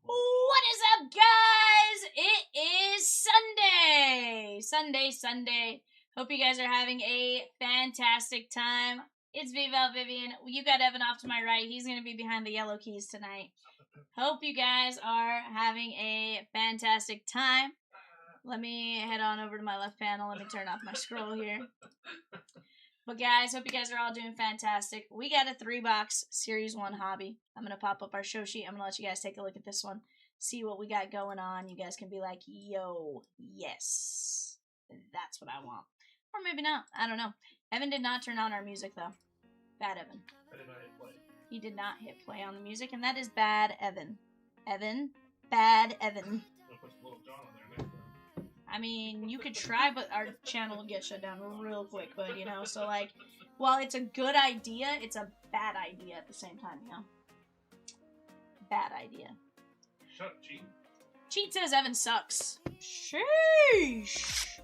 What is up, guys? It is Sunday. Hope you guys are having a fantastic time. It's VIVIAN. You got Evan off to my right. He's going to be behind the yellow keys tonight. Hope you guys are having a fantastic time. Let me head on over to my left panel. Let me turn off my scroll here. But guys, hope you guys are all doing fantastic. We got a 3-box Series 1 hobby. I'm going to pop up our show sheet. I'm going to let you guys take a look at this one. See what we got going on. You guys can be like, yo, yes, that's what I want. Or maybe not. I don't know. Evan did not turn on our music, though. Bad Evan. I did not hit play. He did not hit play on the music, and that is bad Evan. Evan? Bad Evan. I'll put Little John on there next time. I mean, you could try, but our channel will get shut down real quick, but, you know, so, like, while it's a good idea, it's a bad idea at the same time, you know? Bad idea. Shut up, Cheat. Cheat says Evan sucks. Sheesh!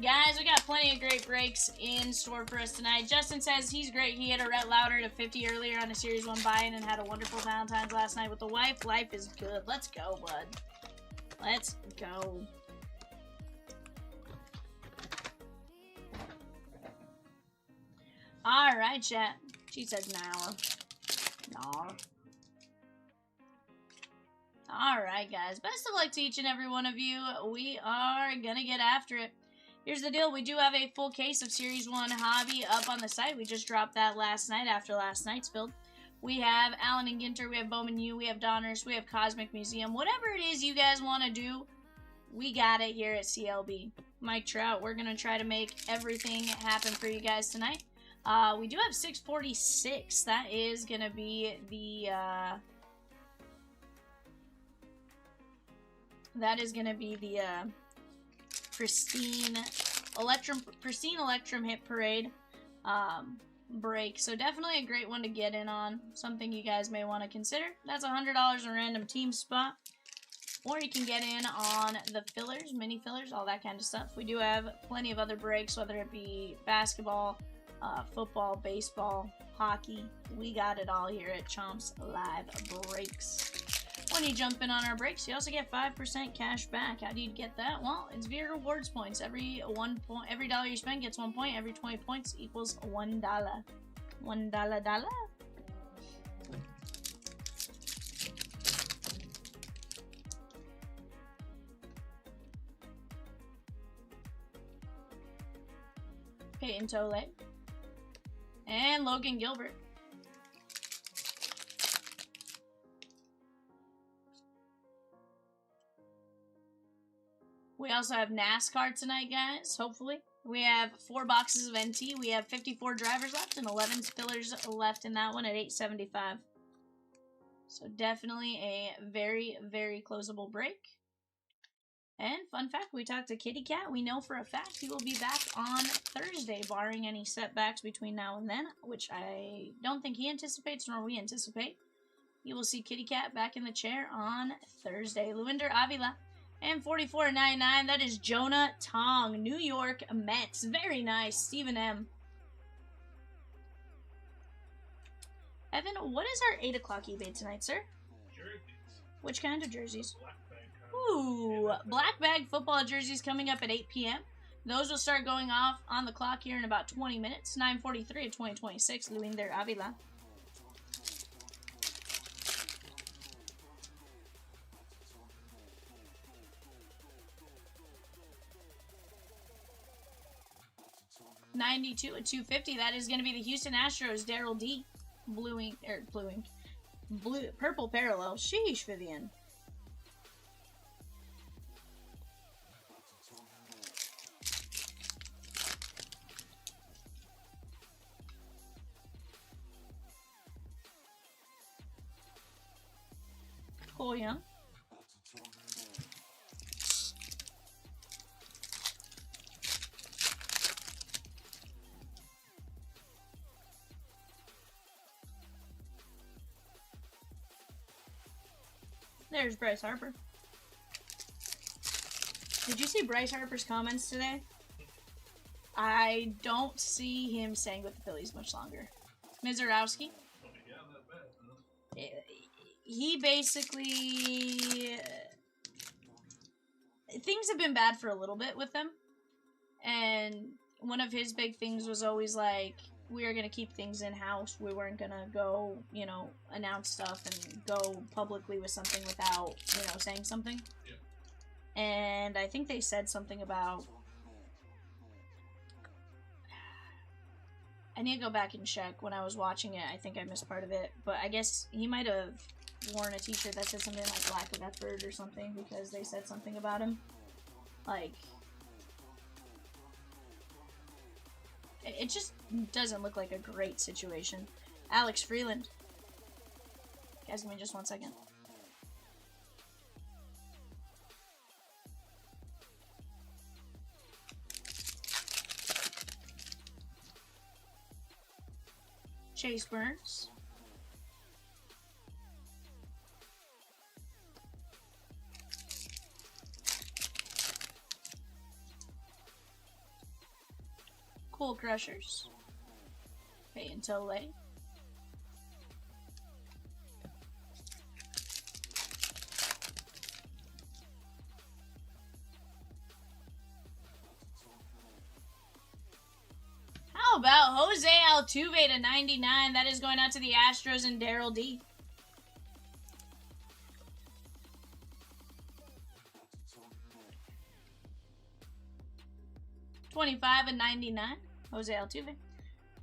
Guys, we got plenty of great breaks in store for us tonight. Justin says he's great. He hit a Rhett Louder to 50 earlier on a Series 1 buy-in and had a wonderful Valentine's last night with the wife. Life is good. Let's go, bud. Let's go. Alright, chat. She says now. No. Alright, guys. Best of luck to each and every one of you. We are gonna get after it. Here's the deal. We do have a full case of Series 1 Hobby up on the site. We just dropped that last night after last night's build. We have Allen and Ginter. We have Bowman U. We have Donners. We have Cosmic Museum. Whatever it is you guys want to do, we got it here at CLB. Mike Trout, we're going to try to make everything happen for you guys tonight. We do have 646. That is going to be the, Pristine Electrum Hit Parade break. So definitely a great one to get in on. Something you guys may want to consider. That's $100 a random team spot. Or you can get in on the fillers, mini fillers, all that kind of stuff. We do have plenty of other breaks, whether it be basketball, football, baseball, hockey. We got it all here at Chomps Live Breaks. When you jump in on our breaks, you also get 5% cash back. How do you get that? Well, it's via rewards points. Every dollar you spend gets 1 point. Every 20 points equals $1. $1. Peyton Tole. And Logan Gilbert. We also have NASCAR tonight, guys, hopefully. We have 4 boxes of NT. We have 54 drivers left and 11 fillers left in that one at $8.75. So definitely a very, very closable break. And fun fact, we talked to Kitty Cat. We know for a fact he will be back on Thursday, barring any setbacks between now and then, which I don't think he anticipates, nor we anticipate. You will see Kitty Cat back in the chair on Thursday. Luinder Avila. And 44.99, that is Jonah Tong, New York Mets. Very nice, Stephen M. Evan, what is our 8 o'clock eBay tonight, sir? Jerseys. Which kind of jerseys? Black bag. Ooh, black bag football jerseys coming up at 8 p.m. Those will start going off on the clock here in about 20 minutes. 9:43 of 2026, Luinder Avila. $92 at $250. That is going to be the Houston Astros. Daryl D. Purple parallel. Sheesh, Vivian. Cole Young. There's Bryce Harper. Did you see Bryce Harper's comments today? I don't see him staying with the Phillies much longer. Mizorowski. he basically... things have been bad for a little bit with them. And one of his big things was always like, we are going to keep things in-house. We weren't going to go, you know, announce stuff and go publicly with something without, you know, saying something. Yeah. And I think they said something about... I need to go back and check. When I was watching it, I think I missed part of it. But I guess he might have worn a t-shirt that said something like lack of effort or something because they said something about him. Like... it just doesn't look like a great situation. Alex Freeland. Guys, give me just 1 second. Chase Burns. Cool Crushers. Peyton Tole. How about Jose Altuve to 99? That is going out to the Astros and Daryl D. $25 and 99. Jose Altuve.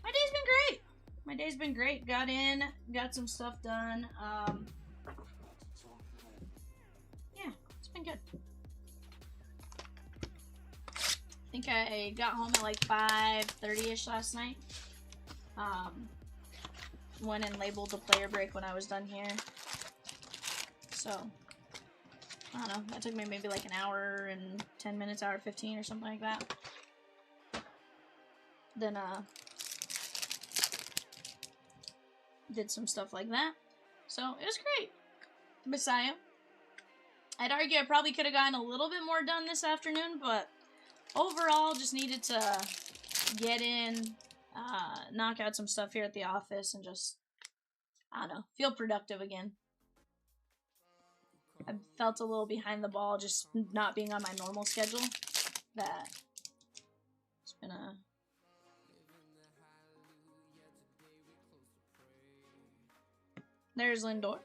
My day's been great. My day's been great. Got in, got some stuff done. Yeah, it's been good. I think I got home at like 5:30ish last night. Went and labeled the player break when I was done here. So, I don't know. That took me maybe like an hour and 10 minutes, hour 15 or something like that. Then, did some stuff like that. So, it was great. Messiah. I'd argue I probably could have gotten a little bit more done this afternoon, but overall, just needed to get in, knock out some stuff here at the office, and just, I don't know, feel productive again. I felt a little behind the ball, just not being on my normal schedule. That it's been a... There's Lindor.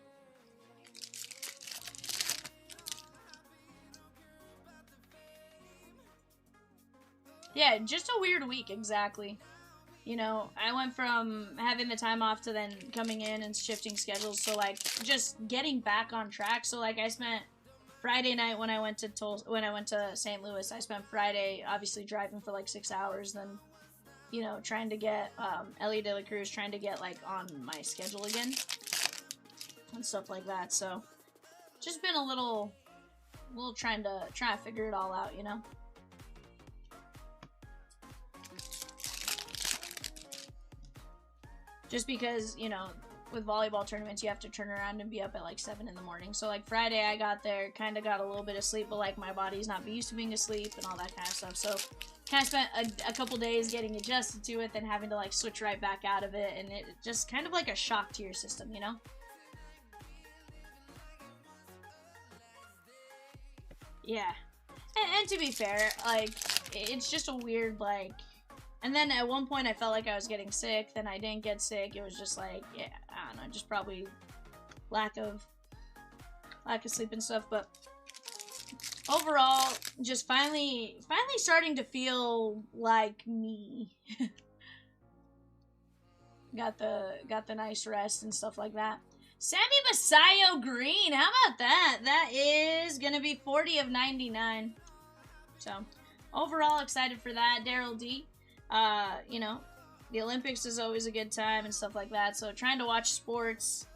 Yeah, just a weird week, exactly. You know, I went from having the time off to then coming in and shifting schedules, so, like, just getting back on track. So, like, I spent Friday night when I went to St. Louis, I spent Friday, obviously, driving for, like, 6 hours, then, you know, trying to get, Ellie De La Cruz, trying to get, like, on my schedule again, and stuff like that. So, just been a little trying to figure it all out, you know? Just because, you know, with volleyball tournaments, you have to turn around and be up at, like, 7 in the morning. So, like, Friday I got there, kind of got a little bit of sleep, but, like, my body's not used to being asleep and all that kind of stuff. So, kind of spent a couple days getting adjusted to it, then having to, like, switch right back out of it. And it just kind of like a shock to your system, you know? Yeah. And to be fair, like, it's just a weird, like... And then at one point I felt like I was getting sick, then I didn't get sick. It was just like, yeah, I don't know, just probably lack of sleep and stuff. But overall, just finally starting to feel like me. got the nice rest and stuff like that. Sammy Basayo Green, how about that? That is gonna be 40 of 99. So overall excited for that. Daryl D. You know, the Olympics is always a good time and stuff like that. So trying to watch sports,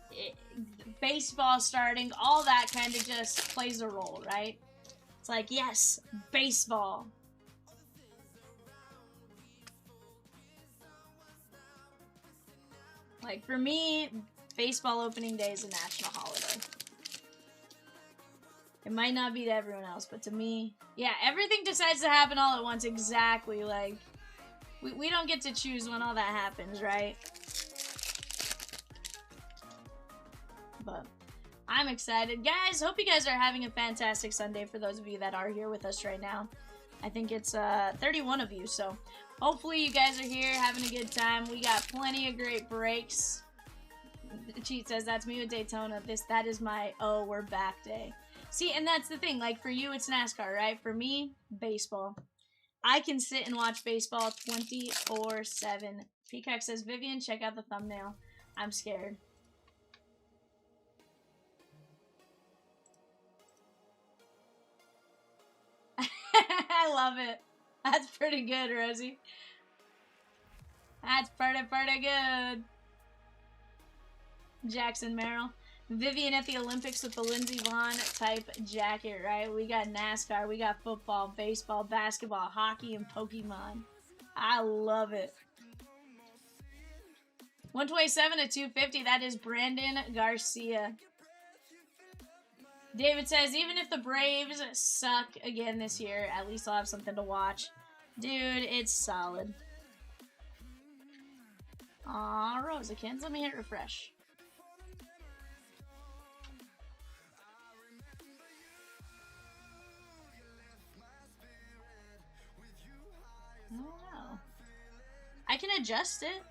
baseball starting, all that kind of just plays a role, right? It's like, yes, baseball. Like, for me, baseball opening day is a national holiday. It might not be to everyone else, but to me, yeah, everything decides to happen all at once, exactly, like... We don't get to choose when all that happens, right? But I'm excited. Guys, hope you guys are having a fantastic Sunday for those of you that are here with us right now. I think it's 31 of you, so hopefully you guys are here having a good time. We got plenty of great breaks. Cheat says, that's me with Daytona. That is my, oh, we're back day. See, and that's the thing. Like, for you, it's NASCAR, right? For me, baseball. I can sit and watch baseball 24/7. Peacock says, Vivian, check out the thumbnail. I'm scared. I love it. That's pretty good, Rosie. That's pretty good. Jackson Merrill. Vivian at the Olympics with the Lindsey Vonn type jacket, right? We got NASCAR, we got football, baseball, basketball, hockey, and Pokemon. I love it. 127 to 250, that is Brandon Garcia. David says, even if the Braves suck again this year, at least I'll have something to watch. Dude, it's solid. Aw, Rosakins, let me hit refresh. I don't know. I can adjust it.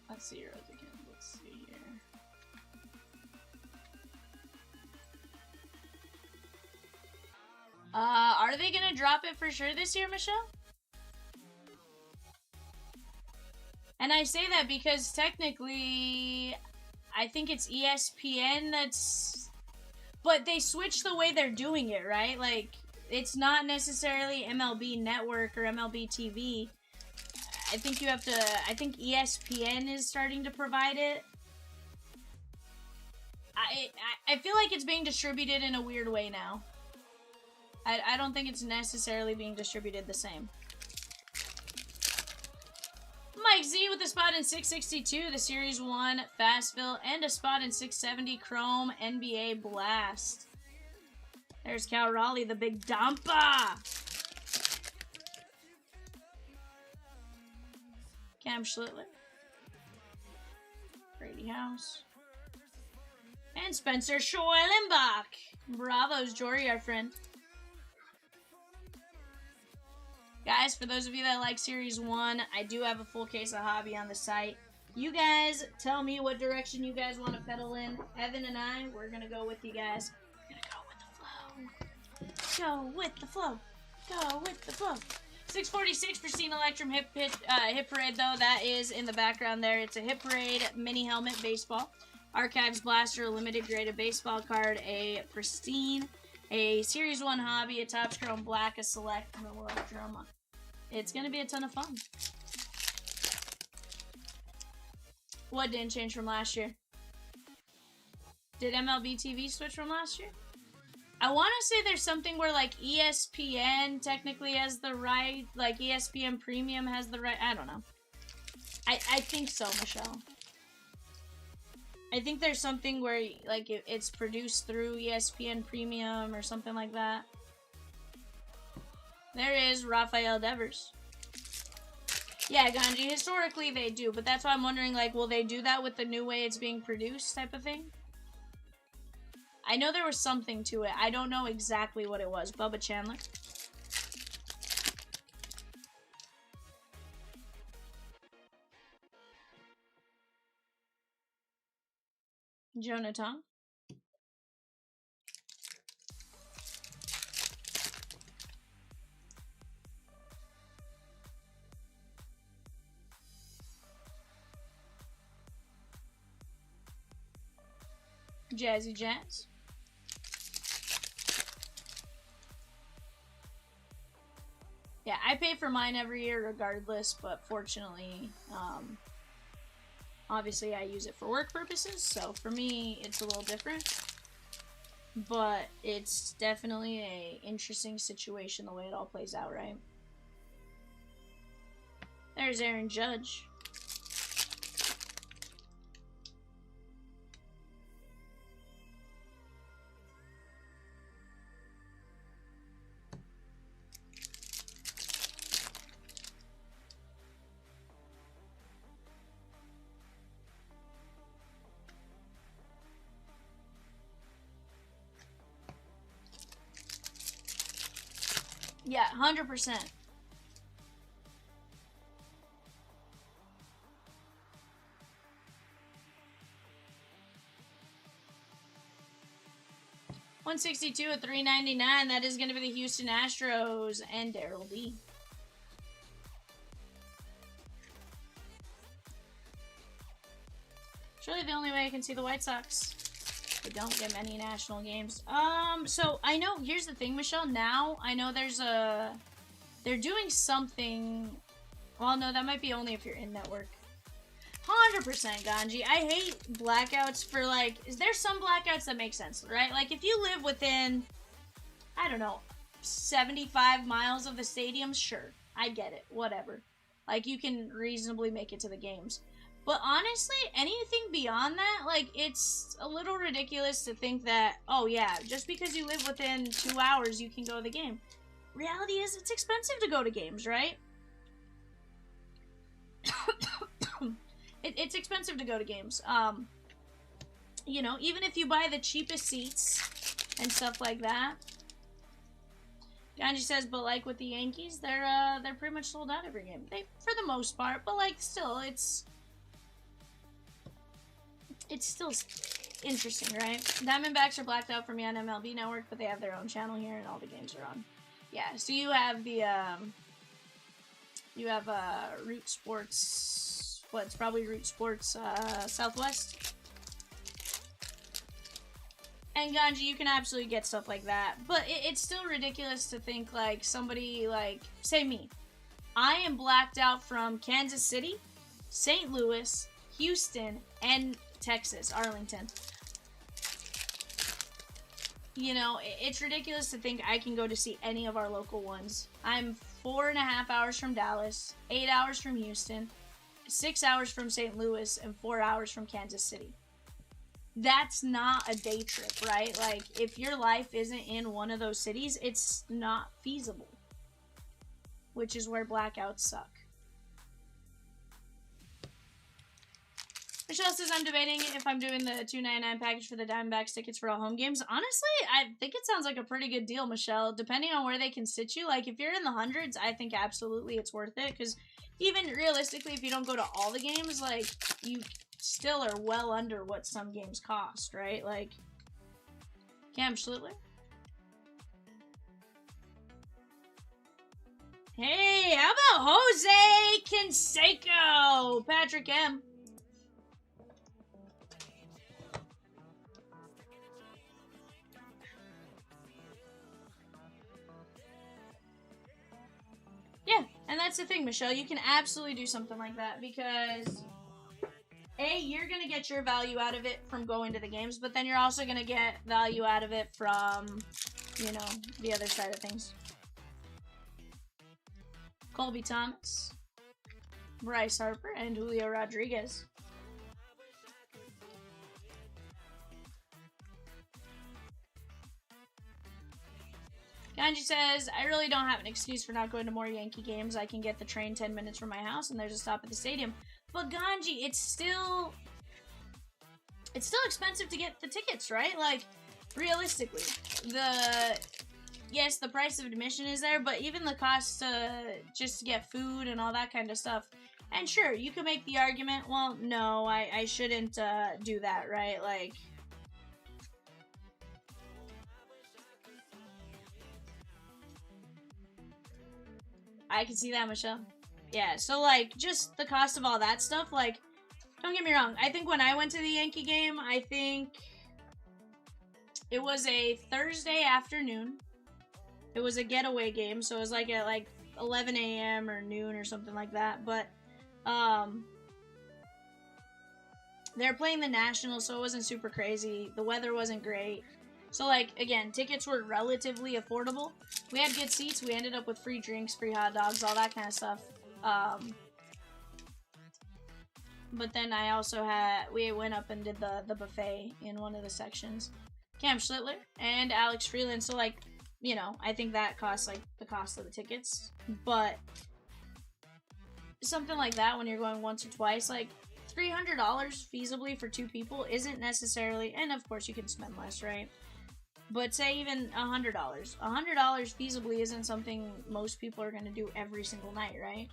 Let's see yours again. Let's see here. Are they gonna drop it for sure this year, Michelle? And I say that because technically, I think it's ESPN that's... But they switched the way they're doing it, right? Like, it's not necessarily MLB Network or MLB TV. I think you have to... I think ESPN is starting to provide it. I feel like it's being distributed in a weird way now. I don't think it's necessarily being distributed the same. Mike Z with a spot in 662, the Series 1 Fastville, and a spot in 670 Chrome NBA Blast. There's Cal Raleigh, the big Dampa. Cam Schlittler. Brady House. And Spencer Schoilenbach. Bravos, Jory, our friend. Guys, for those of you that like Series 1, I do have a full case of hobby on the site. You guys tell me what direction you guys want to pedal in. Evan and I, we're going to go with you guys. We're going to go with the flow. Go with the flow. 646 Pristine Electrum Hip Parade, though. That is in the background there. It's a Hip Parade mini helmet baseball. Archives Blaster, a limited graded baseball card, a Pristine, a Series 1 hobby, a Topps Chrome Black, a Select, and a Electrum. It's going to be a ton of fun. What didn't change from last year? Did MLB TV switch from last year? I want to say there's something where, like, ESPN technically has the right, like, ESPN Premium has the right, I don't know. I think so, Michelle. I think there's something where, like, it's produced through ESPN Premium or something like that. There is Rafael Devers. Yeah, Ganji, historically they do, but that's why I'm wondering, like, will they do that with the new way it's being produced type of thing? I know there was something to it. I don't know exactly what it was. Bubba Chandler. Jonathan. Jazzy Jazz. Yeah, I pay for mine every year regardless, but fortunately, obviously I use it for work purposes, so for me, it's a little different. But it's definitely a interesting situation the way it all plays out, right? There's Aaron Judge. Yeah, 100%. $162 at $3.99. That is going to be the Houston Astros and Daryl D. It's really the only way I can see the White Sox. They don't get many national games. So I know, here's the thing, Michelle. Now, I know they're doing something. Well, no, that might be only if you're in network. 100% Ganji. I hate blackouts for, like, there's some blackouts that make sense, right? Like, if you live within, I don't know, 75 miles of the stadium, sure. I get it. Whatever. Like, you can reasonably make it to the games. But honestly, anything beyond that, like, it's a little ridiculous to think that, oh yeah, just because you live within 2 hours, you can go to the game. Reality is, it's expensive to go to games, right? It's expensive to go to games. You know, even if you buy the cheapest seats and stuff like that. Ganji says, but like with the Yankees, they're pretty much sold out every game. They, for the most part, but like still, it's still interesting, right? Diamondbacks are blacked out from the MLB Network, but they have their own channel here, and all the games are on. Yeah, so you have the Root Sports. Well, it's probably Root Sports Southwest. And Ganji, you can absolutely get stuff like that. But it's still ridiculous to think, like, somebody, like, say me. I am blacked out from Kansas City, St. Louis, Houston, and Texas, Arlington. You know, it's ridiculous to think I can go to see any of our local ones. I'm 4.5 hours from Dallas, 8 hours from Houston, 6 hours from St. Louis, and 4 hours from Kansas City. That's not a day trip, right? Like, if your life isn't in one of those cities, it's not feasible. Which is where blackouts suck. Michelle says, I'm debating if I'm doing the $2.99 package for the Diamondbacks tickets for all home games. Honestly, I think it sounds like a pretty good deal, Michelle. Depending on where they can sit you. Like, if you're in the hundreds, I think absolutely it's worth it. Because even realistically, if you don't go to all the games, like, you still are well under what some games cost, right? Like, Cam Schlittler? Hey, how about Jose Canseco? Patrick M. Yeah, and that's the thing, Michelle. You can absolutely do something like that because, A, you're going to get your value out of it from going to the games, but then you're also going to get value out of it from, you know, the other side of things. Colby Thomas, Bryce Harper, and Julio Rodriguez. Ganji says, I really don't have an excuse for not going to more Yankee games. I can get the train 10 minutes from my house and there's a stop at the stadium. But Ganji, it's still expensive to get the tickets, right? Like, realistically, yes, the price of admission is there, but even the cost to just get food and all that kind of stuff. And sure, you can make the argument, well, no, I shouldn't do that, right? Like, I can see that, Michelle. Yeah, so, like, just the cost of all that stuff, like, don't get me wrong. I think when I went to the Yankee game, I think it was a Thursday afternoon. It was a getaway game, so it was like at, like, 11 a.m. or noon or something like that. But, they're playing the Nationals, so it wasn't super crazy. The weather wasn't great. So, like, again, tickets were relatively affordable. We had good seats. We ended up with free drinks, free hot dogs, all that kind of stuff. But then I also we went up and did the buffet in one of the sections. Cam Schlittler and Alex Freeland. So, like, you know, I think that costs, like, the cost of the tickets. But something like that when you're going once or twice, like, $300 feasibly for 2 people isn't necessarily, and of course you can spend less, right? But say even $100. $100 feasibly isn't something most people are going to do every single night, right?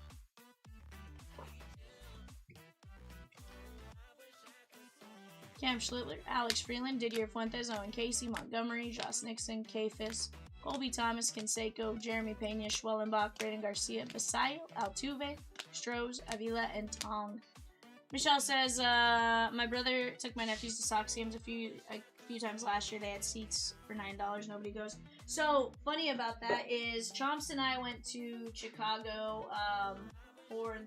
Cam Schlittler, Alex Freeland, Didier Fuentes, Owen Casey, Montgomery, Josh Nixon, K-Fis, Colby Thomas, Canseco, Jeremy Pena, Schwellenbach, Brandon Garcia, Basayo, Altuve, Strohs, Avila, and Tong. Michelle says, my brother took my nephews to Sox games a few times last year. They had seats for $9. Nobody goes. So, funny about that is Chomps and I went to Chicago for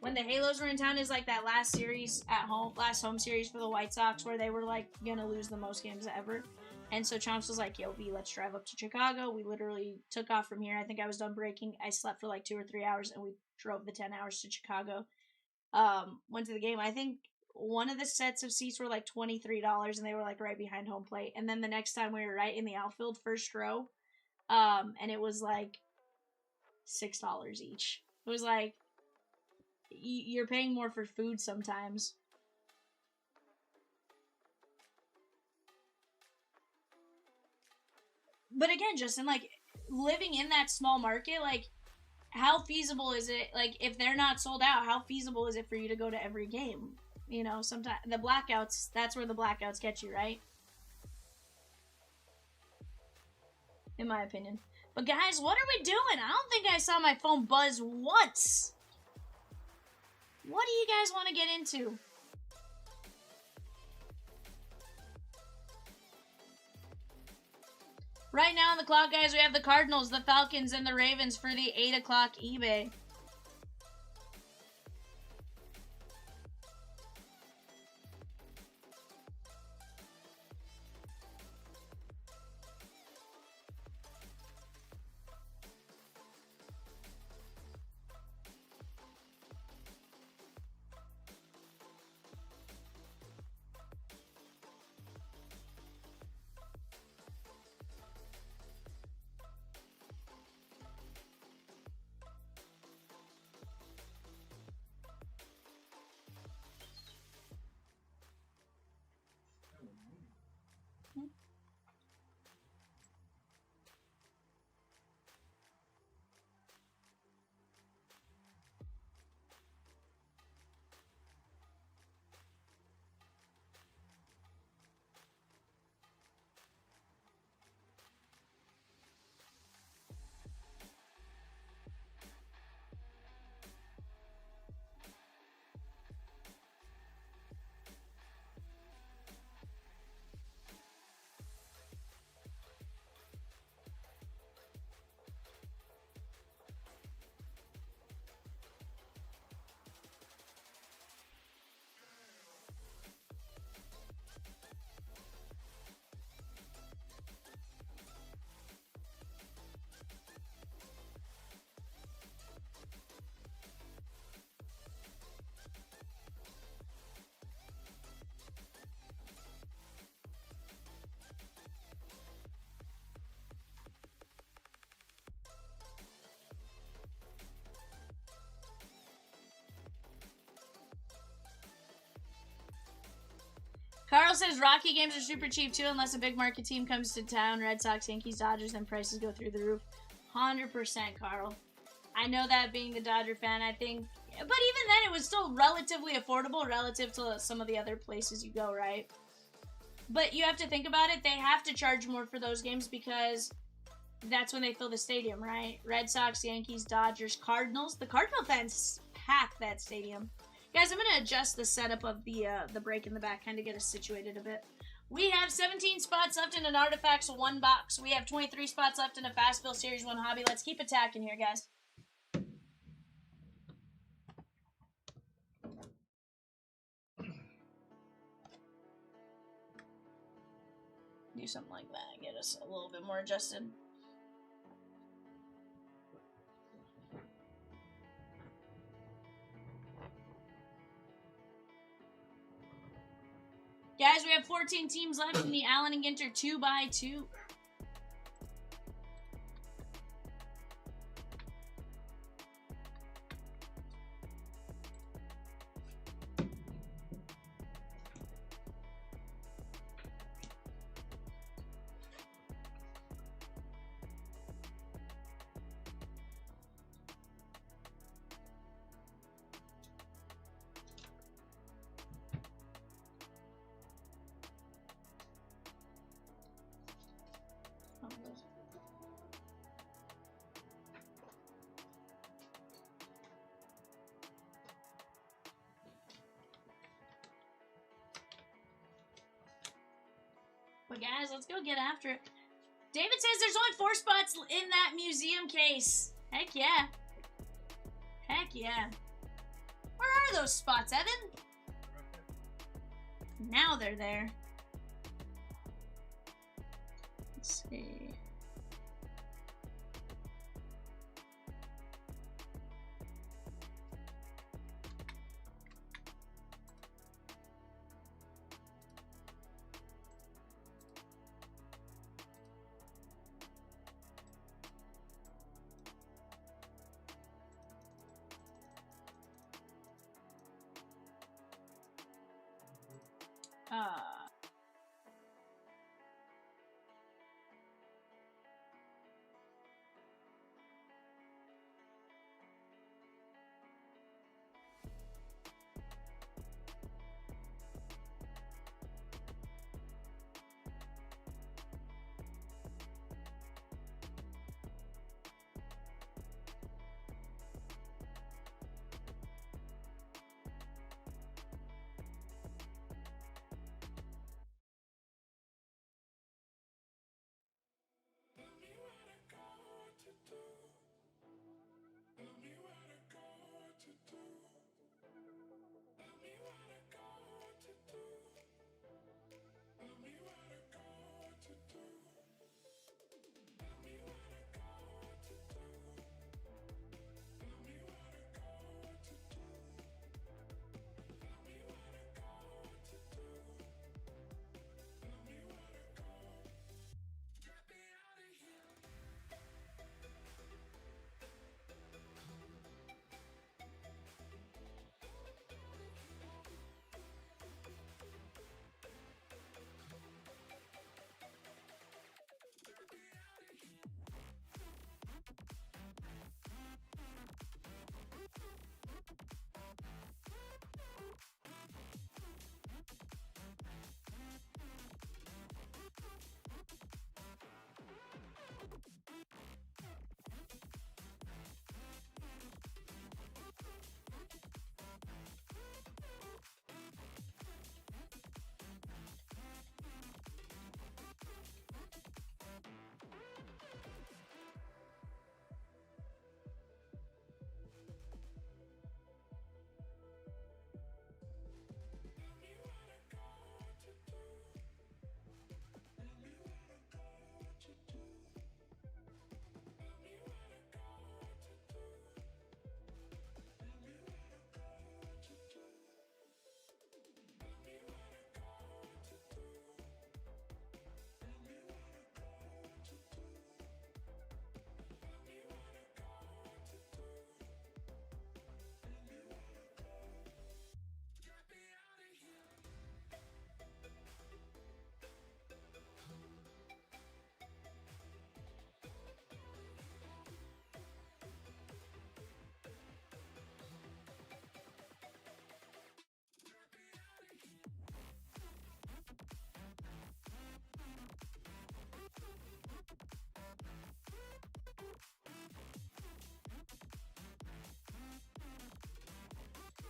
when the Halos were in town. Is like that last home series for the White Sox where they were like gonna lose the most games ever. And so Chomps was like, yo, V, let's drive up to Chicago. We literally took off from here. I think I was done breaking. I slept for like 2 or 3 hours, and we drove the 10 hours to Chicago. Went to the game. I think one of the sets of seats were like $23, and they were like right behind home plate. And then the next time we were right in the outfield, first row, and it was like $6 each. It was like, you're paying more for food sometimes. But again, Justin, like, living in that small market, like, how feasible is it, like, if they're not sold out, how feasible is it for you to go to every game? You know, sometimes, the blackouts, that's where the blackouts get you, right? In my opinion. But guys, what are we doing? I don't think I saw my phone buzz once. What do you guys want to get into? Right now on the clock, guys, we have the Cardinals, the Falcons, and the Ravens for the 8 o'clock eBay. Carl says Rocky games are super cheap too, unless a big market team comes to town. Red Sox, Yankees, Dodgers, then prices go through the roof. 100%, Carl. I know that being the Dodger fan, I think. But even then, it was still relatively affordable relative to some of the other places you go, right? But you have to think about it. They have to charge more for those games because that's when they fill the stadium, right? Red Sox, Yankees, Dodgers, Cardinals. The Cardinal fans pack that stadium. Guys, I'm going to adjust the setup of the break in the back, kind of get us situated a bit. We have 17 spots left in an Artifacts 1 box. We have 23 spots left in a Fast Fill Series 1 hobby. Let's keep attacking here, guys. Do something like that. Get us a little bit more adjusted. Guys, we have 14 teams left in the Allen and Ginter 2x2. But guys, let's go get after it. David says there's only 4 spots in that museum case. Heck yeah. Heck yeah. Where are those spots, Evan? Now they're there. Let's see.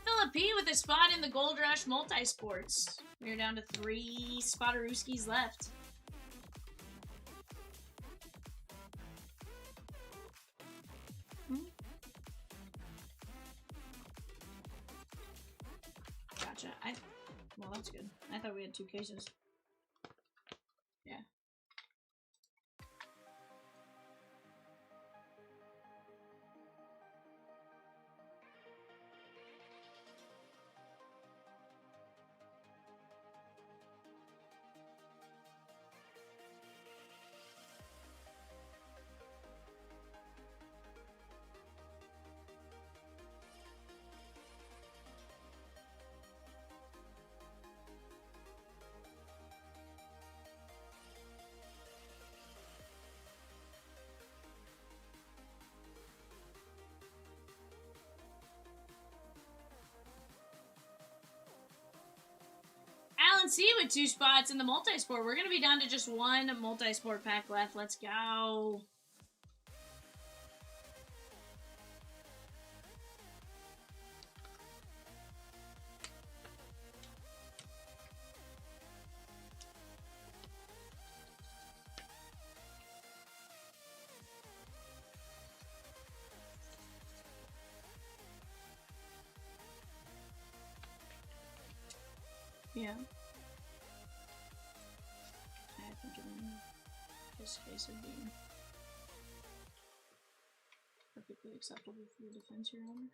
Philip P with a spot in the Gold Rush Multisports. We're down to 3 Spotarooskies left. Gotcha. Well, that's good. I thought we had 2 cases. Yeah. Alan C with 2 spots in the multisport. We're going to be down to just 1 multisport pack left. Let's go. Yeah. I think in this case would be perfectly acceptable for your defense, Your Honor.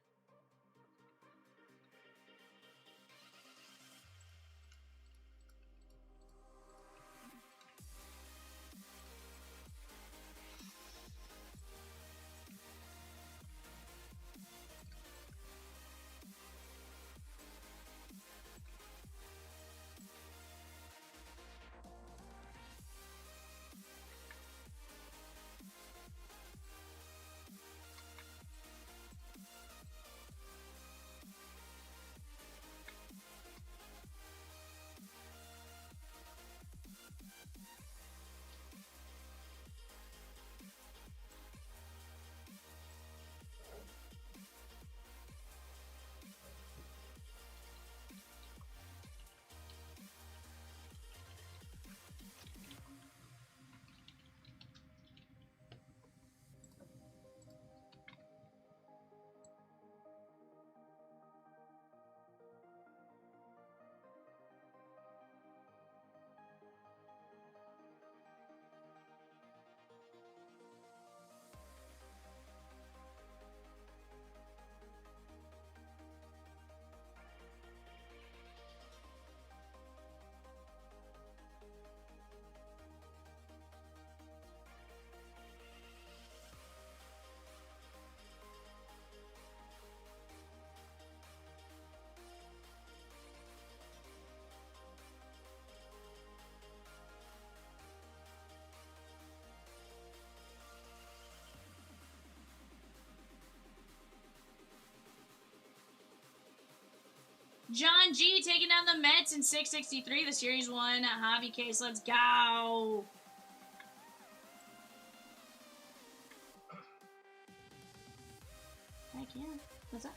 John G taking down the Mets in 663, the Series 1 hobby case. Let's go. Heck yeah. What's up?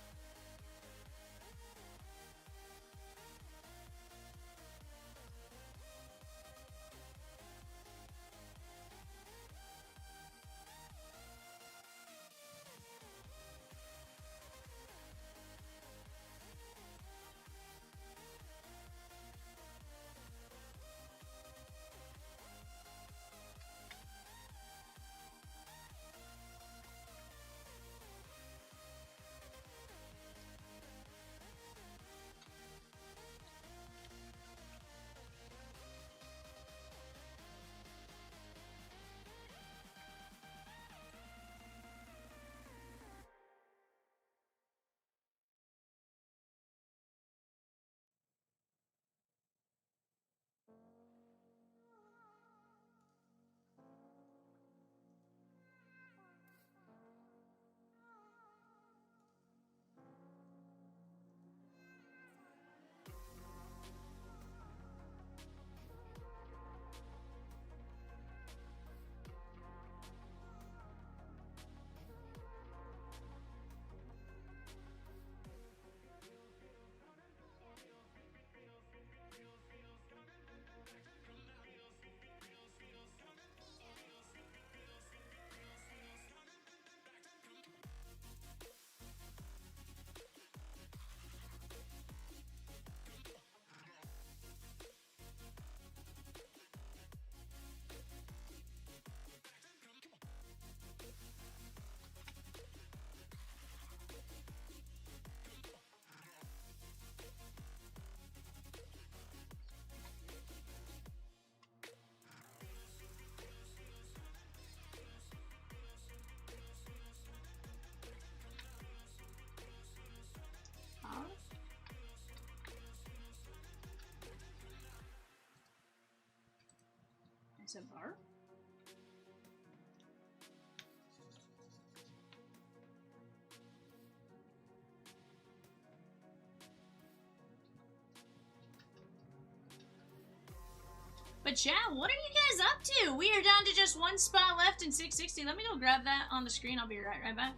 Is it bar? But yeah, what are you guys up to? We are down to just one spot left in 660. Let me go grab that on the screen. I'll be right back.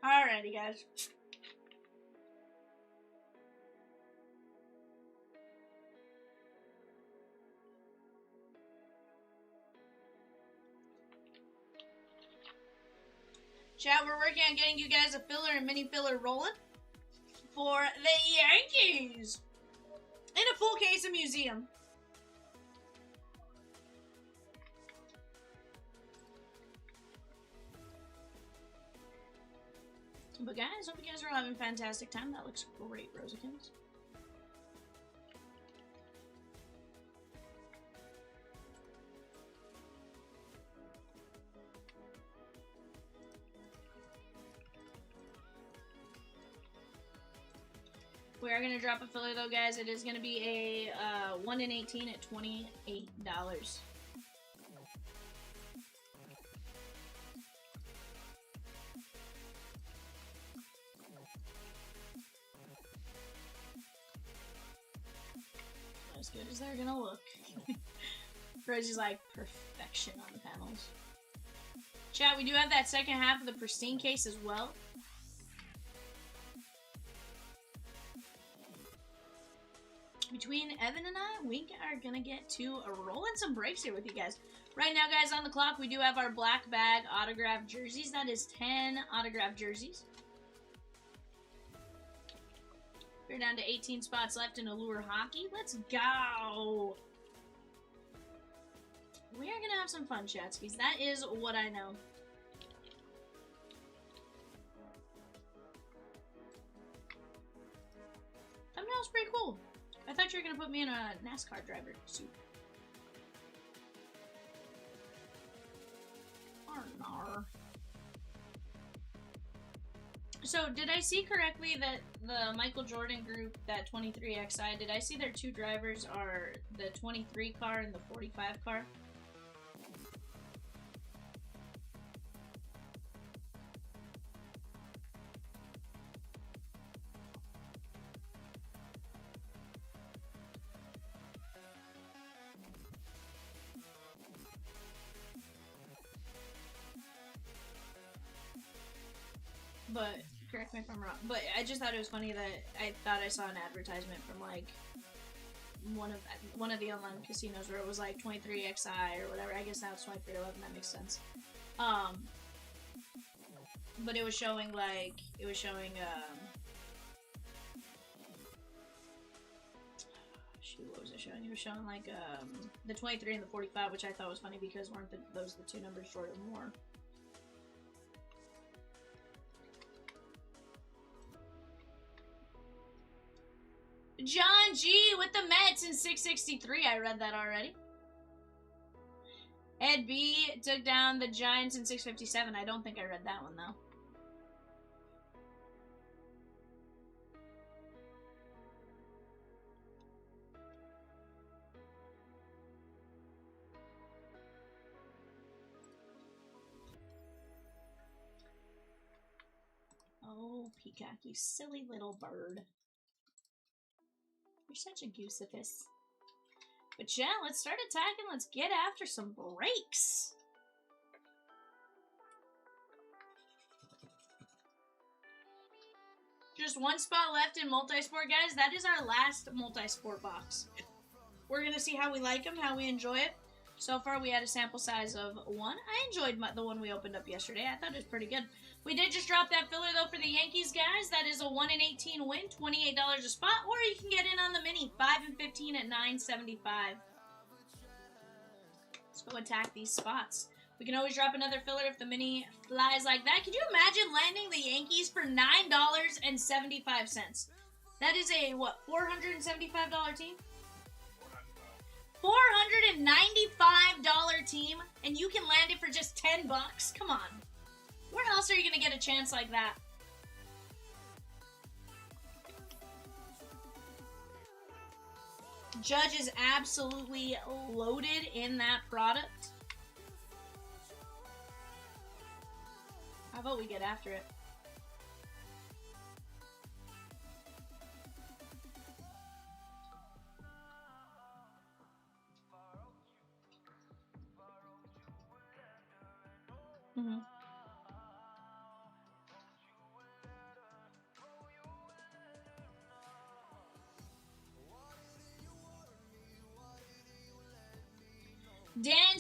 Alrighty, guys. Chat, we're working on getting you guys a filler and mini filler rolling for the Yankees in a full case of museum. But guys, hope you guys are having a fantastic time. That looks great, Rosikins. We are going to drop a filler though, guys. It is going to be a 1 in 18 at $28. As good as they're going to look. Rosie's like perfection on the panels. Chat, we do have that second half of the pristine case as well. Between Evan and I, we are going to get to rolling some breaks here with you guys. Right now, guys, on the clock, we do have our black bag autographed jerseys. That is 10 autographed jerseys. We're down to 18 spots left in Allure Hockey. Let's go! We are going to have some fun, Chatskis. That is what I know. Thumbnail's pretty cool. I thought you were going to put me in a NASCAR driver suit. Arnar. So, did I see correctly that the Michael Jordan group, that 23XI, did I see their two drivers are the 23 car and the 45 car? But, correct me if I'm wrong, but I just thought it was funny that I thought I saw an advertisement from, like, one of the online casinos where it was, like, 23XI or whatever. I guess now it's 2311, that makes sense. But it was showing, like, shoot, what was it showing? It was showing, like, the 23 and the 45, which I thought was funny because weren't those the two numbers short or more? John G with the Mets in 663. I read that already. Ed B took down the Giants in 657. I don't think I read that one, though. Oh, Peacock, you silly little bird. You're such a goosifus. But yeah, let's start attacking. Let's get after some breaks. Just one spot left in multi-sport, guys. That is our last multi-sport box. We're going to see how we like them, how we enjoy it. So far, we had a sample size of 1. I enjoyed the one we opened up yesterday. I thought it was pretty good. We did just drop that filler, though, for the Yankees, guys. That is a 1 in 18 win, $28 a spot. Or you can get in on the mini, 5 in 15 at $9.75. Let's go attack these spots. We can always drop another filler if the mini flies like that. Could you imagine landing the Yankees for $9.75? That is a, what, $475 team? $495 team, and you can land it for just $10. Come on. Where else are you going to get a chance like that? Judge is absolutely loaded in that product. How about we get after it?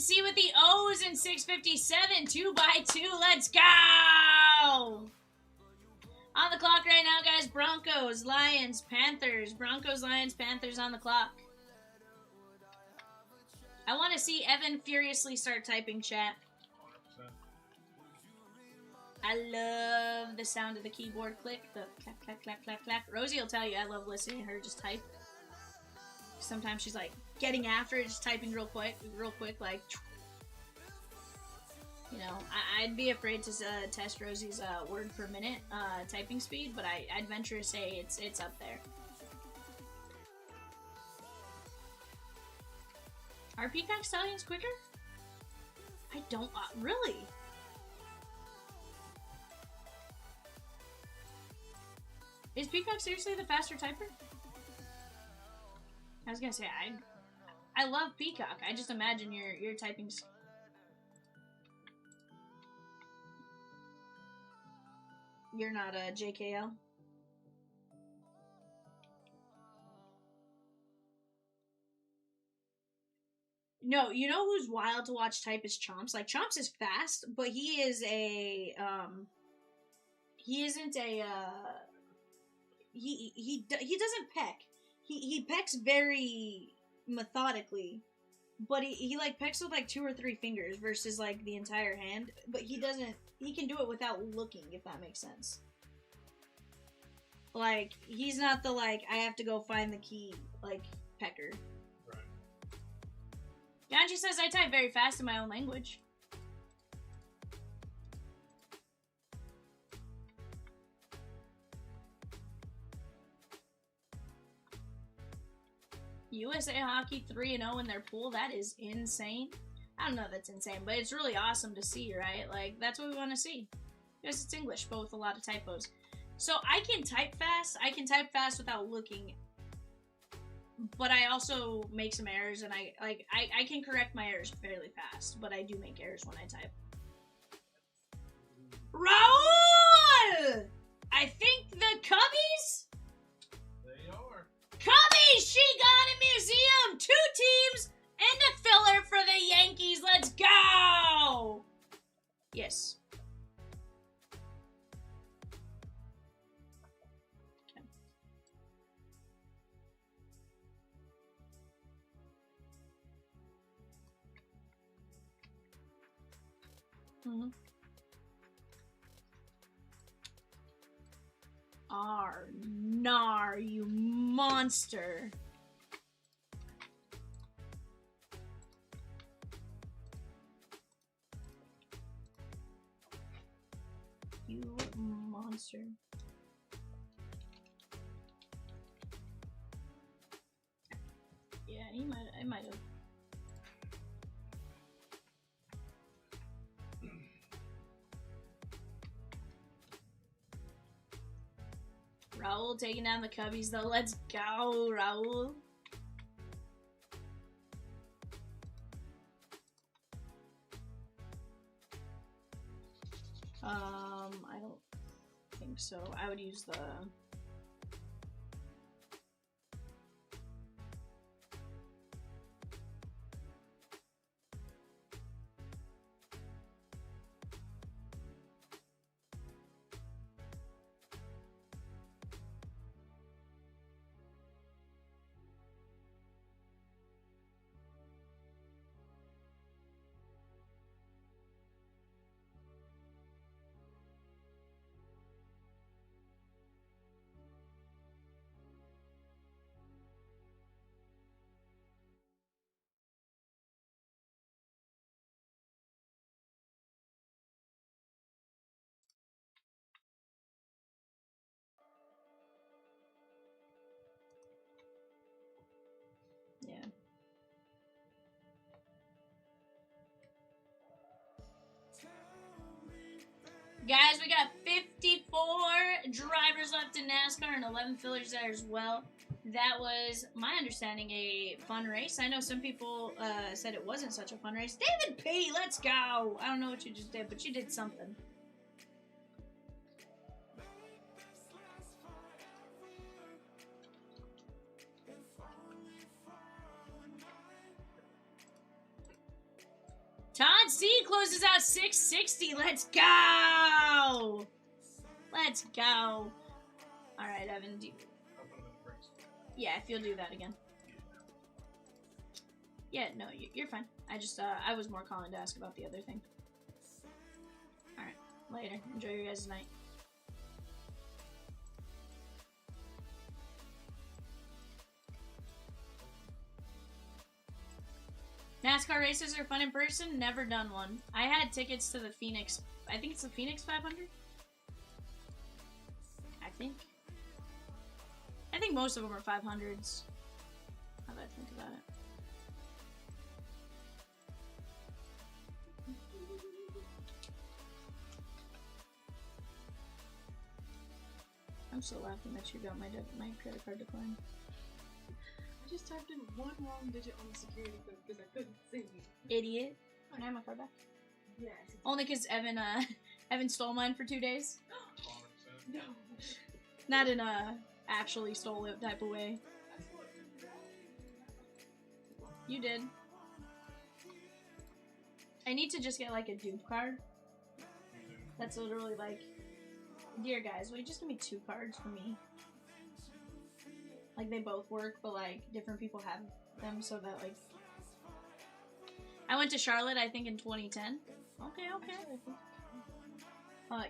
see with the O's in 657, 2x2. Let's go! On the clock right now, guys. Broncos, Lions, Panthers. Broncos, Lions, Panthers on the clock. I want to see Evan furiously start typing chat. 100%. I love the sound of the keyboard click. The clack, clack, clack, clack, clack. Rosie will tell you I love listening to her just type. Sometimes she's like getting after it, just typing real quick, like... You know, I'd be afraid to test Rosie's word per minute typing speed, but I'd venture to say it's up there. Are Peacock Stallions quicker? I don't... really? Is Peacock seriously the faster typer? I was gonna say, I love Peacock. I just imagine your typing... You're not a JKL? No, you know who's wild to watch type is Chomps. Like, Chomps is fast, but he is a, he isn't a, he doesn't peck. He pecks very methodically, but he like pecks with like 2 or 3 fingers versus like the entire hand, but he can do it without looking, if that makes sense. Like, he's not the like, I have to go find the key, like, pecker. Yanji says I type very fast in my own language. USA Hockey 3-0 in their pool. That is insane. I don't know if that's insane, but it's really awesome to see, right? Like, that's what we want to see. Because it's English, but with a lot of typos. So I can type fast. I can type fast without looking. But I also make some errors, and I can correct my errors fairly fast, but I do make errors when I type. Raul! I think the Cubbies? They are. Cubbies! She got a museum! 2 teams and a filler for the Yankees. Let's go! Yes. Mm-hmm. Nar, you monster. You monster. Yeah, I might have. Raul taking down the Cubbies, though. Let's go, Raul. I don't think so. I would use the... Yeah. Guys, we got 54 drivers left in NASCAR and 11 fillers there as well. That was, my understanding, a fun race. I know some people said it wasn't such a fun race. David P., let's go! I don't know what you just did, but you did something. Todd C closes out 660. Let's go. Let's go. All right, Evan. Yeah, if you'll do that again. Yeah, no, you're fine. I just, I was more calling to ask about the other thing. Alright, later. Enjoy your guys' night. NASCAR races are fun in person. Never done one. I had tickets to the Phoenix, I think it's the Phoenix 500? I think most of them are 500s. How do I think about it? I'm still laughing that you got my credit card declined. I just typed in one wrong digit on the security code because I couldn't see you. Idiot. Can I have my card back? Yes. Only because Evan stole mine for 2 days. No. Not in a actually stole it type of way. You did. I need to just get like a dupe card. That's literally like, dear guys, will you just give me 2 cards for me? Like they both work, but like different people have them so that like. I went to Charlotte, I think in 2010. Okay.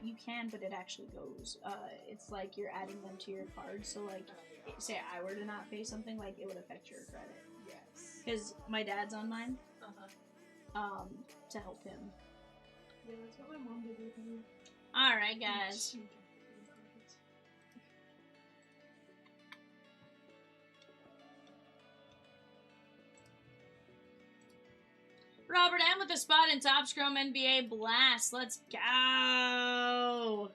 You can, but it actually goes. It's like you're adding them to your card. So like, say I were to not pay something, like it would affect your credit. Yes. Because my dad's on mine. To help him. Yeah, that's what my mom did with me. All right, guys. Robert M with a spot in Top Scrum NBA Blast. Let's go.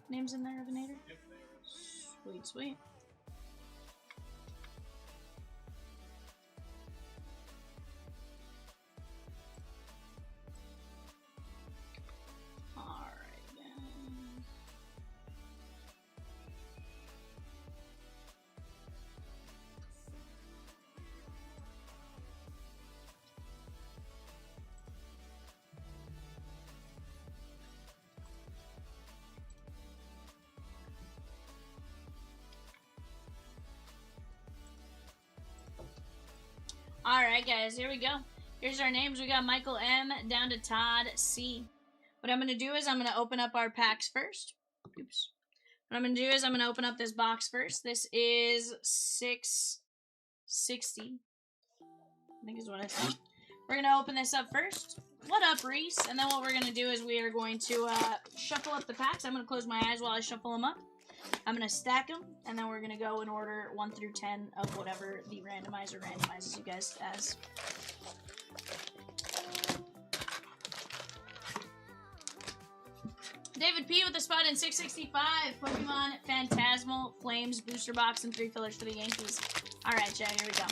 Names in there, Evanator? Yep, there is. Sweet, sweet. Alright, guys. Alright guys, here we go. Here's our names. We got Michael M down to Todd C. What I'm going to do is I'm going to open up our packs first. Oops. What I'm going to do is I'm going to open up this box first. This is 660. I think is what I said. We're going to open this up first. What up, Reese? And then what we're going to do is we are going to shuffle up the packs. I'm going to close my eyes while I shuffle them up. I'm going to stack them, and then we're going to go in order 1 through 10 of whatever the randomizer randomizes you guys as. David P with a spot in 665. Pokemon Phantasmal Flames booster box and 3 fillers for the Yankees. Alright, Jay, here we go.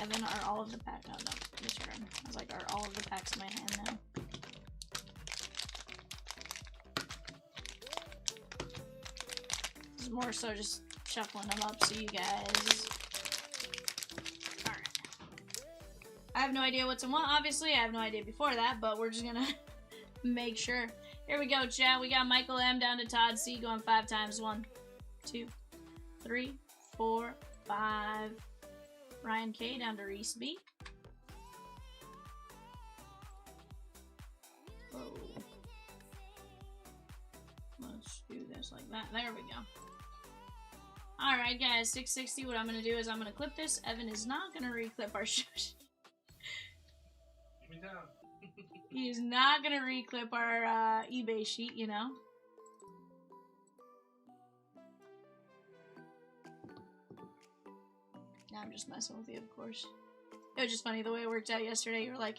Evan, are all of the packs? No, your turn. I was like, are all of the packs in my hand now? This is more so just shuffling them up so you guys. Alright. I have no idea what's in what, obviously. I have no idea before that, but we're just gonna make sure. Here we go, chat. We got Michael M down to Todd C going 5 times. 1, 2, 3, 4, 5. Ryan K down to Reese B. Whoa. Let's do this like that. There we go. Alright guys, 660. What I'm going to do is I'm going to clip this. Evan is not going to re-clip our shoes. Give me down. He's not going to re-clip our eBay sheet, you know. I'm just messing with you, of course. It was just funny the way it worked out yesterday. You were like,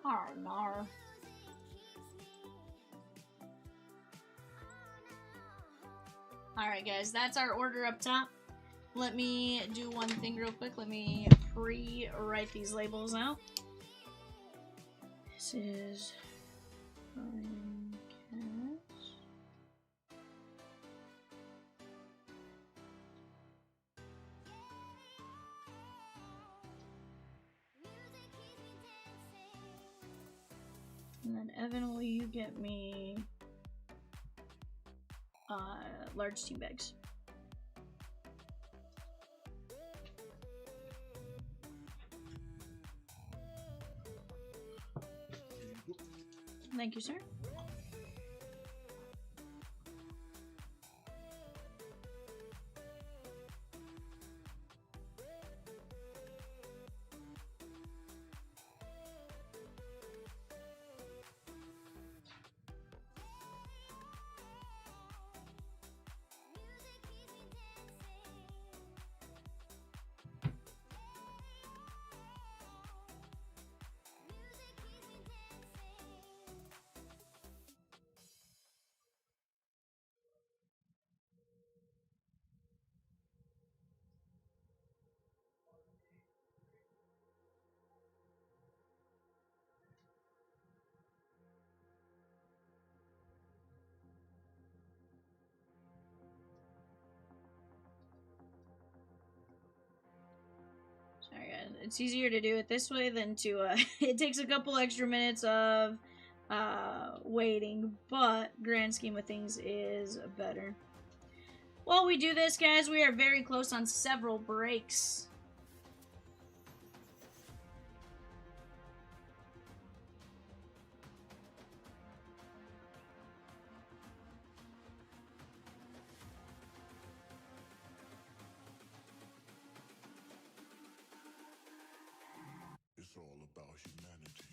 "Har nar." Alright, guys, that's our order up top. Let me do one thing real quick. Let me pre-write these labels out. This is Brian Cash. And then Evan, will you get me large tea bags? Thank you, sir. Sorry guys, it's easier to do it this way than to, it takes a couple extra minutes of, waiting, but grand scheme of things is better. While we do this, guys, we are very close on several breaks. It's all about humanity.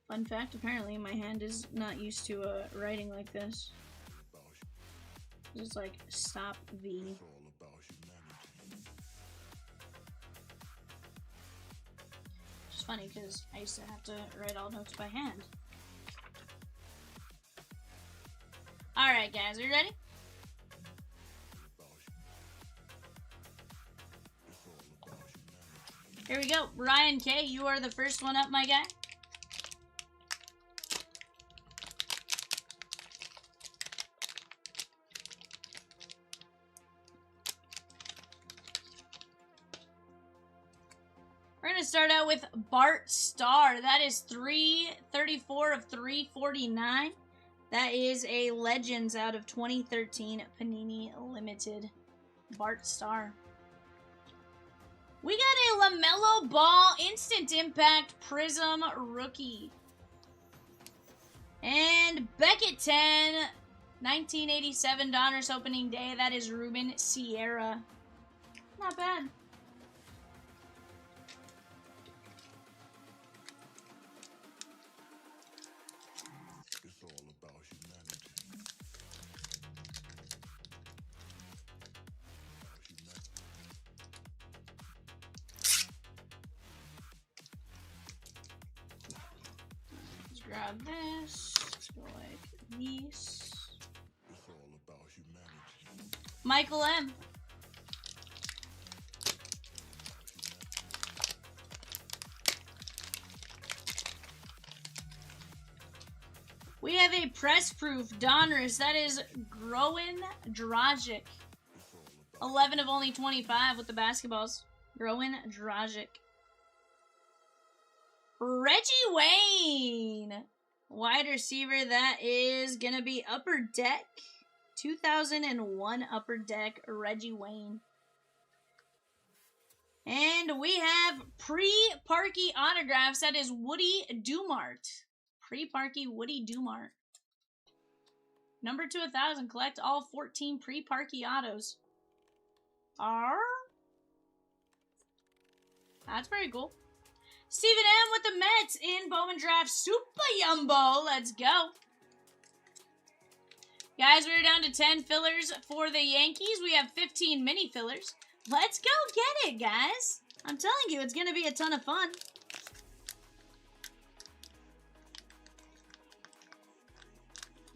Fun fact, apparently my hand is not used to writing like this. It's like stop V. It's all about humanity. Which is funny because I used to have to write all notes by hand. Alright guys, are you ready? Here we go. Ryan K, you are the first one up, my guy. We're going to start out with Bart Starr. That is 334 of 349. That is a Legends out of 2013 Panini Limited Bart Starr. We got a LaMelo Ball Instant Impact Prism Rookie. And Beckett 10, 1987 Donruss opening day. That is Ruben Sierra. Not bad. It's all about humanity. Let's grab this. Let's go like these. It's all about humanity. Michael M. We have a press-proof Donruss. That is Groen Dragic. 11 of only 25 with the basketballs. Groen Dragic. Reggie Wayne. Wide receiver. That is going to be Upper Deck. 2001 Upper Deck Reggie Wayne. And we have pre-Parky autographs. That is Woody Dumart. Pre-Parky Woody Dumart. Number to 1,000. Collect all 14 pre-Parky autos. That's very cool. Steven M with the Mets in Bowman Draft Super Yumbo. Let's go. Guys, we're down to 10 fillers for the Yankees. We have 15 mini fillers. Let's go get it, guys. I'm telling you, it's going to be a ton of fun.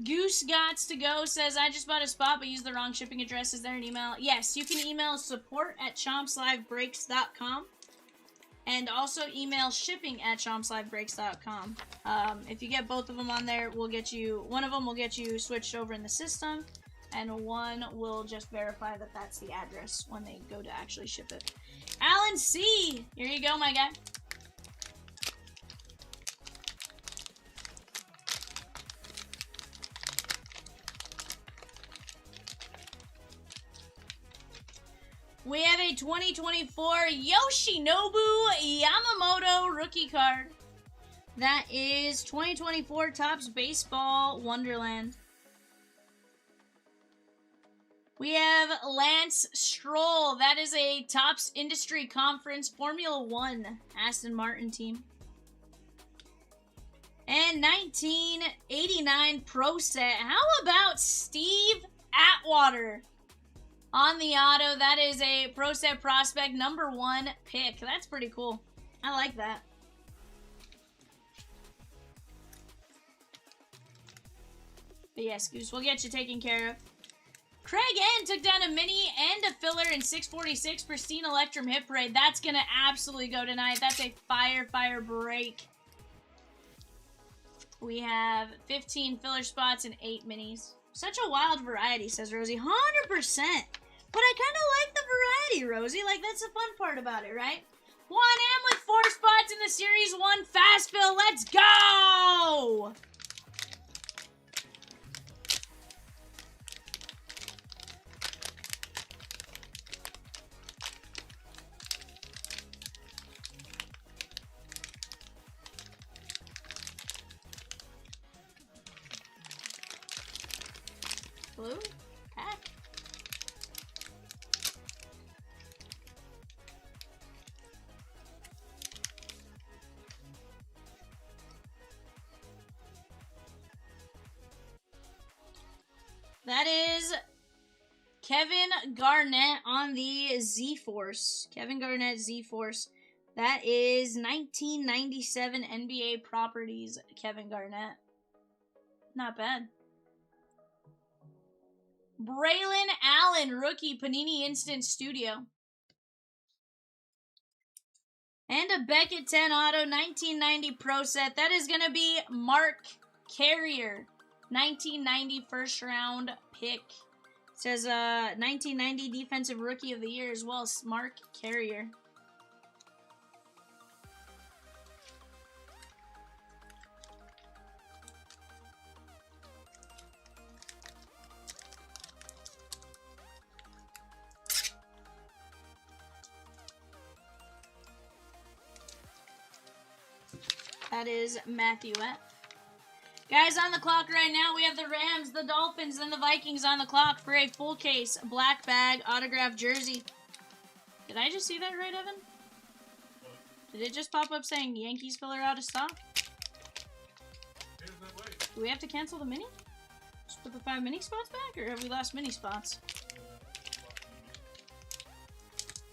Goose Gots to Go says, I just bought a spot but used the wrong shipping address. Is there an email? Yes, you can email support@chompslivebreaks.com and also email shipping@chompslivebreaks.com. If you get both of them on there, we'll get you, one of them will get you switched over in the system, and one will just verify that that's the address when they go to actually ship it. Alan C, here you go, my guy. We have a 2024 Yoshinobu Yamamoto rookie card. That is 2024 Topps Baseball Wonderland. We have Lance Stroll. That is a Topps Industry Conference Formula 1 Aston Martin team. And 1989 Pro Set. How about Steve Atwater? On the auto, that is a Pro Set Prospect #1 pick. That's pretty cool. I like that. But yes, Goose, we'll get you taken care of. Craig N took down a mini and a filler in 646 Pristine Electrum Hit Parade. That's going to absolutely go tonight. That's a fire break. We have 15 filler spots and 8 minis. Such a wild variety, says Rosie. 100%. But I kind of like the variety, Rosie. Like, that's the fun part about it, right? 1M with 4 spots in the Series 1 Fast Fill. Let's go! Blue? Pack. That is Kevin Garnett on the Z-Force. Kevin Garnett Z-Force. That is 1997 NBA Properties Kevin Garnett. Not bad. Braylon Allen, rookie, Panini Instant Studio. And a Beckett 10 auto, 1990 Pro Set. That is going to be Mark Carrier, 1990 first round pick. It says 1990 Defensive Rookie of the Year as well, Mark Carrier. That is Matthew F. Guys, on the clock right now, we have the Rams, the Dolphins, and the Vikings on the clock for a full case, black bag, autographed jersey. Did I just see that right, Evan? Did it just pop up saying Yankees filler out of stock? Do we have to cancel the mini? Just put the 5 mini spots back, or have we lost mini spots?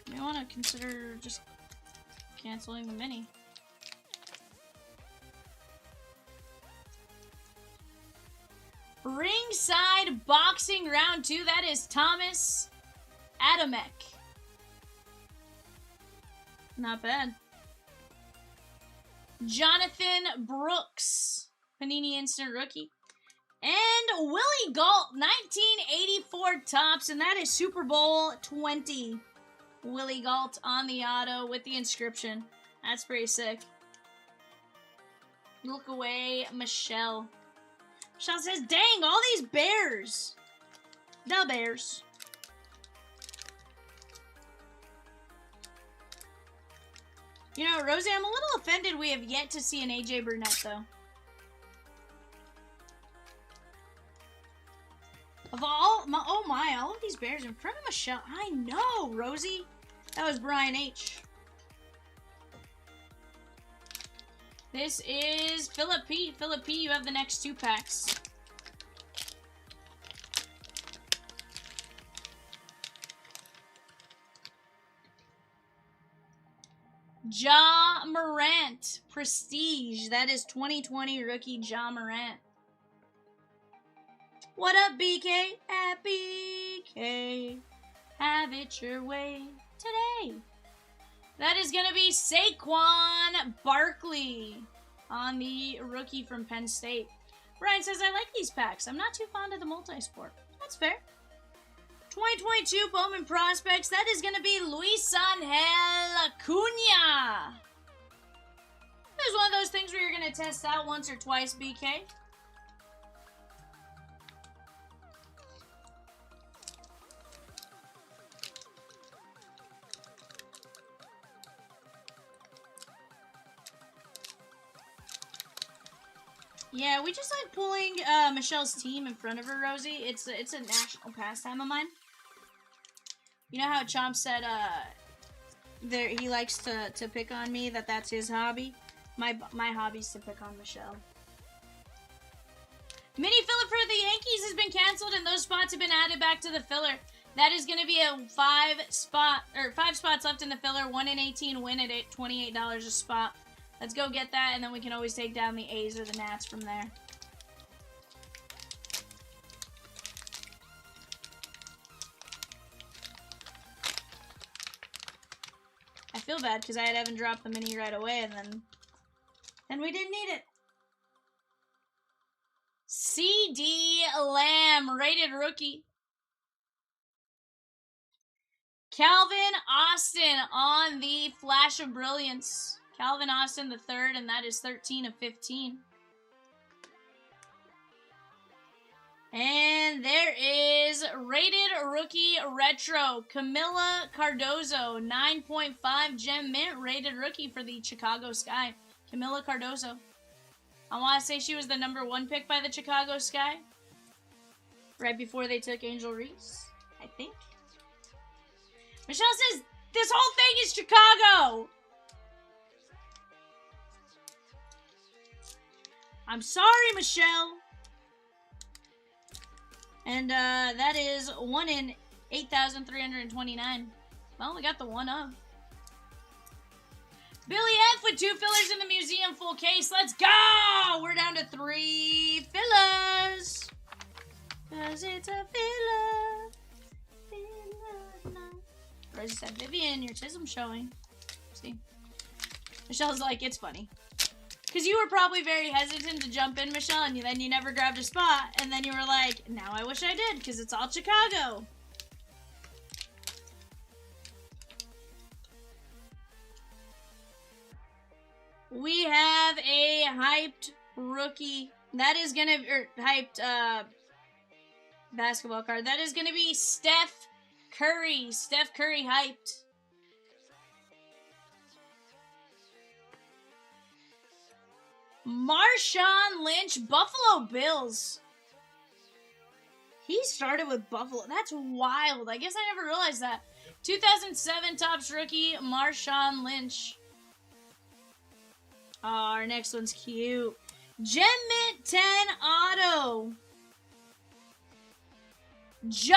You may want to consider just canceling the mini. Ringside Boxing Round 2. That is Thomas Adamek. Not bad. Jonathan Brooks, Panini Instant Rookie. And Willie Galt, 1984 Topps, and that is Super Bowl 20. Willie Galt on the auto with the inscription. That's pretty sick. Look away, Michelle. Michelle says, dang, all these bears. The Bears. You know, Rosie, I'm a little offended we have yet to see an AJ Burnett, though. Of all of these bears in front of Michelle. I know, Rosie. That was Brian H. This is Philip P. Philip P, you have the next 2 packs. Ja Morant, Prestige. That is 2020 rookie Ja Morant. What up, BK? At BK. Have it your way today. That is going to be Saquon Barkley on the rookie from Penn State. Brian says, I like these packs. I'm not too fond of the multi-sport. That's fair. 2022 Bowman Prospects. That is going to be Luis Angel Acuna. This is one of those things where you're going to test out once or twice, BK. Yeah, we just like pulling Michelle's team in front of her, Rosie. It's a national pastime of mine. You know how Chomps said he likes to pick on me, that's his hobby? My hobby's to pick on Michelle. Mini filler for the Yankees has been canceled and those spots have been added back to the filler. That is going to be a 5 spots left in the filler, 1 in 18, win at $28 a spot. Let's go get that, and then we can always take down the A's or the Nats from there. I feel bad because I had Evan drop the mini right away, and then we didn't need it. CD Lamb, rated rookie. Calvin Austin on the Flash of Brilliance. Calvin Austin the third, and that is 13 of 15. And there is rated rookie retro Camila Cardozo, 9.5 gem mint rated rookie for the Chicago Sky. Camila Cardozo. I want to say she was the #1 pick by the Chicago Sky. Right before they took Angel Reese, I think. Michelle says, this whole thing is Chicago! I'm sorry, Michelle. And that is 1 in 8,329. Well, we got the one of. Billy F with 2 fillers in the museum full case. Let's go! We're down to 3 fillers. Cause it's a filler. Rosie said, Vivian, your tism's showing. See? Michelle's like, it's funny. Because you were probably very hesitant to jump in, Michelle, and then you never grabbed a spot, and then you were like, now I wish I did, because it's all Chicago. We have a hyped rookie. That is going to, hyped basketball card. That is going to be Steph Curry. Steph Curry hyped. Marshawn Lynch, Buffalo Bills. He started with Buffalo. That's wild. I guess I never realized that. 2007 Topps rookie, Marshawn Lynch. Oh, our next one's cute. Gem Mint 10 auto. Joe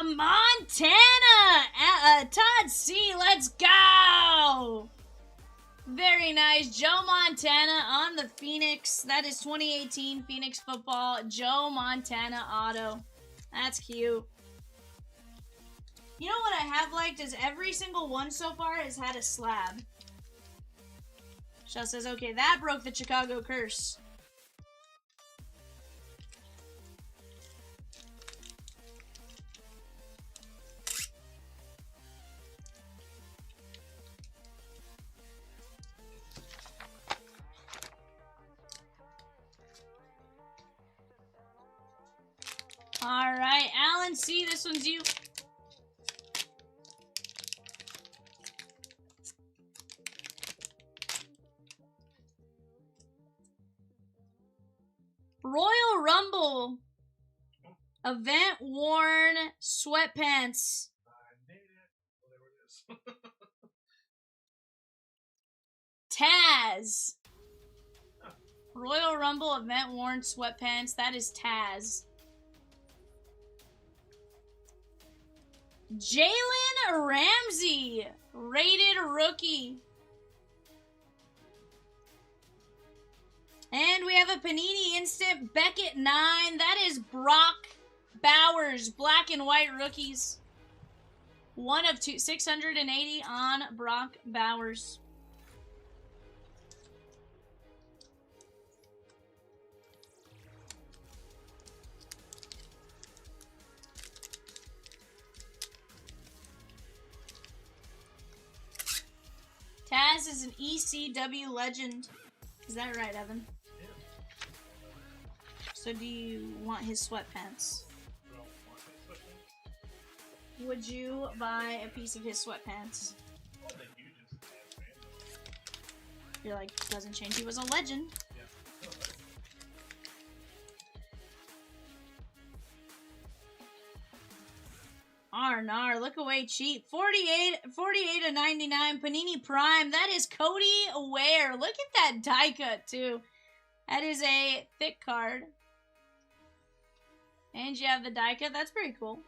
Montana. Todd C, let's go. Very nice. Joe Montana on the Phoenix. That is 2018 Phoenix football. Joe Montana auto. That's cute. You know what I have liked is every single one so far has had a slab. Shell says, okay, that broke the Chicago curse. All right, Alan C, this one's you. Royal Rumble. Event worn sweatpants. I made it. Whatever it is. Taz. Royal Rumble event worn sweatpants. That is Taz. Jalen Ramsey. Rated rookie. And we have a have a Panini Instant Beckett 9. That is Brock Bowers, black and white rookies. 1 of 2, 680 on Brock Bowers. Taz is an ECW legend. Is that right, Evan? Yeah. So do you want his sweatpants? Do I want my sweatpants? Would you buy a piece of his sweatpants? Oh, thank you. Just as fan. You're like, doesn't change. He was a legend. Yeah. Oh, right. Arnar, look away cheap. 48 of 99. Panini Prime. That is Cody Ware. Look at that die cut, too. That is a thick card. And you have the die cut. That's pretty cool.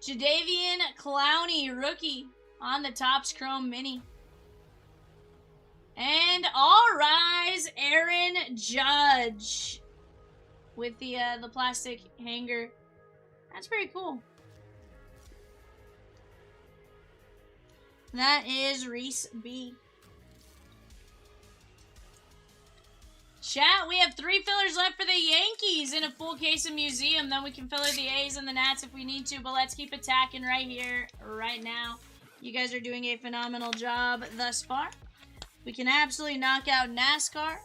Jadeveon Clowney, rookie, on the Topps Chrome Mini. And All Rise, Aaron Judge. With the plastic hanger. That's pretty cool. That is Reese B. Chat, we have 3 fillers left for the Yankees in a full case of Museum. Then we can filler the A's and the Nats if we need to. But let's keep attacking right here, right now. You guys are doing a phenomenal job thus far. We can absolutely knock out NASCAR.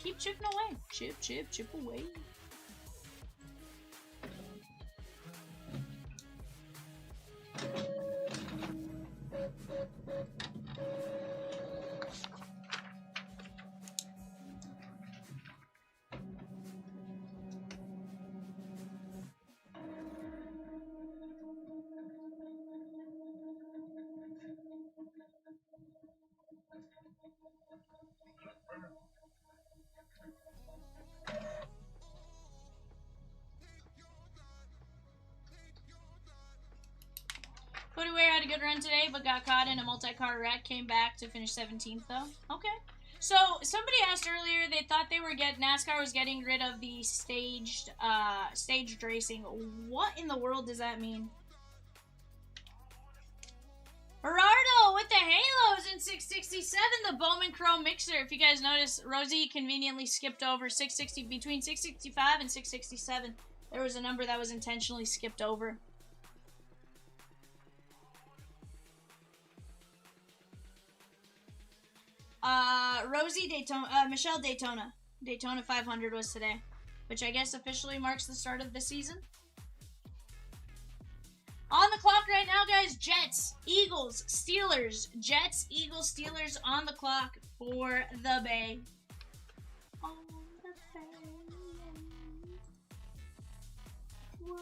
Keep chipping away. Chip, chip, chip away. Cody Ware had a good run today, but got caught in a multi-car wreck. Came back to finish 17th, though. Okay. So, somebody asked earlier, they thought NASCAR was getting rid of the staged racing. What in the world does that mean? Gerardo with the Halos in 667, the Bowman Chrome Mixer. If you guys notice, Rosie conveniently skipped over 660, between 665 and 667. There was a number that was intentionally skipped over. Rosie Daytona, Michelle Daytona. Daytona 500 was today, which I guess officially marks the start of the season. On the clock right now, guys, Jets, Eagles, Steelers. Jets, Eagles, Steelers on the clock for the Bay. On the Bay. Whoa.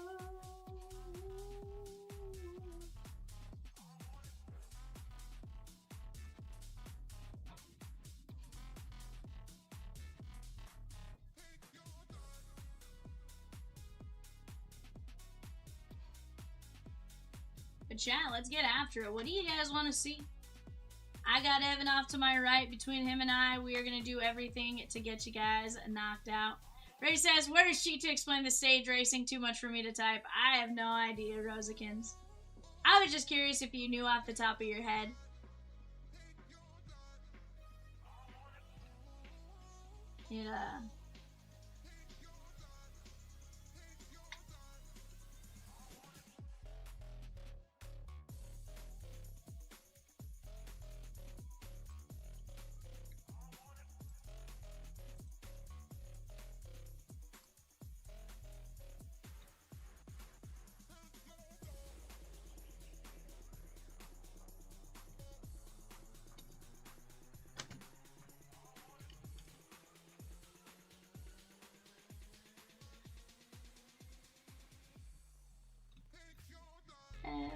But chat, let's get after it. What do you guys want to see? I got Evan off to my right. Between him and I, we are going to do everything to get you guys knocked out. Ray says, where is she to explain the stage racing? Too much for me to type. I have no idea, Rosikins. I was just curious if you knew off the top of your head.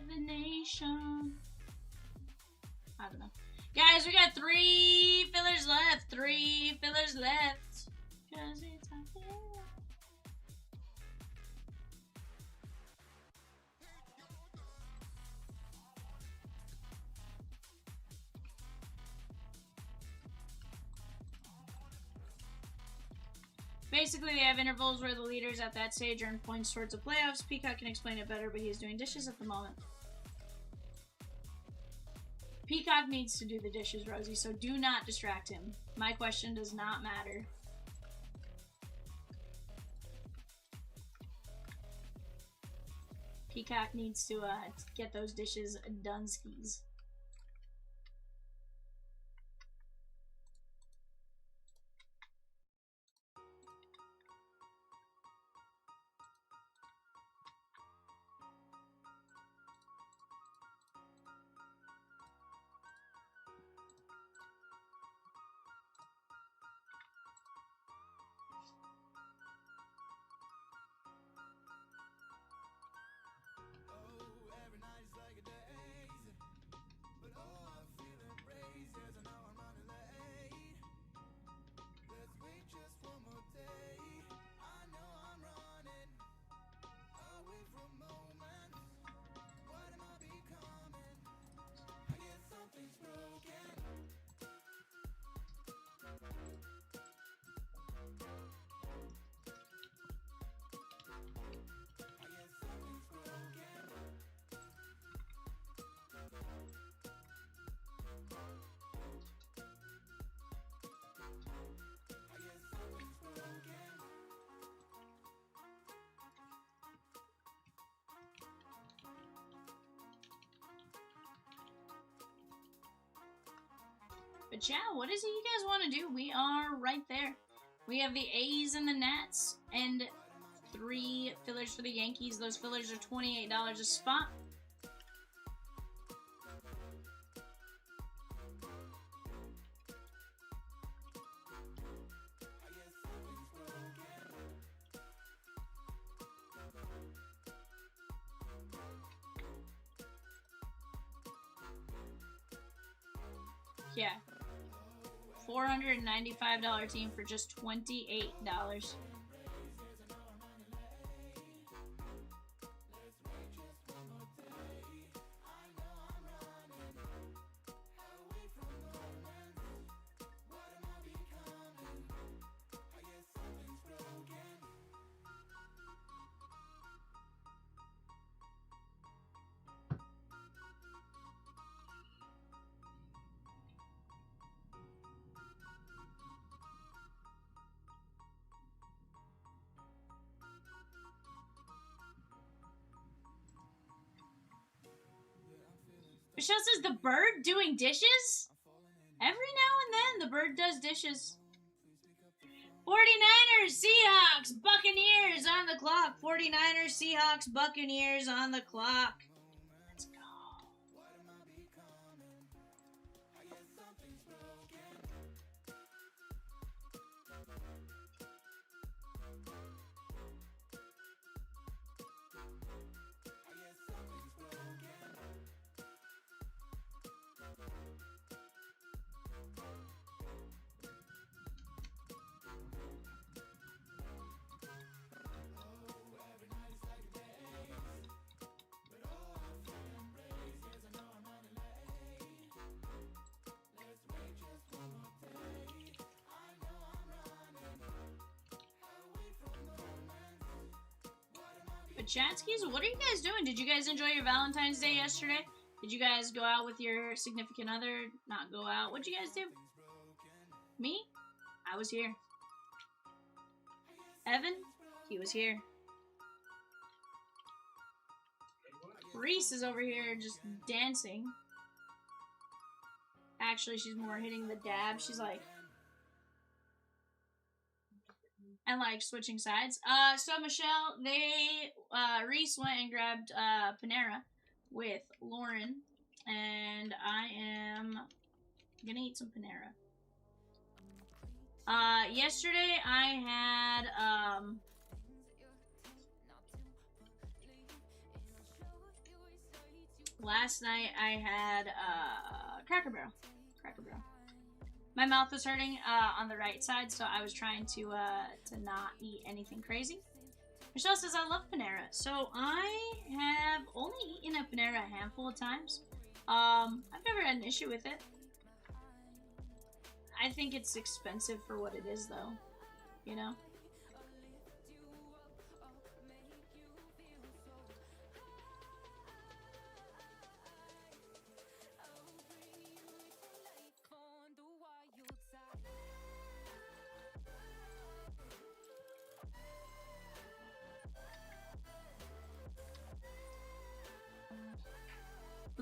Evanation. I don't know. Guys, we got 3 fillers left. 3 fillers left. 'Cause it's out there. Basically, they have intervals where the leaders at that stage earn points towards the playoffs. Peacock can explain it better, but he's doing dishes at the moment. Peacock needs to do the dishes, Rosie, so do not distract him. My question does not matter. Peacock needs to get those dishes done skis. But yeah, what is it you guys want to do? We are right there. We have the A's and the Nats and 3 fillers for the Yankees. Those fillers are $28 a spot. Yeah. $495 team for just $28. Michelle says, the bird doing dishes? Every now and then, the bird does dishes. 49ers, Seahawks, Buccaneers on the clock. 49ers, Seahawks, Buccaneers on the clock. Let's go. But Chatskis, what are you guys doing? Did you guys enjoy your Valentine's Day yesterday? Did you guys go out with your significant other? Not go out? What'd you guys do? Me? I was here. Evan? He was here. Reese is over here just dancing. Actually, she's more hitting the dab. She's like... and like switching sides. So Michelle, Reese went and grabbed Panera with Lauren, and I am gonna eat some Panera. Yesterday I had last night I had Cracker Barrel. My mouth was hurting on the right side, so I was trying to not eat anything crazy. Michelle says, I love Panera. So I have only eaten at Panera a handful of times. I've never had an issue with it. I think it's expensive for what it is, though. You know?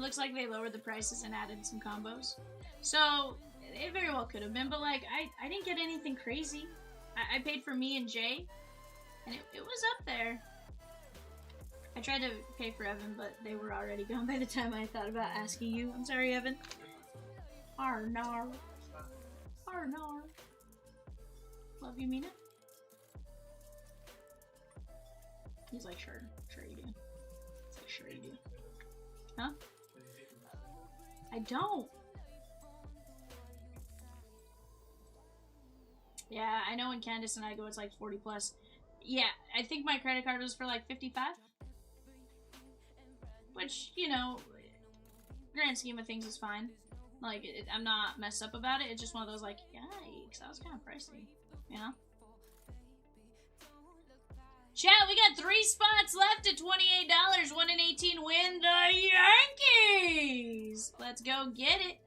looks like they lowered the prices and added some combos. So it very well could have been, but like I didn't get anything crazy. I paid for me and Jay, and it was up there. I tried to pay for Evan, but they were already gone by the time I thought about asking you. I'm sorry, Evan. Arnar. Arnar. Love you, Mina. He's like, sure you do. It's like, sure you do. Huh? I don't. Yeah, I know when Candace and I go, it's like 40 plus. Yeah, I think my credit card was for like 55. Which, you know, grand scheme of things is fine. Like, I'm not messed up about it. It's just one of those, like, yikes, that was kind of pricey, you know? Chat, we got 3 spots left at $28. 1 in 18 win the Yankees. Let's go get it.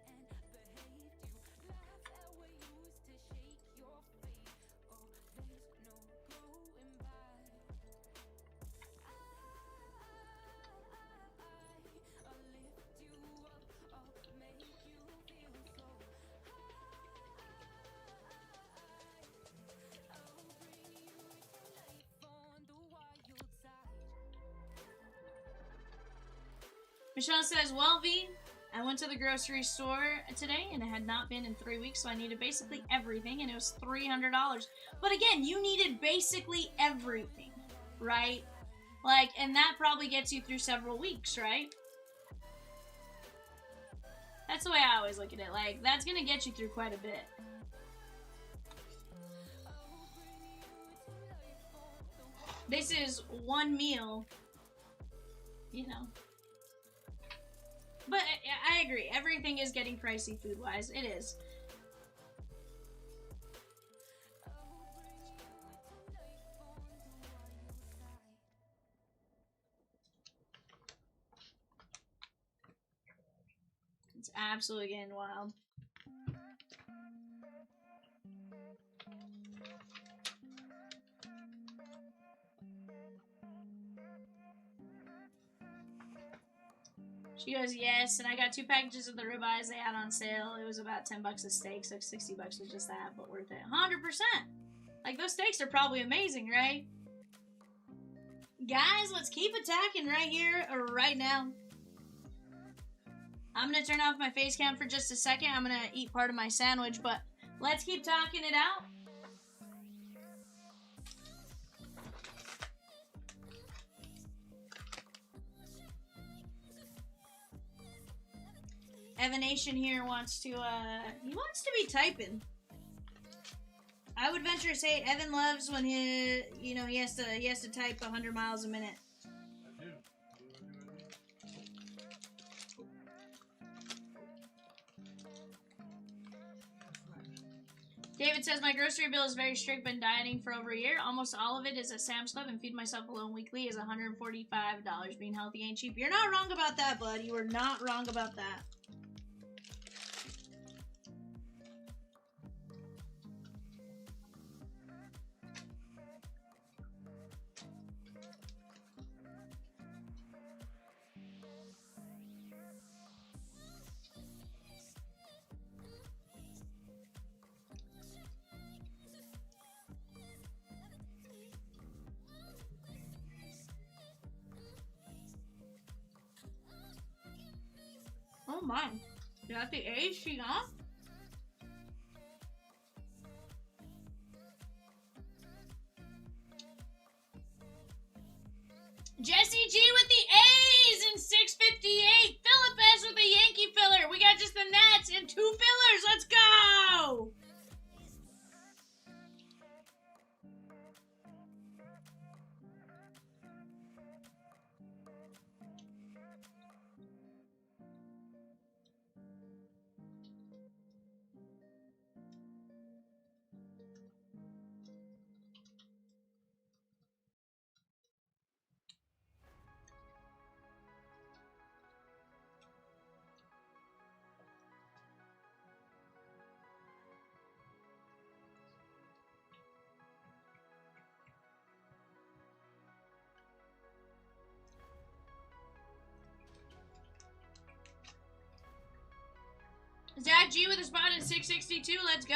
Michelle says, well, V, I went to the grocery store today and it had not been in 3 weeks, so I needed basically everything, and it was $300. But again, you needed basically everything, right? Like, and that probably gets you through several weeks, right? That's the way I always look at it. Like, that's gonna get you through quite a bit. This is one meal, you know. But I agree. Everything is getting pricey food-wise. It is. It's absolutely getting wild. She goes, yes, and I got 2 packages of the ribeyes they had on sale. It was about $10 a steak, so $60 was just that, but worth it. 100%! Like, those steaks are probably amazing, right? Guys, let's keep attacking right here, or right now. I'm gonna turn off my face cam for just a second. I'm gonna eat part of my sandwich, but let's keep talking it out. Evanation here wants to, he wants to be typing. I would venture to say Evan loves when he, you know, he has to type 100 miles a minute. I do. David says, my grocery bill is very strict, been dieting for over a year. Almost all of it is at Sam's Club, and feed myself alone weekly is $145. Being healthy ain't cheap. You're not wrong about that, bud. You are not wrong about that. Oh my. You got the AC, huh? Jesse G with the A's in 658. Philip S with the Yankee filler. We got just the Nats and 2 fillers. Let's go! Zach G with a spot at 662. Let's go.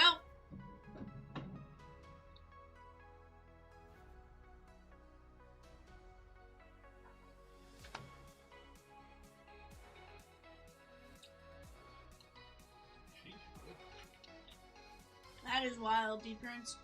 That is wild, D Prince.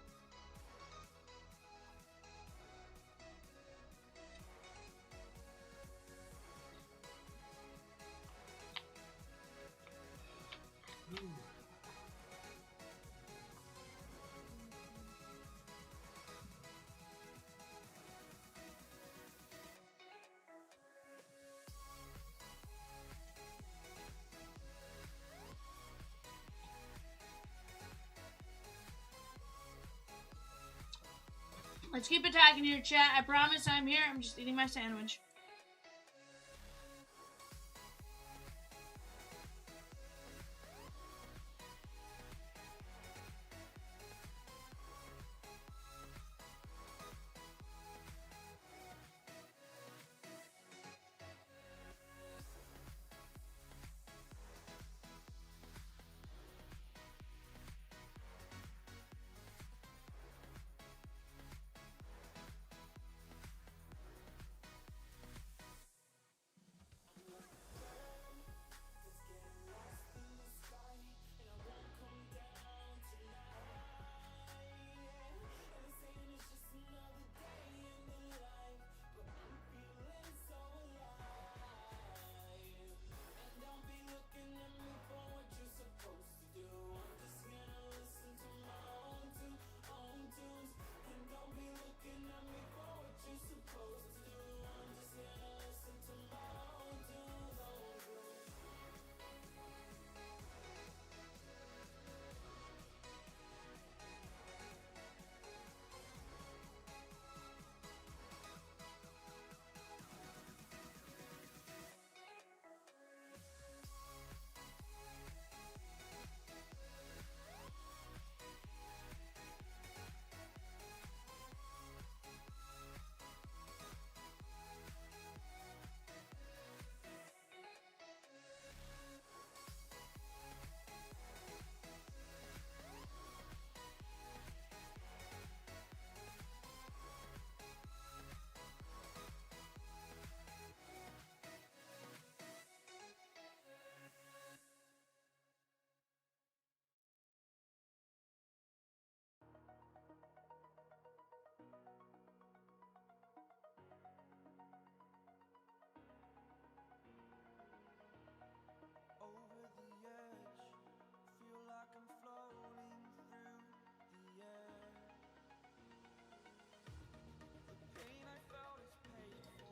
Let's keep attacking your chat. I promise I'm here. I'm just eating my sandwich.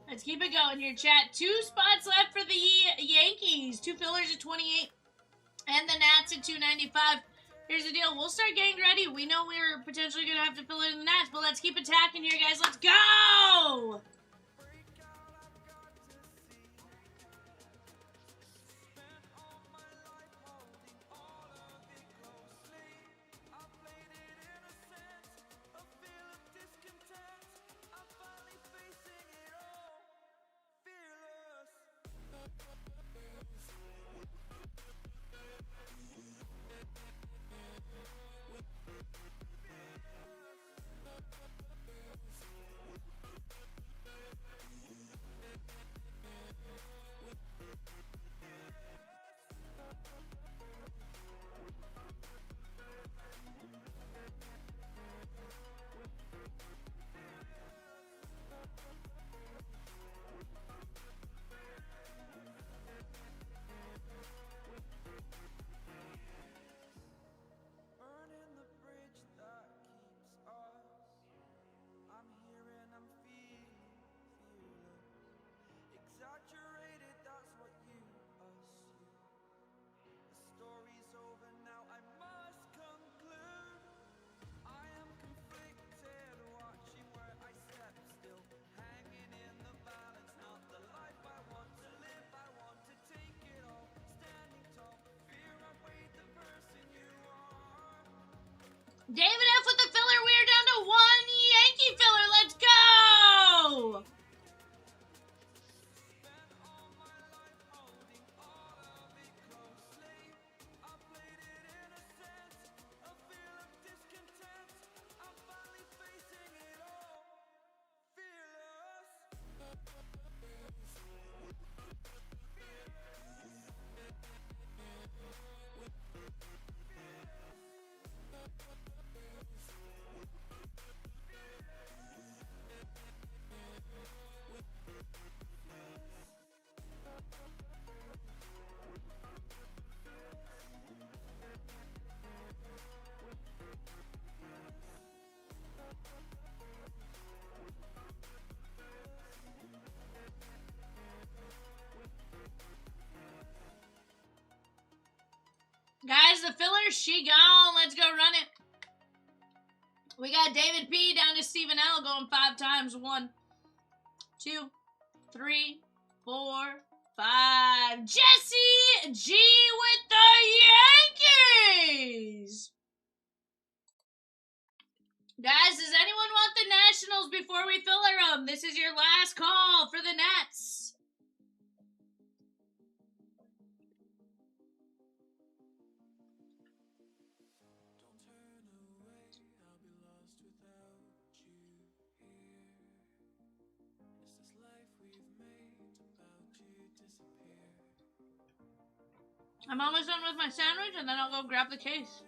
Let's keep it going here, chat. 2 spots left for the Yankees. 2 fillers at 28 and the Nats at 295. Here's the deal. We'll start getting ready. We know we're potentially going to have to fill it in the Nats, but let's keep attacking here, guys. Let's go! David F. with the filler. We are down to 1 Yankee filler. Let's go! guys, the filler, she gone. Let's go run it. We got David P down to Stephen L going 5 times. 1, 2, 3, 4, 5. Jesse G with the Yankees. Guys, does anyone want the Nationals before we filler them? This is your last call for the Nets. I'm almost done with my sandwich, and then I'll go grab the case.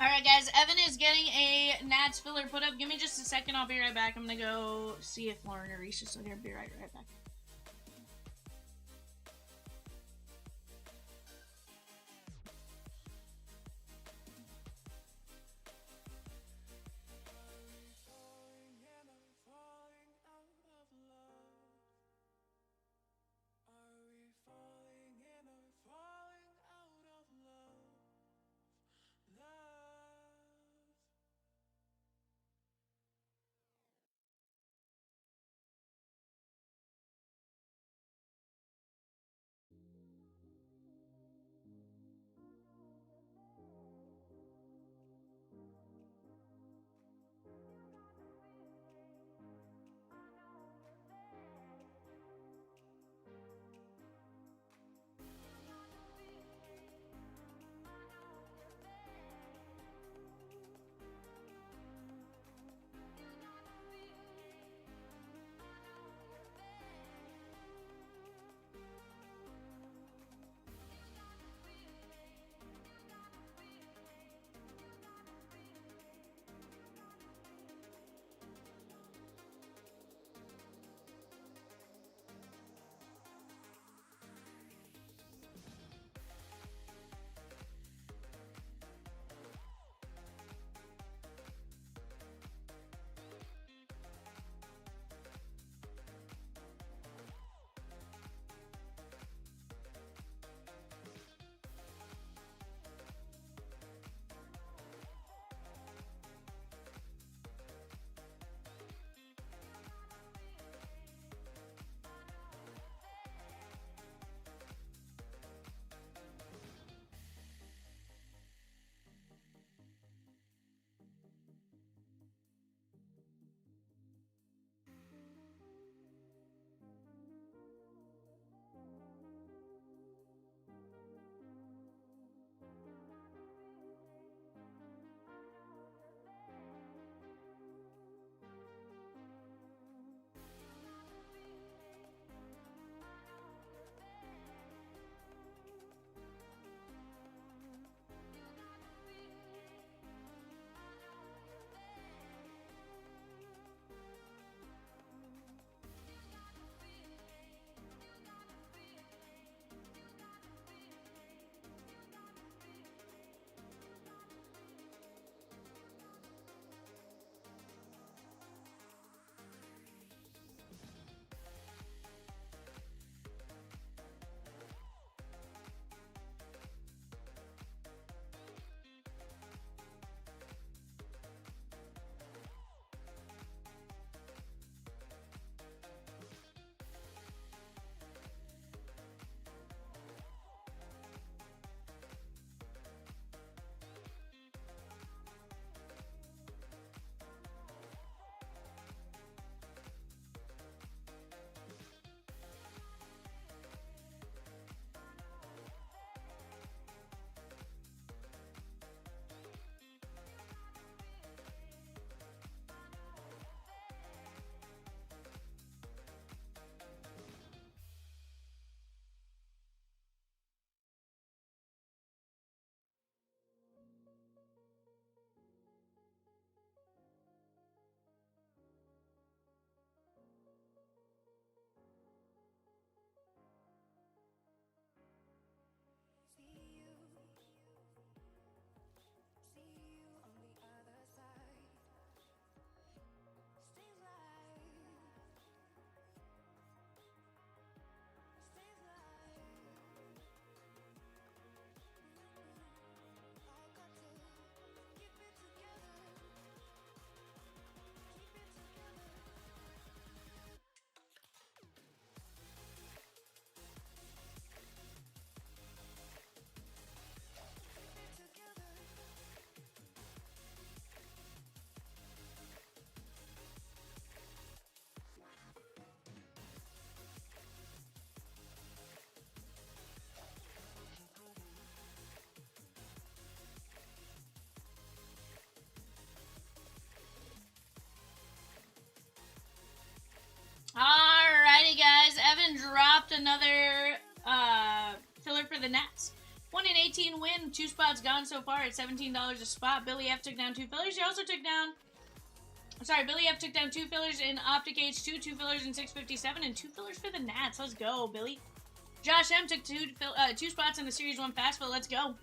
Alright, guys, Evan is getting a Nats filler put up. Give me just a second. I'll be right back. I'm going to go see if Lauren or Reese is still here. Be right back. dropped another filler for the Nats. 1 in 18 win. 2 spots gone so far at $17 a spot. Billy F took down 2 fillers. He also took down... Sorry, Billy F took down 2 fillers in Optic H2, 2 fillers in 657, and 2 fillers for the Nats. Let's go, Billy. Josh M took 2 spots in the Series 1 Fast Fill. Let's go.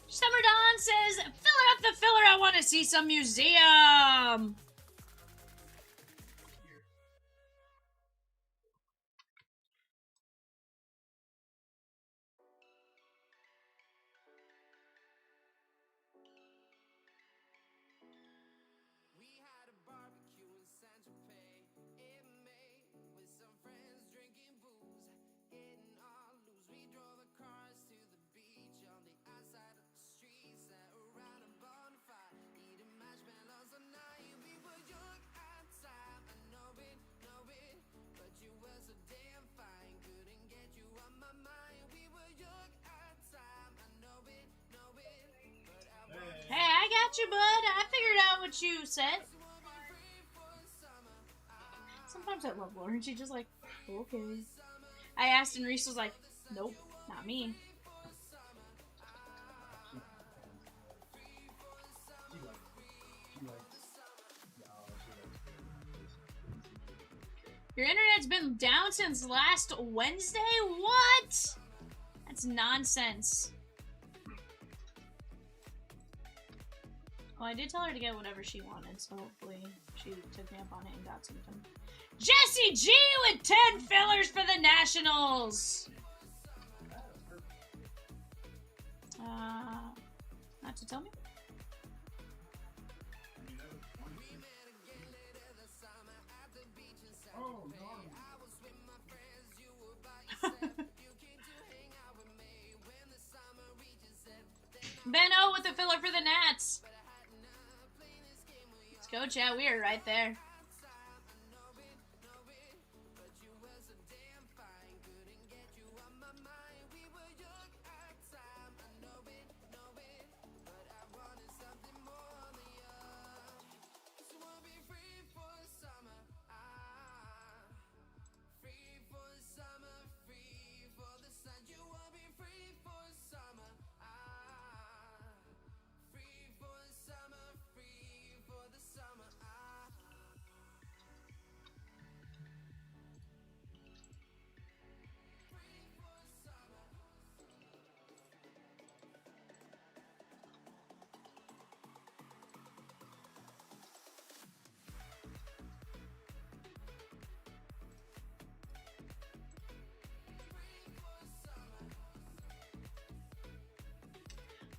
Summer Dawn says, filler up the filler, I want to see some museum. You, bud. I figured out what you said. Sometimes I love Lauren. She's just like, okay. I asked and Reese was like, nope, not me. Your internet's been down since last Wednesday? What? That's nonsense. Well, I did tell her to get whatever she wanted, so hopefully she took me up on it and got something. Jesse G with 10 fillers for the Nationals! Not to tell me? Oh, Benno with the filler for the Nats. Let's go, chat. We are right there.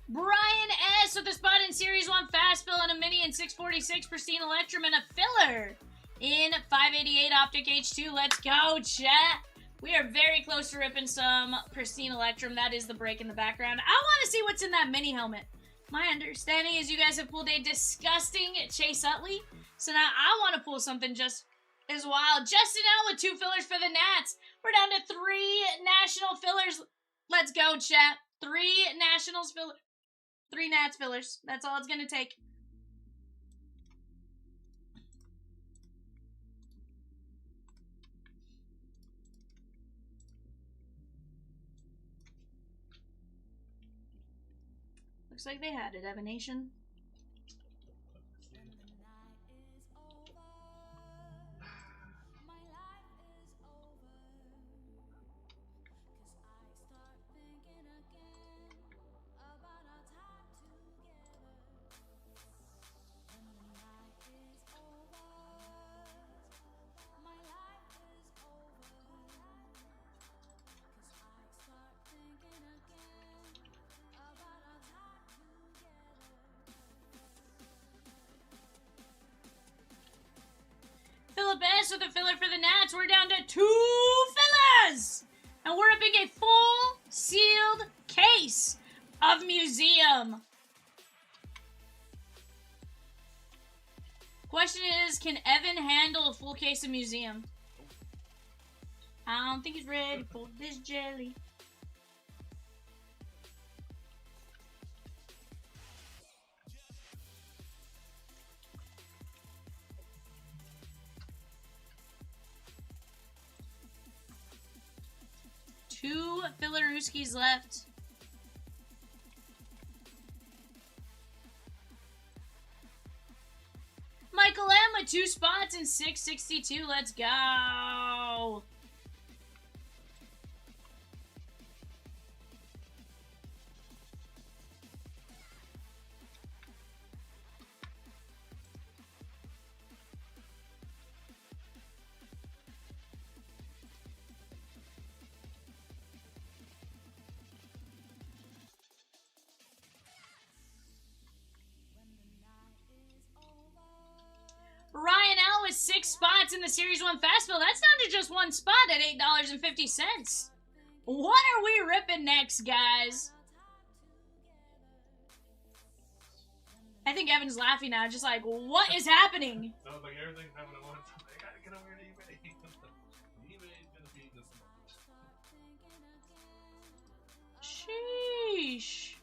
Brian S. with a spot in Series 1 Fast Fill and a Mini in 646 Pristine Electrum and a filler in 588 Optic H2. Let's go, chat. We are very close to ripping some Pristine Electrum. That is the break in the background. I want to see what's in that mini helmet. My understanding is you guys have pulled a disgusting Chase Utley. So now I want to pull something just as wild. Justin L with 2 fillers for the Nats. We're down to 3 national fillers Let's go, chat. 3 Nationals fill, 3 Nats fillers. That's all it's gonna take. Looks like they had it, Evanation. Philip S. with a filler for the Nats. We're down to 2 fillers! And we're upping a full sealed case of Museum. Question is, can Evan handle a full case of Museum? I don't think he's ready for this jelly. Two Fillerooskis left. Michael M with 2 spots and 662. Let's go. Ryan L with 6 spots in the Series 1 Fast Fill. That's down to just 1 spot at $8.50. What are we ripping next, guys? I think Evan's laughing now, just like, what is happening? Sounds like everything's happening at once. I gotta get over to eBay. eBay's gonna be this month. Sheesh.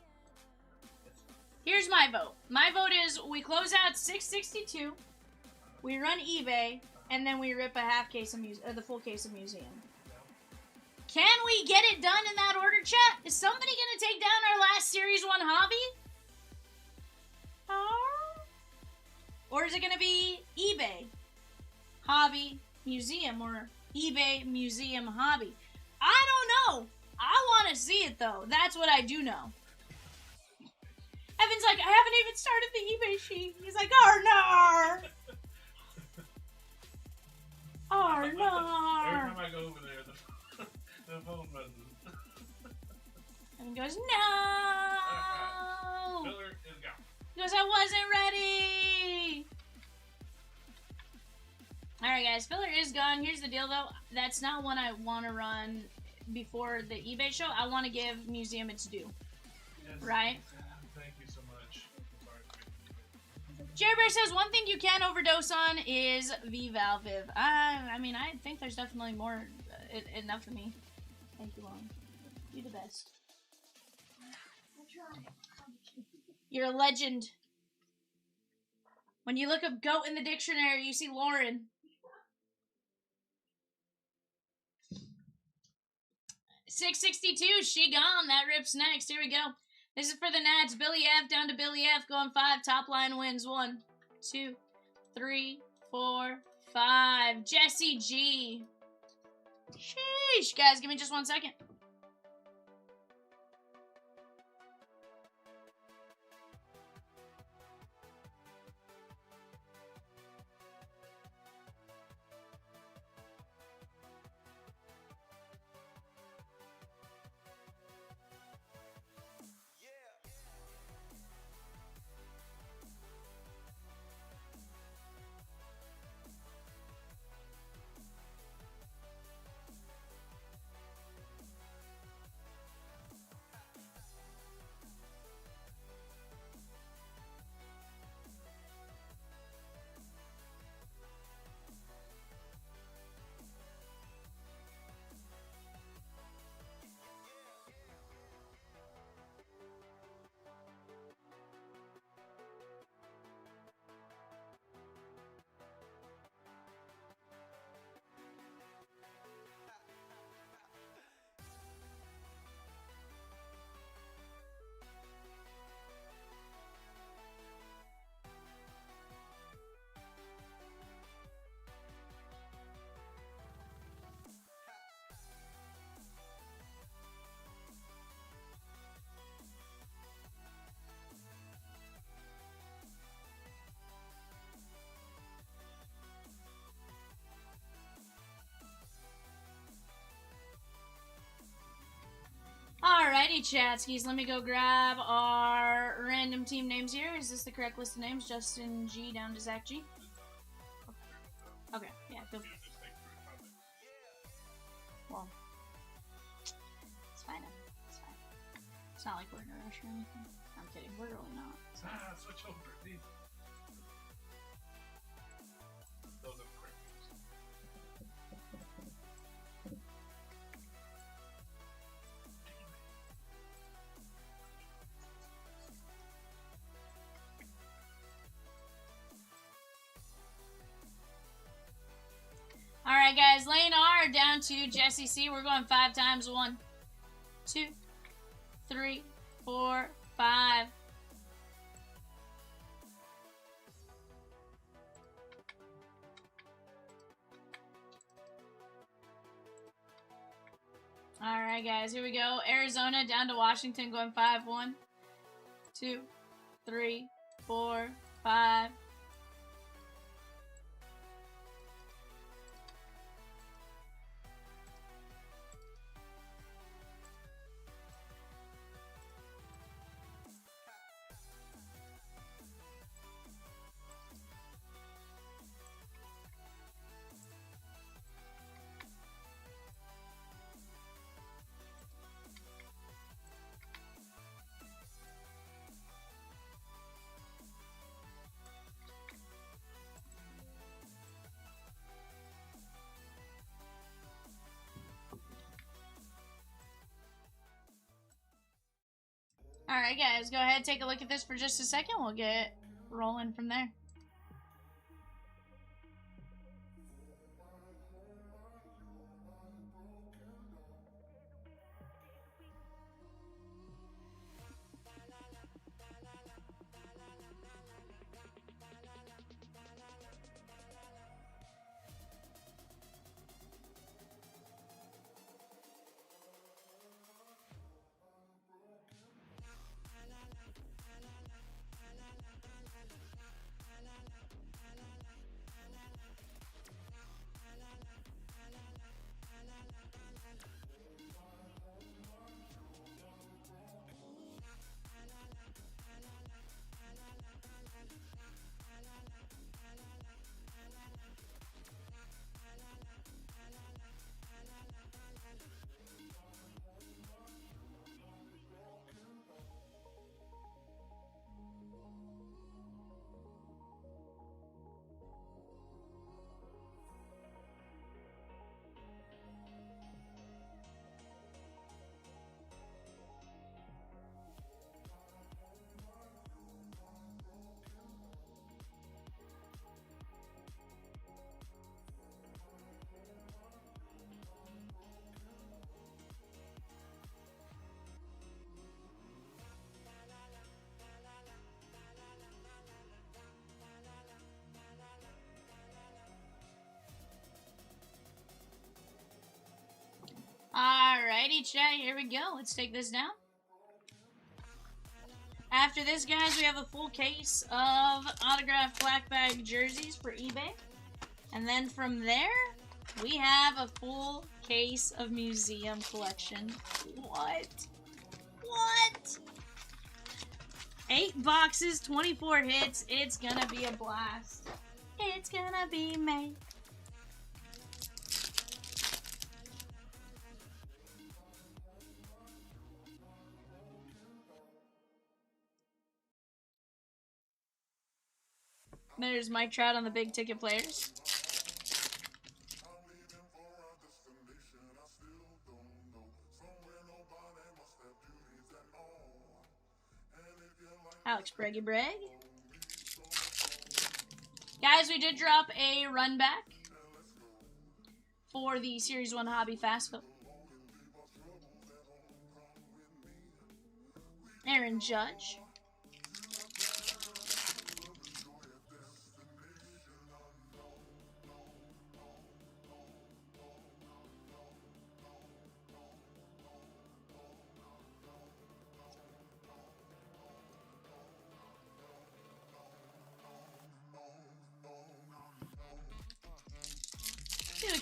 Here's my vote. My vote is we close out 662. We run eBay, and then we rip a half case of the full case of Museum. Can we get it done in that order, chat? Is somebody gonna take down our last Series 1 hobby? Or is it gonna be eBay, hobby, museum, or eBay, museum, hobby? I don't know. I want to see it, though. That's what I do know. Evan's like, I haven't even started the eBay sheet. He's like, Arnar! Arnar! Every time I go over there, the phone buzzes. And goes, no! Filler is gone. He goes, I wasn't ready! Alright, guys, filler is gone. Here's the deal, though. That's not one I want to run before the eBay show. I want to give Museum its due. Yes. Right? Thank you so much. Sorry. Jerry Bear says one thing you can overdose on is VAL Viv. I mean, I think there's definitely more. Enough for me. Thank you, Long. You're the best. You're a legend. When you look up goat in the dictionary, you see Lauren. 662, she gone. That rips next. Here we go. This is for the Nats. Billy F down to Billy F going 5. Top line wins 1, 2, 3, 4, 5. Jesse G. Sheesh. Guys, give me just 1 second. Alrighty, chatskis. Let me go grab our random team names here. Is this the correct list of names? Justin G down to Zach G? Okay, yeah, go. Well, it's fine. It's fine. It's not like we're in a rush or anything. I'm kidding. We're really not. So. Switch over. These. Those are correct. Alright, guys. Lane R down to Jesse C. We're going 5 times. 1, 2, 3, 4, 5. Alright, guys. Here we go. Arizona down to Washington going 5. 1, 2, 3, 4, 5. Alright, guys, go ahead, take a look at this for just a second. We'll get rolling from there. Alrighty, chat, here we go. Let's take this down. After this, guys, we have a full case of autographed black bag jerseys for eBay. And then from there, we have a full case of museum collection. What? What? 8 boxes, 24 hits. It's gonna be a blast. It's gonna be May. There's Mike Trout on the big ticket players. Alex Breggy Breg. Guys, we did drop a run back for the Series 1 Hobby Fast Fill. Aaron Judge.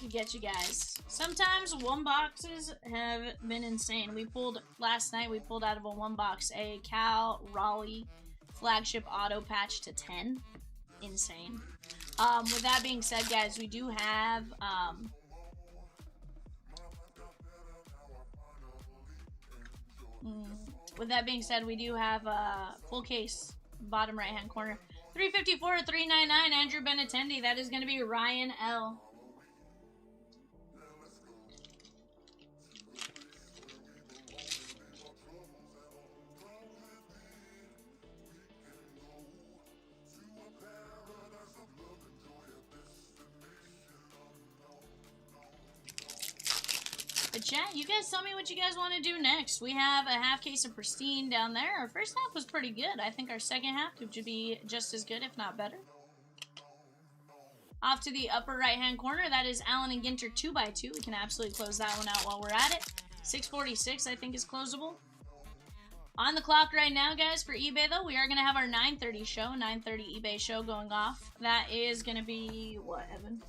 could get you guys. Sometimes one boxes have been insane. We pulled last night. We pulled out of a one box a Cal Raleigh flagship auto patch to 10. Insane. With that being said, guys, we do have full case bottom right hand corner. 354 399 Andrew Benatendi. That is going to be Ryan L. But chat, you guys tell me what you guys want to do next. We have a half case of Pristine down there. Our first half was pretty good. I think our second half should be just as good, if not better. Off to the upper right-hand corner, that is Allen and Ginter 2x2. We can absolutely close that one out while we're at it. 646, I think, is closable. On the clock right now, guys, for eBay, though, we are going to have our 9:30 show, 9:30 eBay show going off. That is going to be, what, Evan?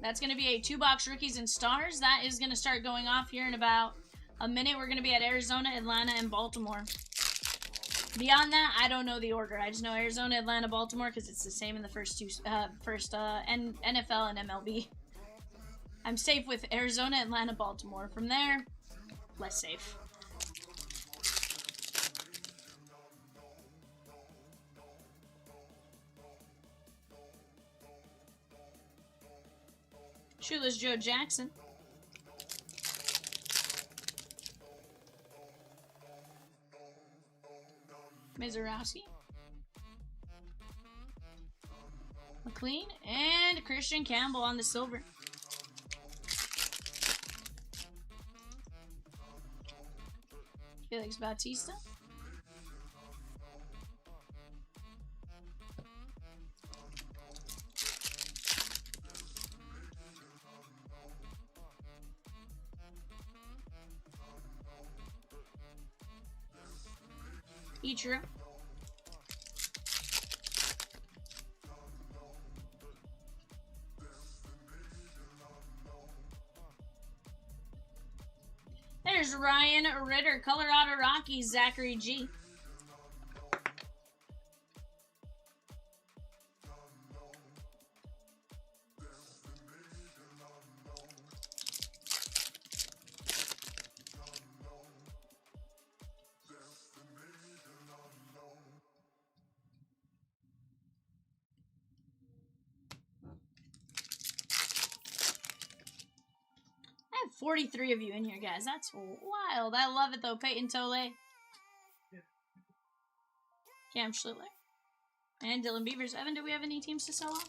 That's going to be a 2-box Rookies and Stars. That is going to start going off here in about a minute. We're going to be at Arizona, Atlanta, and Baltimore. Beyond that, I don't know the order. I just know Arizona, Atlanta, Baltimore because it's the same in the first two, NFL and MLB. I'm safe with Arizona, Atlanta, Baltimore. From there, less safe. Shoeless Joe Jackson. Mizorowski. McLean. And Christian Campbell on the silver. Felix Bautista. Ichiro. There's Ryan Ritter, Colorado Rockies, Zachary G. I have 43 of you in here, guys. That's wild. I love it, though. Peyton Tole. Yeah. Cam Schlittler. And Dylan Beavers. Evan, do we have any teams to sell off?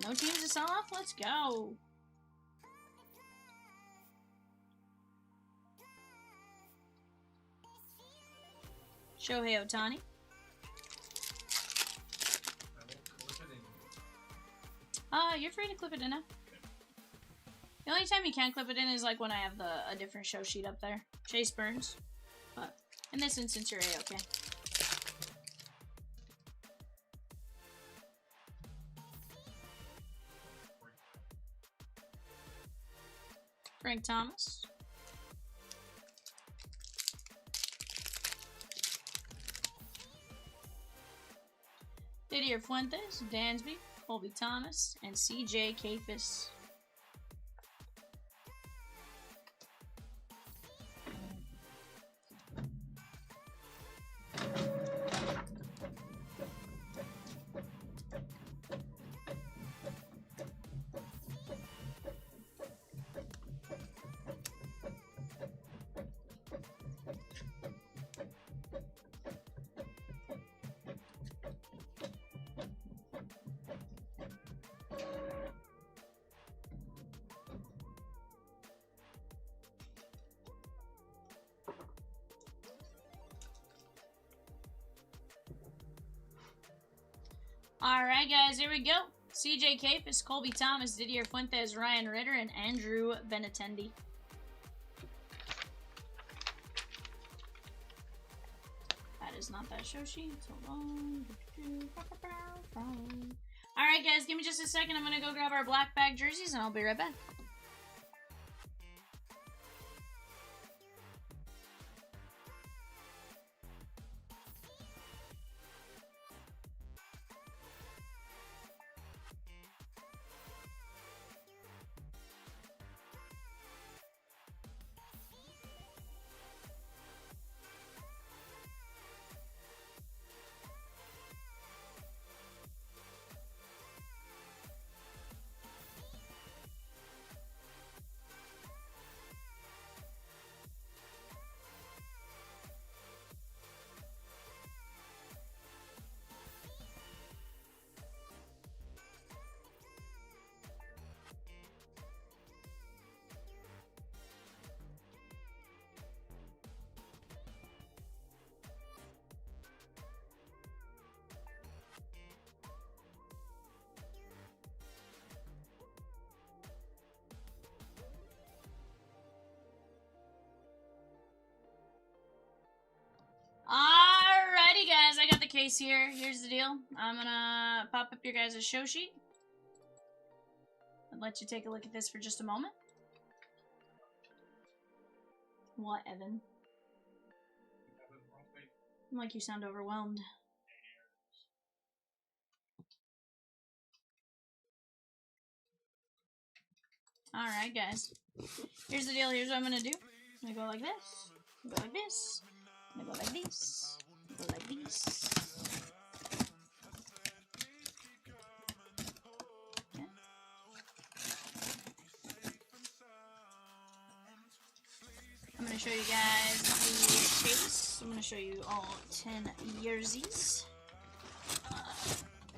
No teams to sell off? Let's go. Shohei Ohtani. You're free to clip it in now. The only time you can't clip it in is like when I have a different show sheet up there. Chase Burns. But in this instance, you're A-okay. Frank Thomas. Didier Fuentes, Dansby, Colby Thomas, and CJ Kafis. Alright, guys, here we go. CJ Kafis, Colby Thomas, Didier Fuentes, Ryan Ritter, and Andrew Benatendi. That that is not that show sheet. So long. Alright, guys, give me just a second. I'm gonna go grab our black bag jerseys and I'll be right back. Alrighty, guys, I got the case here. Here's the deal. I'm gonna pop up your guys' show sheet and let you take a look at this for just a moment. What, Evan? Like you sound overwhelmed. Alright, guys. Here's the deal. Here's what I'm gonna do. I'm gonna go like this. Go like this. I'm gonna go like this. Go like this. Okay. I'm gonna show you guys the case. I'm gonna show you all 10 jerseys.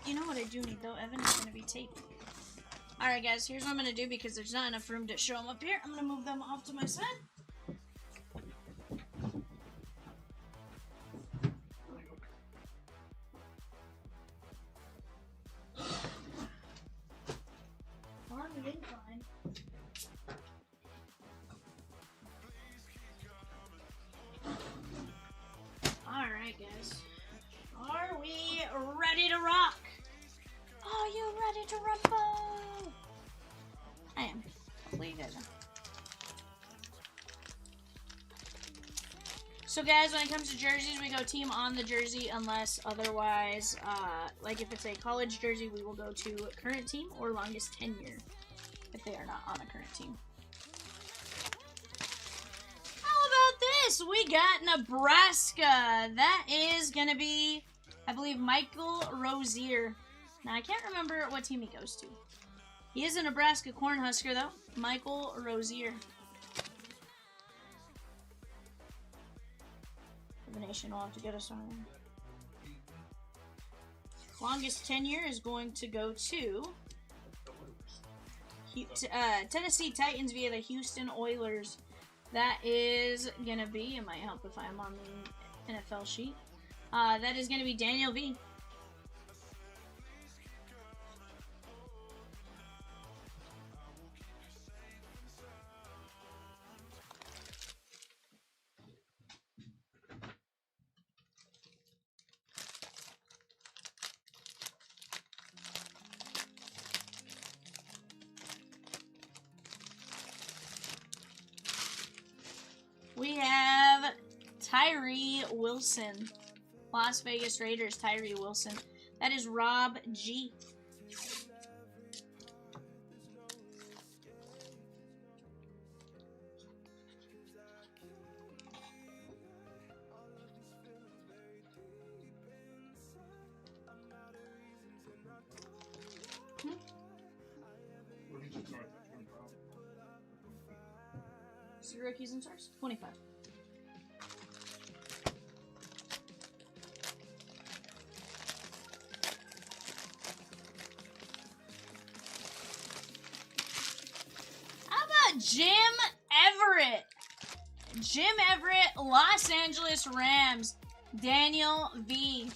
You know what I do need though, Evan? Is gonna be tape. Alright, guys, here's what I'm gonna do because there's not enough room to show them up here. I'm gonna move them off to my side. Alright, guys. Are we ready to rock? Are you ready to rumble? I am. Hopefully you guys are. So guys, when it comes to jerseys, we go team on the jersey unless otherwise, like if it's a college jersey, we will go to current team or longest tenure if they are not on a current team. How about this? We got Nebraska. That is going to be, I believe, Michael Rozier. Now, I can't remember what team he goes to. He is a Nebraska Cornhusker, though. Michael Rozier. The nation will have to get us on. Longest tenure is going to go to Tennessee Titans via the Houston Oilers. That is going to be, it might help if I'm on the NFL sheet. That is going to be Daniel V. We have Tyree Wilson. Las Vegas Raiders, Tyree Wilson. That is Rob G. Zero keys and stars. 25. How about Jim Everett? Jim Everett, Los Angeles Rams. Daniel V.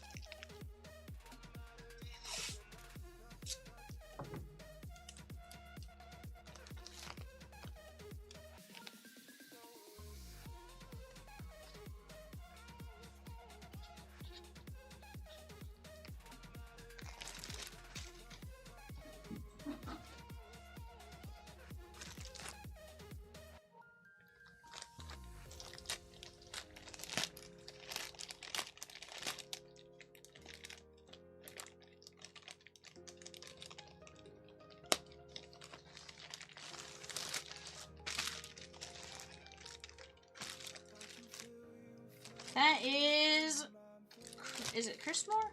That is it Christmore?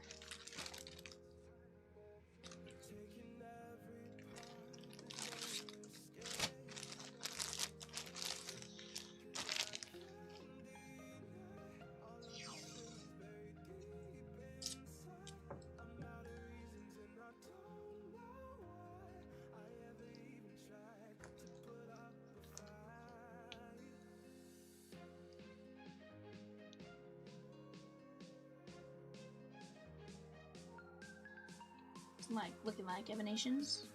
Like looking like emanations.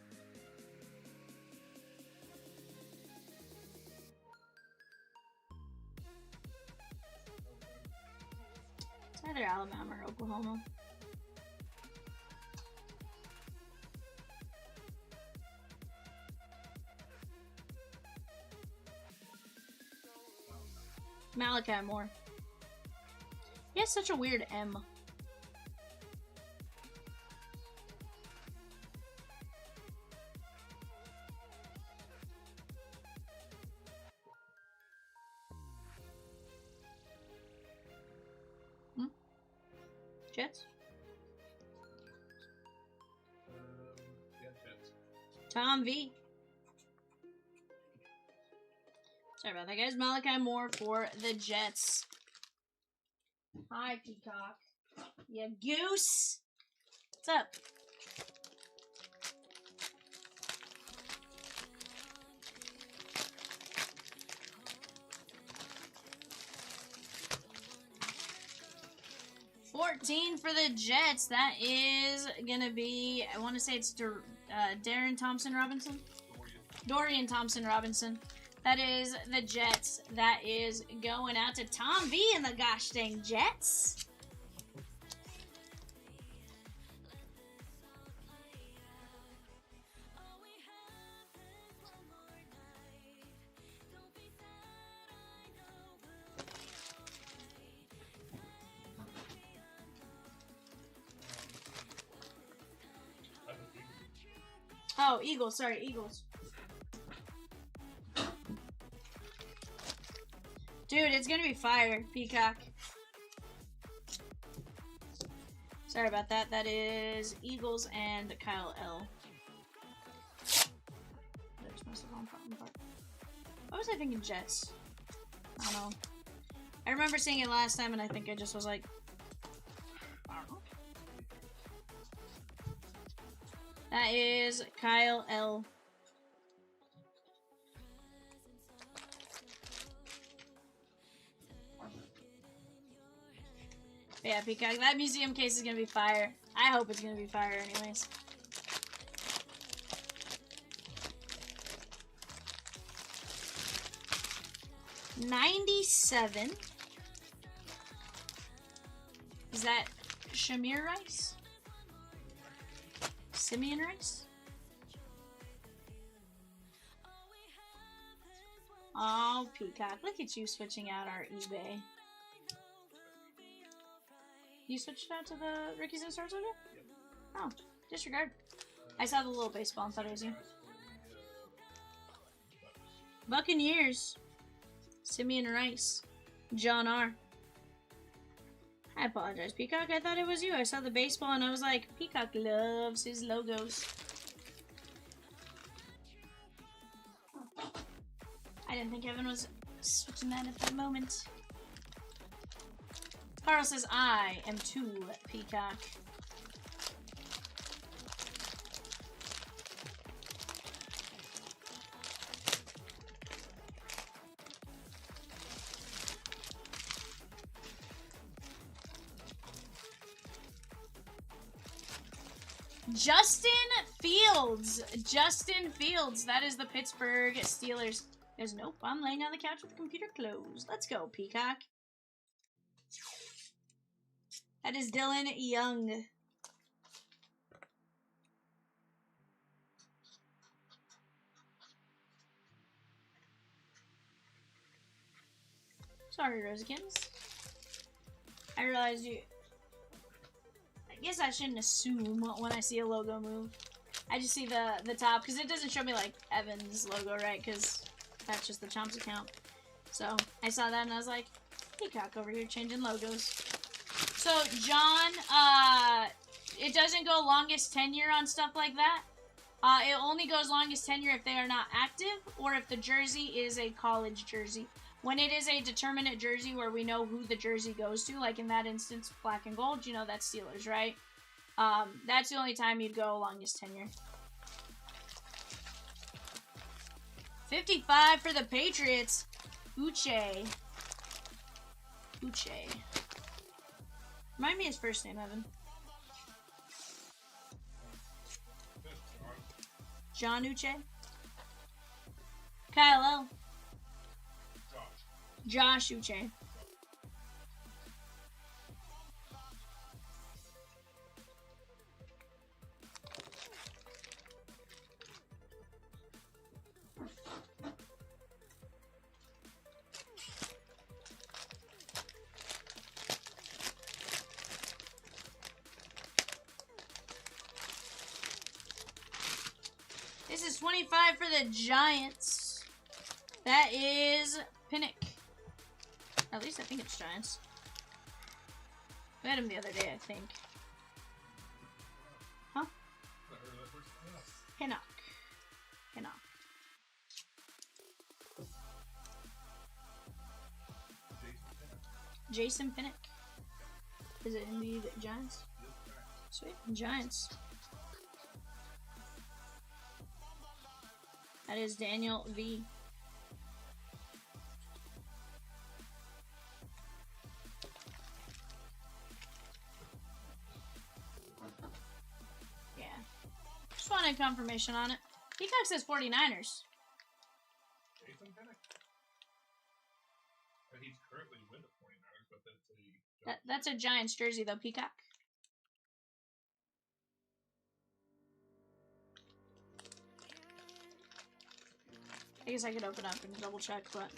It's either Alabama or Oklahoma. Malachi Moore. He has such a weird M. Jets? Yeah, Jets. Tom V. Sorry about that, guys. Malachi Moore for the Jets. Hi, Peacock. Yeah, goose. What's up? $14 for the Jets. That is gonna be, I want to say it's Darren Thompson Robinson? Dorian Thompson Robinson. That is the Jets. That is going out to Tom V and the gosh dang Jets. Oh, Eagles. Sorry, Eagles. Dude, it's gonna be fire, Peacock. Sorry about that. That is Eagles and Kyle L. There's my wrong part. What was I thinking? Jets. I don't know. I remember seeing it last time, and I think I just was like, I don't know. That is Kyle L. Yeah, Peacock, that museum case is gonna be fire. I hope it's gonna be fire anyways. $97. Is that Shamir Rice? Simeon Rice? Oh, Peacock, look at you switching out our eBay. You switched out to the Ricky's and Stars logo? Yep. Oh, disregard. I saw the little baseball and thought it was you. Buccaneers. Simeon Rice. John R. I apologize, Peacock. I thought it was you. I saw the baseball and I was like, Peacock loves his logos. I didn't think Evan was switching that at that moment. Carl says, I am too, Peacock. Justin Fields. Justin Fields. That is the Pittsburgh Steelers. There's nope. I'm laying on the couch with the computer closed. Let's go, Peacock. That is Dylan Young. Sorry, Rosekins. I realized you... I guess I shouldn't assume when I see a logo move. I just see the top, because it doesn't show me, like, Evan's logo, right? Because that's just the Chomps account. So, I saw that and I was like, Peacock over here changing logos. So, John, it doesn't go longest tenure on stuff like that. It only goes longest tenure if they are not active or if the jersey is a college jersey. When it is a determinate jersey where we know who the jersey goes to, like in that instance, black and gold, you know that's Steelers, right? That's the only time you'd go longest tenure. 55 for the Patriots. Uche. Remind me his first name, Evan. John Uche. Kyle L. Josh Uche. This is 25 for the Giants. That is Pinnock. At least I think it's Giants. We had him the other day, I think. Huh? Pinnock. Jason Pinnock. Is it indeed Giants? Sweet. Giants. That is Daniel V. Yeah. Just wanted confirmation on it. Peacock says 49ers. Jason Pinnock? He's currently with the 49ers, but That's a Giants jersey, though, Peacock. I guess I could open up and double check, but...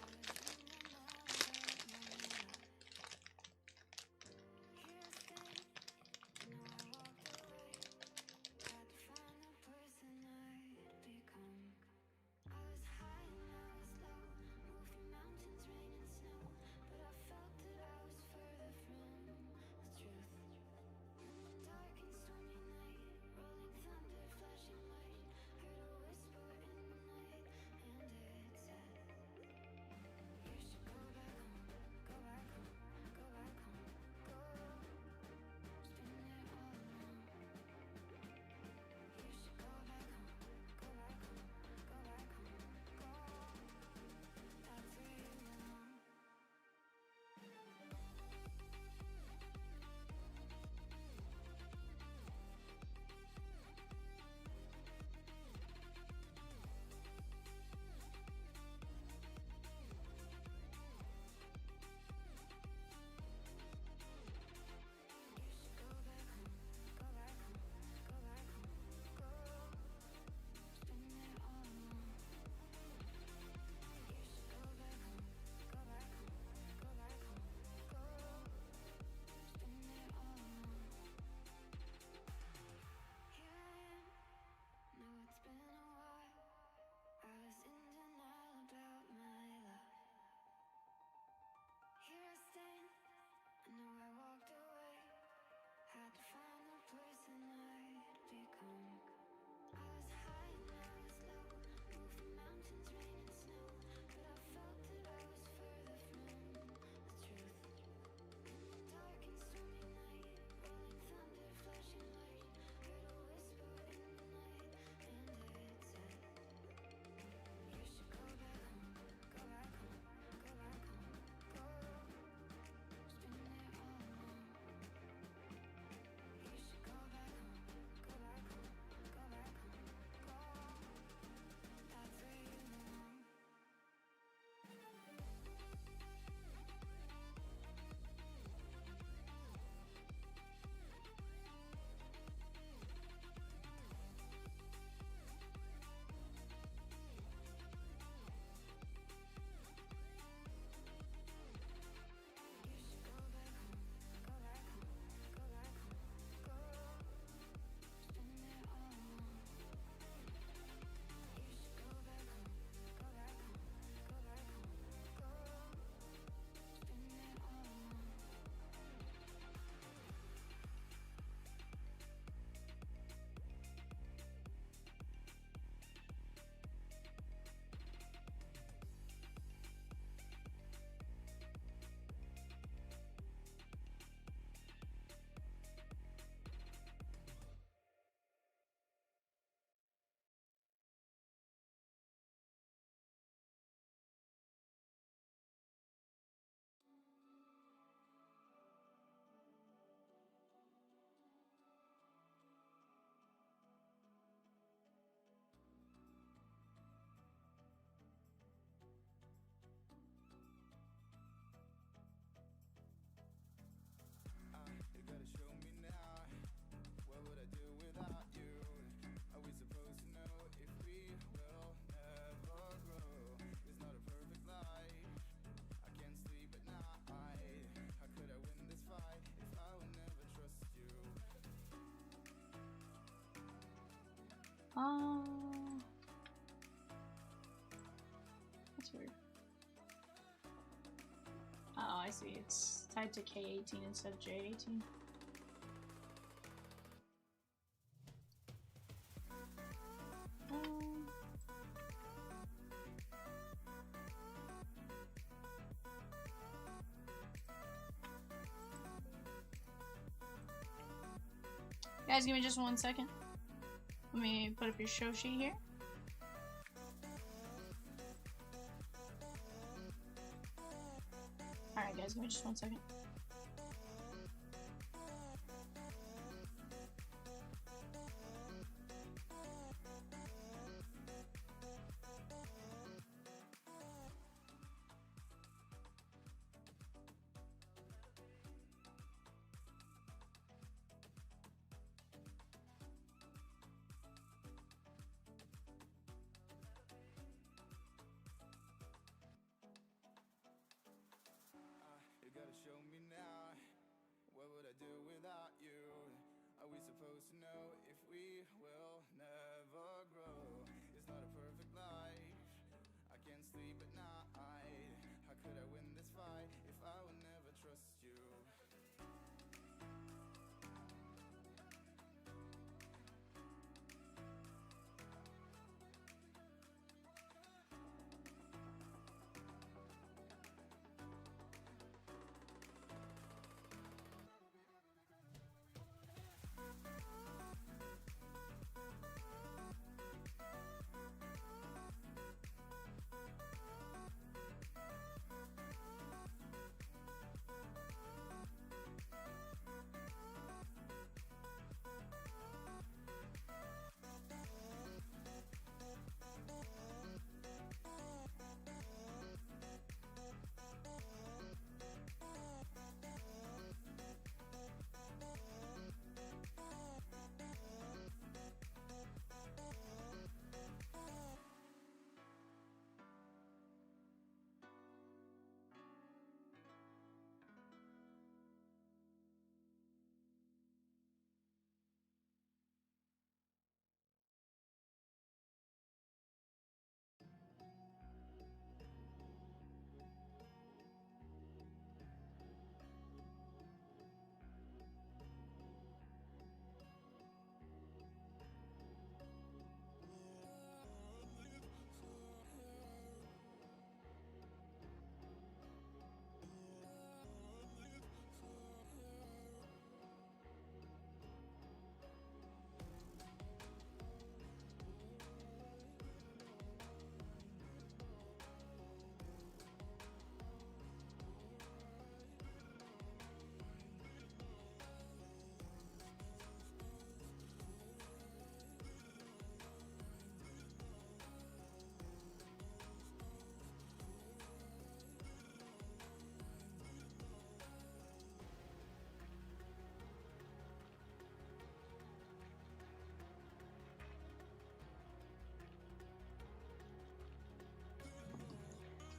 That's weird. Oh, I see. It's tied to K18 instead of J18. Guys, give me just 1 second. Let me put up your show sheet here. Alright guys, give me just 1 second. You gotta show me now. What would I do without you? Are we supposed to know if we will never grow? It's not a perfect life. I can't sleep at night. How could I win this fight if I would never trust you?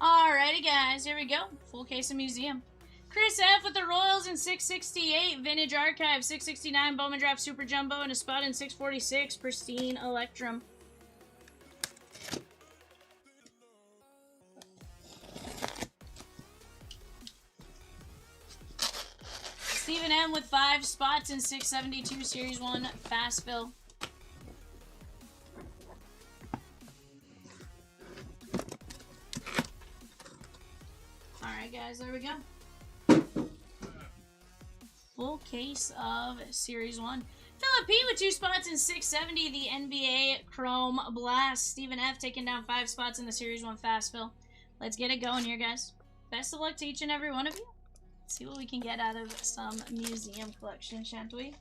Alrighty guys, here we go. Full case of Museum. Chris F with the Royals in 668, Vintage Archive 669, Bowman Draft Super Jumbo, and a spot in 646, Pristine Electrum. Stephen M with 5 spots in 672, Series 1 Fast Fill. Alright guys, there we go. Full case of Series 1. Philip P with 2 spots in 670, the NBA Chrome Blast. Stephen F taking down 5 spots in the Series 1 Fast Fill. Let's get it going here, guys. Best of luck to each and every one of you. Let's see what we can get out of some museum collection, shan't we?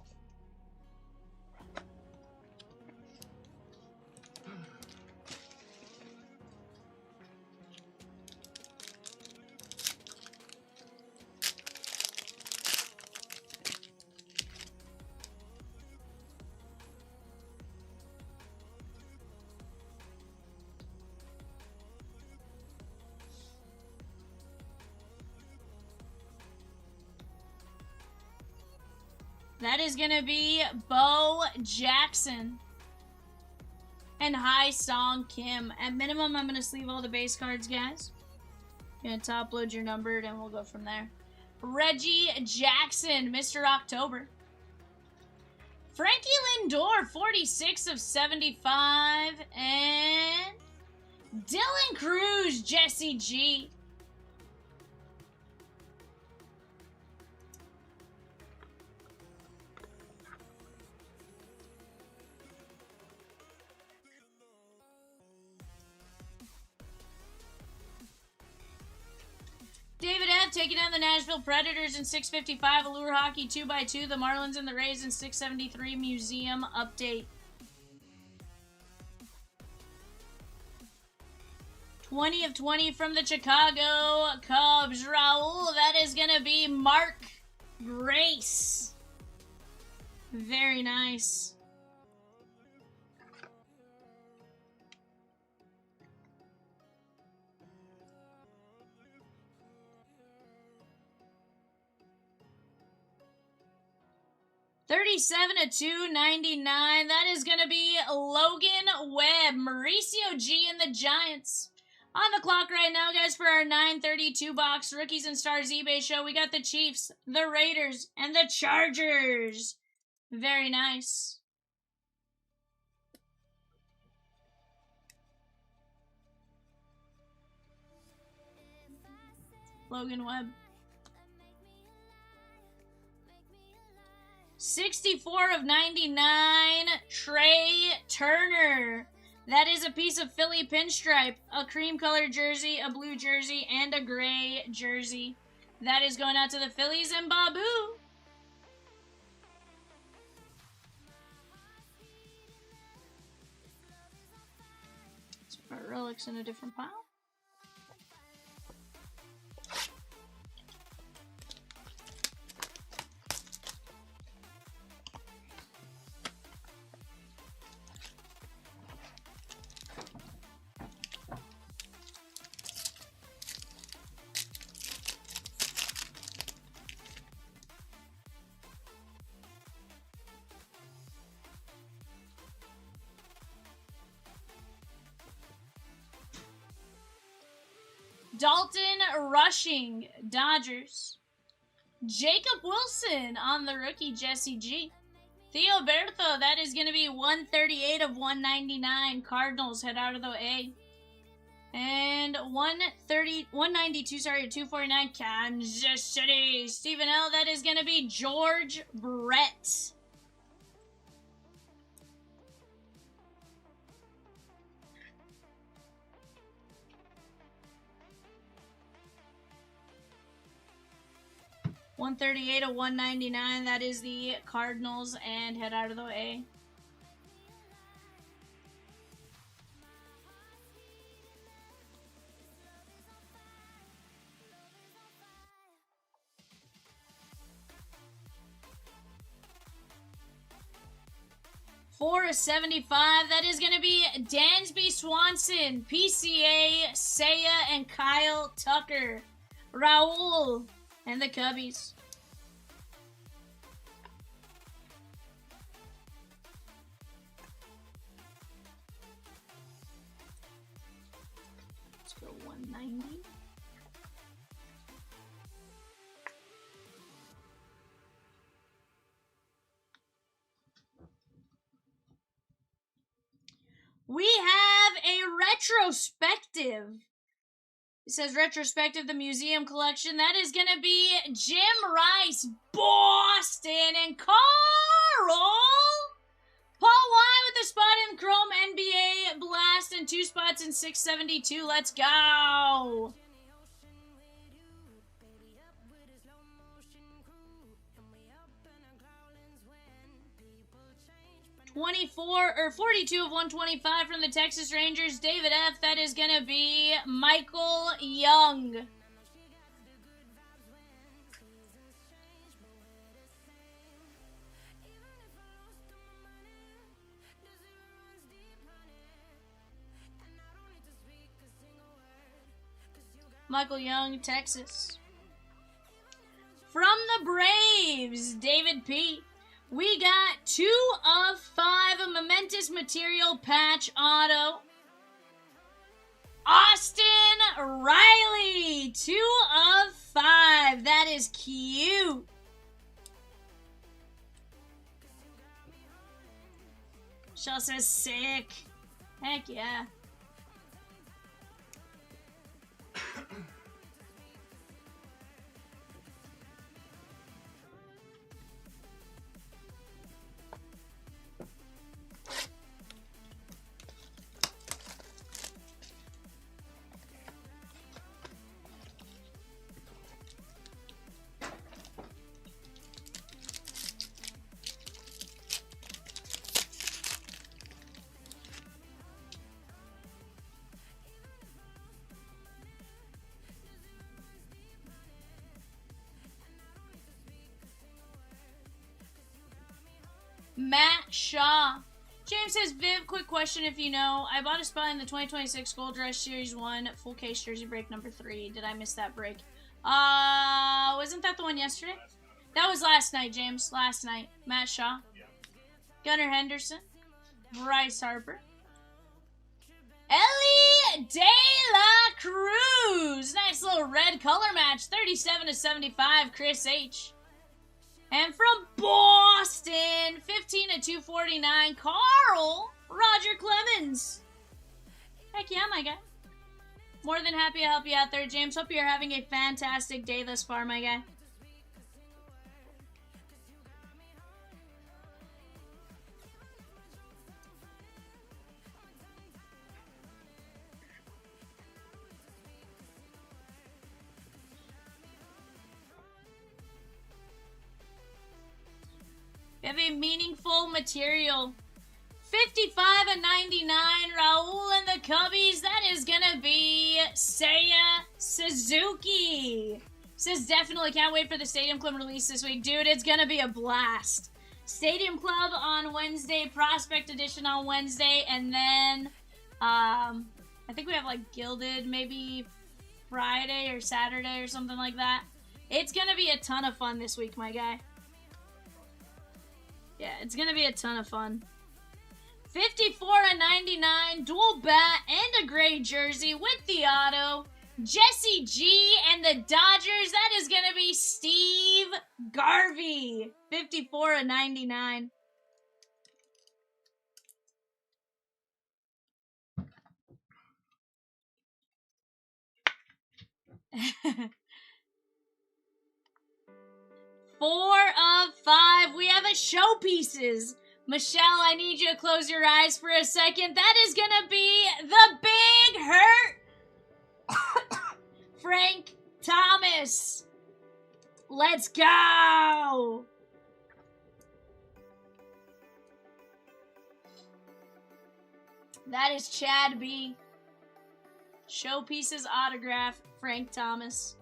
That is going to be Bo Jackson. and Hai Song Kim. At minimum, I'm going to sleeve all the base cards, guys. Going to top load your numbered, and we'll go from there. Reggie Jackson, Mr. October. Frankie Lindor, 46 of 75. And Dylan Cruz, Jesse G. David F. taking down the Nashville Predators in 655. Allure Hockey 2x2. The Marlins and the Rays in 673. Museum update. 20 of 20 from the Chicago Cubs. Raul, that is going to be Mark Grace. Very nice. $37 of $2.99. That is going to be Logan Webb. Mauricio G and the Giants. On the clock right now, guys, for our 932 box Rookies and Stars eBay show. We got the Chiefs, the Raiders, and the Chargers. Very nice. Logan Webb. 64 of 99, Trey Turner. That is a piece of Philly pinstripe, a cream colored jersey, a blue jersey, and a gray jersey. That is going out to the Phillies and Babu. Let's put our relics in a different pile. Dalton Rushing, Dodgers. Jacob Wilson on the rookie, Jesse G. Theo Bertho, that is going to be 138 of 199. Cardinals head out of the A. And 192, sorry, 249, Kansas City. Stephen L, that is going to be George Brett. $138 of $199. That is the Cardinals and head out of the A. $4.75. That is going to be Dansby Swanson, PCA, Seiya, and Kyle Tucker. Raul and the Cubbies. Let's go 190. We have a retrospective. It says retrospective, the museum collection. That is going to be Jim Rice, Boston, and Carl Paul Y with a spot in Chrome NBA Blast and 2 spots in 672. Let's go. $42 of 125 from the Texas Rangers. David F. That is going to be Michael Young. Michael Young, Texas. From the Braves, David P. We got 2 of 5, a momentous material patch auto. Austin Riley, 2 of 5. That is cute. Michelle says sick. Heck yeah. Matt Shaw. James says, Viv, quick question if you know. I bought a spot in the 2026 Gold Rush Series 1 full case jersey break number 3. Did I miss that break? Wasn't that the one yesterday? That was last night, James. Last night. Matt Shaw. Gunnar Henderson. Bryce Harper. Ellie De La Cruz. Nice little red color match. 37 to 75. Chris H. And from Boston, 15 to 249, Carl Roger Clemens. Heck yeah, my guy. More than happy to help you out there, James. Hope you're having a fantastic day thus far, my guy. We have a meaningful material. 55 and 99, Raul and the Cubbies. That is gonna be Seiya Suzuki. Says definitely can't wait for the Stadium Club release this week. Dude, it's gonna be a blast. Stadium Club on Wednesday, Prospect Edition on Wednesday, and then I think we have like Gilded maybe Friday or Saturday or something like that. It's gonna be a ton of fun this week, my guy. Yeah, it's going to be a ton of fun. 54 and 99, dual bat and a gray jersey with the auto. Jesse G and the Dodgers. That is going to be Steve Garvey. 54 and 99. Four of 5. We have a showpieces. Michelle, I need you to close your eyes for a second. That is going to be the Big Hurt. Frank Thomas. Let's go. That is Chad B. Showpieces autograph, Frank Thomas.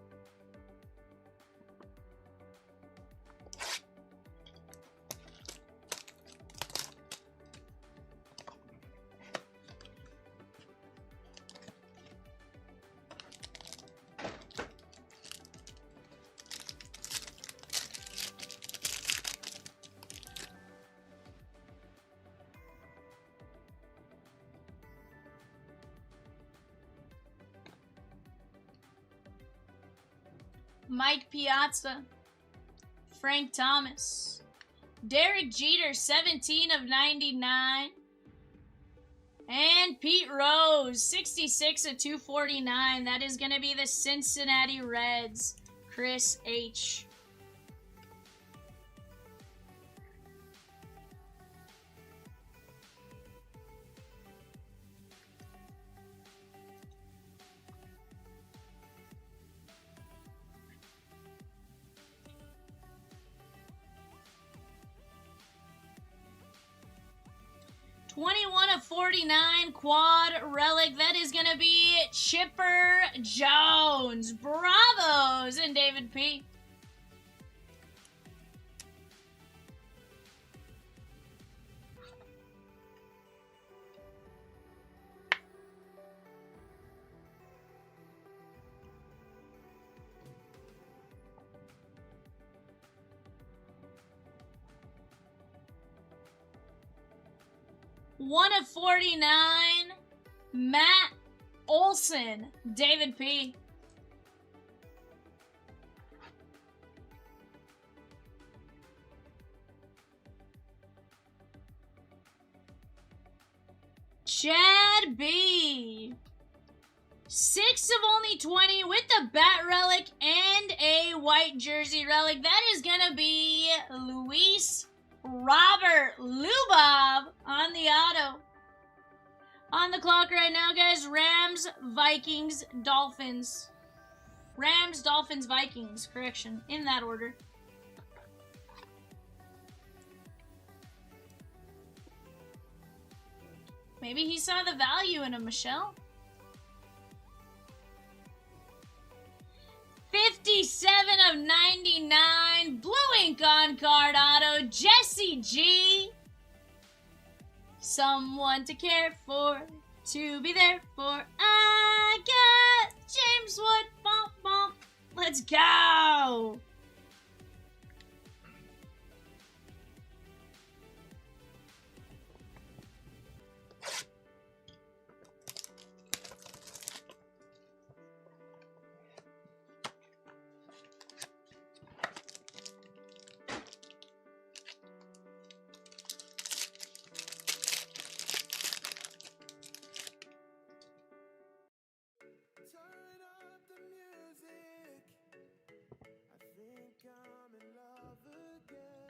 Mike Piazza, Frank Thomas, Derek Jeter, 17 of 99, and Pete Rose, 66 of 249. That is going to be the Cincinnati Reds, Chris H. /21 of 49 quad relic. That is going to be Chipper Jones. Bravos and David P. 1/49, Matt Olson, David P. Chad B. 6 of only 20 with the bat relic and a white jersey relic. That is going to be Luis Robert Lubob on the auto. On the clock right now, guys. Rams, Vikings, Dolphins. Rams, Dolphins, Vikings. Correction. In that order. Maybe he saw the value in him, Michelle. 57 of 99. Blue ink on card auto. Jesse G. Someone to care for. To be there for. I got James Wood. Bump, bump. Let's go.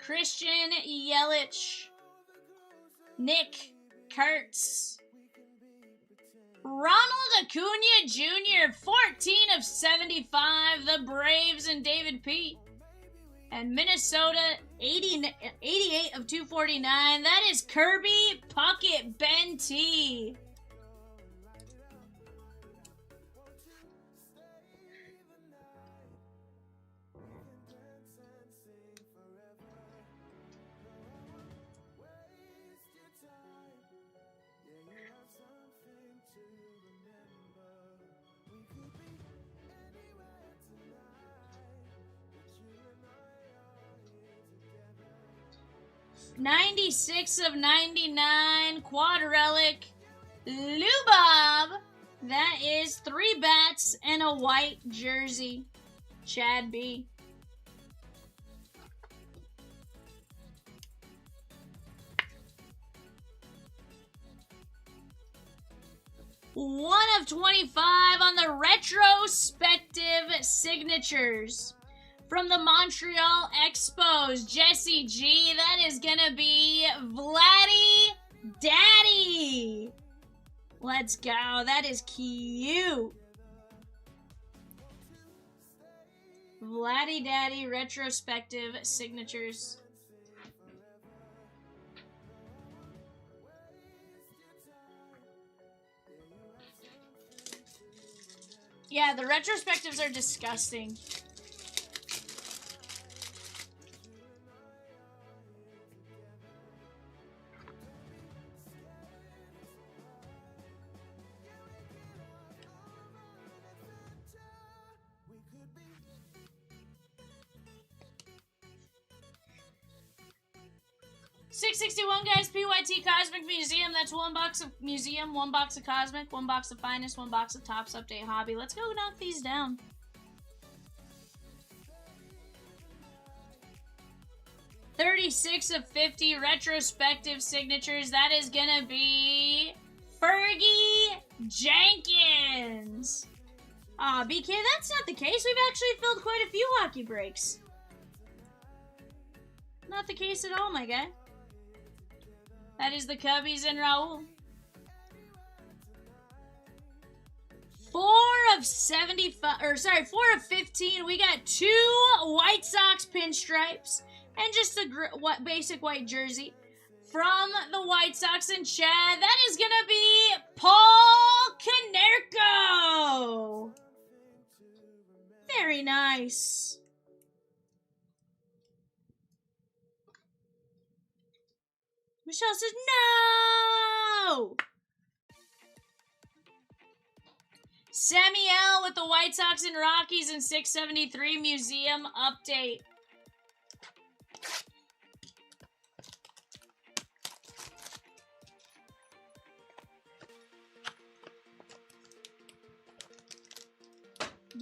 Christian Yelich, Nick Kurtz, Ronald Acuna Jr., 14 of 75, the Braves and David P. And Minnesota, 88 of 249, that is Kirby Puckett Ben T. $96 of 99, quad relic, Lubob. That is 3 bats and a white jersey. Chad B. $1 of 25 on the retrospective signatures. From the Montreal Expos, Jesse G. That is going to be Vladdy Daddy. Let's go. That is cute. Vladdy Daddy retrospective signatures. Yeah, the retrospectives are disgusting. $6.61, guys. PYT Cosmic Museum. That's 1 box of Museum, 1 box of Cosmic, 1 box of Finest, 1 box of Topps Update Hobby. Let's go knock these down. $36 of 50 retrospective signatures. That is gonna be Fergie Jenkins. Aw, BK, that's not the case. We've actually filled quite a few hockey breaks. Not the case at all, my guy. That is the Cubbies and Raul. 4 of 15. We got 2 White Sox pinstripes and just a basic white jersey from the White Sox and Chad. That is gonna be Paul Konerko. Very nice. Michelle says, no! Samuel with the White Sox and Rockies in 673 Museum update.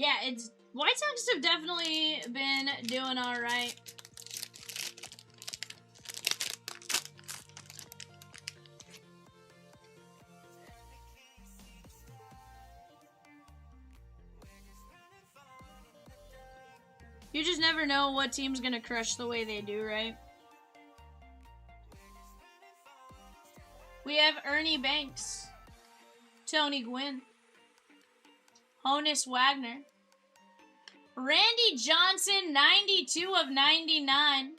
Yeah, it's White Sox have definitely been doing all right. You just never know what team's gonna crush the way they do, right? We have Ernie Banks, Tony Gwynn, Honus Wagner, Randy Johnson, 92 of 99.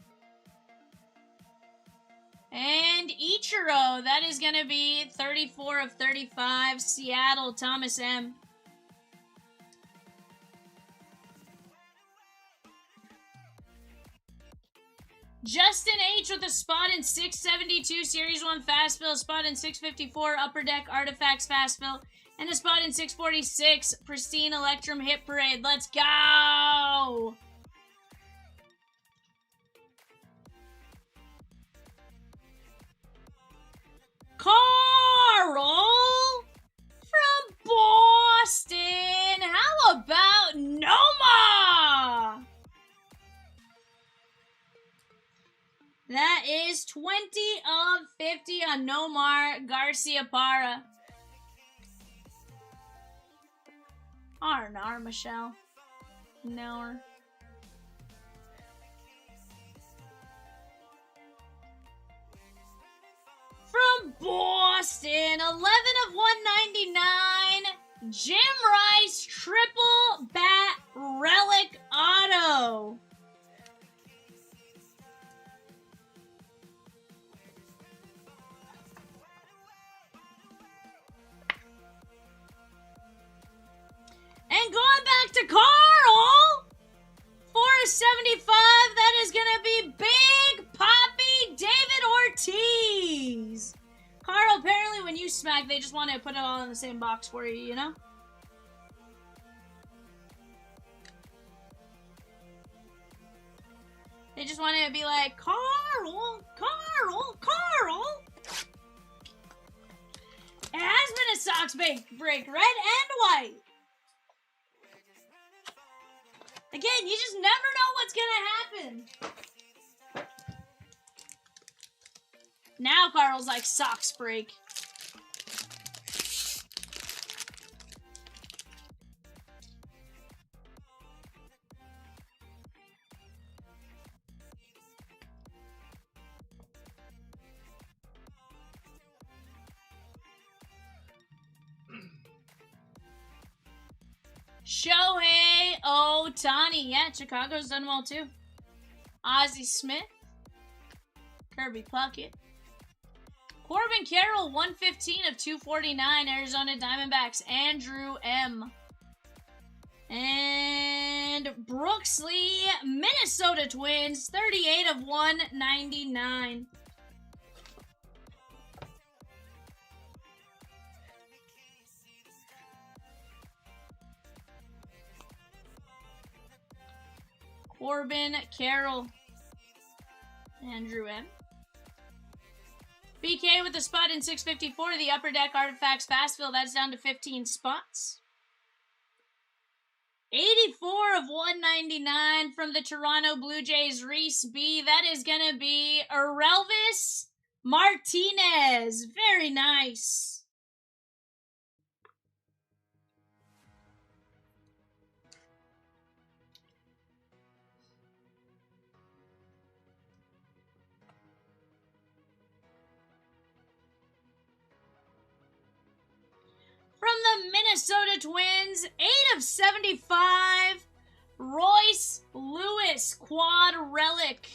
And Ichiro, that is going to be 34 of 35. Seattle, Thomas M. Justin H with a spot in 672 Series 1 Fastbill, a spot in 654 Upper Deck Artifacts Fastbill, and a spot in 646 Pristine Electrum Hit Parade. Let's go! Carl from Boston. How about Noma? That is 20 of 50 on Nomar Garcia-Parra. R&R, Michelle. No. From Boston, 11 of 199. Jim Rice, triple bat relic auto. And going back to Carl, 475, that is going to be Big Poppy David Ortiz. Carl, apparently when you smack, they just want to put it all in the same box for you, you know? They just want to be like, Carl, Carl, Carl. It has been a Sox break, red and white. Again, you just never know what's gonna happen. Now Carl's like, Sox break. Shohei Ohtani. Yeah, Chicago's done well too. Ozzie Smith. Kirby Puckett. Corbin Carroll, 115 of 249. Arizona Diamondbacks. Andrew M. And Brooks Lee, Minnesota Twins, 38 of 199. Corbin Carroll. Andrew M. BK with the spot in 654. The Upper Deck Artifacts Fastfill. That's down to 15 spots. 84 of 199 from the Toronto Blue Jays. Reese B. That is going to be Arelvis Martinez. Very nice. From the Minnesota Twins, 8 of 75, Royce Lewis, quad relic.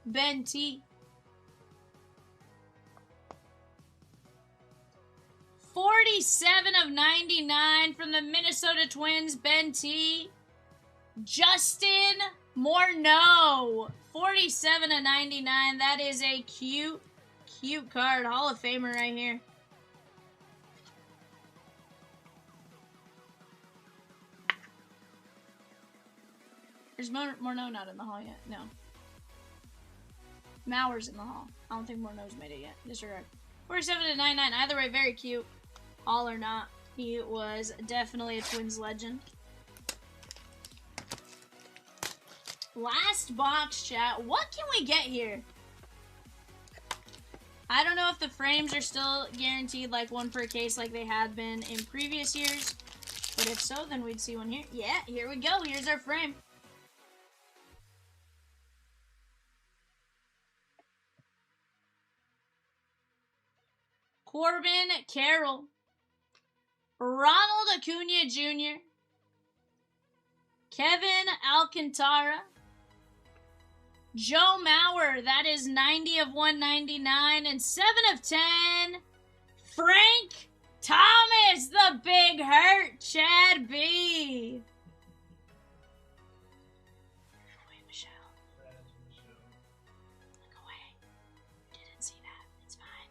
Ben T. 47 of 99 from the Minnesota Twins, Ben T. Justin Morneau, 47 of 99. That is a cute card. Hall of Famer right here. Is Morneau not in the hall yet? No. Mauer's in the hall. I don't think Morneau's made it yet. Disregard. 47 to 99. Either way, very cute. Hall or not, he was definitely a Twins legend. Last box, chat. What can we get here? I don't know if the frames are still guaranteed like one per case like they had been in previous years. But if so, then we'd see one here. Yeah, here we go. Here's our frame. Corbin Carroll. Ronald Acuna Jr. Kevin Alcantara. Joe Mauer, that is 90 of 199 and 7 of 10. Frank Thomas, the big hurt, Chad B. Look away, Michelle. Look away. Didn't see that. It's fine.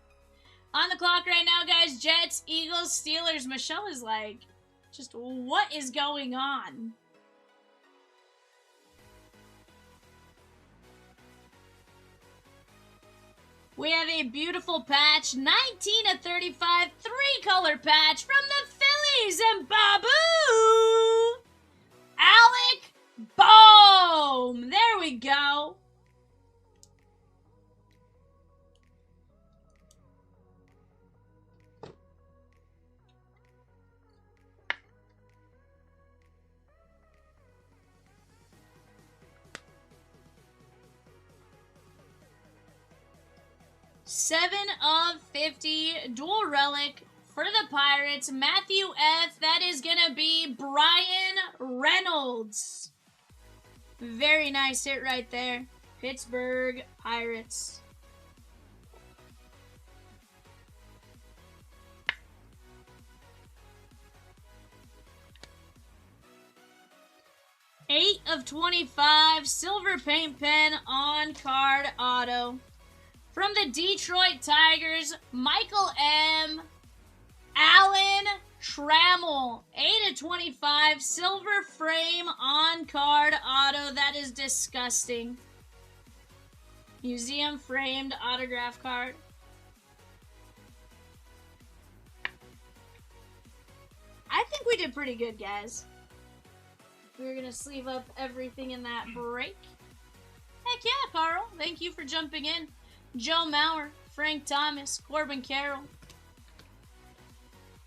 On the clock right now, guys. Jets, Eagles, Steelers. Michelle is like, just what is going on? We have a beautiful patch, 19 of 35, 3-color patch from the Phillies, and Babu! Alec Bohm! There we go. Seven of 50, dual relic for the Pirates. Matthew F. That is going to be Brian Reynolds. Very nice hit right there. Pittsburgh Pirates. Eight of 25, silver paint pen on card auto. From the Detroit Tigers, Michael M. Allen Trammell. 8 of 25, silver frame on card auto. That is disgusting. Museum framed autograph card. I think we did pretty good, guys. We're going to sleeve up everything in that break. Heck yeah, Carl. Thank you for jumping in. Joe Mauer, Frank Thomas, Corbin Carroll,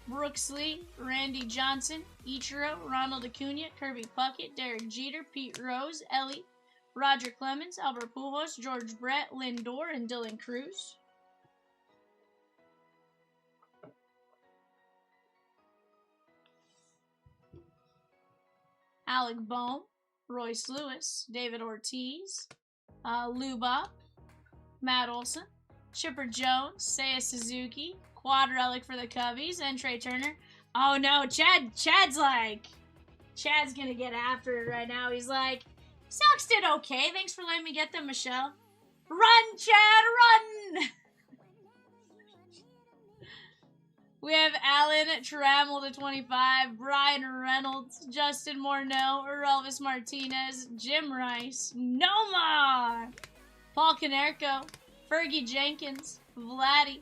Brooks Lee, Randy Johnson, Ichiro, Ronald Acuna, Kirby Puckett, Derek Jeter, Pete Rose, Ellie, Roger Clemens, Albert Pujols, George Brett, Lindor, and Dylan Cruz. Alec Bohm, Royce Lewis, David Ortiz, Lou Bob, Matt Olson, Chipper Jones, Seiya Suzuki, quad relic for the Cubbies, and Trey Turner. Oh no, Chad's gonna get after it right now. He's like, Sox did okay. Thanks for letting me get them, Michelle. Run, Chad, run! We have Alan Trammell to 25, Brian Reynolds, Justin Morneau, Elvis Martinez, Jim Rice, Nomar, Paul Konerko, Fergie Jenkins, Vladdy,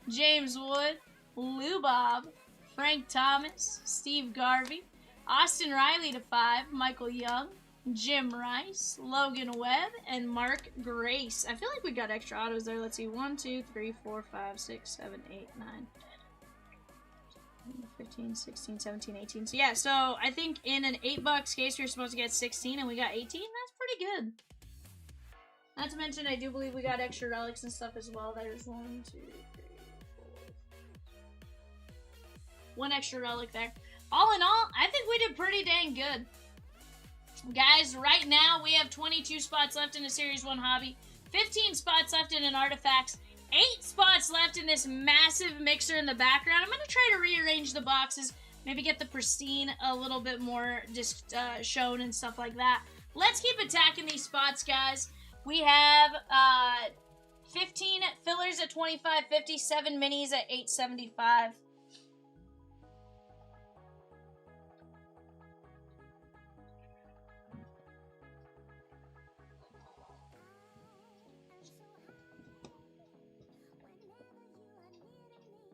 James Wood, Lou Bob, Frank Thomas, Steve Garvey, Austin Riley to 5, Michael Young, Jim Rice, Logan Webb, and Mark Grace. I feel like we got extra autos there. Let's see. 1, 2, 3, 4, 5, 6, 7, 8, 9, 15, 16, 17, 18. So yeah, so I think in an $8 case, we were supposed to get 16 and we got 18. That's pretty good. Not to mention, I do believe we got extra relics and stuff as well. There's 1, 2, 3, 4. 1 extra relic there. All in all, I think we did pretty dang good. Guys, right now we have 22 spots left in a Series 1 hobby. 15 spots left in an Artifacts. 8 spots left in this massive mixer in the background. I'm going to try to rearrange the boxes. Maybe get the pristine a little bit more just shown and stuff like that. Let's keep attacking these spots, guys. We have 15 fillers at $25.50, 7 minis at $8.75.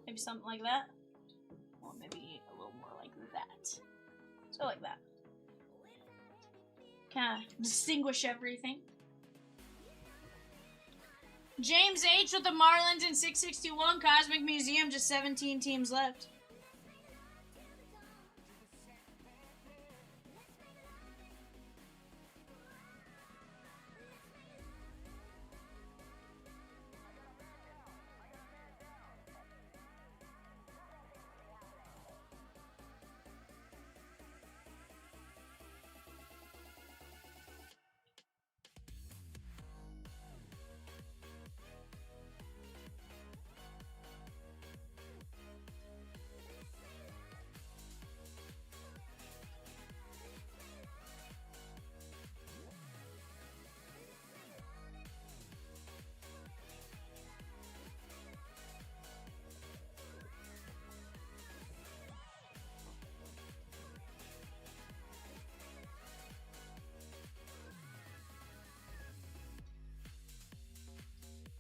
Maybe something like that. Or maybe a little more like that. So like that. Kind of distinguish everything. James H. with the Marlins in 661. Cosmic Museum, just 17 teams left.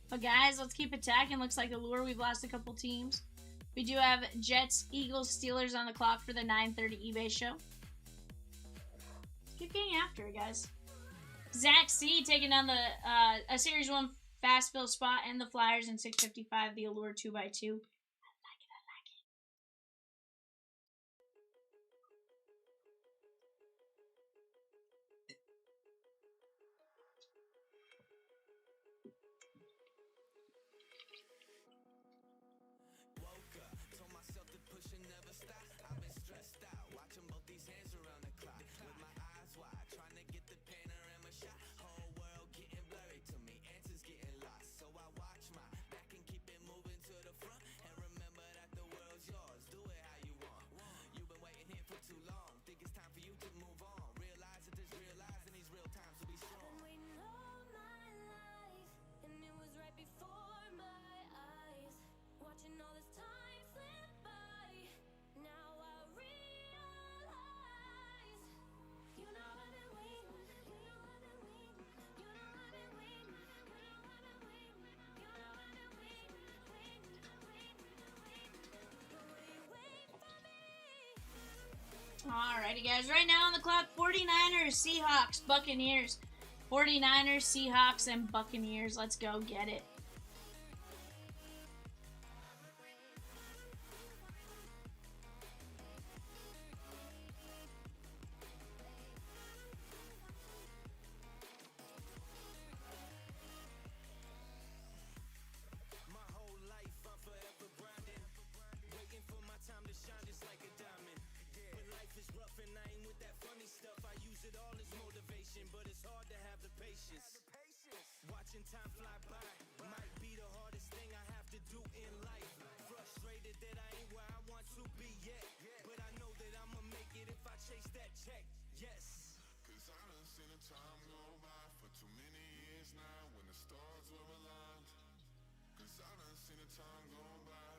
But guys, let's keep attacking. Looks like Allure, we've lost a couple teams. We do have Jets, Eagles, Steelers on the clock for the 9:30 eBay show. Keep getting after it, guys. Zach C taking down the a Series 1 fast fill spot and the Flyers in 655, the Allure 2x2. Alrighty, guys. Right now on the clock, 49ers, Seahawks, Buccaneers. 49ers, Seahawks, and Buccaneers. Let's go get it. Time fly by might be the hardest thing I have to do in life. Frustrated that I ain't where I want to be yet, but I know that I'ma make it if I chase that check. Yes. Cause I done seen the time go by for too many years now when the stars were aligned. Cause I done seen the time go by.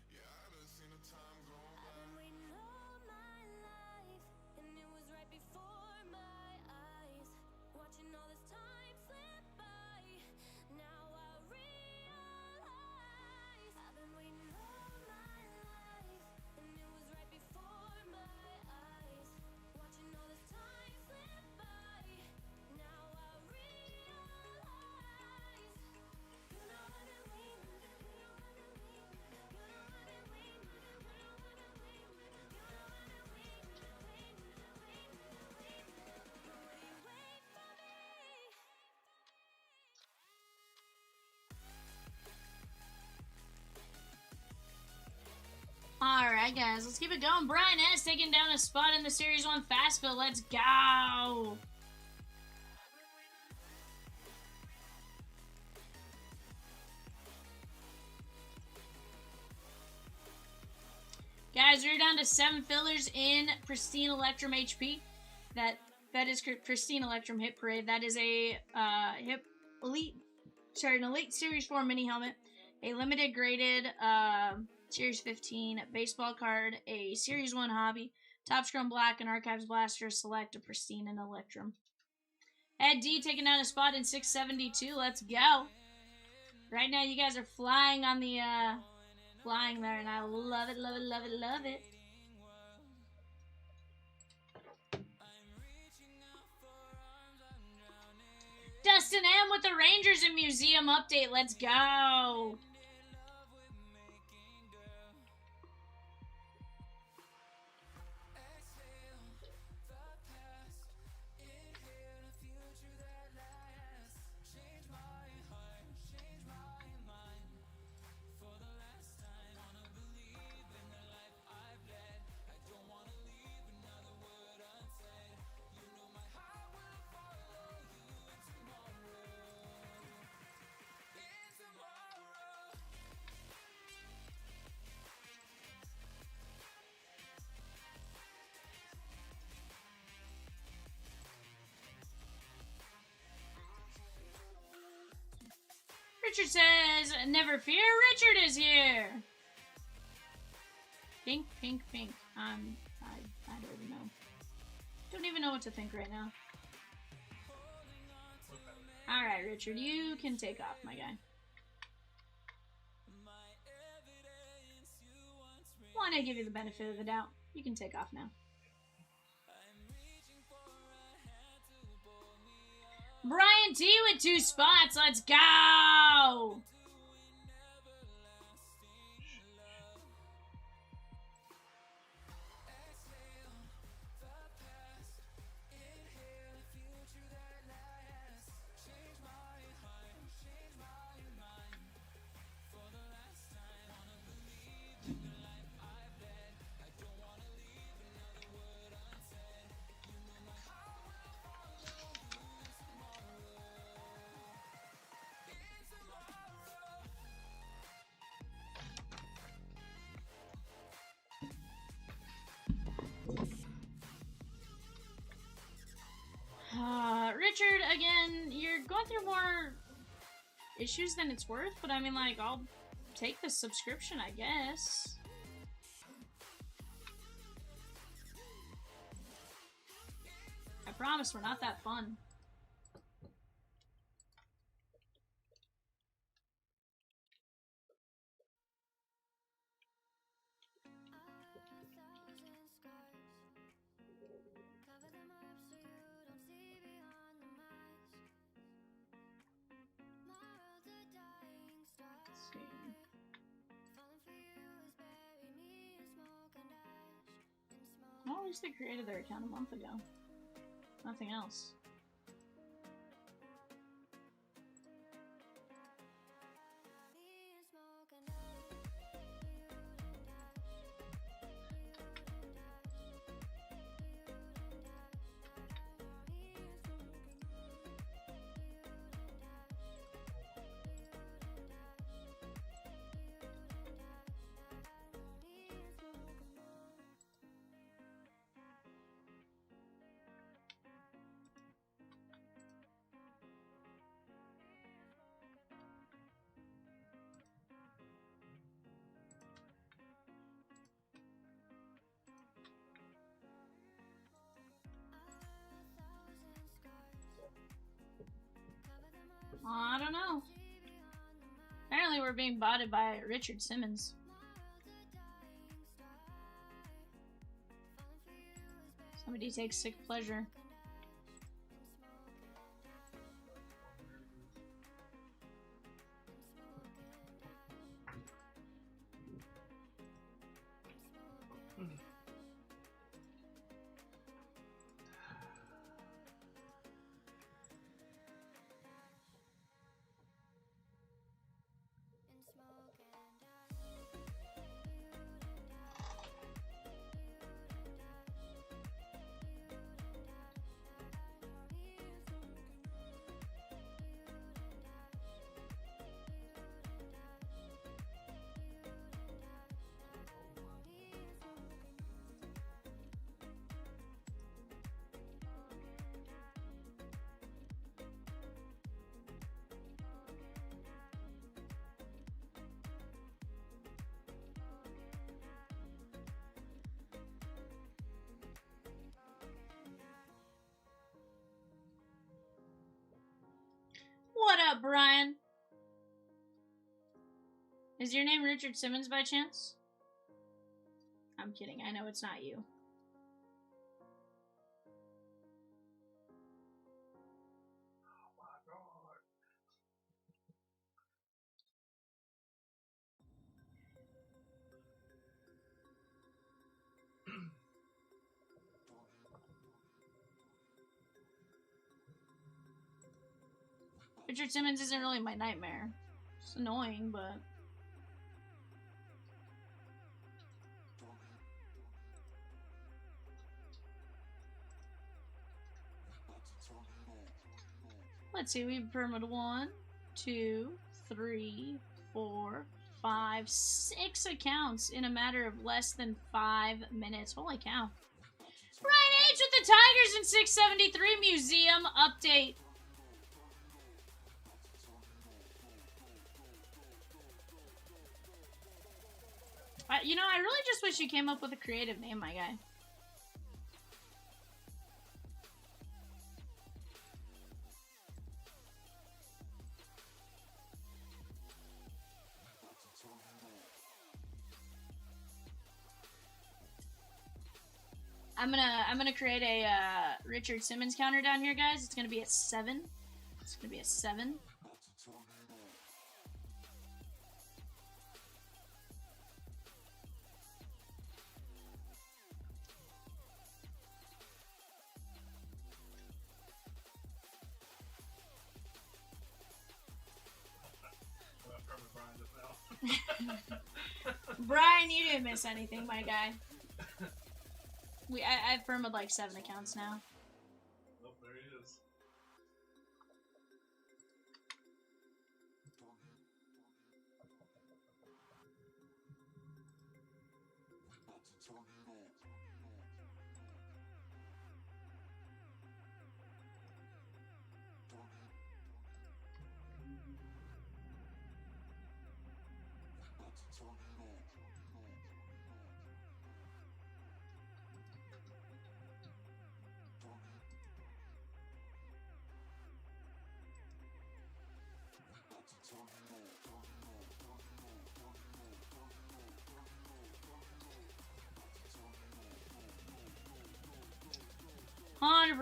Yeah, I done seen the time go by. I've been waiting all my life, and it was right before my eyes. Watching all this time slip by. Now I realize I've been waiting all my life, and it was right before my eyes. Watching all this time slip by. Now I realize. You know I've been waiting. You know I've been waiting. You know I've been waiting. You know I've been waiting. You know I've been waiting. Wait for me. Alright, guys. Let's keep it going. Brian S. taking down a spot in the Series 1 fast fill. Let's go. Guys, we're down to 7 fillers in Pristine Electrum HP. That is Pristine Electrum Hit Parade. That is a an Elite Series 4 mini helmet, a limited graded Series 15 baseball card, a Series 1 hobby, Top Scrum Black, and Archives Blaster Select, a Pristine and Electrum. Ed D taking down a spot in 672. Let's go. Right now, you guys are flying on the flying there, and I love it, love it, love it, love it. Dustin M with the Rangers and Museum update. Let's go. Richard says, never fear, Richard is here. Pink, pink, pink. I don't know. Don't even know what to think right now. Alright, Richard, you can take off, my guy. Want to give you the benefit of the doubt. You can take off now. Brian T with 2 spots. Let's go! Richard, again, you're going through more issues than it's worth, but I mean, like, I'll take the subscription, I guess. I promise we're not that fun. Well, at least they created their account a month ago. Nothing else. I don't know. Apparently we're being botted by Richard Simmons. Somebody takes sick pleasure. What up, Brian? Is your name Richard Simmons by chance? I'm kidding. I know it's not you. Oh my god. Richard Simmons isn't really my nightmare. It's annoying, but... Let's see, we've permitted 1, 2, 3, 4, 5, 6 accounts in a matter of less than 5 minutes. Holy cow. Brian H with the Tigers in 673 Museum update. You know, I really just wish you came up with a creative name, my guy. I'm gonna create a Richard Simmons counter down here, guys. It's gonna be at 7. It's gonna be at 7. Brian, you didn't miss anything, my guy. I've permed like 7 accounts now. Oh, there he is.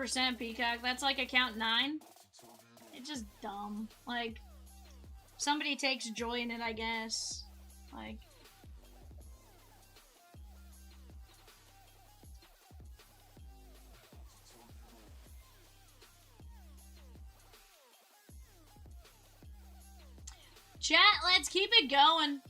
%, Peacock. That's like account 9. It's just dumb. Like, somebody takes joy in it, I guess. Like, chat, let's keep it going.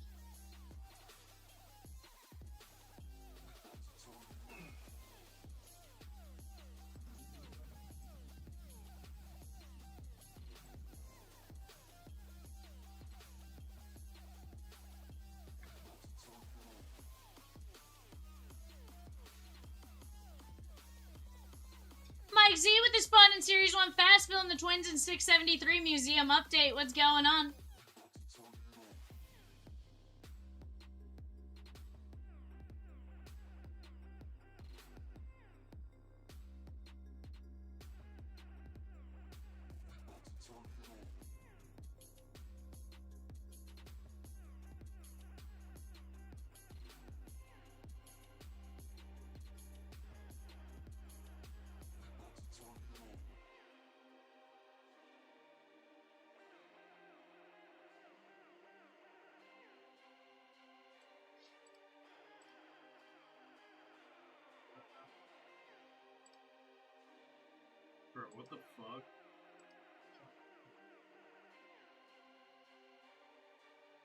Mike Z with the Spawn in Series 1 Fastbill and the Twins in 673 Museum update. What's going on? Bro, what the fuck?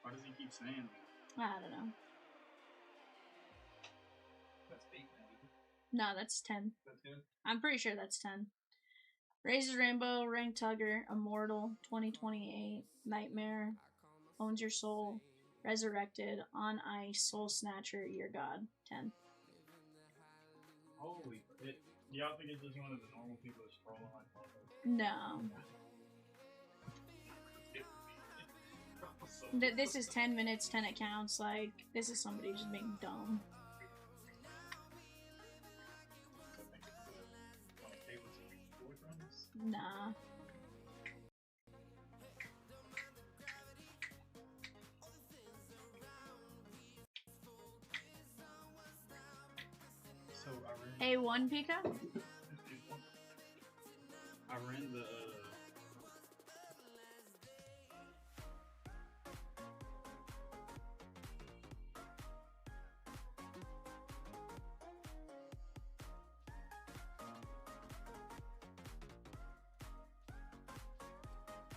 Why does he keep saying that? I don't know. That's 8, maybe. No, that's 10. That's 10? I'm pretty sure that's 10. Raises Rainbow, Ring Tugger, Immortal, 2028, Nightmare, Owns Your Soul, Resurrected, On Ice, Soul Snatcher, Your God, 10. Holy shit. Do y'all think it's just one of the normal people that's scrolling like that? No. This is 10 minutes, 10 accounts. Like, this is somebody just being dumb. Nah. A1 Pika? I ran the.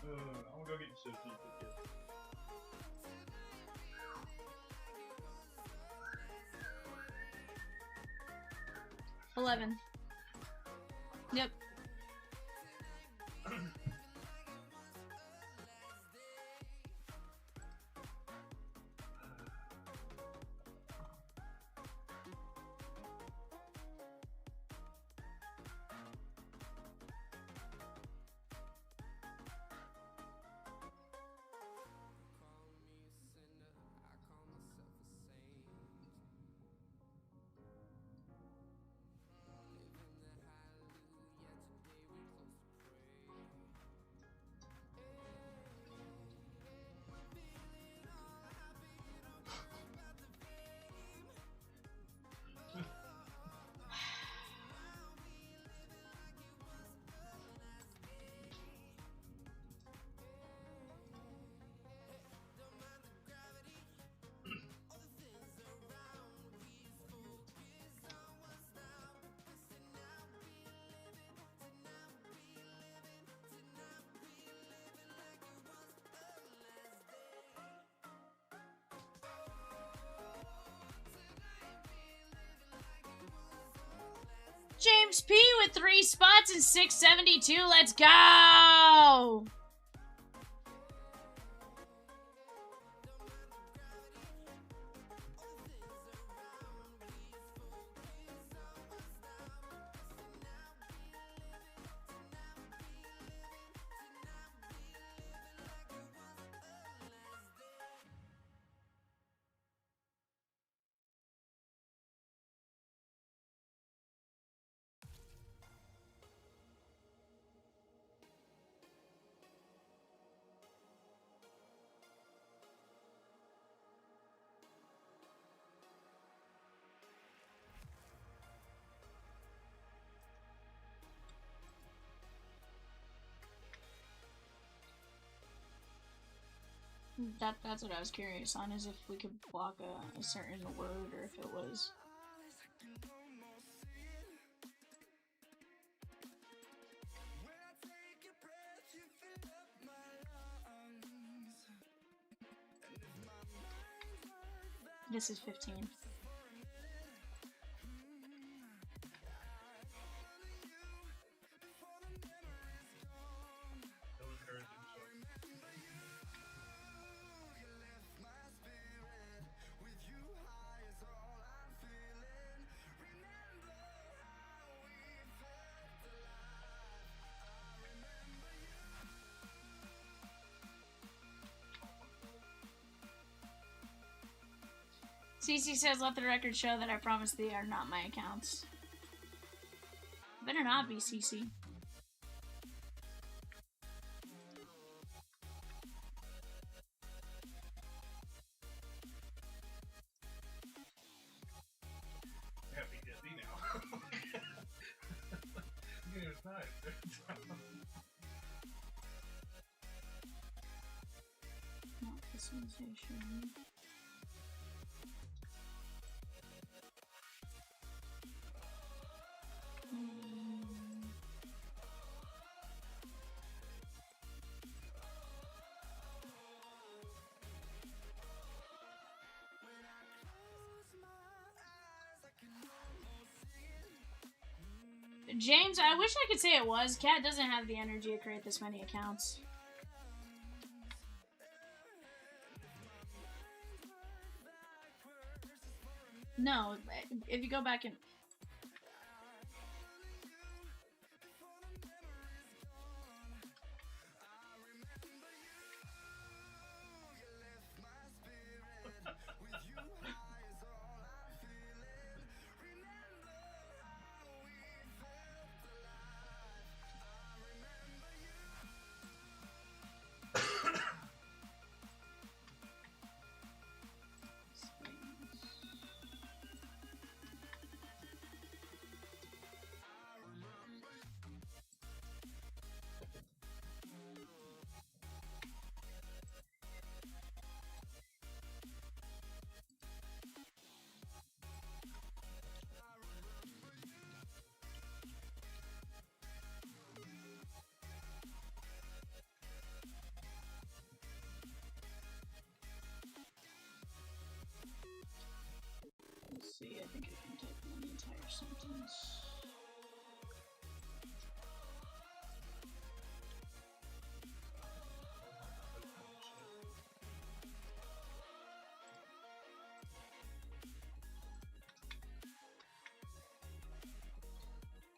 I'm gonna go get the sushi. 11. Yep. James P with 3 spots and 672. Let's go! That's what I was curious on, is if we could block a certain word or if it was... This is 15. CC says, let the record show that I promise they are not my accounts. Better not be, CC. Happy Disney now. Yeah, it's nice. Not customization. James, I wish I could say it was. Cat doesn't have the energy to create this many accounts. No, if you go back and...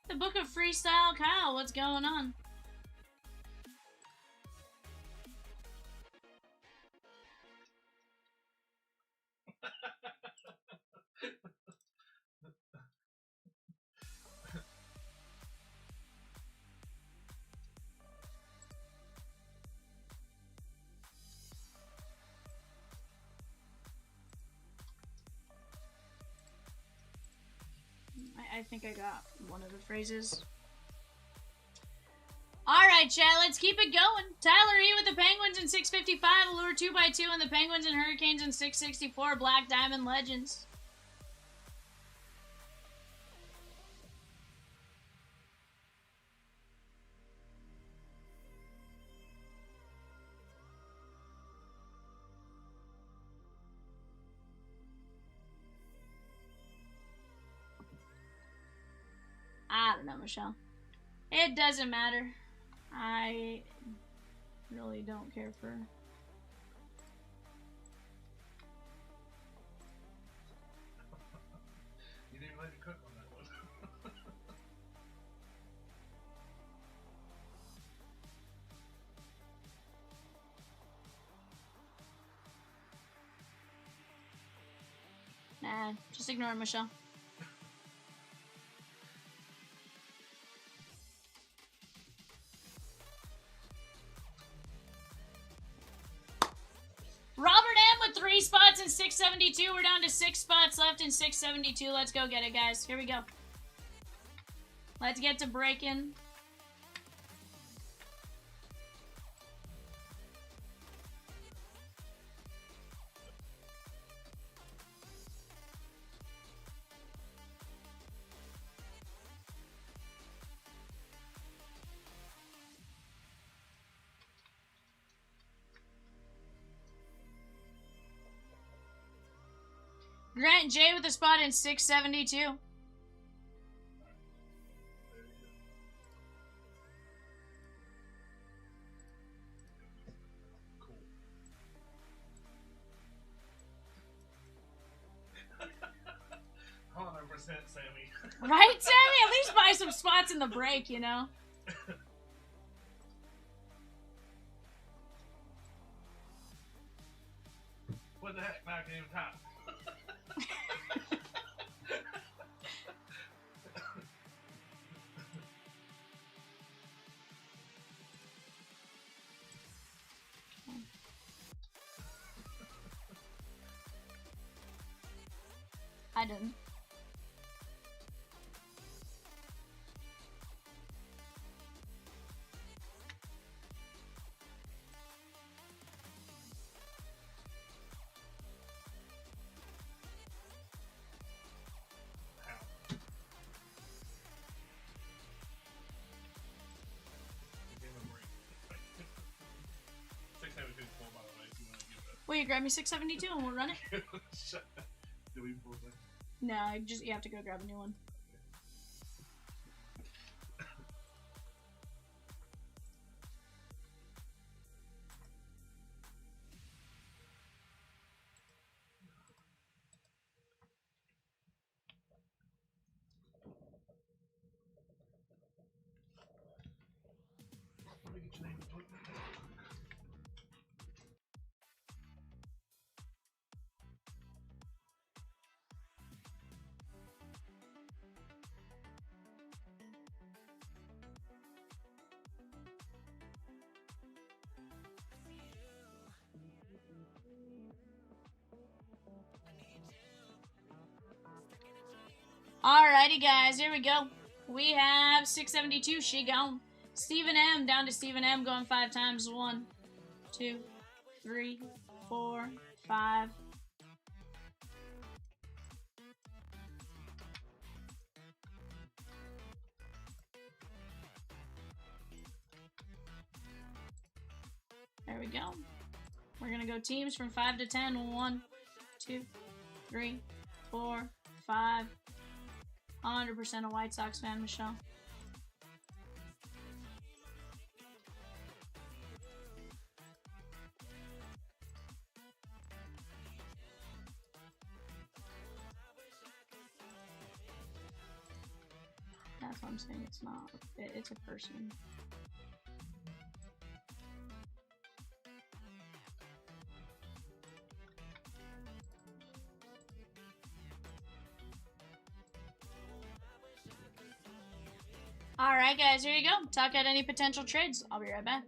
The Book of Freestyle Kyle, what's going on? I think I got one of the phrases. Alright, chat, let's keep it going. Tyler E with the Penguins in 655, Allure 2x2 and the Penguins and Hurricanes in 664, Black Diamond Legends. I don't know, Michelle. It doesn't matter. I really don't care for... You didn't let me cook on that one. Nah, just ignore it, Michelle. Robert M with 3 spots in 672. We're down to 6 spots left in 672. Let's go get it, guys. Here we go. Let's get to breaking. Grant J with a spot in 672. Cool. 100% Sammy. Right, Sammy? At least buy some spots in the break, you know? What the heck? Now I can't even top. I didn't. Will you grab me 672 and we'll run it? Do we both win? No, you have to go grab a new one. Let me get your name. Alrighty, guys, here we go. We have 672. She gone. Stephen M. Down to Stephen M. Going 5 times. 1, 2, 3, 4, 5. There we go. We're gonna go teams from 5 to 10. 1, 2, 3, 4, 5. 100%. 100% a White Sox fan, Michelle. That's what I'm saying. It's not. It's a person. Alright guys, here you go. Talk out any potential trades. I'll be right back.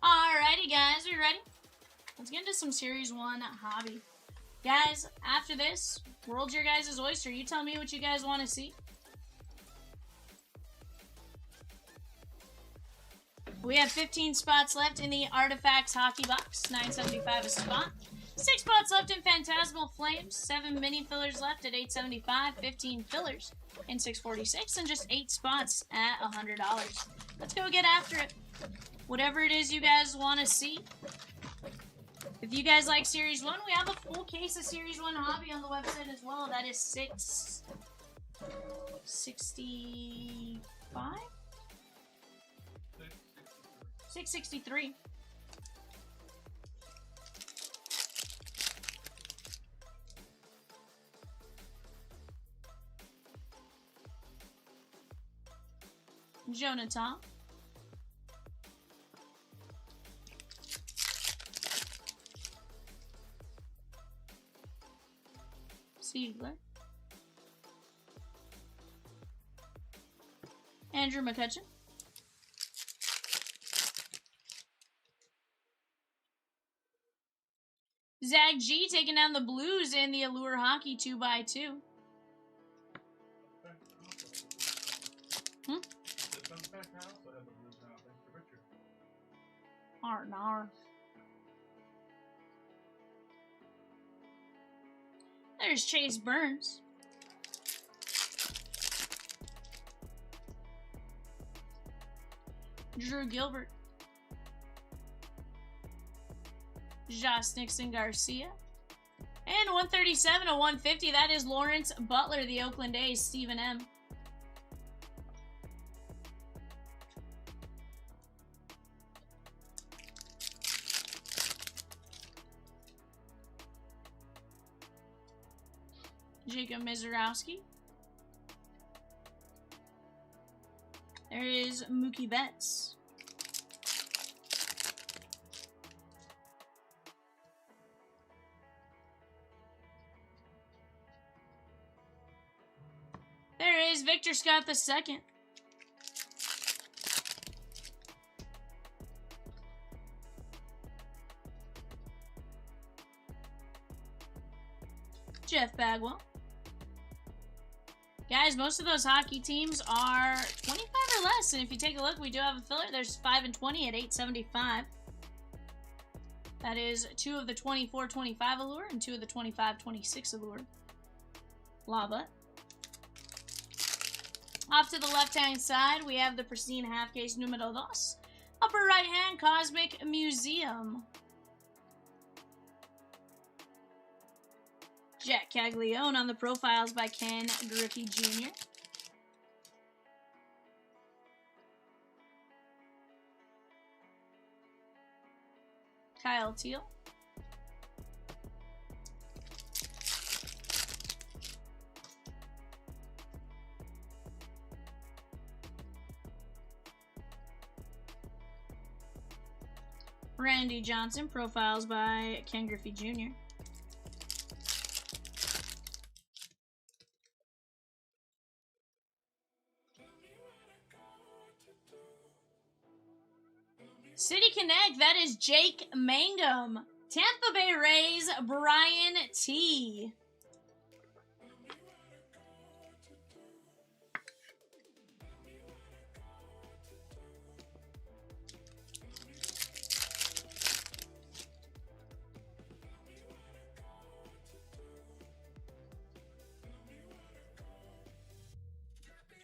Alrighty guys, are you ready? Let's get into some Series 1 hobby. Guys, after this, world's your guys' oyster. You tell me what you guys want to see. We have 15 spots left in the Artifacts Hockey Box, $9.75 a spot. 6 spots left in Phantasmal Flames. 7 mini fillers left at $8.75. 15 fillers in $6.46. And just 8 spots at $100. Let's go get after it. Whatever it is you guys want to see. If you guys like Series 1, we have a full case of Series 1 Hobby on the website as well. That is $665? $663. Jonathan. Siegler. Andrew McCutcheon. Zach G taking down the Blues in the Allure Hockey 2x2. Nar. There's Chase Burns. Drew Gilbert. Josh Nixon Garcia. And 137 to 150. That is Lawrence Butler, the Oakland A's, Stephen M. Jacob Mizorowski. There is Mookie Betts. There is Victor Scott II. Jeff Bagwell. Guys, most of those hockey teams are 25 or less, and if you take a look, we do have a filler. There's 5 and 20 at $8.75. That is 2 of the 24-25 Allure and 2 of the 25-26 Allure. Lava. Off to the left-hand side, we have the pristine half-case numero dos. Upper right-hand, Cosmic Museum. Jack Caglione on the profiles by Ken Griffey Jr. Kyle Teal. Randy Johnson, profiles by Ken Griffey Jr. City Connect, that is Jake Mangum. Tampa Bay Rays, Brian T.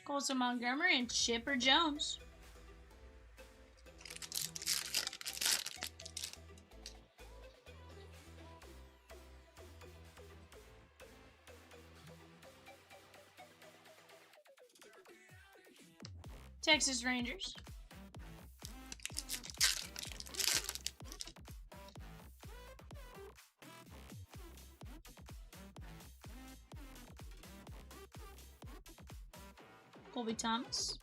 Colson Montgomery and Chipper Jones. Texas Rangers. Colby Thomas.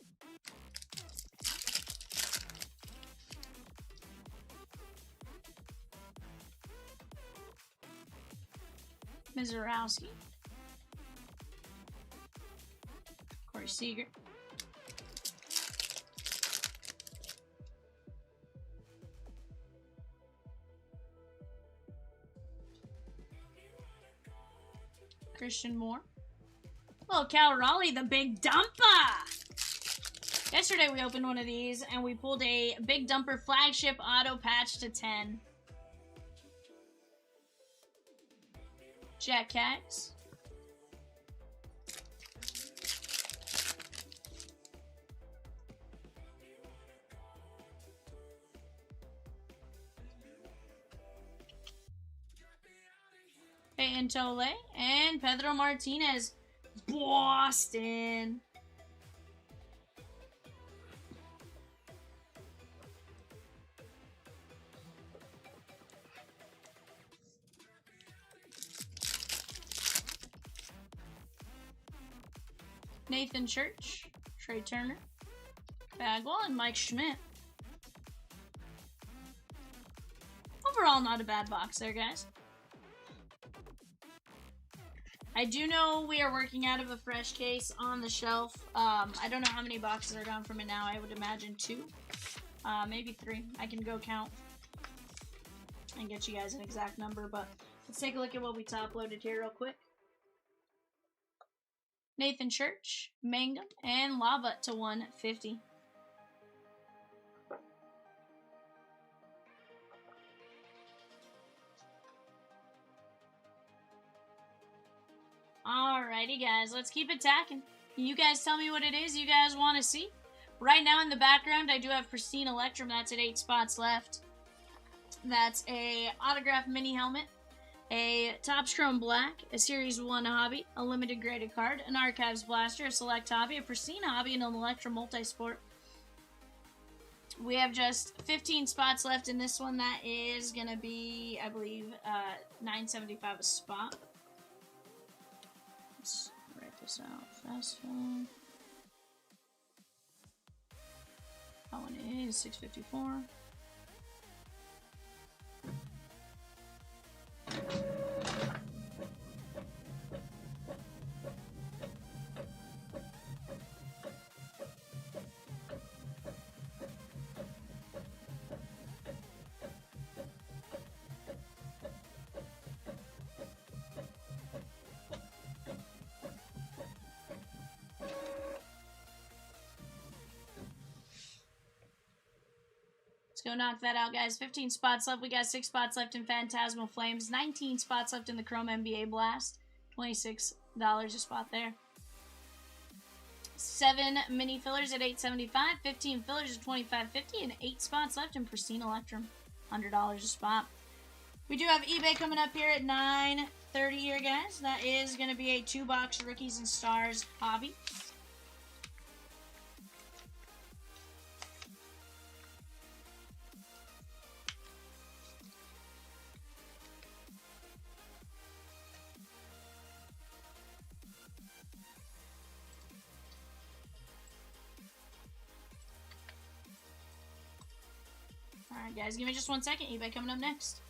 Mizorowski. Corey Seager. Christian Moore. Oh, Cal Raleigh, the big dumper. Yesterday we opened one of these and we pulled a big dumper flagship auto patch to 10. Jack Cags. Peyton Tole and Pedro Martinez. Boston. Nathan Church, Trey Turner, Bagwell, and Mike Schmidt. Overall, not a bad box there, guys. I do know we are working out of a fresh case on the shelf. I don't know how many boxes are gone from it now. I would imagine 2, maybe 3. I can go count and get you guys an exact number, but let's take a look at what we top loaded here real quick. Nathan Church, Mangum, and Lava to 150. Alrighty, guys, let's keep attacking. You guys tell me what it is you guys want to see. Right now in the background, I do have Pristine Electrum. That's at 8 spots left. That's a autograph mini helmet, a Topps Chrome Black, a Series 1 hobby, a limited graded card, an Archives Blaster, a Select hobby, a Pristine hobby, and an Electrum Multisport. We have just 15 spots left in this one. That is going to be, I believe, $9.75 a spot. Let's write this out fast one. That one is $6.54. Go knock that out, guys. 15 spots left. We got 6 spots left in Phantasmal Flames. 19 spots left in the Chrome NBA Blast. $26 a spot there. 7 mini fillers at $8.75. 15 fillers at $25.50. And 8 spots left in Pristine Electrum. $100 a spot. We do have eBay coming up here at 9:30 here, guys. That is going to be a 2-box Rookies and Stars hobby. Alright, guys, give me just 1 second. eBay coming up next.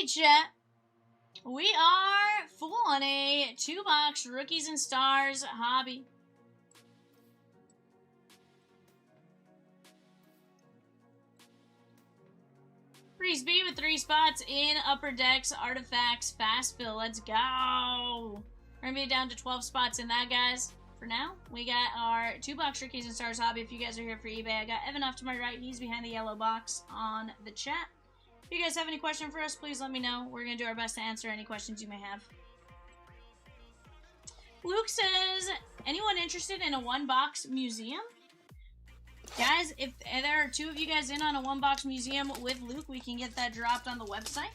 Alright, chat. We are full on a 2-box Rookies and Stars hobby. Freeze B with 3 spots in Upper Decks, Artifacts, Fast Fill. Let's go. We're going to be down to 12 spots in that, guys. For now, we got our 2-box Rookies and Stars hobby. If you guys are here for eBay, I got Evan off to my right. He's behind the yellow box on the chat. If you guys have any question for us, please let me know. We're going to do our best to answer any questions you may have. Luke says, anyone interested in a 1-box museum? Guys, if there are 2 of you guys in on a 1-box museum with Luke, we can get that dropped on the website.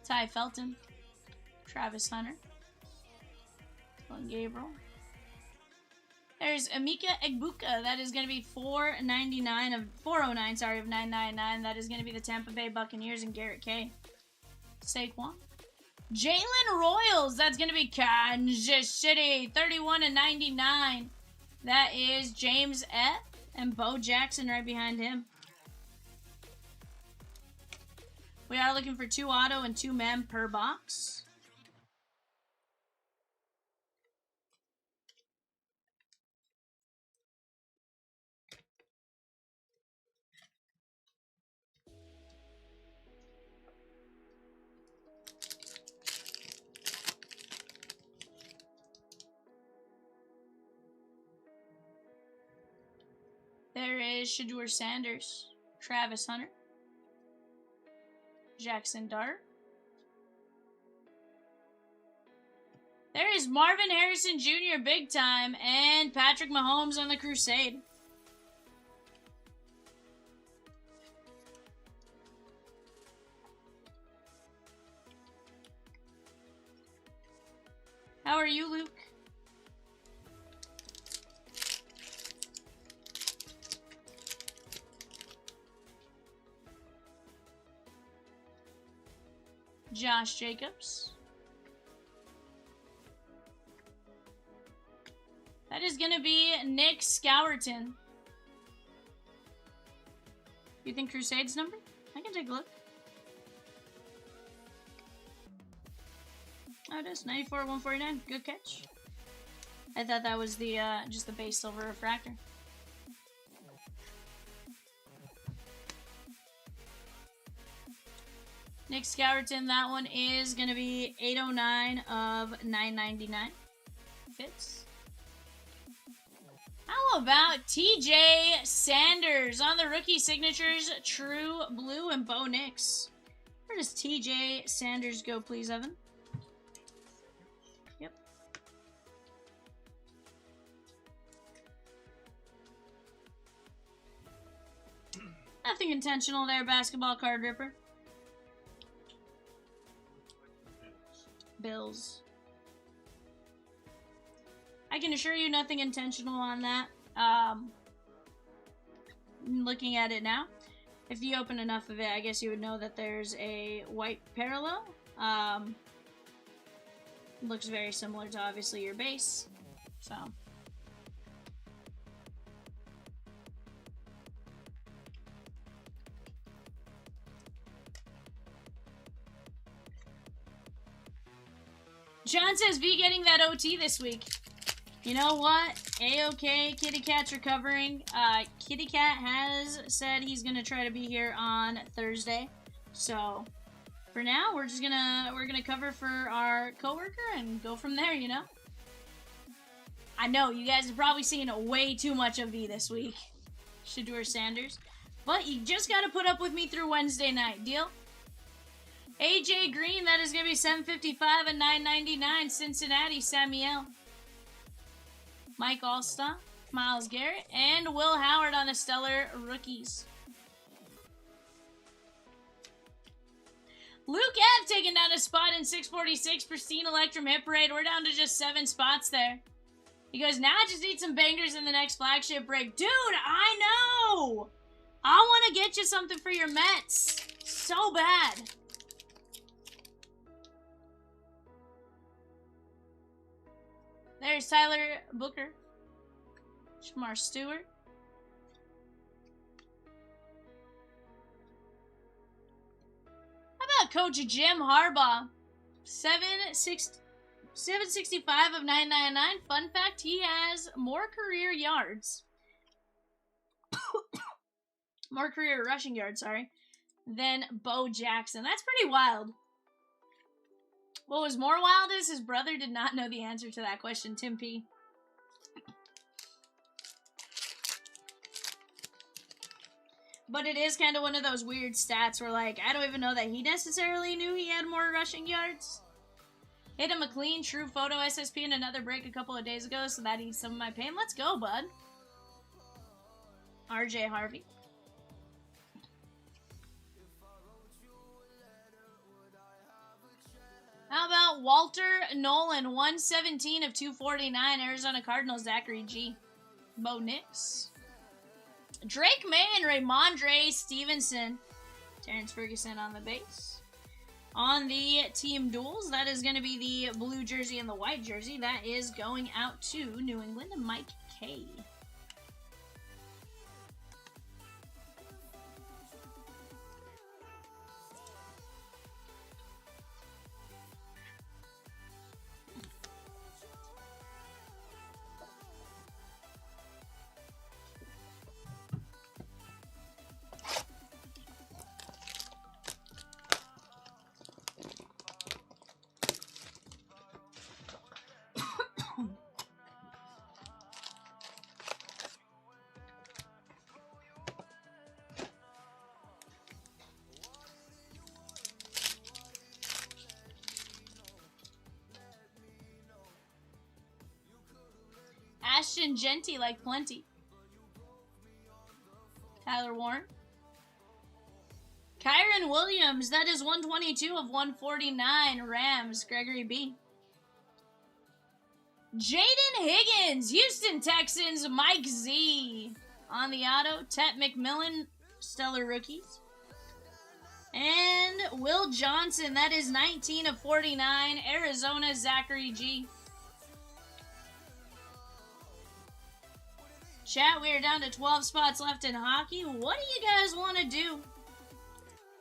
Ty Felton, Travis Hunter, Glenn Gabriel. There's Amika Egbuka. That is going to be $409 of 409. Sorry, of 999. That is going to be the Tampa Bay Buccaneers and Garrett K. Saquon. Jalen Royals. That's going to be Kansas City. 31/99. That is James F. and Bo Jackson right behind him. We are looking for 2 auto and 2 mem per box. There is Shedeur Sanders, Travis Hunter, Jackson Dart. There is Marvin Harrison Jr. big time and Patrick Mahomes on the Crusade. How are you, Luke? Josh Jacobs. That is going to be Nick Scourton. You think Crusade's number? I can take a look. Oh, it is 94/149. Good catch. I thought that was the just the base silver refractor. Nick Scourton, that one is going to be 809 of 999. Fits. How about TJ Sanders on the rookie signatures, True Blue and Bo Nix? Where does TJ Sanders go, please, Evan? Yep. Nothing intentional there, basketball card ripper. Bills. I can assure you nothing intentional on that. Looking at it now, if you open enough of it, I guess you would know that there's a white parallel. Looks very similar to obviously your base. So. John says V getting that OT this week. You know what? A-OK. Kitty Cat's recovering. Kitty Cat has said he's gonna try to be here on Thursday. So for now, we're gonna cover for our coworker and go from there. You know. I know you guys have probably seen way too much of V this week. Shedeur Sanders, but you just gotta put up with me through Wednesday night. Deal? AJ Green, that is going to be $755 and $999. Cincinnati, Samuel. Mike Alstott, Myles Garrett, and Will Howard on the Stellar Rookies. Luke F. taking down a spot in 646. Pristine Electrum Hit Parade. We're down to just 7 spots there. He goes, now I just need some bangers in the next flagship break. Dude, I know! I want to get you something for your Mets. So bad. There's Tyler Booker. Shamar Stewart. How about Coach Jim Harbaugh? 765 of 999. Fun fact, he has more career yards. More career rushing yards, sorry, than Bo Jackson. That's pretty wild. What was more wild is his brother did not know the answer to that question, Tim P. But it is kind of one of those weird stats where, like, I don't even know that he necessarily knew he had more rushing yards. Hit him a clean, true photo SSP in another break a couple of days ago, so that eats some of my pain. Let's go, bud. RJ Harvey. How about Walter Nolan, 117 of 249, Arizona Cardinals, Zachary G. Bo Nix. Drake May and Raymondre Stevenson. Terrence Ferguson on the base. On the team duels, that is going to be the blue jersey and the white jersey. That is going out to New England, Mike K. Ashton Genty, like plenty. Tyler Warren. Kyron Williams, that is 122 of 149. Rams, Gregory B. Jaden Higgins, Houston Texans, Mike Z. On the auto, Tet McMillan, stellar rookies. And Will Johnson, that is 19 of 49. Arizona, Zachary G. Chat, we are down to 12 spots left in hockey. What do you guys want to do?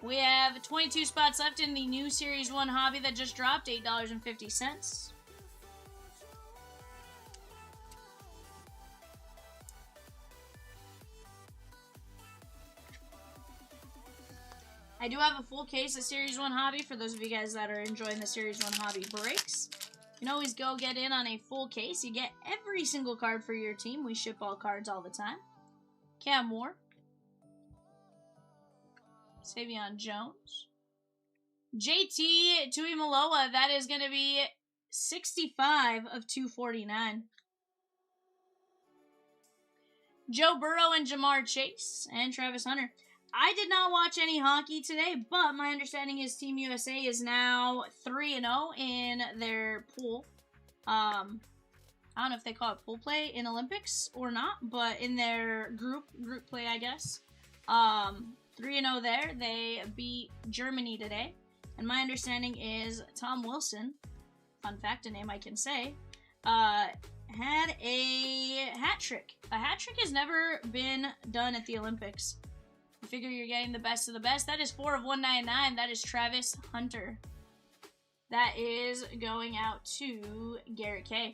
We have 22 spots left in the new Series 1 hobby that just dropped, $8.50. I do have a full case of Series 1 hobby for those of you guys that are enjoying the Series 1 hobby breaks. You can always go get in on a full case. You get every single card for your team. We ship all cards all the time. Cam Moore. Savion Jones. JT Tuimoloa. That is going to be 65 of 249. Joe Burrow and Jamar Chase. And Travis Hunter. I did not watch any hockey today, but my understanding is Team USA is now 3-0 in their pool. I don't know if they call it pool play in Olympics or not, but in their group play, I guess. 3-0 there. They beat Germany today. And my understanding is Tom Wilson, fun fact, a name I can say, had a hat trick. A hat trick has never been done at the Olympics. You figure you're getting the best of the best. That is 4 of 199. That is Travis Hunter. That is going out to Garrett K.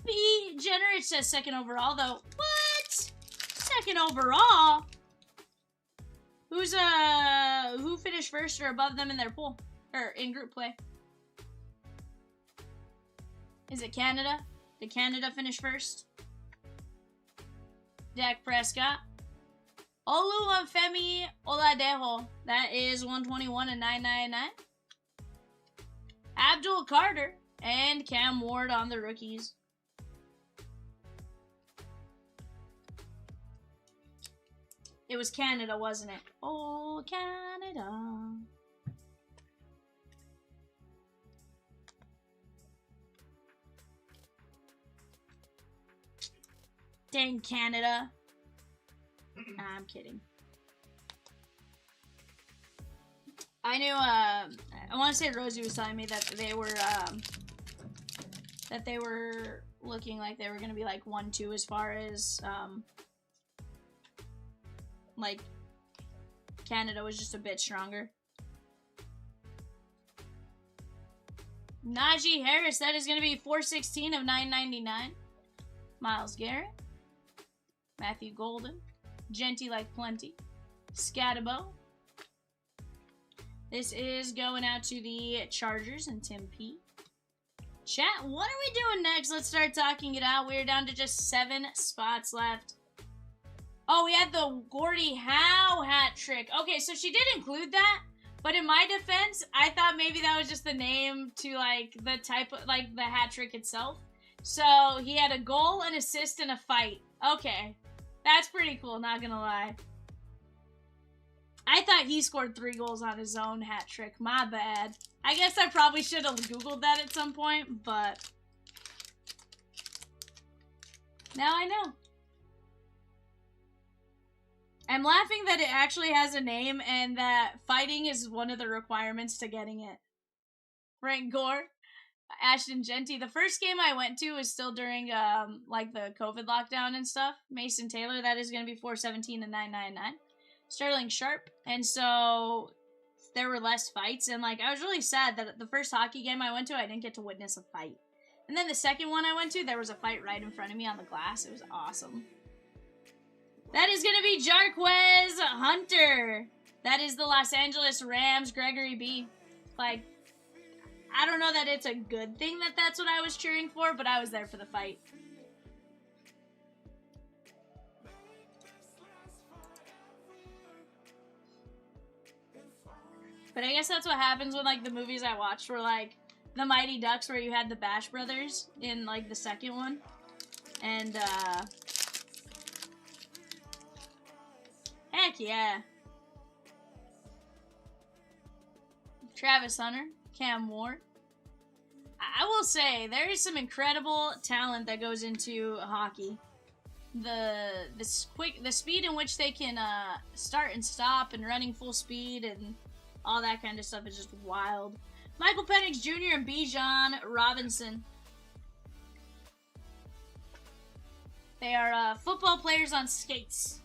B. Jenner, it says second overall, though. What? Second overall? Who finished first or above them in their pool? Or in group play? Is it Canada? Did Canada finish first? Dak Prescott. Oluwafemi Oladejo. That is 121 and 999. Abdul Carter and Cam Ward on the rookies. It was Canada, wasn't it? Oh, Canada. Dang Canada. Nah, I'm kidding. I knew, I want to say Rosie was telling me that they were looking like they were going to be like 1-2 as far as, like, Canada was just a bit stronger. Najee Harris, that is going to be 416 of 999. Myles Garrett. Matthew Golden. Genty like plenty. Scatabo. This is going out to the Chargers and Tim P. Chat, what are we doing next? Let's start talking it out. We're down to just 7 spots left. Oh, we had the Gordie Howe hat trick. Okay, so she did include that, but in my defense, I thought maybe that was just the name to, like, the type of, like, the hat trick itself. So, he had a goal, an assist, and a fight. Okay. That's pretty cool, not gonna lie. I thought he scored 3 goals on his own hat trick. My bad. I guess I probably should have Googled that at some point, but now I know. I'm laughing that it actually has a name and that fighting is one of the requirements to getting it. Frank Gore, Ashton Genty. The first game I went to was still during like the COVID lockdown and stuff. Mason Taylor, that is going to be 417 and 999. Sterling Sharp. And so there were less fights, and like I was really sad that the first hockey game I went to, I didn't get to witness a fight. And then the second one I went to, there was a fight right in front of me on the glass. It was awesome. That is going to be Jarquez Hunter. That is the Los Angeles Rams, Gregory B. Like, I don't know that it's a good thing that that's what I was cheering for, but I was there for the fight. But I guess that's what happens when, like, the movies I watched were, like, The Mighty Ducks, where you had the Bash Brothers in, like, the second one. And, heck yeah. Travis Hunter, Cam Ward. I will say, there is some incredible talent that goes into hockey. The speed in which they can, start and stop and running full speed and all that kind of stuff is just wild. Michael Penix Jr. and Bijan Robinson. They are football players on skates.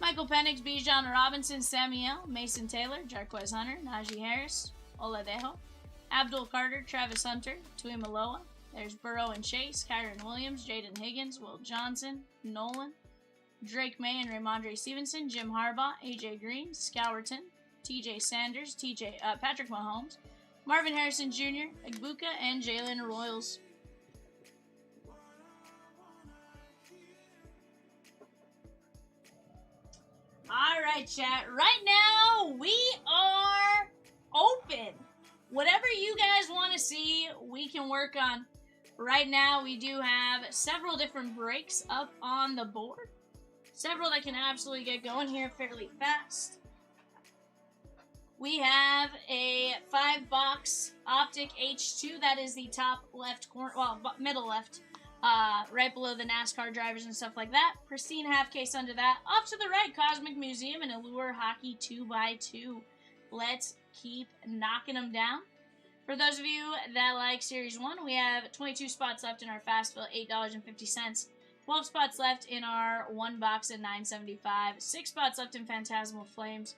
Michael Penix, Bijan Robinson, Samuel, Mason Taylor, Jarquez Hunter, Najee Harris, Oladejo, Abdul Carter, Travis Hunter, Tuimaloa. There's Burrow and Chase, Kyron Williams, Jaden Higgins, Will Johnson, Nolan, Drake May and Ramondre Stevenson, Jim Harbaugh, AJ Green, Scourton, TJ Sanders, Patrick Mahomes, Marvin Harrison Jr., Igbuka, and Jalen Royals. Alright, chat. Right now, we are open. Whatever you guys want to see, we can work on. Right now, we do have several different breaks up on the board. Several that can absolutely get going here fairly fast. We have a 5-box Optic H2. That is the top left corner, well, middle left, right below the NASCAR drivers and stuff like that. Pristine half case under that. Off to the right, Cosmic Museum and Allure Hockey 2x2. Let's keep knocking them down. For those of you that like Series 1, we have 22 spots left in our Fast Fill, $8.50. 12 spots left in our 1 box at $9.75. 6 spots left in Phantasmal Flames.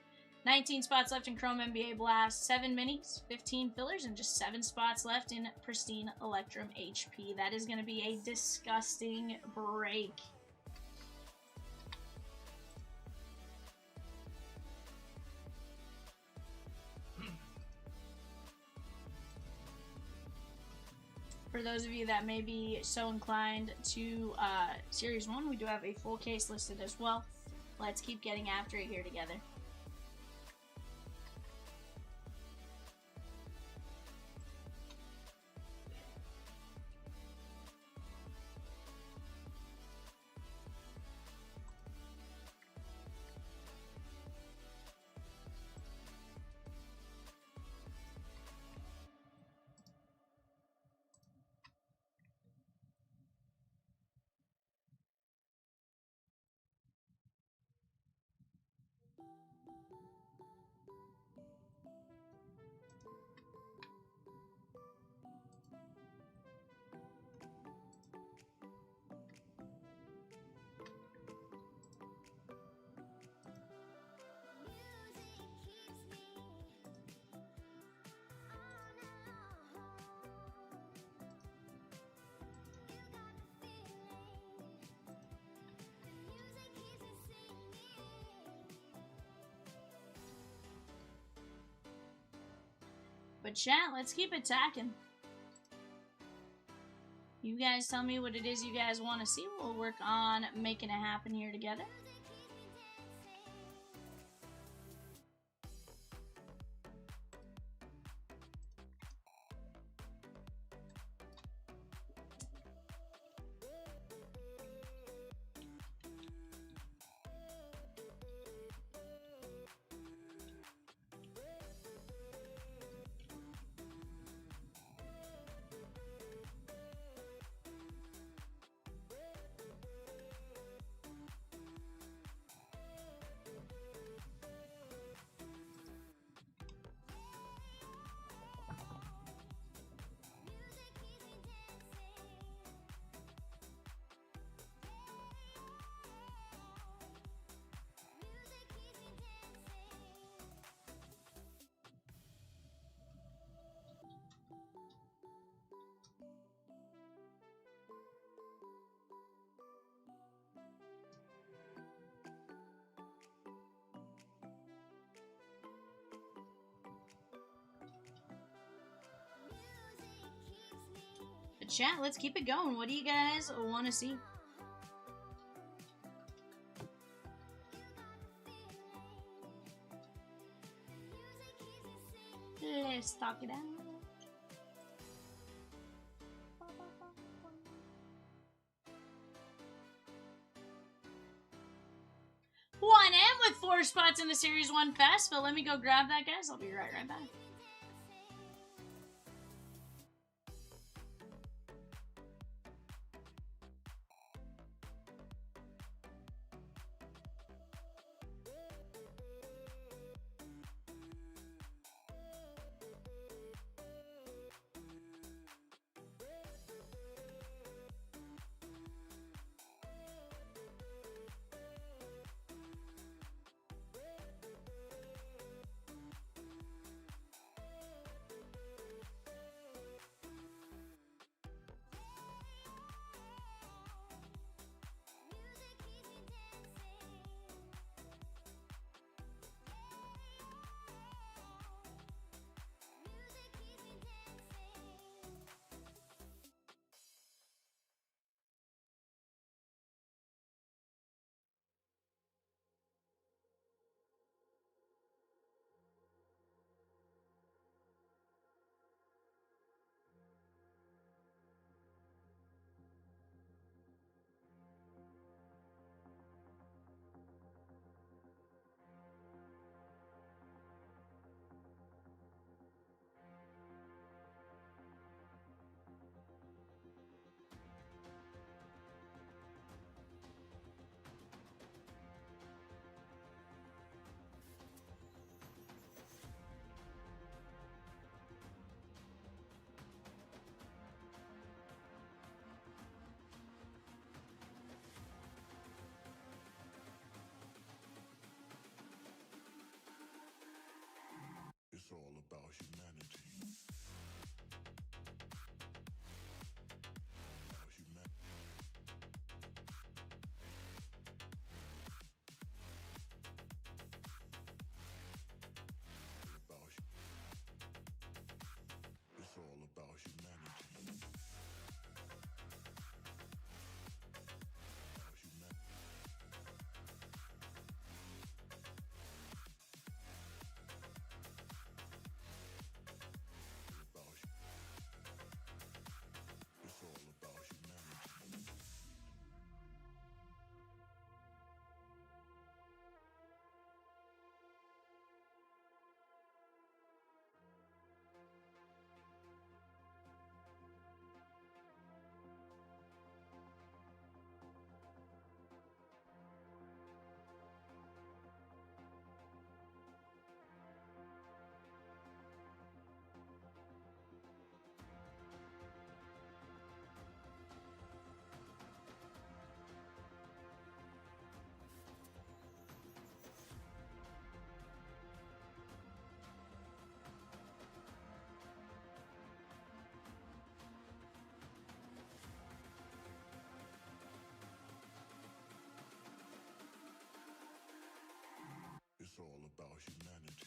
19 spots left in Chrome NBA Blast. 7 minis, 15 fillers, and just 7 spots left in Pristine Electrum HP. That is going to be a disgusting break. For those of you that may be so inclined to Series 1, we do have a full case listed as well. Let's keep getting after it here together. But chat, let's keep attacking. You guys tell me what it is you guys want to see. We'll work on making it happen here together. But chat, let's keep it going. What do you guys want to see? Let's talk it out. One M with 4 spots in the Series 1 Fest, but let me go grab that, guys. I'll be right back. It's all about humanity. It's all about humanity. It's all about humanity.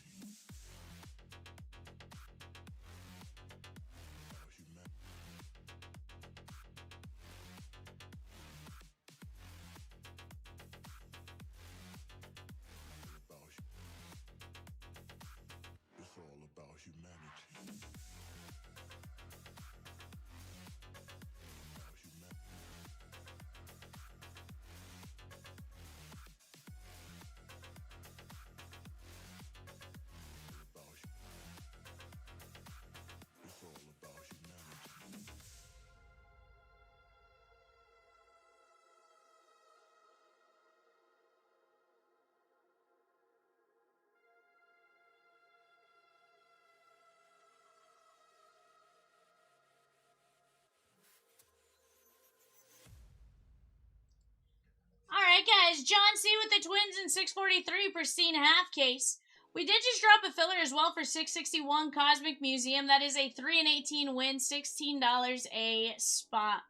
guys. John C. with the Twins in 643, pristine half case. We did just drop a filler as well for 661 Cosmic Museum. That is a 3 and 18 win, $16 a spot.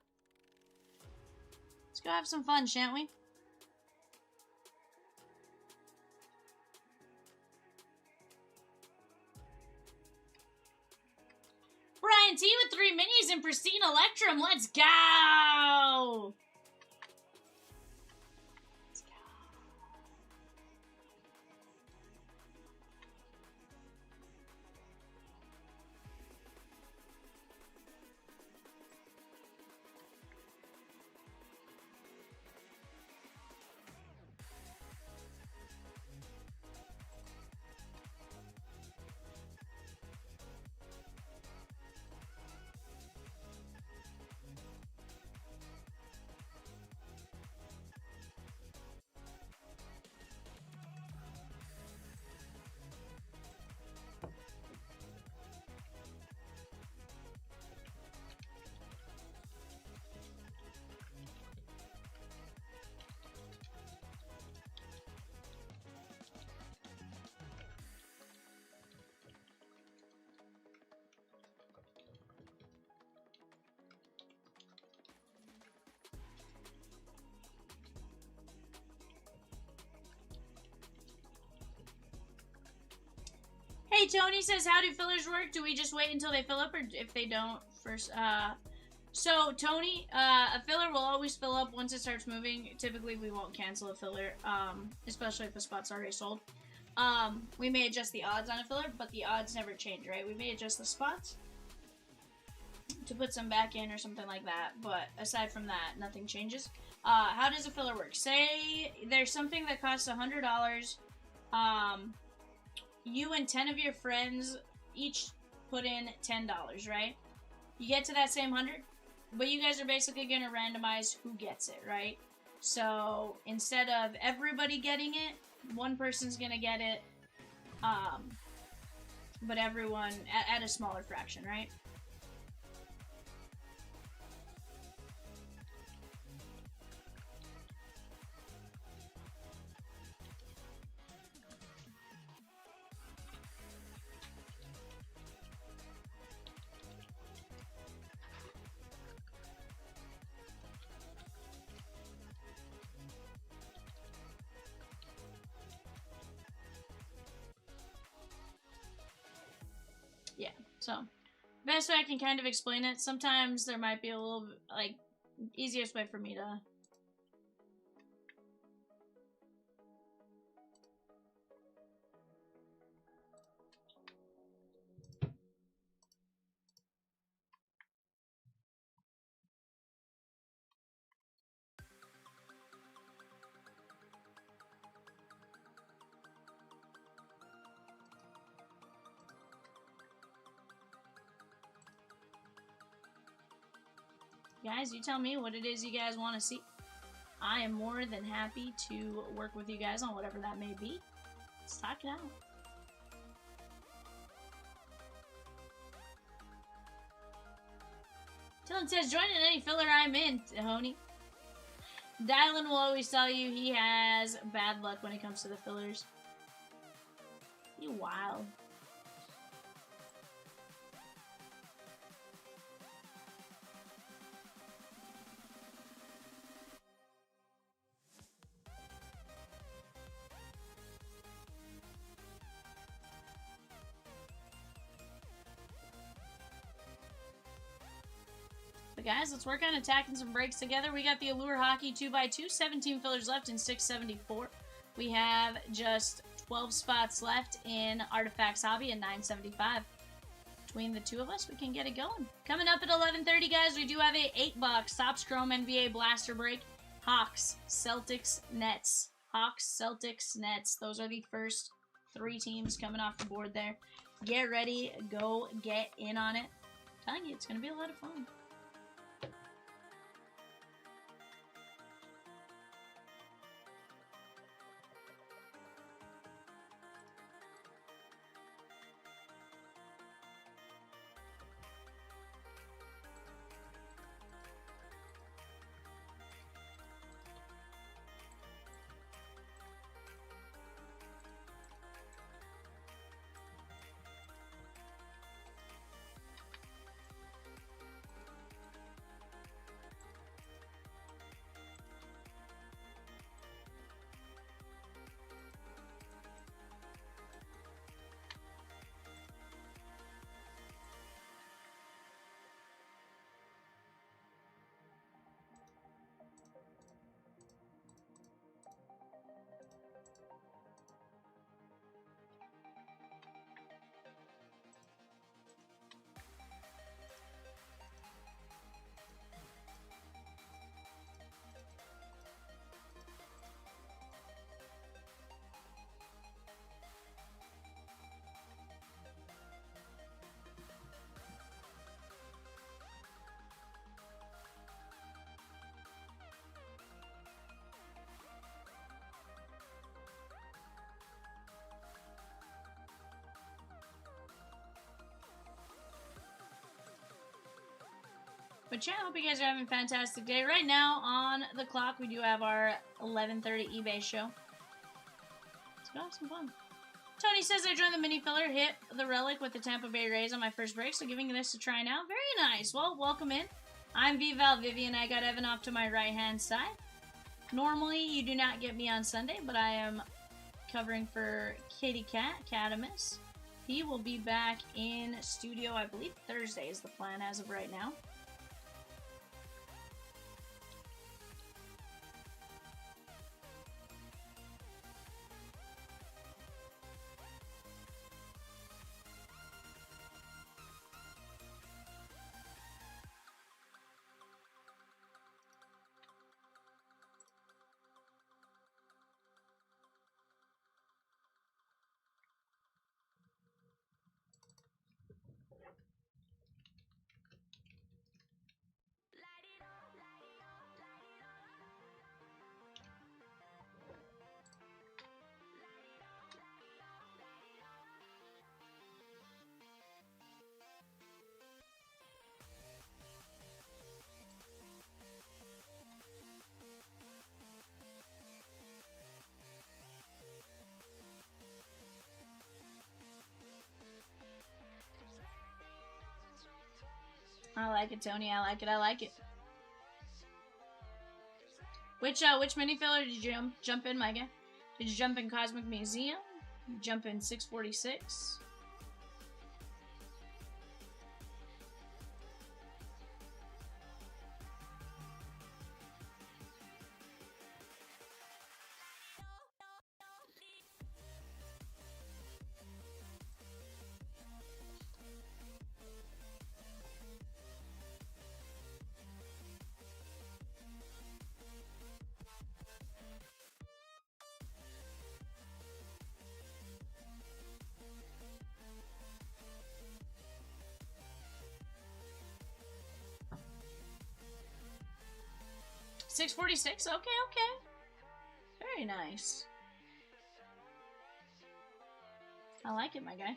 Let's go have some fun, shan't we? Brian T with 3 minis and pristine Electrum. Let's go! Hey, Tony says, how do fillers work? Do we just wait until they fill up, or if they don't first? So, Tony, a filler will always fill up once it starts moving. Typically, we won't cancel a filler, especially if the spot's already sold. We may adjust the odds on a filler, but the odds never change, right? We may adjust the spots to put some back in or something like that, but aside from that, nothing changes. How does a filler work? Say there's something that costs $100. You and 10 of your friends each put in $10, right? You get to that same 100, but you guys are basically going to randomize who gets it, right? So instead of everybody getting it, one person's going to get it, but everyone at a smaller fraction, right? Yeah, so best way I can kind of explain it, sometimes there might be a little, like, easiest way for me to... Guys, you tell me what it is you guys want to see. I am more than happy to work with you guys on whatever that may be. Let's talk it out. Dylan says, join in any filler I'm in, Honey. Dylan will always tell you he has bad luck when it comes to the fillers. You wild. But guys, let's work on attacking some breaks together. We got the Allure Hockey 2x2, 17 fillers left in 674. We have just 12 spots left in Artifacts Hobby and 975. Between the two of us, we can get it going. Coming up at 11:30, guys, we do have a 8-box Topps Chrome NBA Blaster Break. Hawks, Celtics, Nets. Hawks, Celtics, Nets. Those are the first 3 teams coming off the board there. Get ready. Go get in on it. I'm telling you, it's going to be a lot of fun. But chat, hope you guys are having a fantastic day. Right now on the clock, we do have our 11:30 eBay show. Let's go have some fun. Tony says I joined the mini filler, hit the relic with the Tampa Bay Rays on my first break, so giving this a try now. Very nice. Well, welcome in. I'm VAL Vivian. I got Evan off to my right-hand side. Normally, you do not get me on Sunday, but I am covering for Kitty Cat, Catamus. He will be back in studio, I believe Thursday is the plan as of right now. I like it, Tony. I like it. I like it. Which mini filler did you jump in, Micah? Did you jump in Cosmic Museum? Did you jump in 646? $6.46. Okay, okay. Very nice. I like it, my guy.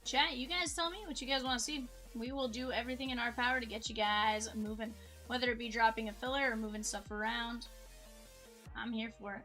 Chat, you guys tell me what you guys want to see. We will do everything in our power to get you guys moving. Whether it be dropping a filler or moving stuff around. I'm here for it.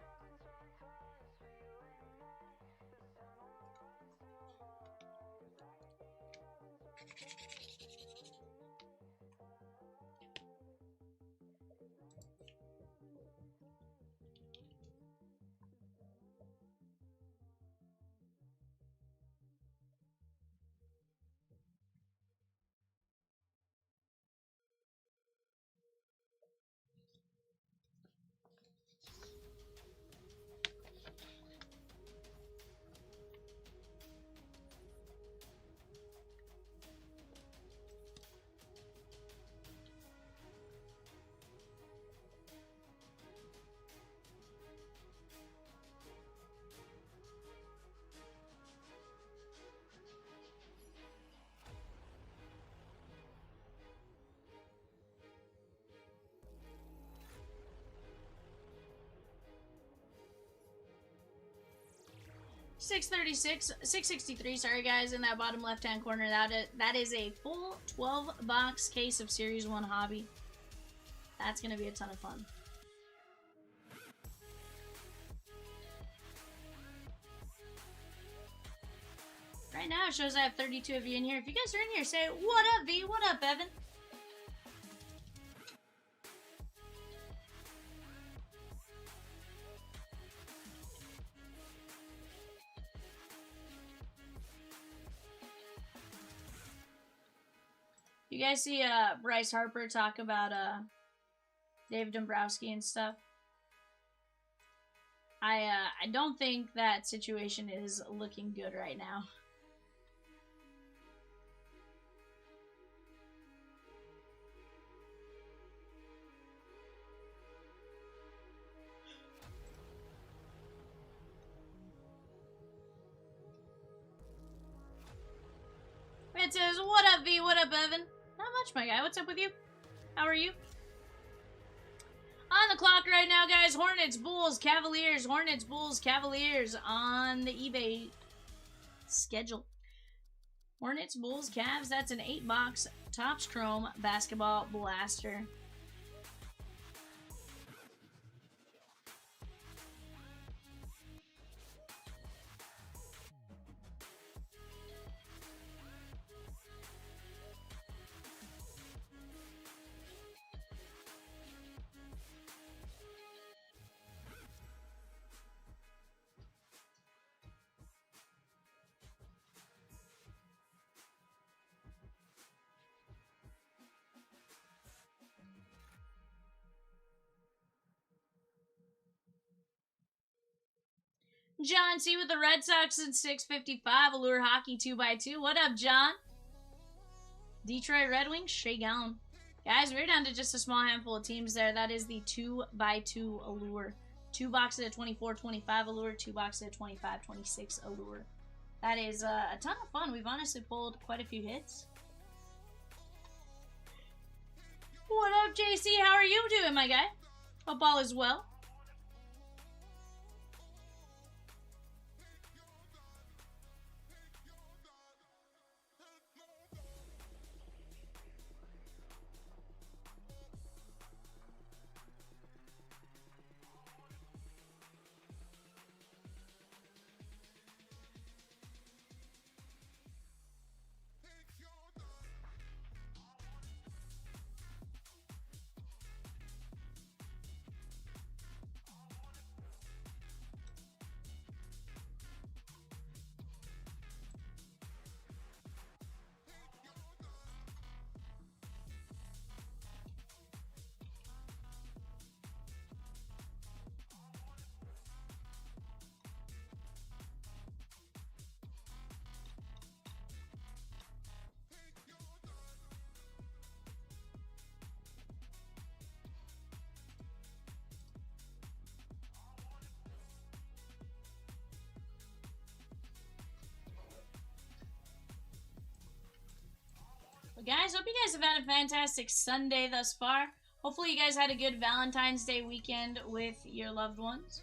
$6.63, sorry guys, in that bottom left-hand corner. That is a full 12-box case of Series 1 Hobby. That's going to be a ton of fun. Right now it shows I have 32 of you in here. If you guys are in here, say, what up, V? What up, Evan? You guys see Bryce Harper talk about Dave Dombrowski and stuff? I don't think that situation is looking good right now. It says, what up, V? What up, Evan? Not much, my guy. What's up with you? How are you? On the clock right now, guys. Hornets, Bulls, Cavaliers. Hornets, Bulls, Cavaliers on the eBay schedule. Hornets, Bulls, Cavs. That's an 8-box Topps Chrome basketball blaster. John C. with the Red Sox in 655. Allure Hockey 2x2. What up, John? Detroit Red Wings, Shay Gallon. Guys, we're down to just a small handful of teams there. That is the 2x2 Allure. 2 boxes at 24-25 Allure. 2 boxes at 25-26 Allure. That is a ton of fun. We've honestly pulled quite a few hits. What up, JC? How are you doing, my guy? Hope all is well. Guys, hope you guys have had a fantastic Sunday thus far. Hopefully you guys had a good Valentine's Day weekend with your loved ones.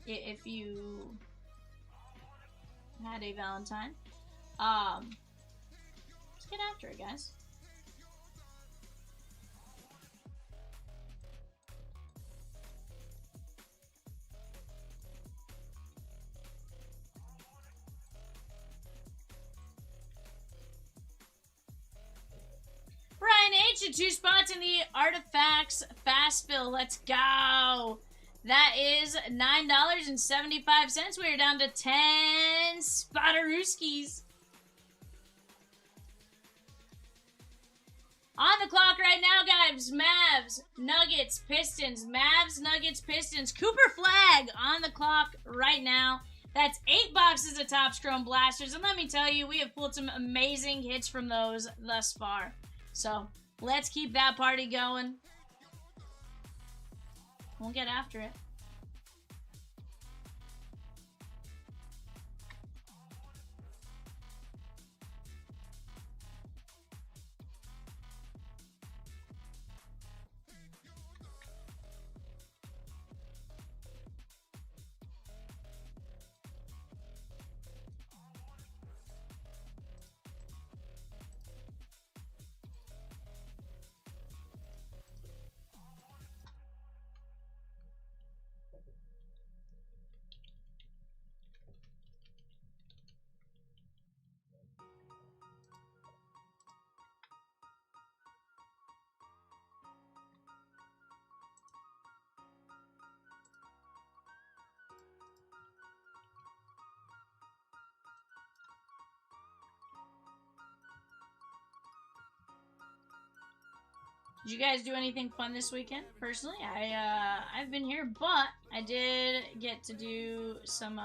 If you had a Valentine. Let's get after it, guys. Brian H. at 2 spots in the Artifacts Fast Fill. Let's go. That is $9.75. We are down to 10 Spotterooskies. On the clock right now, guys. Mavs, Nuggets, Pistons. Mavs, Nuggets, Pistons. Cooper Flag on the clock right now. That's 8 boxes of Topps Chrome Blasters. And let me tell you, we have pulled some amazing hits from those thus far. So, let's keep that party going. We'll get after it. Did you guys do anything fun this weekend? Personally, I've been here, but I did get to do some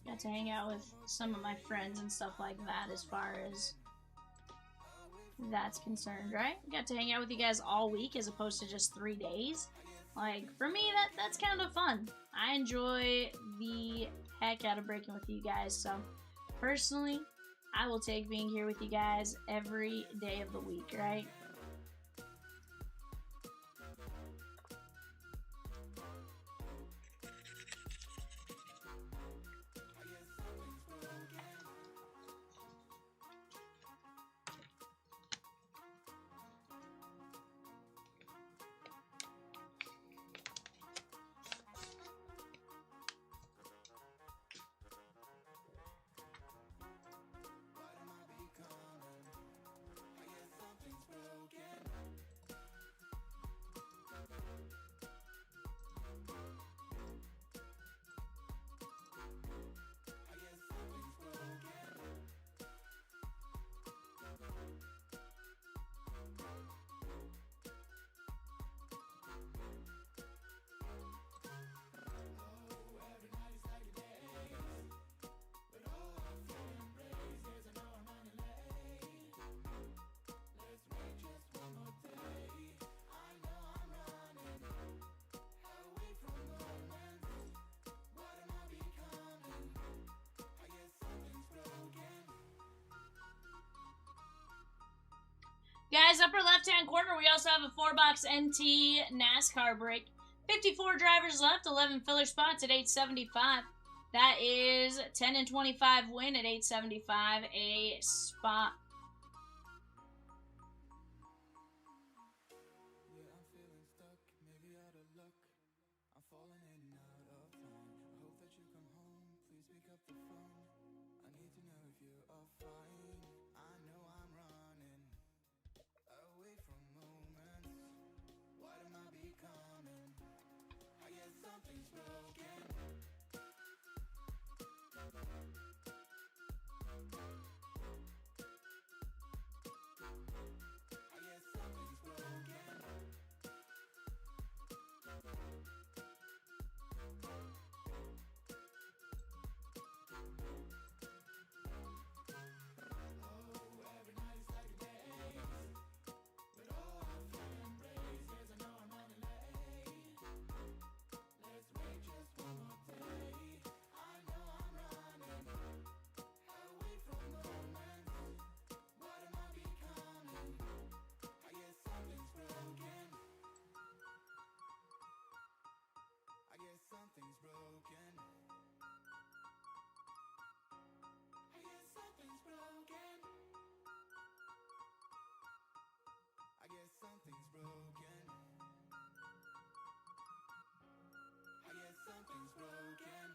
got to hang out with some of my friends and stuff like that as far as that's concerned, right? Got to hang out with you guys all week as opposed to just 3 days. Like, for me, that's kind of fun. I enjoy the heck out of breaking with you guys, so personally, I will take being here with you guys every day of the week, right? Guys, upper left-hand corner, we also have a 4-box NT NASCAR break. 54 drivers left, 11 filler spots at 875. That is 10 and 25 win at 875 a spot. Yeah, I'm feeling stuck, maybe out of luck. I'm falling in and out of time. I hope that you come home, please pick up the phone. I need to know if you are fine. I know I'm running away from moments. What am I becoming? I guess something's broken. I guess something's broken. Something's broken. I guess something's broken. I guess something's broken. I guess something's broken.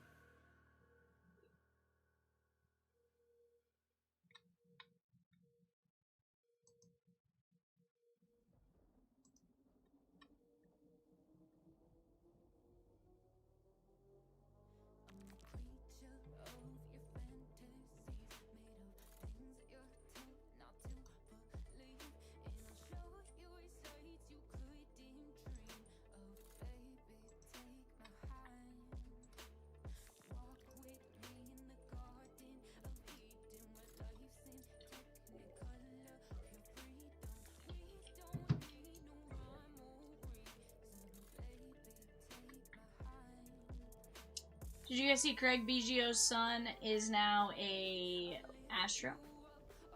Did you guys see Craig Biggio's son is now a Astro?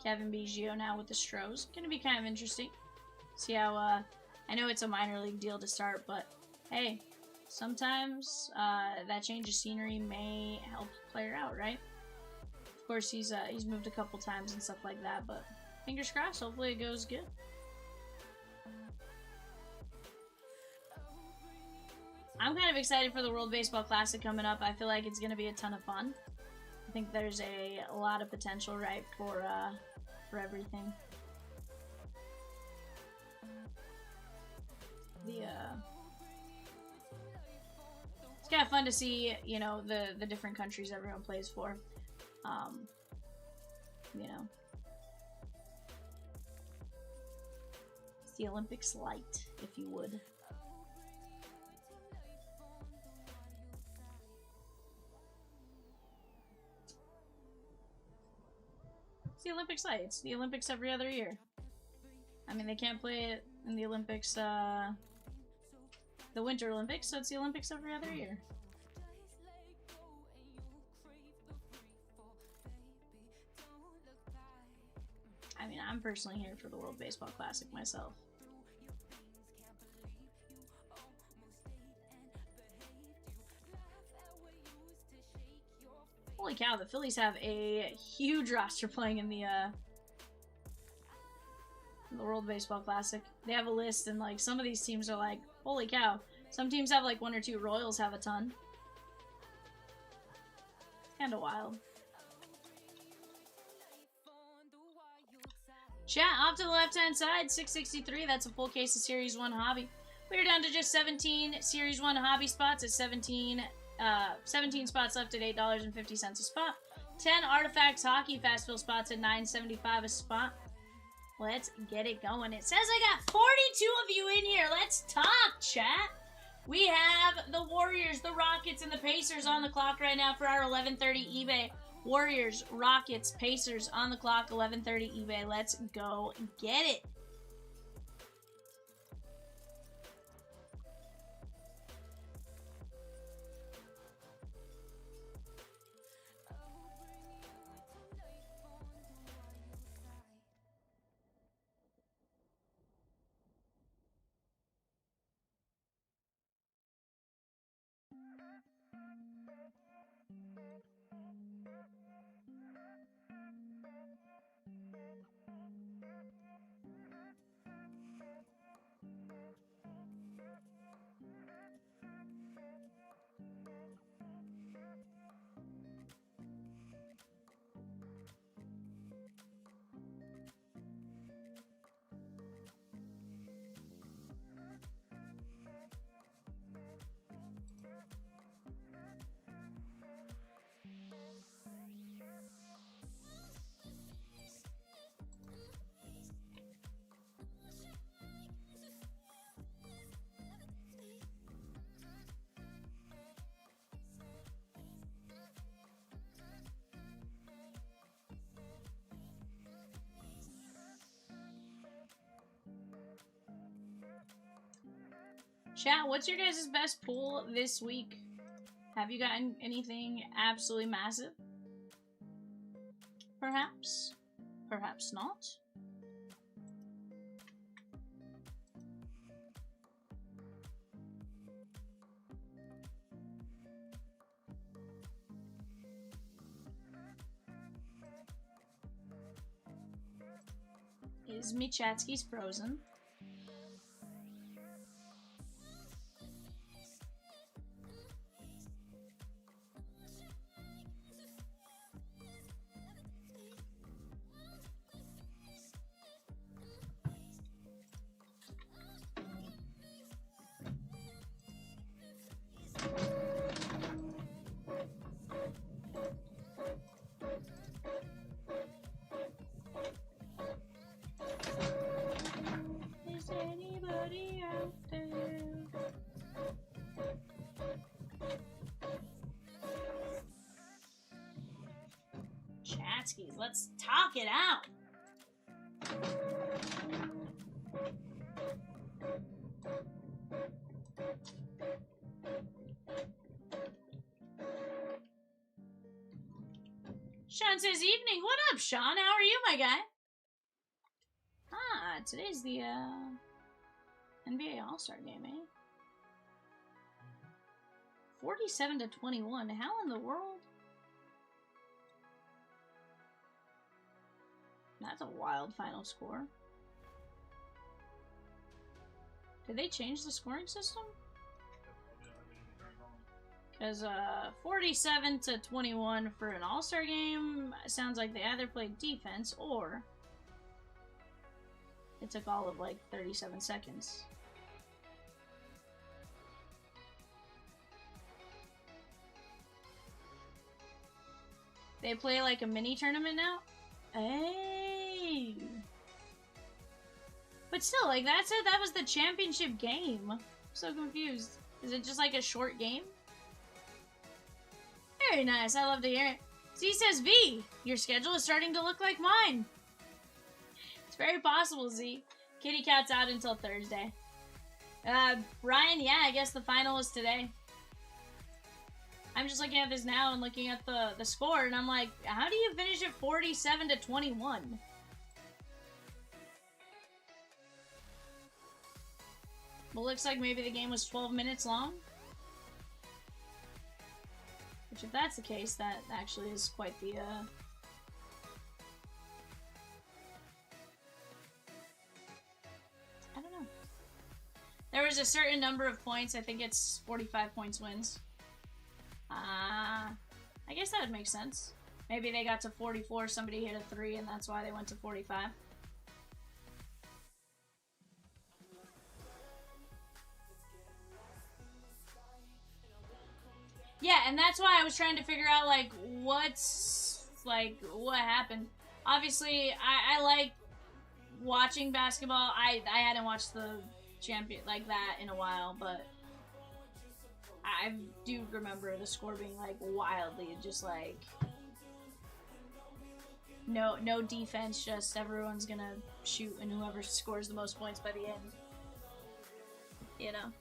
Kevin Biggio now with the Stros. Gonna be kind of interesting. See how, I know it's a minor league deal to start, but hey, sometimes that change of scenery may help the player out, right? Of course, he's moved a couple times and stuff like that, but fingers crossed, hopefully it goes good. I'm kind of excited for the World Baseball Classic coming up. I feel like it's going to be a ton of fun. I think there's a lot of potential, right, for everything. It's kind of fun to see, you know, the different countries everyone plays for. You know. the Olympics light, if you would. It's the Olympics light. It's the Olympics every other year. I mean, they can't play it in the Olympics, the Winter Olympics, so it's the Olympics every other year. I mean, I'm personally here for the World Baseball Classic myself. Holy cow, the Phillies have a huge roster playing in the World Baseball Classic. They have a list, and like some of these teams are like, holy cow. Some teams have like 1 or 2. Royals have a ton. Kinda wild. Chat, off to the left-hand side, 663. That's a full case of Series 1 Hobby. We're down to just 17 Series 1 Hobby spots at 17 spots left at $8.50 a spot. 10 Artifacts Hockey Fast-Fill spots at $9.75 a spot. Let's get it going. It says I got 42 of you in here. Let's talk, chat. We have the Warriors, the Rockets, and the Pacers on the clock right now for our 11:30 eBay. Warriors, Rockets, Pacers on the clock, 11:30 eBay. Let's go get it. Chat, what's your guys' best pull this week? Have you gotten anything absolutely massive? Perhaps? Perhaps not? Is Michatsky's frozen? Is anybody out there? Chatskis, let's talk it out. Sean says, evening. What up, Sean? How are you, my guy? Ah, today's the NBA All-Star game, eh? 47-21. How in the world? That's a wild final score. Did they change the scoring system? Because 47-21 for an All-Star game sounds like they either played defense or it took all of like 37 seconds. They play like a mini tournament now? Hey! But still, like, that said that was the championship game. I'm so confused. Is it just like a short game? Very nice. I love to hear it. Z says, V, your schedule is starting to look like mine. It's very possible, Z. Kitty Cat's out until Thursday. Ryan, yeah, I guess the final is today. I'm just looking at this now and looking at the score, and I'm like, how do you finish at 47-21? Well, looks like maybe the game was 12 minutes long. Which, if that's the case, that actually is quite the, I don't know. There was a certain number of points. I think it's 45 points wins. I guess that would make sense. Maybe they got to 44, somebody hit a 3, and that's why they went to 45. Yeah, and that's why I was trying to figure out, like, what happened. Obviously, I like watching basketball. I hadn't watched the champion like that in a while, but I do remember the score being, like, wildly just, like, no defense, just everyone's gonna shoot, and whoever scores the most points by the end. You know?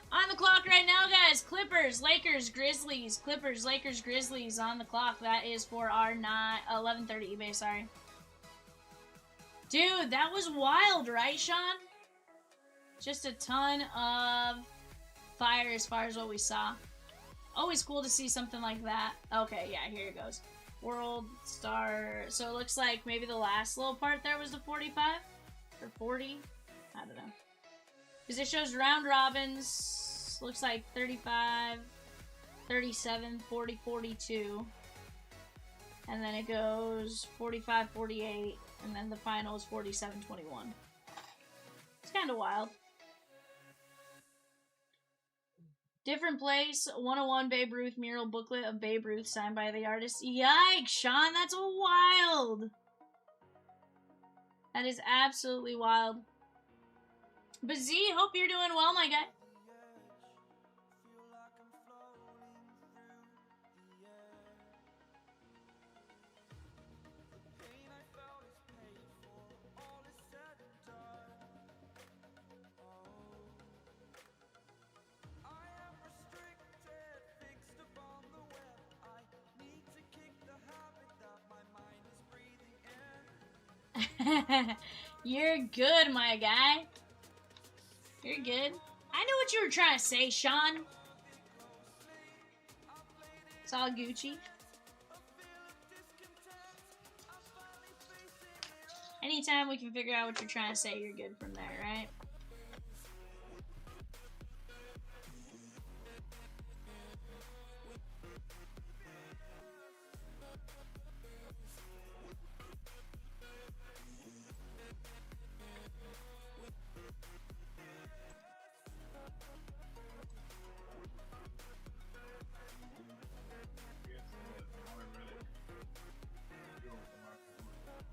On the clock right now, guys. Clippers, Lakers, Grizzlies. Clippers, Lakers, Grizzlies on the clock. That is for our 11:30 eBay, sorry. Dude, that was wild, right, Sean? Just a ton of fire as far as what we saw. Always cool to see something like that. Okay, yeah, here it goes. World Star. So it looks like maybe the last little part there was the 45? Or 40? I don't know. Because it shows round robins. Looks like 35, 37, 40, 42. And then it goes 45, 48. And then the final is 47, 21. It's kind of wild. Different place, 101 Babe Ruth mural booklet of Babe Ruth signed by the artist. Yikes, Sean, that's wild. That is absolutely wild. But Z, hope you're doing well, my guy. You're good, my guy. You're good. I know what you were trying to say, Sean. It's all Gucci. Anytime we can figure out what you're trying to say, you're good from there, right?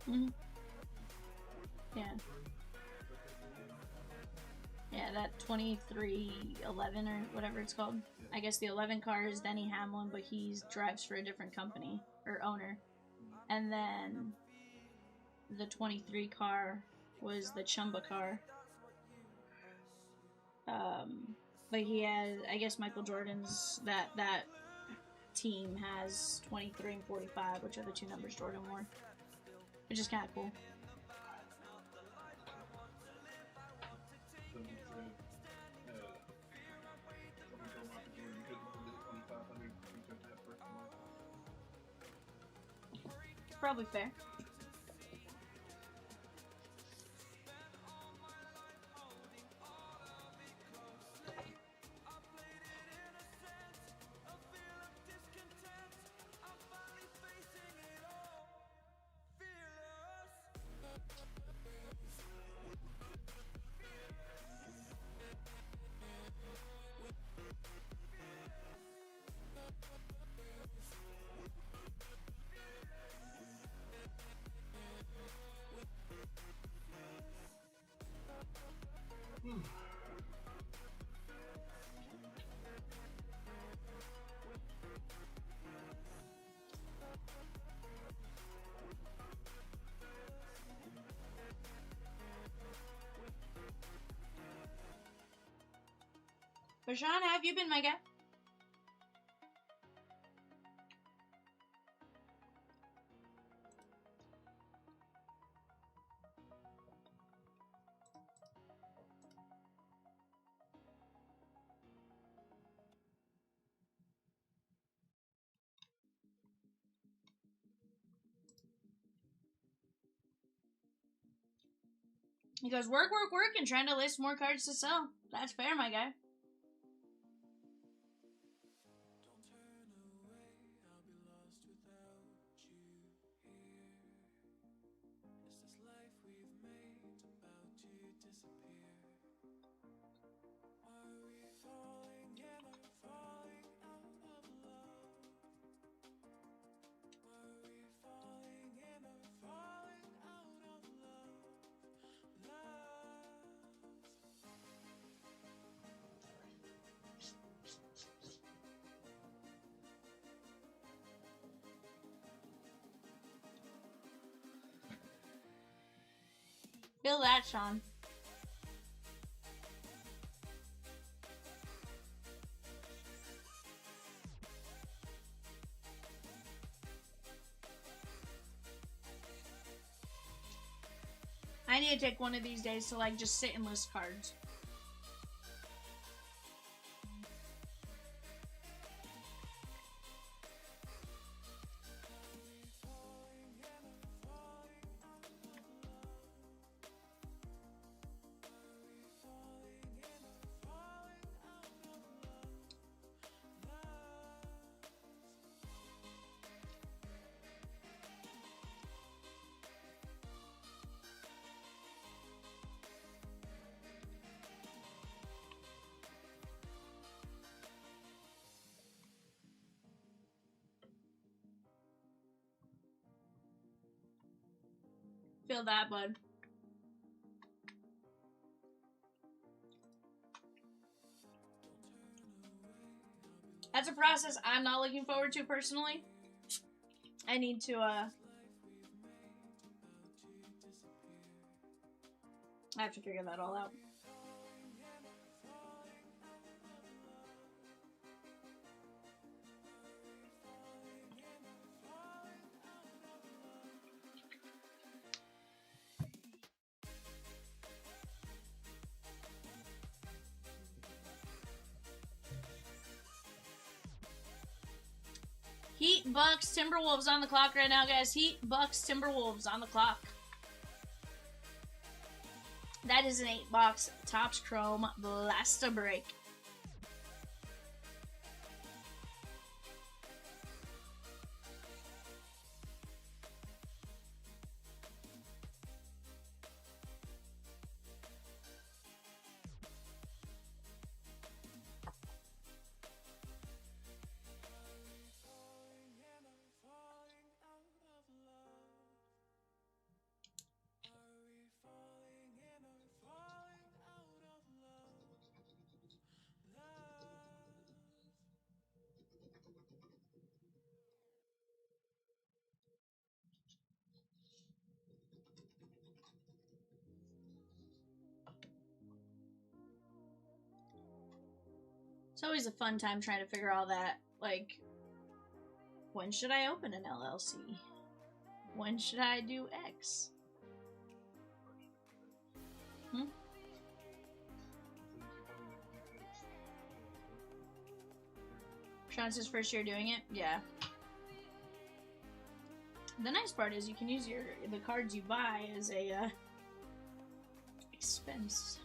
Mm-hmm. Yeah. Yeah, that 2311 or whatever it's called. I guess the 11 car is Denny Hamlin, but he drives for a different company or owner. And then the 23 car was the Chumba car. But he has, I guess Michael Jordan's, that team has 23 and 45, which are the two numbers Jordan wore. Which is kind of cool. It's probably fair. Rashawn, how have you been, my guy? He goes, work, work, work, and trying to list more cards to sell. That's fair, my guy. Feel that, Sean. I need to take one of these days to like just sit and list cards. Feel that, bud. That's a process I'm not looking forward to personally. I need to, I have to figure that all out. Heat, Bucks, Timberwolves on the clock right now, guys. Heat, Bucks, Timberwolves on the clock. That is an 8-box Topps Chrome Blaster Break. It's always a fun time trying to figure all that. Like, when should I open an LLC? When should I do X? Sean's his first year doing it? Yeah. The nice part is you can use the cards you buy as a expense.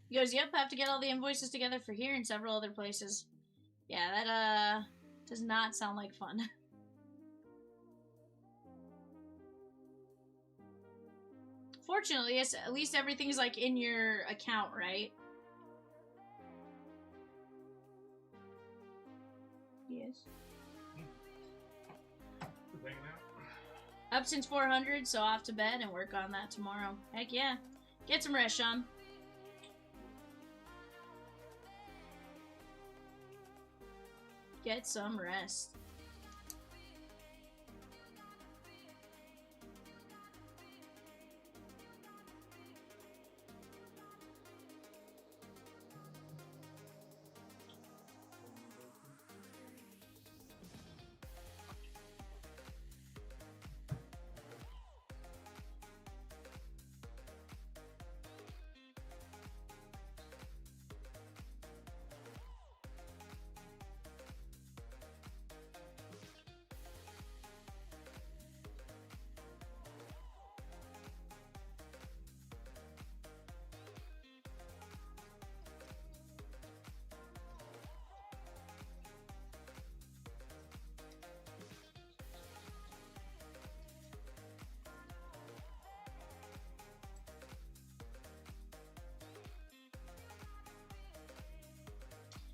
He goes, yep, I have to get all the invoices together for here and several other places. Yeah, that, does not sound like fun. Fortunately, it's, at least everything's, like, in your account, right? Yes. Hanging out. Up since 400, so off to bed and work on that tomorrow. Heck yeah. Get some rest, Sean. Get some rest.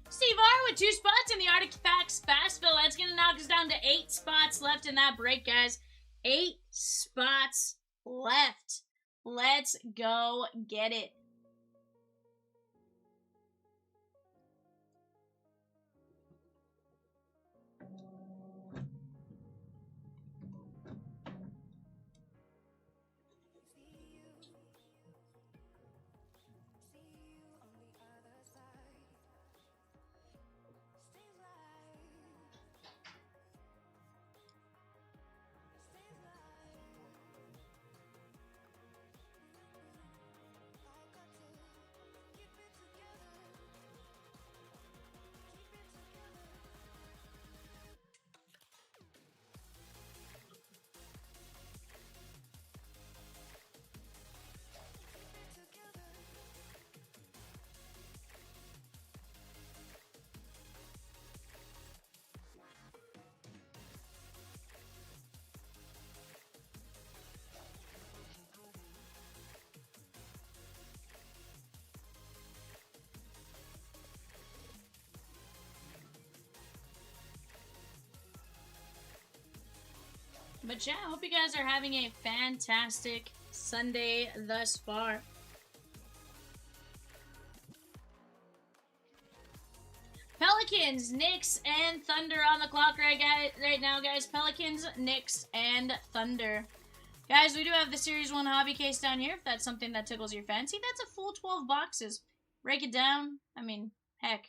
Steve R with 2 spots in the Artifacts Fast Fill. That's going to knock us down to 8 spots left in that break, guys. 8 spots left. Let's go get it. But yeah, I hope you guys are having a fantastic Sunday thus far. Pelicans, Knicks, and Thunder on the clock right now, guys. Pelicans, Knicks, and Thunder. Guys, we do have the Series 1 hobby case down here, if that's something that tickles your fancy. That's a full 12 boxes. Break it down. I mean, heck.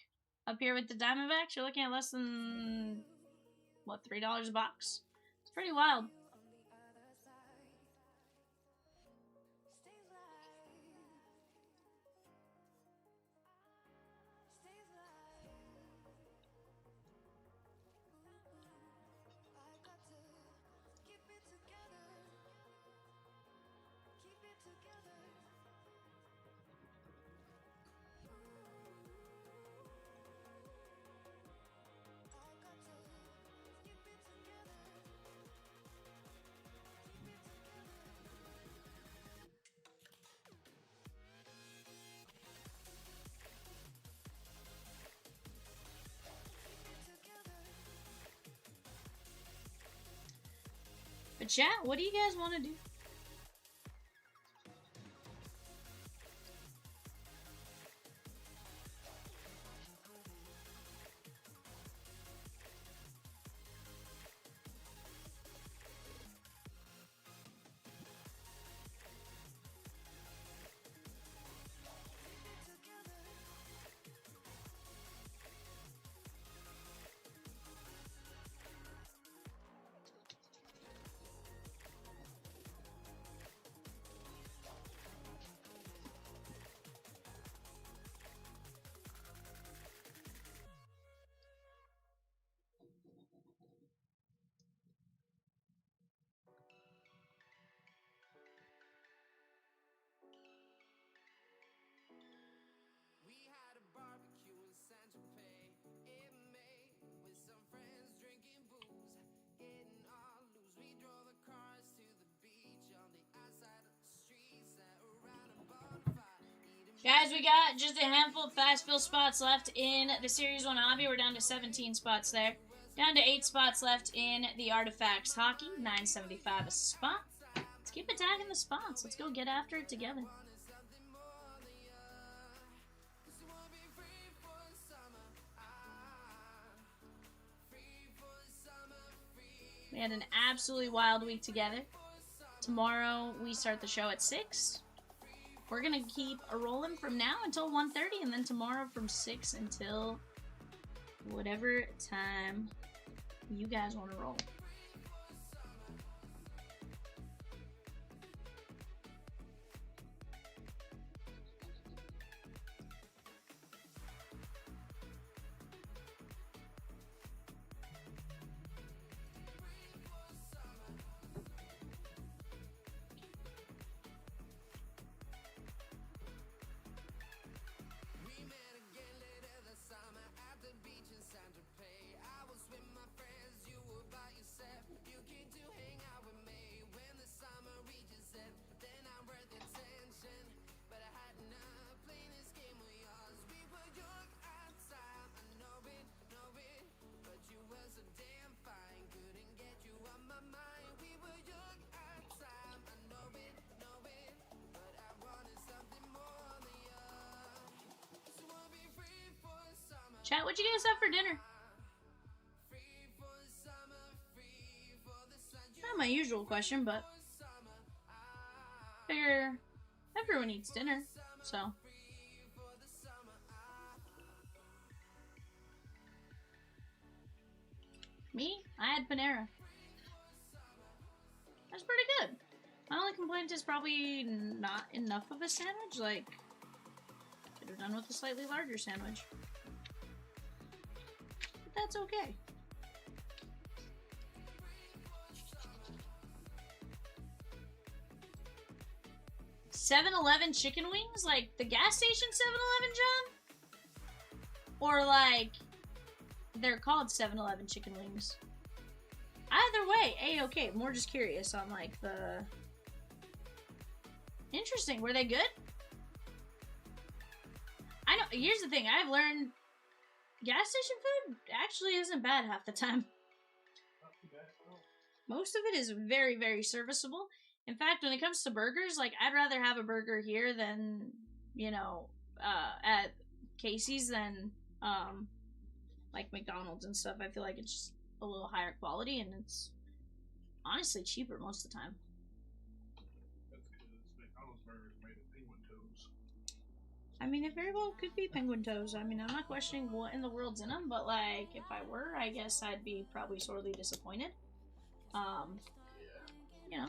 Up here with the Diamondbacks, you're looking at less than, what, $3 a box? It's pretty wild. But chat, what do you guys want to do? Guys, we got just a handful of fast fill spots left in the Series 1 Hobby. We're down to 17 spots there. Down to 8 spots left in the Artifacts Hockey. $9.75 a spot. Let's keep attacking the spots. Let's go get after it together. We had an absolutely wild week together. Tomorrow we start the show at 6. We're going to keep rolling from now until 1:30, and then tomorrow from 6 until whatever time you guys want to roll. Chat, what'd you guys have for dinner? Not my usual question, but figure everyone eats dinner, so. Me? I had Panera. That's pretty good. My only complaint is probably not enough of a sandwich. Like, could have done with a slightly larger sandwich. That's okay. $7-Eleven chicken wings? Like the gas station 7-Eleven, John? Or like they're called 7-Eleven chicken wings? Either way, A-okay. More just curious on like the... Interesting. Were they good? I know. Here's the thing. I've learned gas station food actually isn't bad half the time. Not too bad at all. Most of it is very, very serviceable. In fact, when it comes to burgers, like, I'd rather have a burger here than, you know, at Casey's than, like, McDonald's and stuff. I feel like it's just a little higher quality, and it's honestly cheaper most of the time. That's because McDonald's burgers made of penguin toes. I mean, it very well could be penguin toes. I mean, I'm not questioning what in the world's in them, but, like, if I were, I guess I'd be probably sorely disappointed. You know.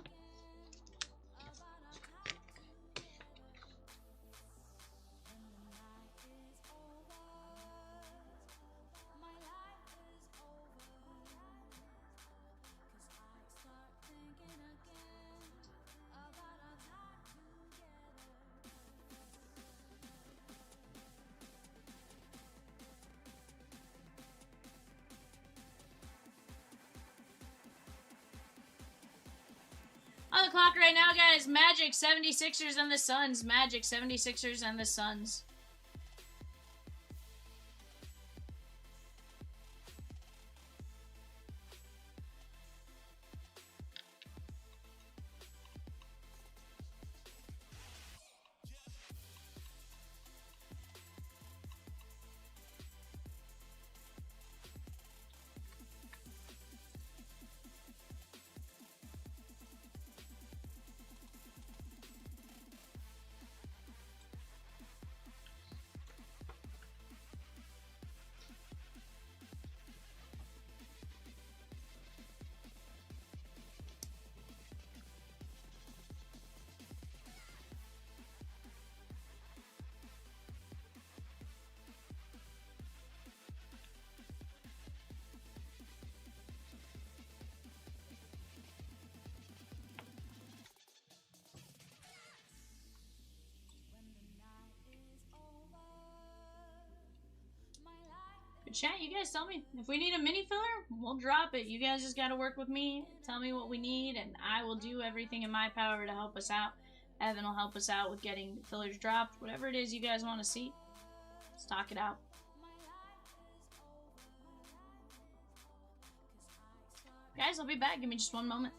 On the clock right now, guys. Magic, 76ers, and the Suns. Magic, 76ers, and the Suns. But chat, you guys tell me. If we need a mini filler, we'll drop it. You guys just gotta work with me. Tell me what we need, and I will do everything in my power to help us out. Evan will help us out with getting fillers dropped. Whatever it is you guys want to see, let's talk it out. Guys, I'll be back. Give me just one moment.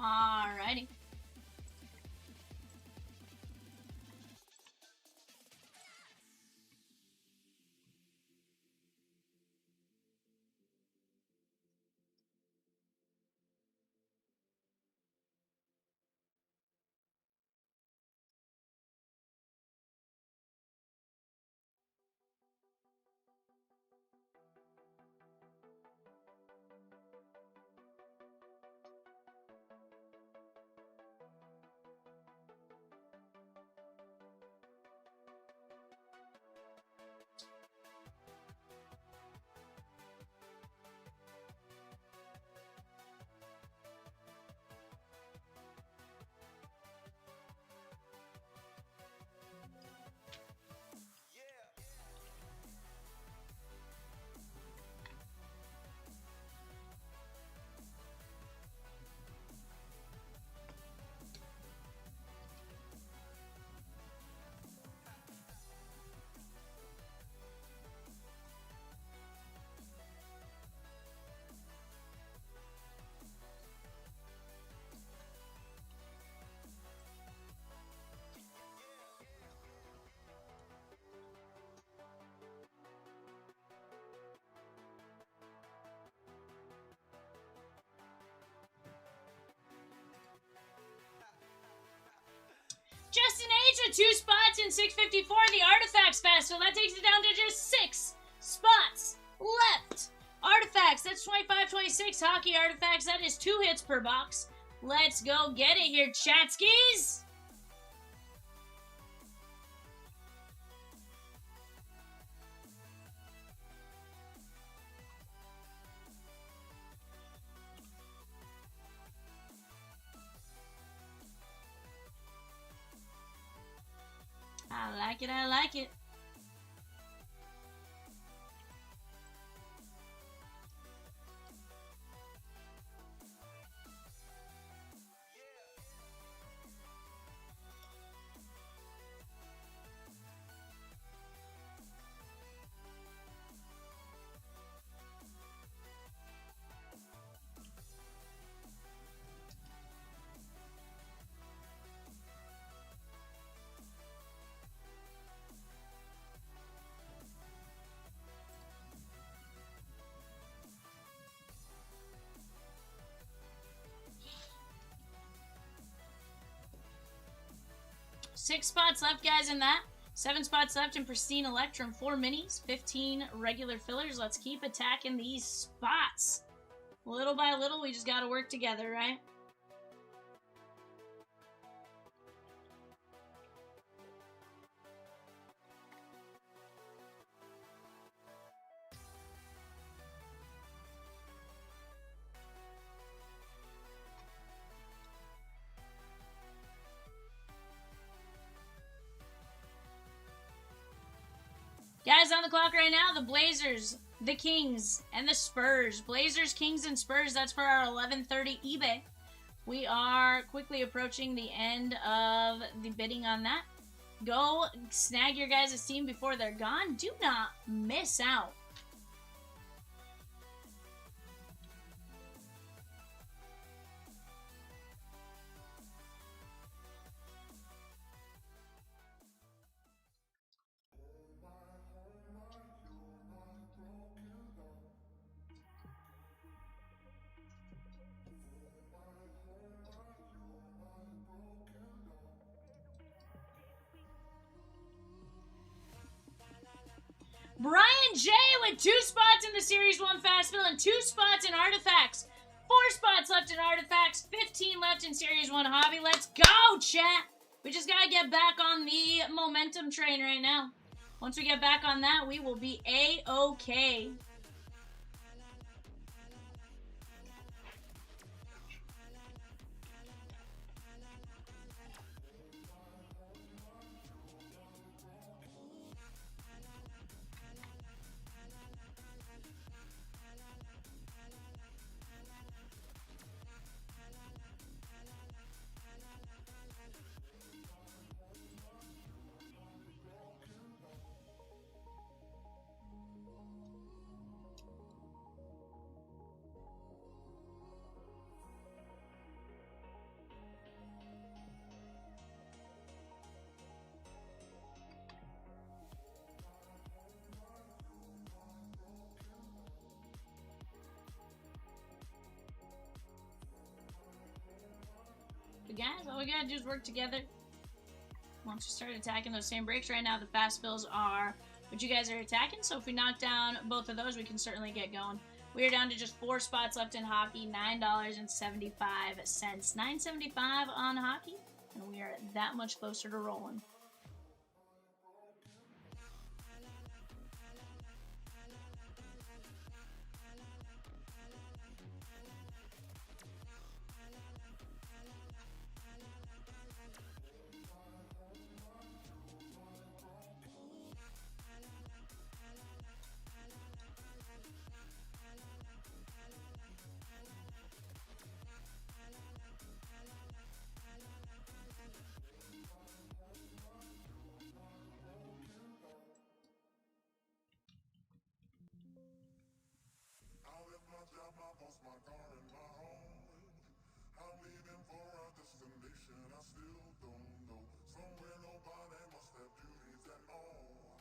Alrighty. Justin H with 2 spots in 654, the Artifacts Festival. That takes it down to just 6 spots left. Artifacts, that's 25-26. Hockey Artifacts, that is 2 hits per box. Let's go get it here, chatskis. I like it, I like it. Six spots left, guys, in that. 7 spots left in Pristine Electrum. 4 minis, 15 regular fillers. Let's keep attacking these spots. Little by little, we just got to work together, right? Guys, on the clock right now, the Blazers, the Kings, and the Spurs. Blazers, Kings, and Spurs, that's for our 11:30 eBay. We are quickly approaching the end of the bidding on that. Go snag your guys' team before they're gone. Do not miss out. Brian J with 2 spots in the Series 1 Fast Fill and 2 spots in Artifacts. 4 spots left in Artifacts, 15 left in Series 1 Hobby. Let's go, chat! We just gotta get back on the momentum train right now. Once we get back on that, we will be A-OK. But guys, all we gotta do is work together. Once we start attacking those same breaks, right now the fast fills are what you guys are attacking, so if we knock down both of those, we can certainly get going. We are down to just 4 spots left in hockey, $9.75. $9.75 on hockey, and we are that much closer to rolling. I left my job, my boss, my car, and my home. I'm leaving for a destination I still don't know. Somewhere nobody must have duties at all.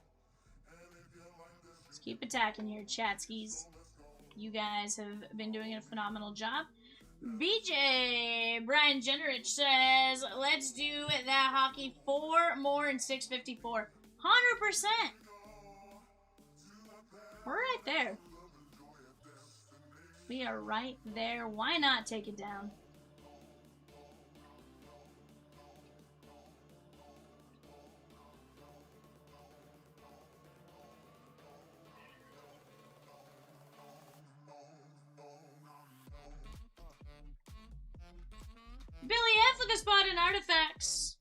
And if you like this, Let's keep attacking here, chatskis. You guys have been doing a phenomenal job. BJ Brian Jenrich says, let's do that hockey 4 more in 654. 100%. We're right there. We are right there. Why not take it down? Billy F with a spot in Artifacts.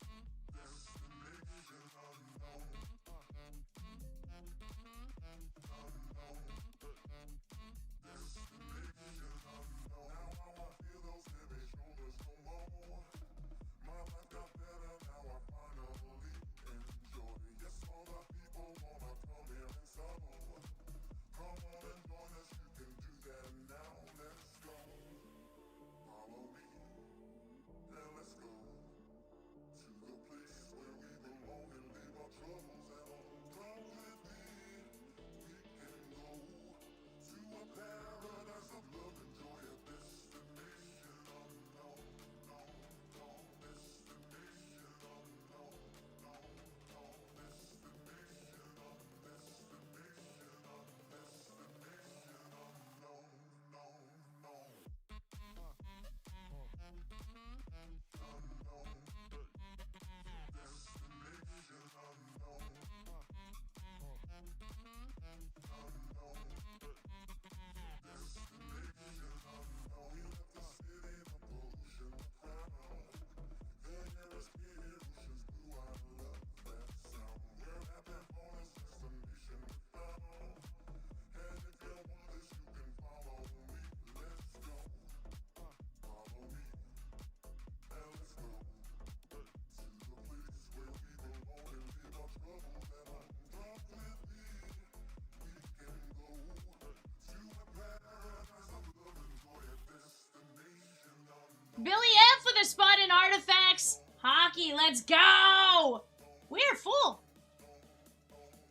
hockey. Let's go. We're full.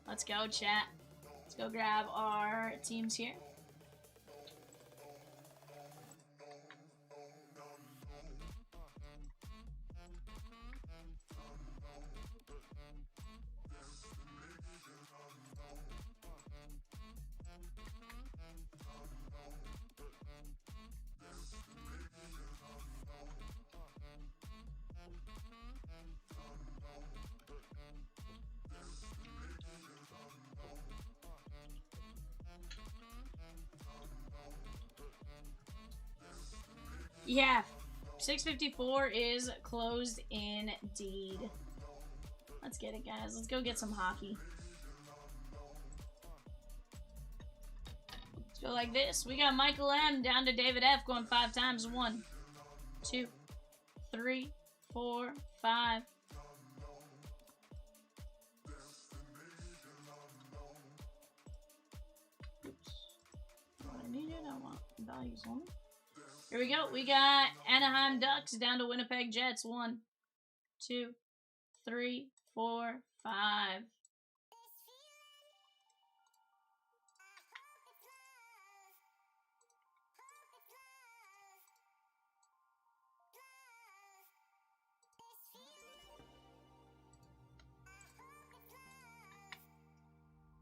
Let's go, chat. Let's go grab our teams here. Yeah, 654 is closed indeed. Let's get it, guys. Let's go get some hockey. Let's go like this. We got Michael M down to David F going 5 times. 1, 2, 3, 4, 5. Oops. What I needed, I want values only. Here we go. We got Anaheim Ducks down to Winnipeg Jets. 1, 2, 3, 4, 5.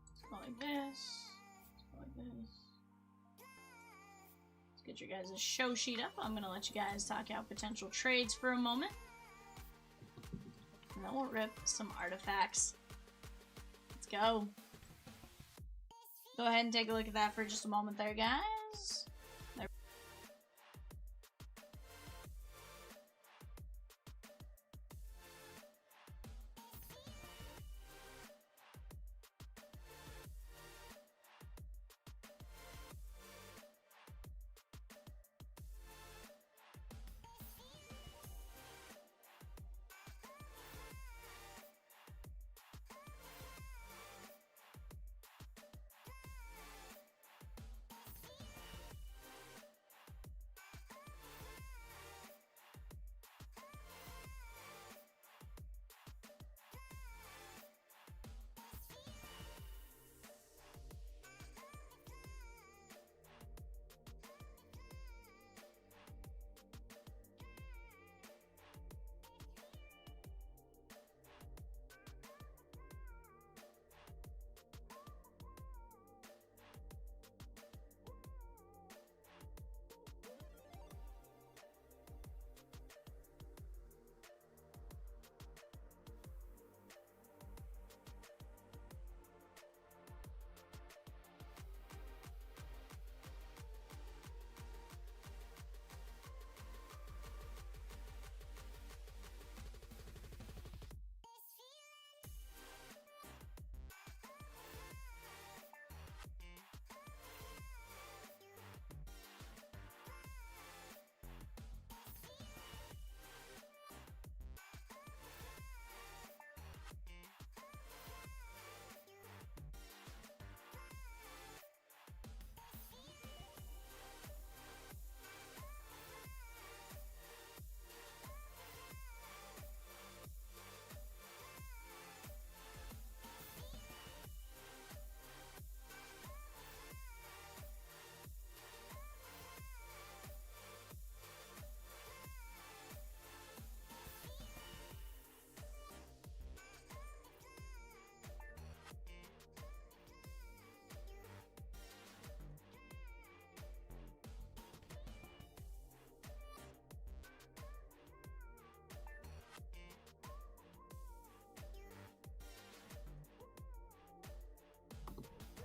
Let's go like this. Let's go like this. Get your guys' show sheet up. I'm going to let you guys talk out potential trades for a moment. And then we'll rip some artifacts. Let's go. Go ahead and take a look at that for just a moment there, guys. There.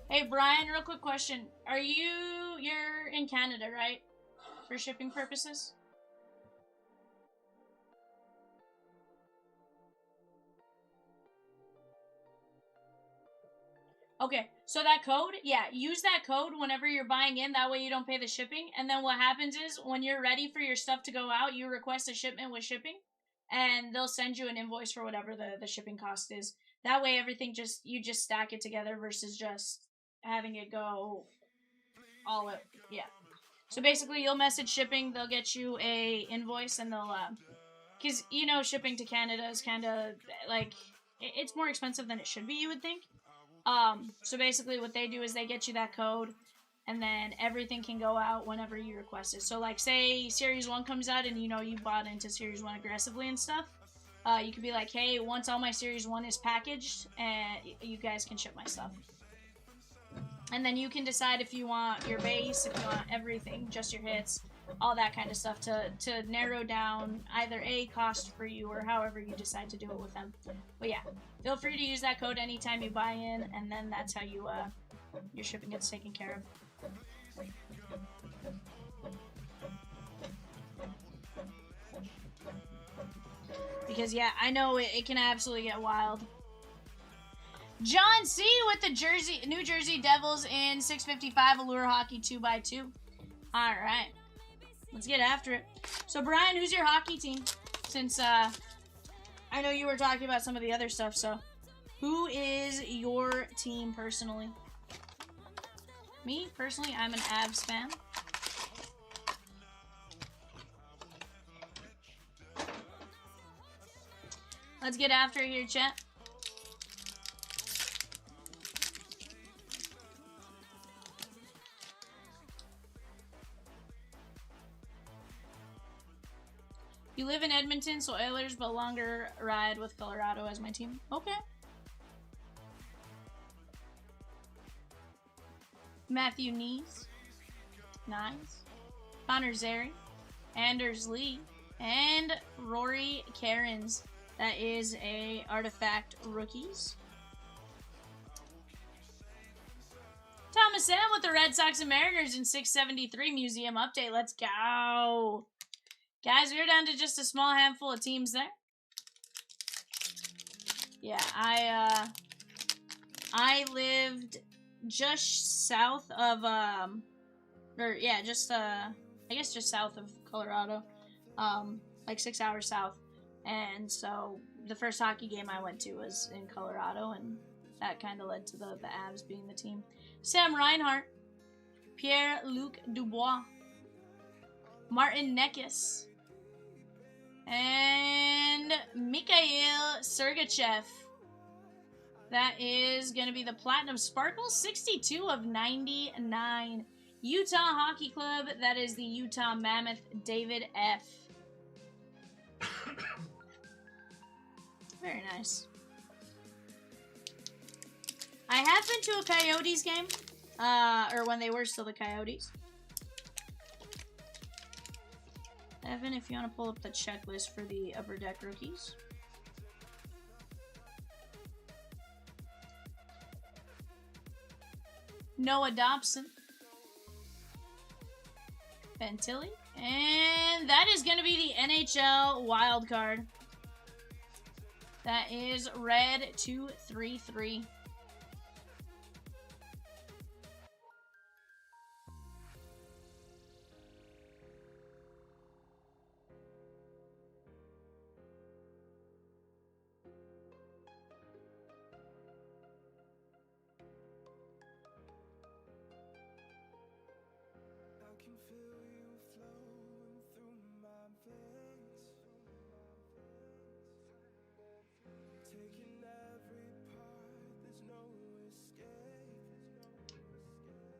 Hey, Brian, real quick question. You're in Canada, right? For shipping purposes? Okay, so that code, yeah, use that code whenever you're buying in. That way you don't pay the shipping. And then what happens is when you're ready for your stuff to go out, you request a shipment with shipping. And they'll send you an invoice for whatever the shipping cost is. That way everything you just stack it together versus just having it go all out. Yeah. So basically you'll message shipping, they'll get you a invoice and they'll Because, you know, shipping to Canada is kind of, like, it's more expensive than it should be, you would think. So basically what they do is they get you that code, and then everything can go out whenever you request it. So, like, say Series 1 comes out and, you know, you bought into Series 1 aggressively and stuff, you could be like, hey, once all my Series 1 is packaged, and you guys can ship my stuff. And then you can decide if you want your base, if you want everything, just your hits, all that kind of stuff to narrow down either a cost for you or however you decide to do it with them. But yeah, feel free to use that code anytime you buy in, and then that's how you your shipping gets taken care of. Because yeah, I know it can absolutely get wild. John C with the New Jersey Devils in 655 Allure Hockey 2x2. All right, let's get after it. So Brian, who's your hockey team? Since I know you were talking about some of the other stuff, so who is your team personally? Me personally, I'm an Avs fan. Let's get after it here, chat. You live in Edmonton, so Oilers, but longer ride with Colorado as my team. Okay. Matthew Nees. Nice. Connor Zary. Anders Lee. And Rory Cairns. That is a Artifact Rookies. Thomas M with the Red Sox and Mariners in 673 Museum Update. Let's go. Guys, we're down to just a small handful of teams there. Yeah, I lived just south of, I guess just south of Colorado, like 6 hours south. And so the first hockey game I went to was in Colorado, and that kind of led to the Avs being the team. Sam Reinhart, Pierre-Luc Dubois, Martin Nekis, and Mikhail Sergachev. That is going to be the Platinum Sparkle, 62 of 99. Utah Hockey Club, that is the Utah Mammoth, David F. Very nice. I have been to a Coyotes game, or when they were still the Coyotes. Evan, if you want to pull up the checklist for the Upper Deck rookies. Noah Dobson. Ben Tilly. And that is going to be the NHL wild card. That is red 233.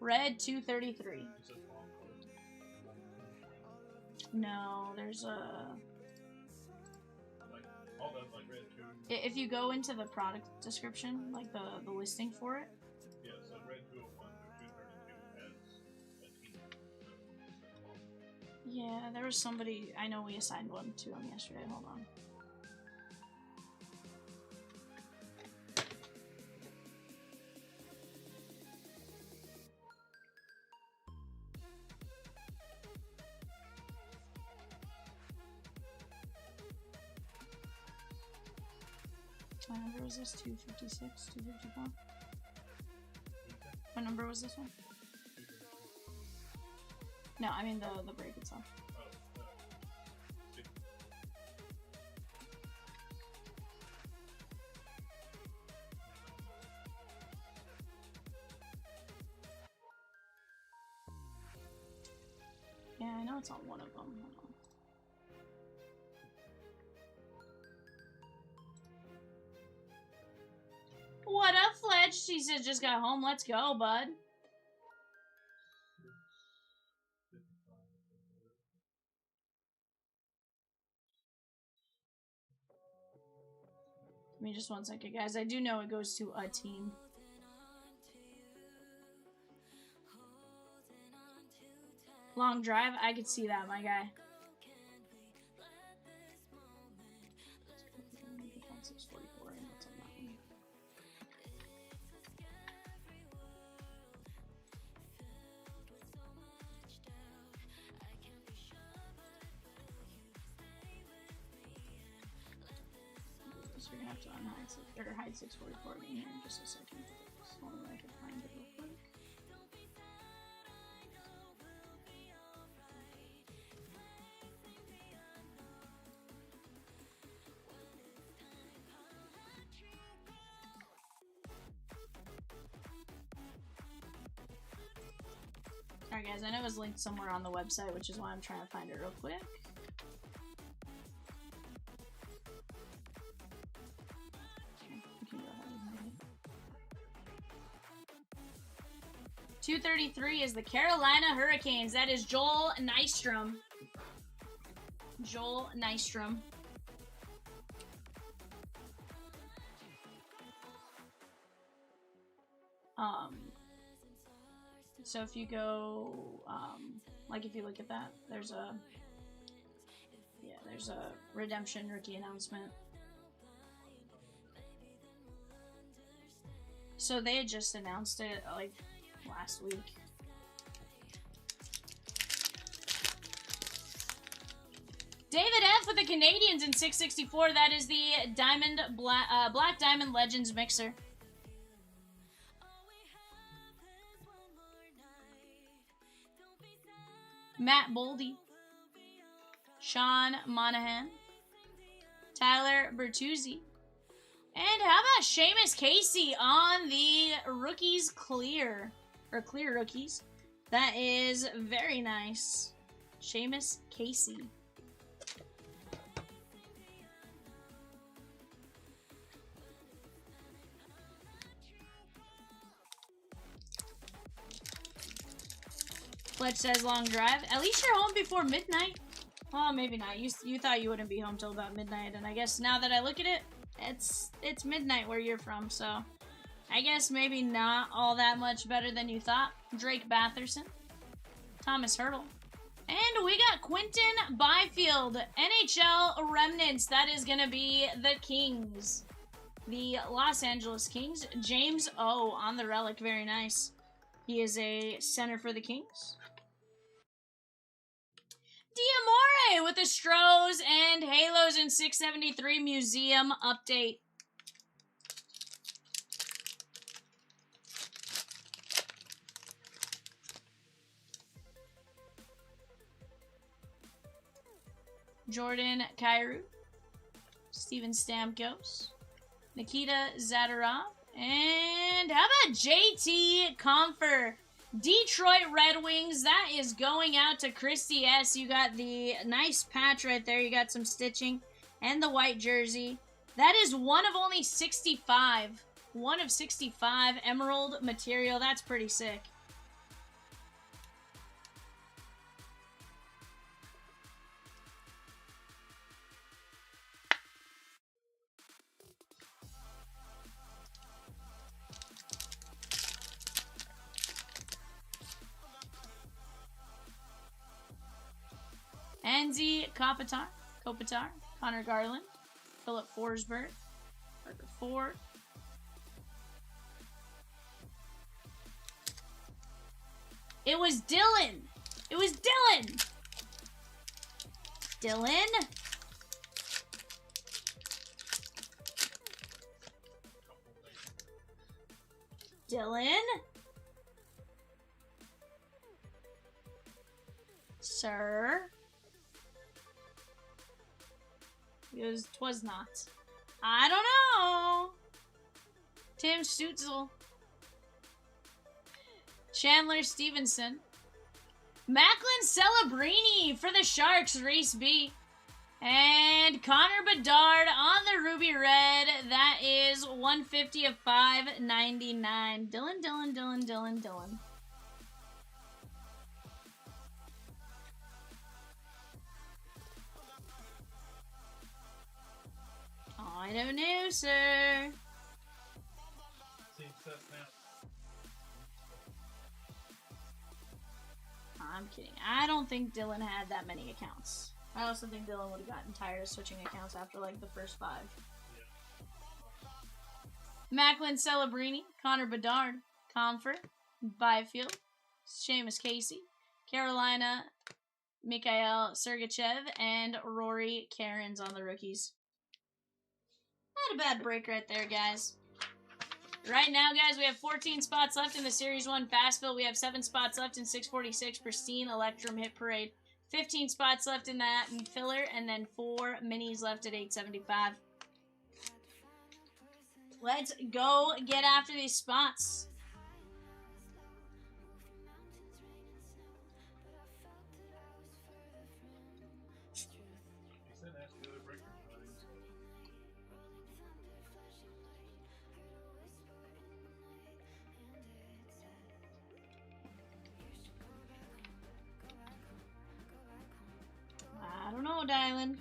Red 233. No, there's a... If you go into the product description, like the listing for it. Yeah, so red 201 or 232 has a team. Yeah, there was somebody, I know we assigned one to him yesterday. Hold on. What number was this? 256? 254? What number was this one? No, I mean the break itself. Yeah, I know it's on one of them. Hold on. Majesty says just got home. Let's go, bud. Give me just 1 second, guys. I do know it goes to a team. Long drive, I could see that, my guy. We're gonna have to hide 644 in here in just a second. Just want to find it real quick. Alright guys, I know it was linked somewhere on the website, which is why I'm trying to find it real quick. Okay, we can go ahead and hide it. 233 is the Carolina Hurricanes. That is Joel Nystrom. Joel Nystrom. So if you go, like if you look at that, there's a redemption rookie announcement. So they had just announced it like last week. David F with the Canadians in 664. That is the Diamond Black Diamond Legends mixer. Matt Boldy, Sean Monahan, Tyler Bertuzzi, and how about Seamus Casey on the rookies clear, or clear rookies. That is very nice. Seamus Casey. Fletch says long drive. At least you're home before midnight. Well, maybe not. You thought you wouldn't be home till about midnight, and I guess now that I look at it, it's midnight where you're from, so I guess maybe not all that much better than you thought. Drake Batherson, Thomas Hurdle, and we got Quentin Byfield, NHL Remnants. That is gonna be the Kings, the Los Angeles Kings. James O on the relic, very nice. He is a center for the Kings. Diamore with the Stros and Halos in 673 Museum update. Jordan Kyrou, Steven Stamkos, Nikita Zadorov, and how about JT Comfer? Detroit Red Wings, that is going out to Christy S. You got the nice patch right there. You got some stitching and the white jersey. That is one of only 65. One of 65 emerald material. That's pretty sick. Anzi Kopitar, Connor Garland, Philip Forsberg, Parker Ford. It was Dylan. It was Dylan. Dylan. Dylan. Sir. Twas not. I don't know. Tim Stutzel. Chandler Stevenson. Macklin Celebrini for the Sharks, Race B. And Connor Bedard on the Ruby Red. That is 150 of 599. Dylan. I don't know, sir. See, set now. I'm kidding. I don't think Dylan had that many accounts. I also think Dylan would have gotten tired of switching accounts after like the first 5. Macklin Celebrini, Connor Bedard, Comfort, Byfield, Seamus Casey, Carolina, Mikhail Sergachev, and Rory Cairns on the rookies. Not a bad break right there, guys. Right now, guys, we have 14 spots left in the Series 1 Fastville. We have 7 spots left in 646 Pristine Electrum Hit Parade. 15 spots left in that filler, and then 4 minis left at 875. Let's go get after these spots. You said ask the other breakers, but I didn't say it. I don't know, Dylan.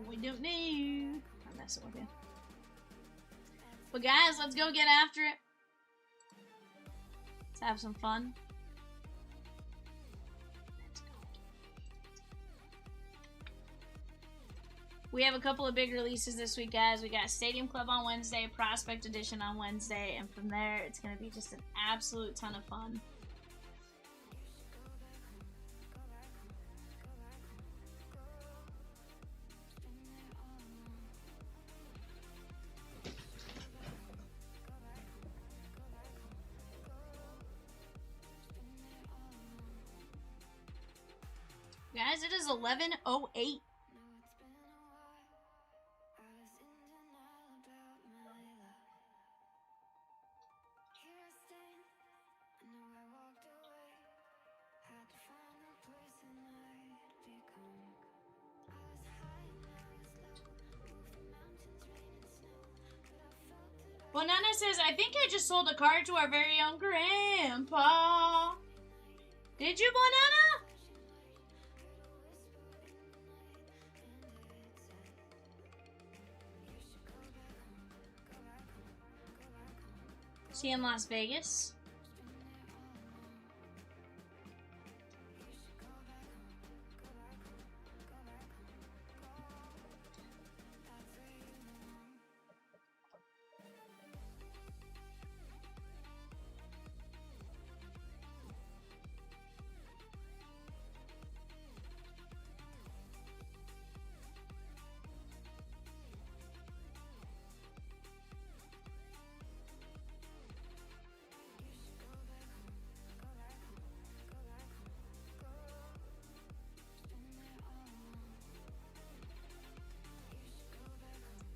We don't know. I'm messing with you. But guys, let's go get after it. Let's have some fun. We have a couple of big releases this week, guys. We got Stadium Club on Wednesday, Prospect Edition on Wednesday, and from there, it's going to be just an absolute ton of fun. Guys, it is 11:08. Banana says, I think I just sold a card to our very young grandpa. Did you, Banana? Is he in Las Vegas?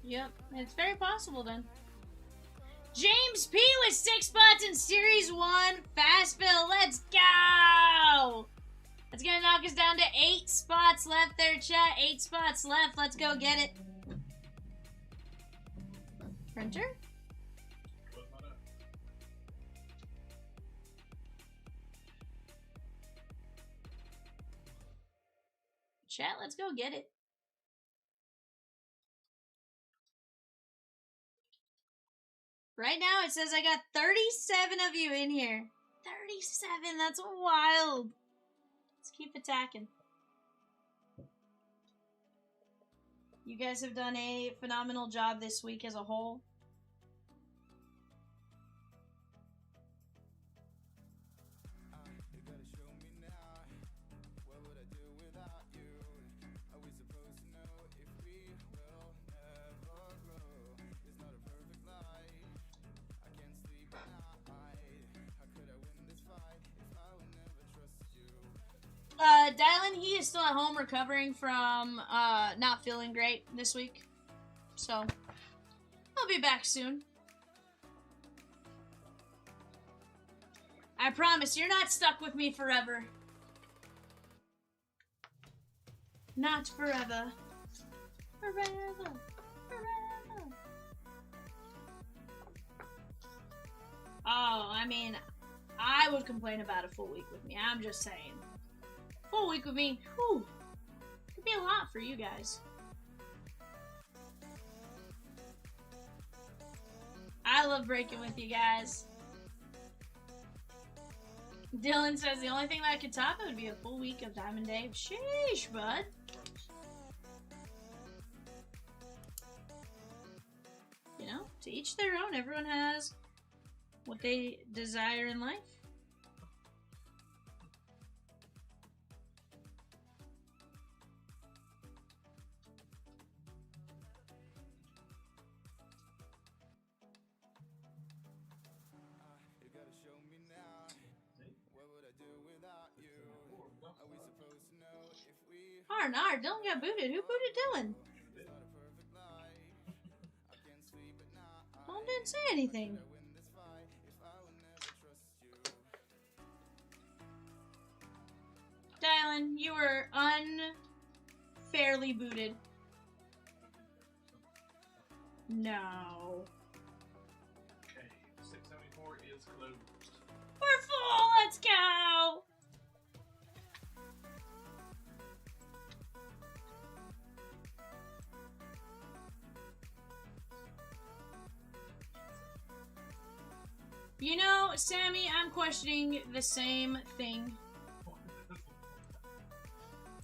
Yep, it's very possible then. James P with 6 spots in Series 1 Fastville. Let's go! That's gonna knock us down to 8 spots left there, chat. 8 spots left. Let's go get it. Printer? Close mine up. Chat, let's go get it. Right now, it says I got 37 of you in here. 37, that's wild. Let's keep attacking. You guys have done a phenomenal job this week as a whole. You gotta show me now. What would I do without you? Are we supposed to know if we will never grow? It's not a perfect life. I can't sleep at night. How could I win this fight if I would never trust you? Dylan, he is still at home recovering from not feeling great this week. So, I'll be back soon. I promise, you're not stuck with me forever. Not forever. Forever. Forever. Oh, I mean, I would complain about a full week with me. I'm just saying. Full week with me, whew, could be a lot for you guys. I love breaking with you guys. Dylan says the only thing that could top it would be a full week of Diamond Dave. Sheesh, bud. You know, to each their own. Everyone has what they desire in life. You gotta show me now. What would I do without you? Are we supposed to know if we R&R, Dylan got booted. Who booted Dylan? it's not a perfect life? I can't sleep at night. Dylan didn't say anything. I win this fight if I will never trust you. Dylan, you were unfairly booted. No. Okay, 674 is closed. We're full. Let's go. You know, Sammy, I'm questioning the same thing.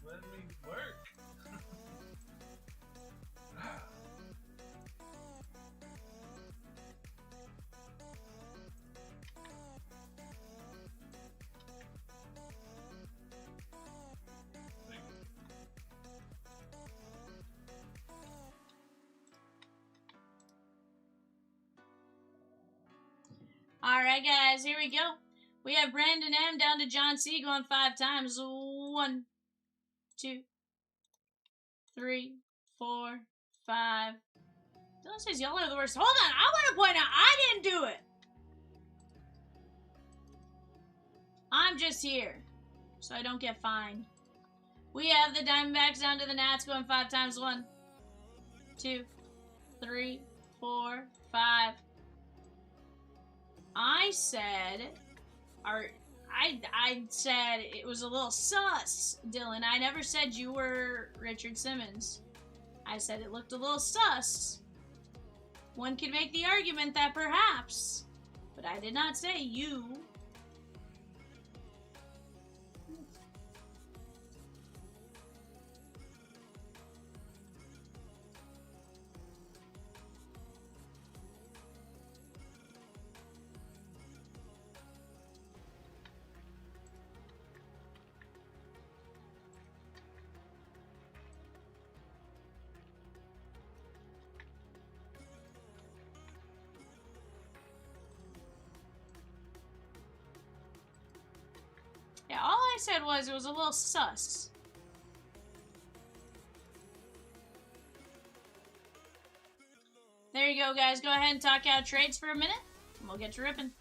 Let me work. Alright, guys, here we go. We have Brandon M down to John C going 5 times. 1, 2, 3, 4, 5. Dylan says y'all are the worst. Hold on, I want to point out I didn't do it. I'm just here, so I don't get fined. We have the Diamondbacks down to the Nats going 5 times. 1, 2, 3, 4, 5. I said it was a little sus, Dylan. I never said you were Richard Simmons. I said it looked a little sus. One could make the argument that perhaps, but I did not say you. Yeah, all I said was it was a little sus. There you go, guys. Go ahead and talk out trades for a minute, and we'll get to ripping.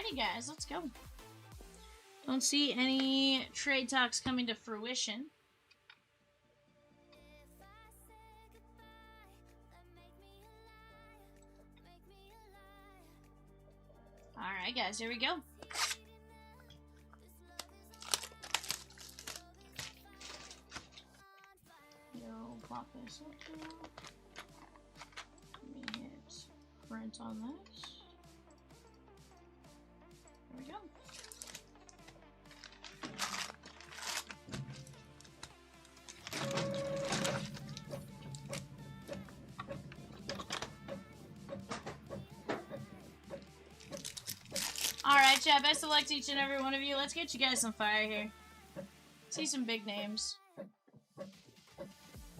Alrighty, guys, let's go. Don't see any trade talks coming to fruition. Alright, guys, here we go. Pop this up here. Let me hit print on this. There we go. Alright, chat, best of luck to each and every one of you. Let's get you guys some fire here. See some big names.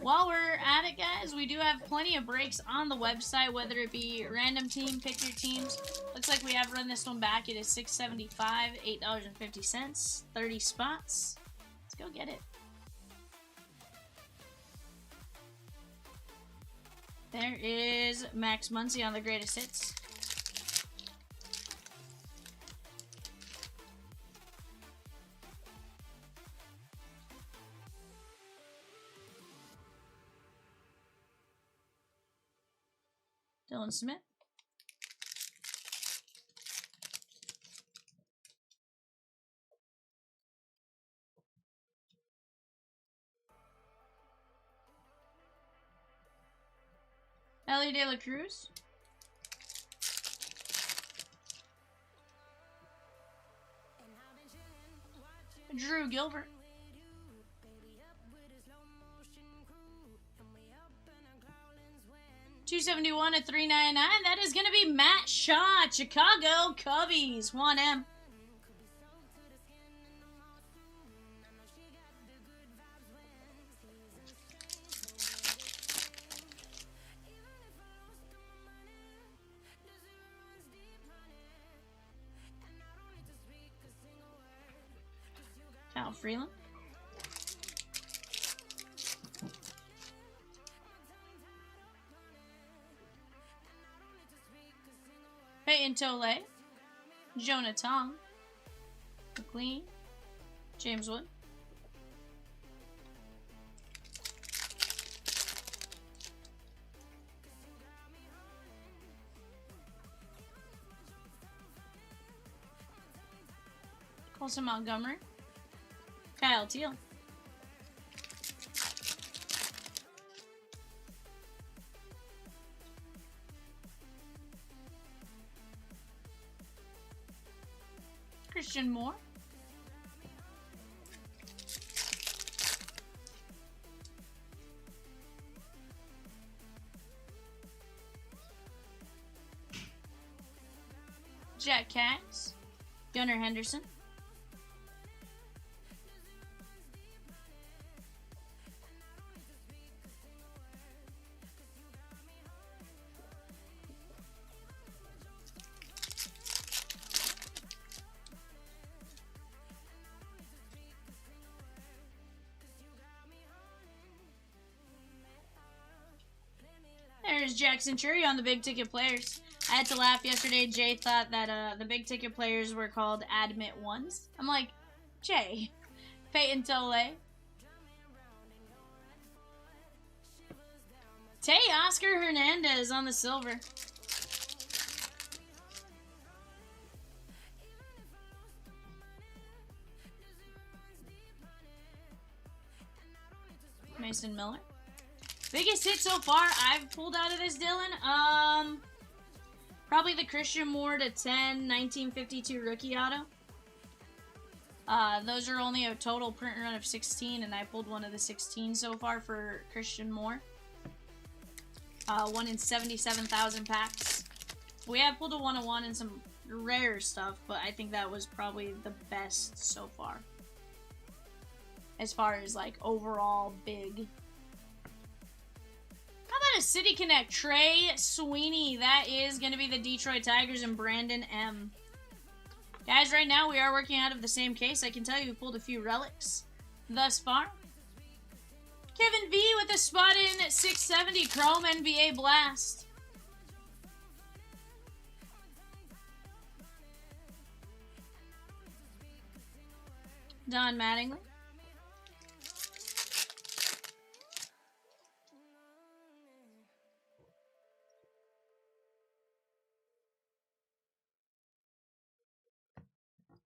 While we're at it, guys, we do have plenty of breaks on the website, whether it be random team, pick your teams. Looks like we have run this one back. It is $6.75, $8.50, 30 spots. Let's go get it. There is Max Muncy on the greatest hits. Dylan Smith. Ellie De La Cruz. Drew Gilbert. $271 at $3.99. That is going to be Matt Shaw, Chicago Cubbies, 1M. Kyle Freeland. Peyton Tole, Jonah Tong, McLean, James Wood, Colson Montgomery, Kyle Teal, Christian Moore, Jack Katz, Gunnar Henderson, there's Jackson Chury on the big ticket players. I had to laugh yesterday. Jay thought that the big ticket players were called admit ones. I'm like, Jay. Peyton Tole. Tay Oscar Hernandez on the silver. Mason Miller. Biggest hit so far I've pulled out of this, Dylan? Probably the Christian Moore to 10, 1952 rookie auto. Those are only a total print run of 16, and I pulled one of the 16 so far for Christian Moore. One in 77,000 packs. We have pulled a 1-of-1 and some rare stuff, but I think that was probably the best so far. As far as, like, overall big. How about a City Connect? Trey Sweeney. That is going to be the Detroit Tigers and Brandon M. Guys, right now we are working out of the same case. I can tell you we pulled a few relics thus far. Kevin V with a spot in at 670 Chrome NBA Blast. Don Mattingly.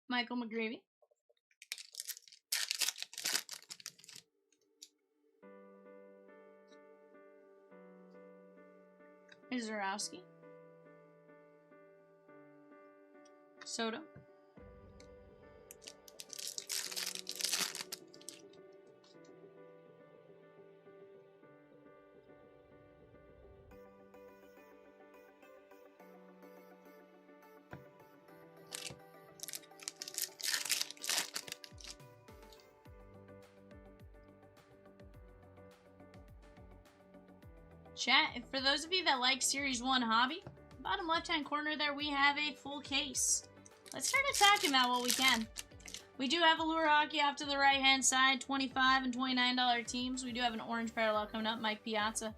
Michael McGreevy. Zarowski. Soto. Chat, for those of you that like Series 1 Hobby, bottom left-hand corner there we have a full case. Let's start attacking that while we can. We do have Allure Hockey off to the right-hand side, $25 and $29 teams. We do have an orange parallel coming up, Mike Piazza,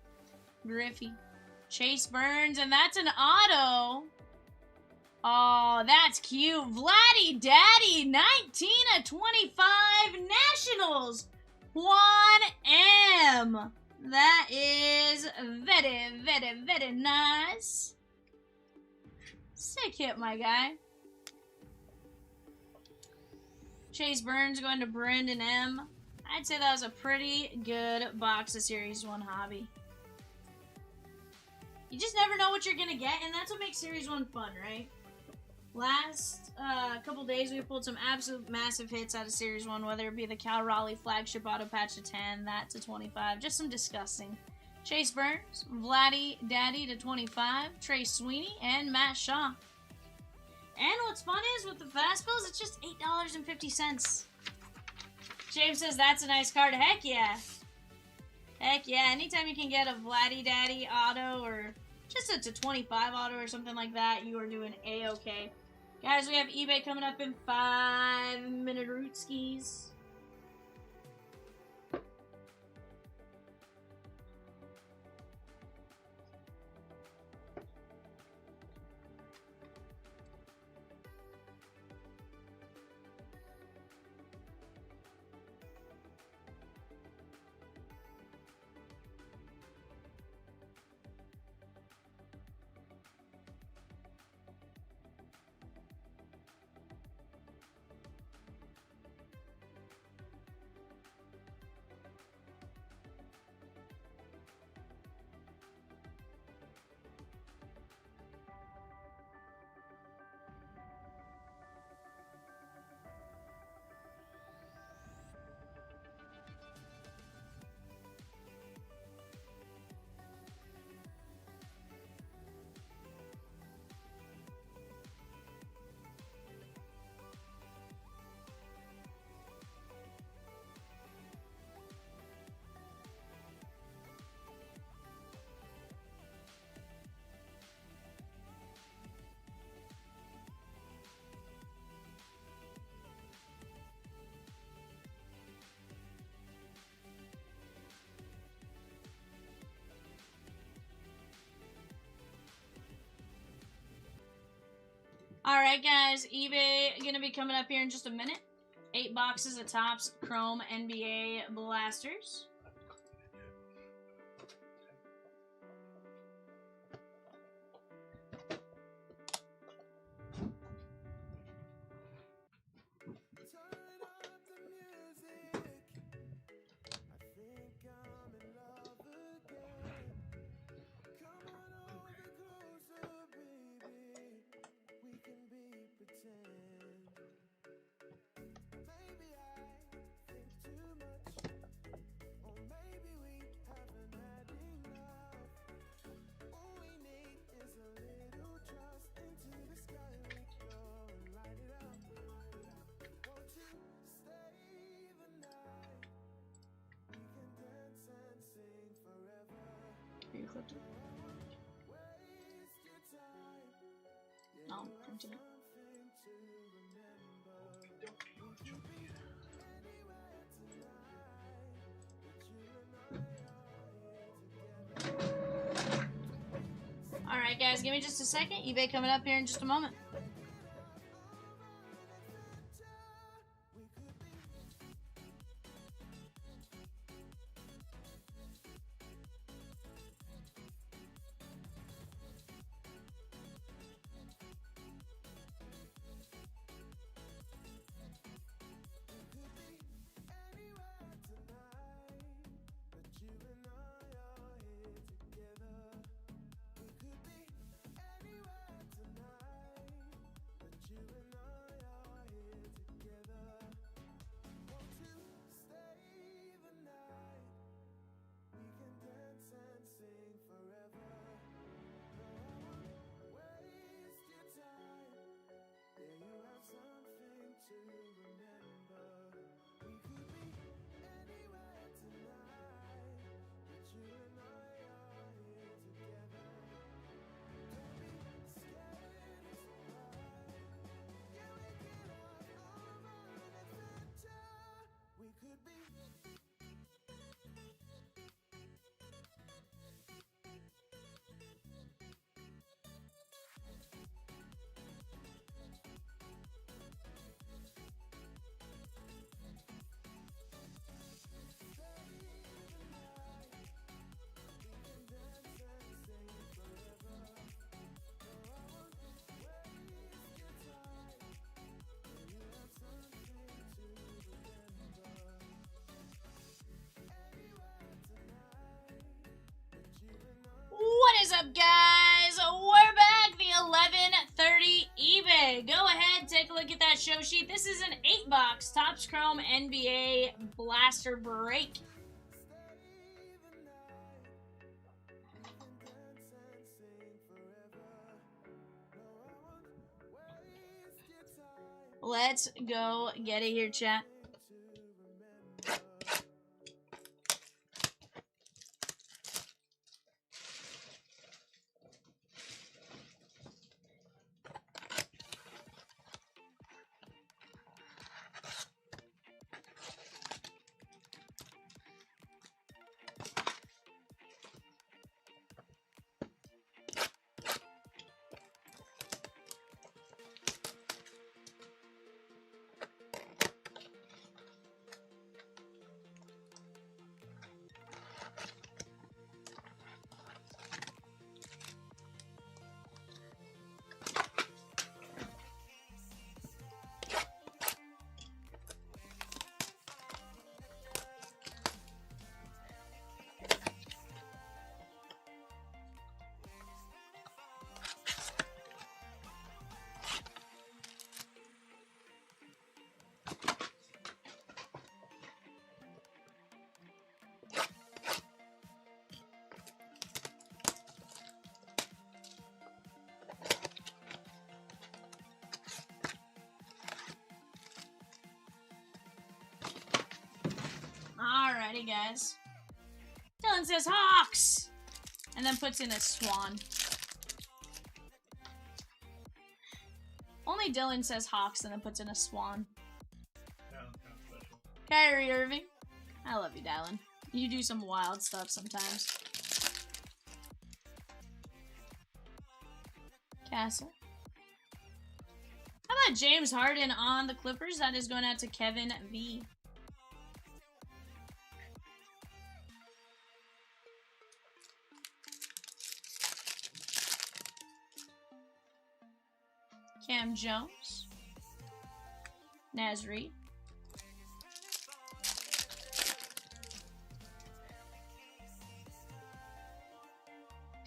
Griffey, Chase Burns, and that's an auto. Oh, that's cute. Vladdy Daddy, 19 of 25 Nationals, Juan M. That is very, very, very nice. Sick hit, my guy. Chase Burns going to Brendan M. I'd say that was a pretty good box of Series 1 Hobby. You just never know what you're going to get, and that's what makes Series 1 fun, right? Last couple days, we pulled some absolute massive hits out of Series 1, whether it be the Cal Raleigh flagship auto patch to 10, that to 25, just some disgusting. Chase Burns, Vladdy Daddy to 25, Trey Sweeney, and Matt Shaw. And what's fun is, with the fast bills, it's just $8.50. James says, that's a nice card. Heck yeah. Heck yeah. Anytime you can get a Vladdy Daddy auto, or just a to 25 auto or something like that, you are doing A-okay. Guys, we have eBay coming up in 5-minute root skis. Alright guys, eBay gonna be coming up here in just a minute. 8 boxes of Topps Chrome NBA Blasters. You clipped it. Oh, printed it. Alright guys, give me just a second. eBay coming up here in just a moment. look at that show sheet. This is an 8-box Topps Chrome NBA Blaster Break. Let's go get it here, chat. Alrighty, guys. Dylan says Hawks! And then puts in a swan. Only Dylan says Hawks and then puts in a swan. Sounds kind of special. Kyrie Irving. I love you, Dylan. You do some wild stuff sometimes. Castle. How about James Harden on the Clippers? That is going out to Kevin V. Cam Jones. Nasri.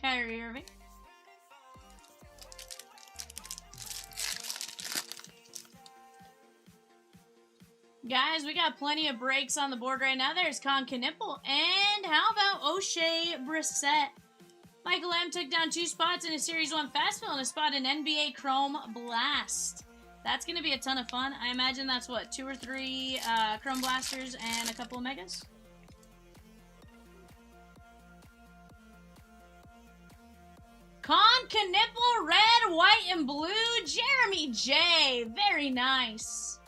Kyrie Irving. Guys, we got plenty of breaks on the board right now. There's Con Knipple. And how about O'Shea Brissett? Michael M. took down 2 spots in a Series 1 Fastball and a spot in NBA Chrome Blast. That's going to be a ton of fun. I imagine that's, what, 2 or 3 Chrome Blasters and a couple of Megas? Con Knipple, red, white, and blue. Jeremy J. Very nice.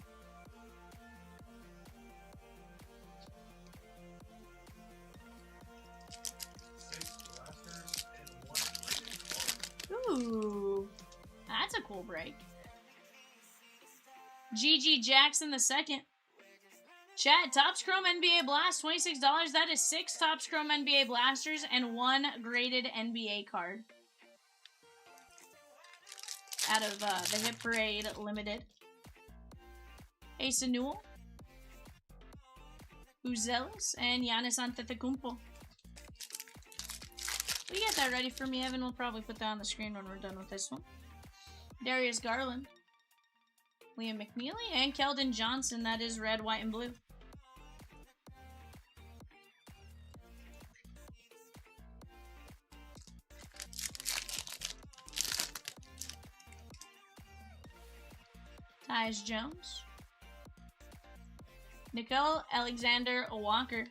Ooh, that's a cool break. GG Jackson the second. Chat, Topps Chrome NBA Blast, $26. That is 6 Topps Chrome NBA Blasters and 1 graded NBA card. Out of the Hit Parade Limited. Asa Newell. Uzelis and Giannis Antetokounmpo. Will you get that ready for me, Evan? We'll probably put that on the screen when we're done with this one. Darius Garland. Liam McNeely. And Keldon Johnson. That is red, white, and blue. Tyus Jones. Nicole Alexander Walker.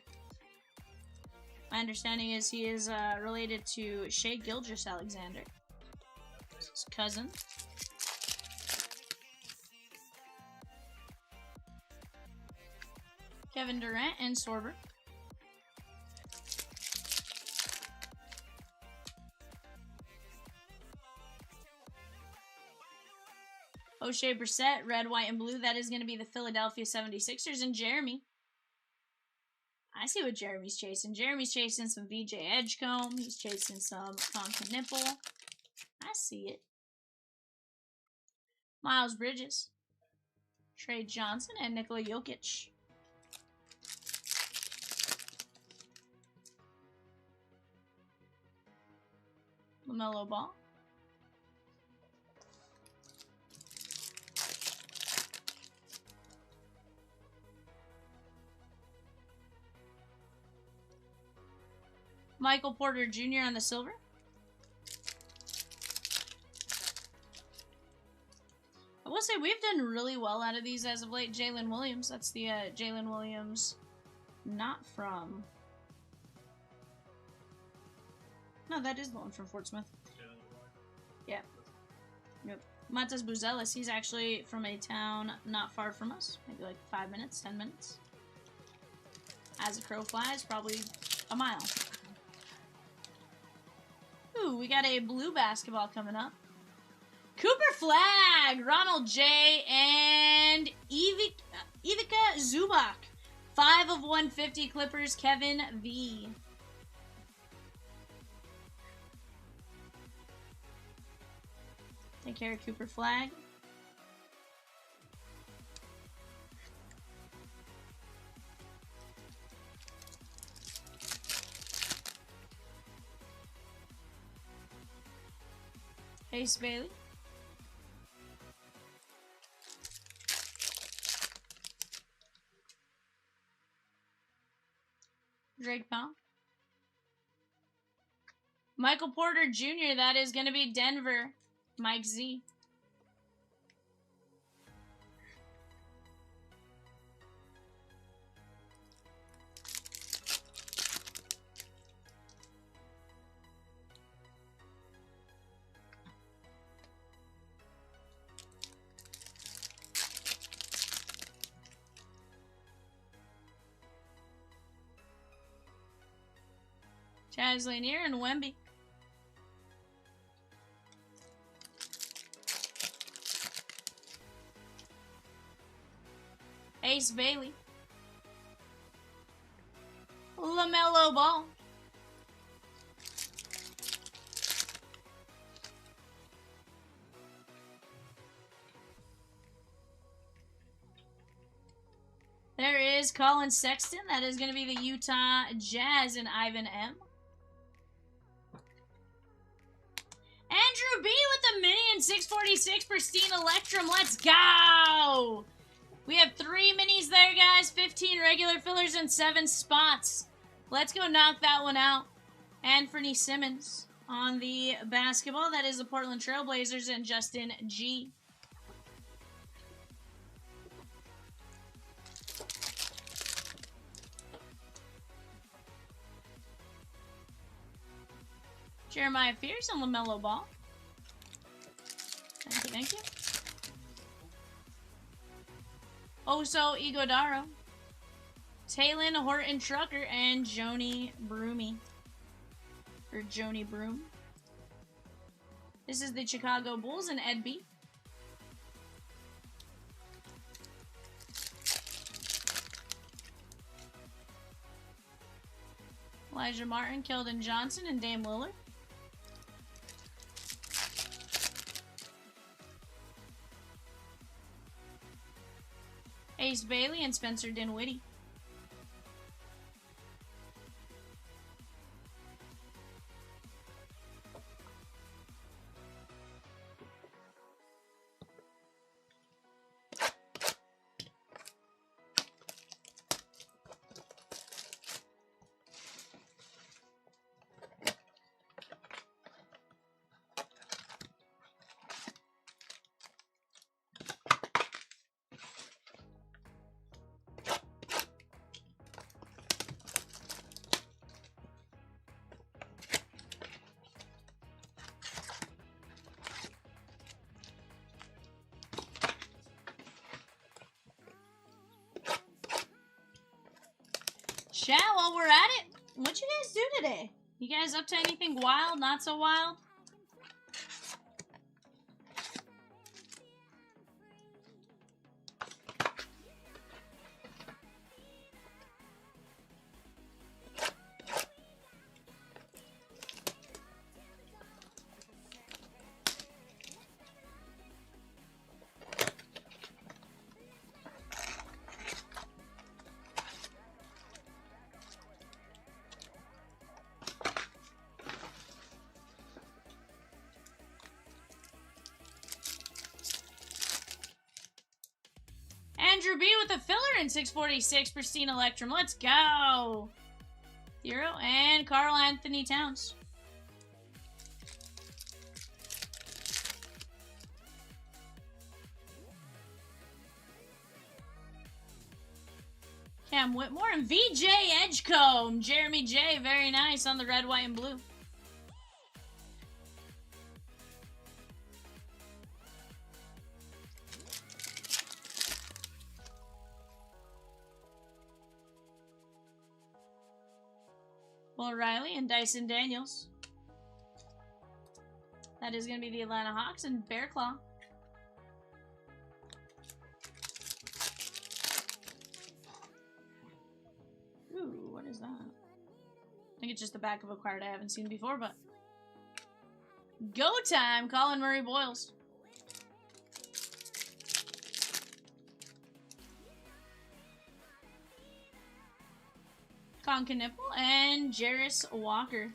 My understanding is he is related to Shea Gilgeous-Alexander, his cousin. Kevin Durant and Sorber. O'Shea Brissett, red, white, and blue. That is going to be the Philadelphia 76ers. And Jeremy. I see what Jeremy's chasing. Jeremy's chasing some VJ Edgecombe. He's chasing some Conka Nipple. I see it. Miles Bridges. Trey Johnson and Nikola Jokic. LaMelo Ball. Michael Porter Jr. on the silver. I will say we've done really well out of these as of late. Jalen Williams. That's the Jalen Williams. Not from... No, that is the one from Fort Smith. Yeah. Yep. Matas Buzelis, he's actually from a town not far from us. Maybe like 5 minutes, 10 minutes. As a crow flies, probably a mile. Ooh, we got a blue basketball coming up. Cooper Flag, Ronald J. and Ivica Zubac. 5 of 150 Clippers, Kevin V. Take care of Cooper Flag. Ace Bailey. Drake Powell. Michael Porter Jr., that is going to be Denver. Mike Z. Chaz Lanier and Wemby. Ace Bailey. LaMelo Ball. There is Colin Sexton. That is going to be the Utah Jazz and Ivan M. Andrew B with the Minion 646 Pristine Electrum. Let's go! We have 3 minis there, guys. 15 regular fillers and 7 spots. Let's go knock that one out. Anthony Simmons on the basketball. That is the Portland Trailblazers and Justin G. Jeremiah Fierce and LaMelo Ball. Thank you, thank you. Oso Iguodaro. Taylon Horton Trucker and Joni Broomy. Or Joni Broom. This is the Chicago Bulls and Ed B. Elijah Martin, Keldon Johnson, and Dame Lillard. Ace Bailey and Spencer Dinwiddie. Chat, while we're at it, what you guys do today? You guys up to anything wild, not so wild? Andrew B with a filler in 646 Pristine Electrum. Let's go. Hero, and Carl Anthony Towns. Cam Whitmore and VJ Edgecombe. Jeremy J, very nice on the red, white, and blue. Will Riley and Dyson Daniels. That is going to be the Atlanta Hawks and Bear Claw. Ooh, what is that? I think it's just the back of a card I haven't seen before, but... Go time! Colin Murray Boyles. Conca Nipple and Jarris Walker.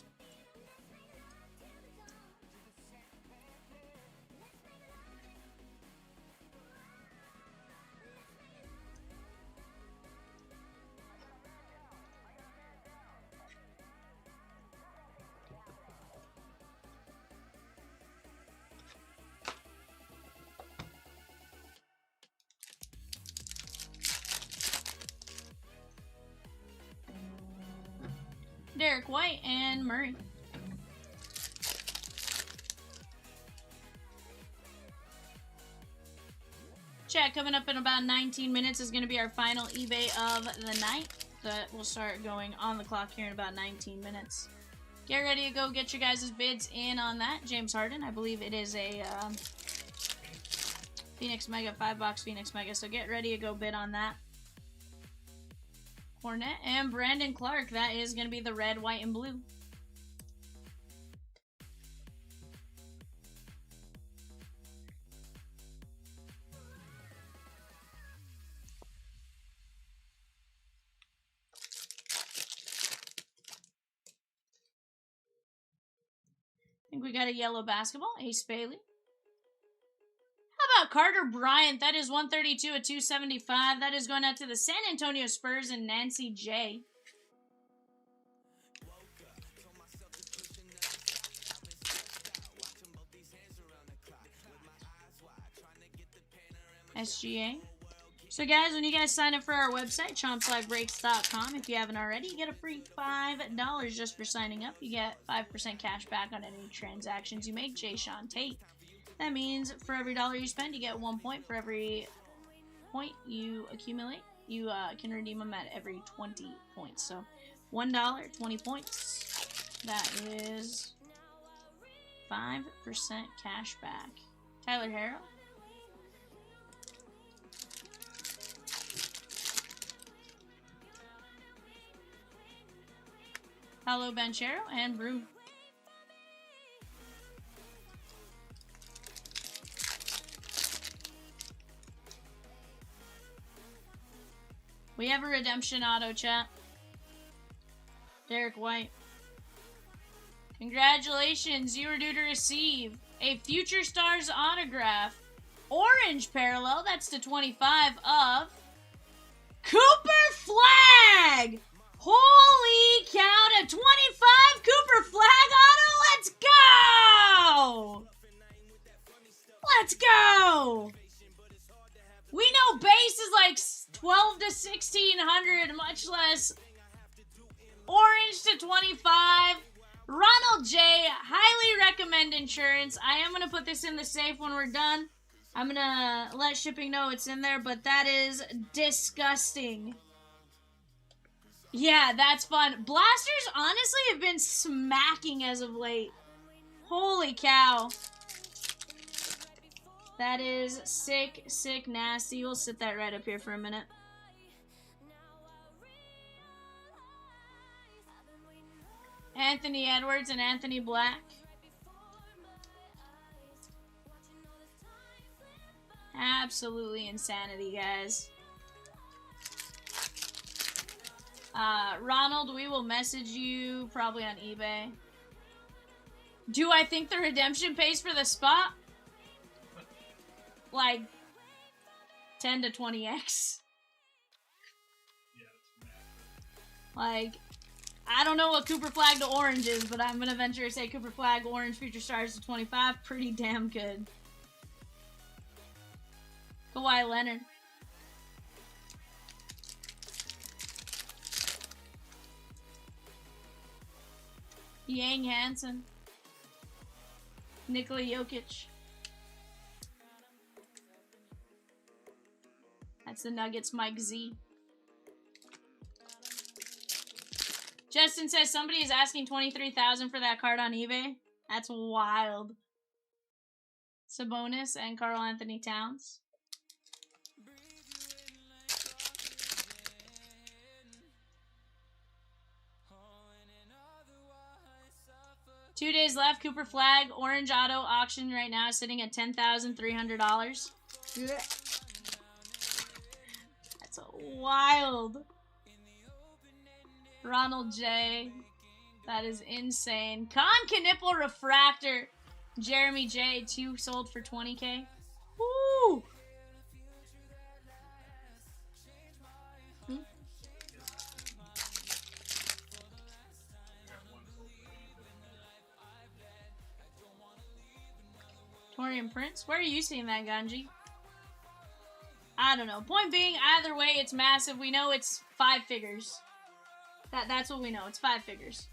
Derek White and Murray. Chat, coming up in about 19 minutes is going to be our final eBay of the night. That will start going on the clock here in about 19 minutes. Get ready to go get your guys' bids in on that. James Harden, I believe it is a Phoenix Mega, 5-box Phoenix Mega, so get ready to go bid on that. Hornet and Brandon Clark. That is going to be the red, white, and blue. I think we got a yellow basketball. Ace Bailey. How about Carter Bryant? That is 132 at 275. That is going out to the San Antonio Spurs and Nancy J. SGA. So guys, when you guys sign up for our website, chompslivebreaks.com, if you haven't already, you get a free $5 just for signing up. You get 5% cash back on any transactions you make. Jay Sean Tate. That means for every dollar you spend, you get 1 point. For every point you accumulate, you can redeem them at every 20 points. So $1, 20 points. That is 5% cash back. Tyler Harrell. Paolo Banchero and Brew. We have a redemption auto, chat. Derek White. Congratulations, you are due to receive a Future Stars autograph. Orange parallel, that's to 25 of Cooper Flag! Holy cow, to 25 Cooper Flag auto, let's go! Let's go! We know base is like 12 to 1600, much less orange to 25. Ronald J, highly recommend insurance. I am going to put this in the safe when we're done. I'm going to let shipping know it's in there, but that is disgusting. Yeah, that's fun. Blasters honestly have been smacking as of late. Holy cow. That is sick, sick, nasty. We'll sit that right up here for a minute. Anthony Edwards and Anthony Black. Absolutely insanity, guys. Ronald, we will message you probably on eBay. Do I think the redemption pays for the spot? Like 10 to 20x. Yeah, it's mad. Like, I don't know what Cooper Flag to orange is, but I'm gonna venture to say Cooper Flag orange future stars to 25. Pretty damn good. Kawhi Leonard. Yang Hansen. Nikola Jokic. That's the Nuggets Mike Z. Justin says somebody is asking $23,000 for that card on eBay. That's wild. Sabonis and Karl Anthony Towns. Two days left. Cooper Flag orange auto auction right now sitting at $10,300. That's wild. Ronald J. That is insane. Con Knipple Refractor. Jeremy J. 2 sold for $20K. Woo! Torian Prince? Where are you seeing that, Ganji? I don't know. Point being, either way, it's massive. We know it's 5 figures. That's what we know. It's 5 figures.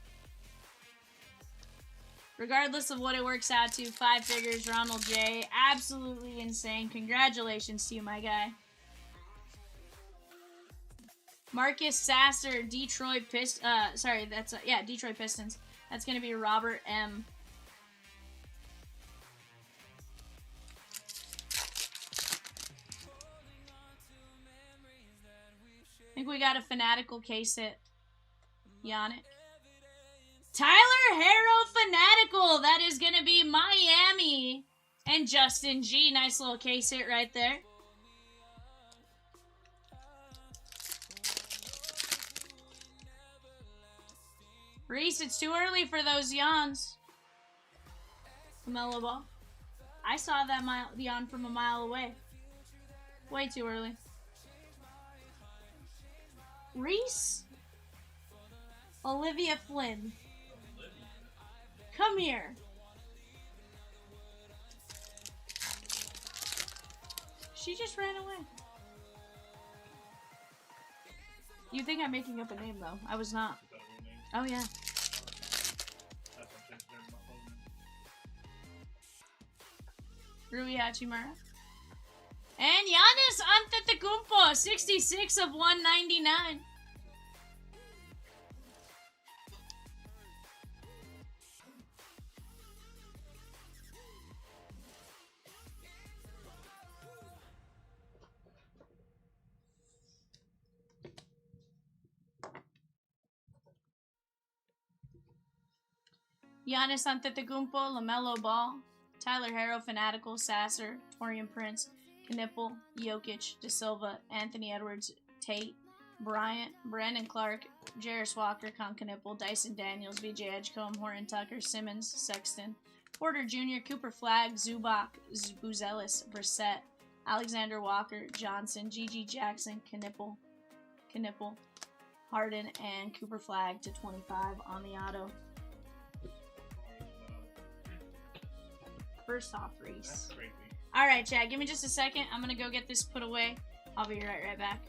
Regardless of what it works out to, 5 figures, Ronald J. Absolutely insane. Congratulations to you, my guy. Marcus Sasser, Detroit Pistons. Detroit Pistons. That's going to be Robert M. I think we got a fanatical case hit. Yannick. Tyler Harrow Fanatical. That is going to be Miami. And Justin G. Nice little case hit right there. Reese, it's too early for those yawns. LaMelo Ball. I saw that yawn from a mile away. Way too early. Reese? Olivia Flynn. Come here. She just ran away. You think I'm making up a name, though. I was not. Oh, yeah. Rui Hachimura. And Giannis Antetokounmpo, 66 of 199. Giannis Antetokounmpo, LaMelo Ball, Tyler Harrow, Fanatical, Sasser, Torian Prince, Knipple, Jokic, De Silva, Anthony Edwards, Tate, Bryant, Brandon Clark, Jarris Walker, Con Knipple, Dyson Daniels, VJ Edgecombe, Horton Tucker, Simmons, Sexton, Porter Jr., Cooper Flag, Zubac, Buzelis, Brissett, Alexander Walker, Johnson, Gigi Jackson, Knipple, Harden, and Cooper Flag to 25 on the auto. First off, Reese. Alright, Chad, give me just a second. I'm gonna go get this put away. I'll be right back.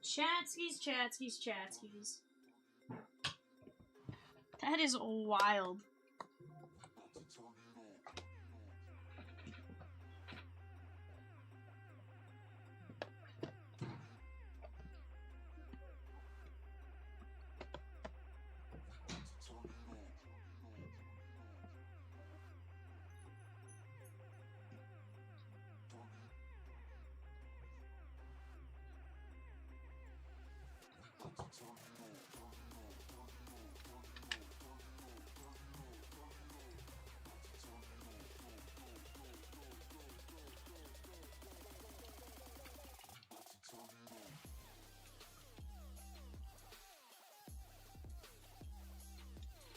Chatskis, Chatskis, Chatskis. That is wild.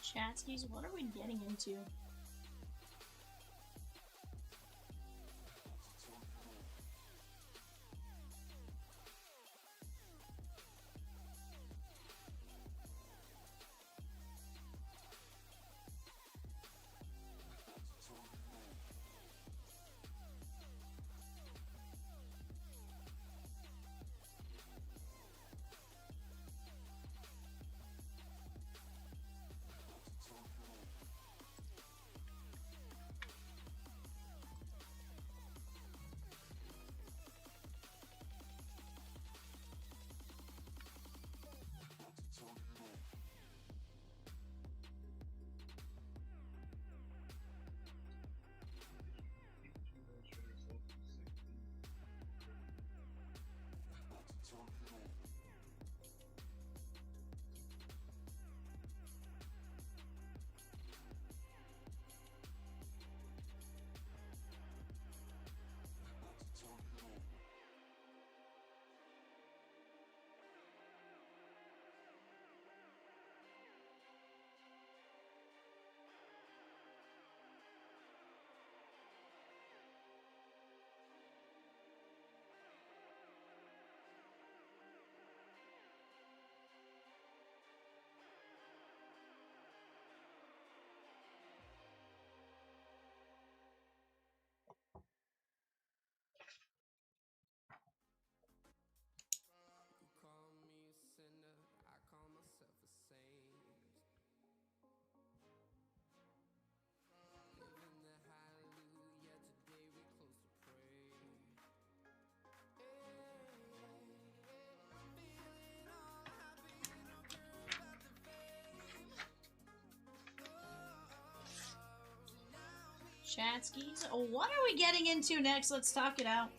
Chatskis, what are we getting into? You call me a sinner, I call myself a saint. Living the hallelujah, today we close to pray. I'm feeling all happy, no care about the fame. Chatskis, what are we getting into next? Let's talk it out.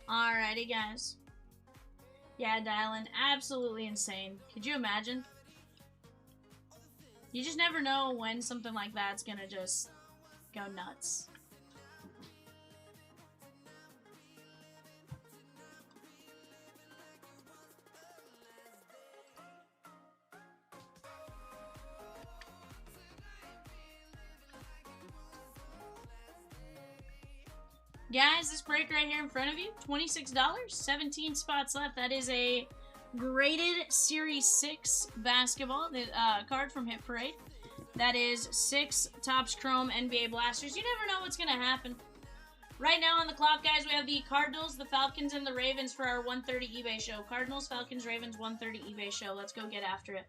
Alrighty, guys. Yeah, Dylan, absolutely insane. Could you imagine? You just never know when something like that's gonna just go nuts. Guys, this break right here in front of you, $26, 17 spots left. That is a graded Series 6 basketball card from Hit Parade. That is 6 Topps Chrome NBA Blasters. You never know what's going to happen. Right now on the clock, guys, we have the Cardinals, the Falcons, and the Ravens for our 130 eBay show. Cardinals, Falcons, Ravens, 130 eBay show. Let's go get after it.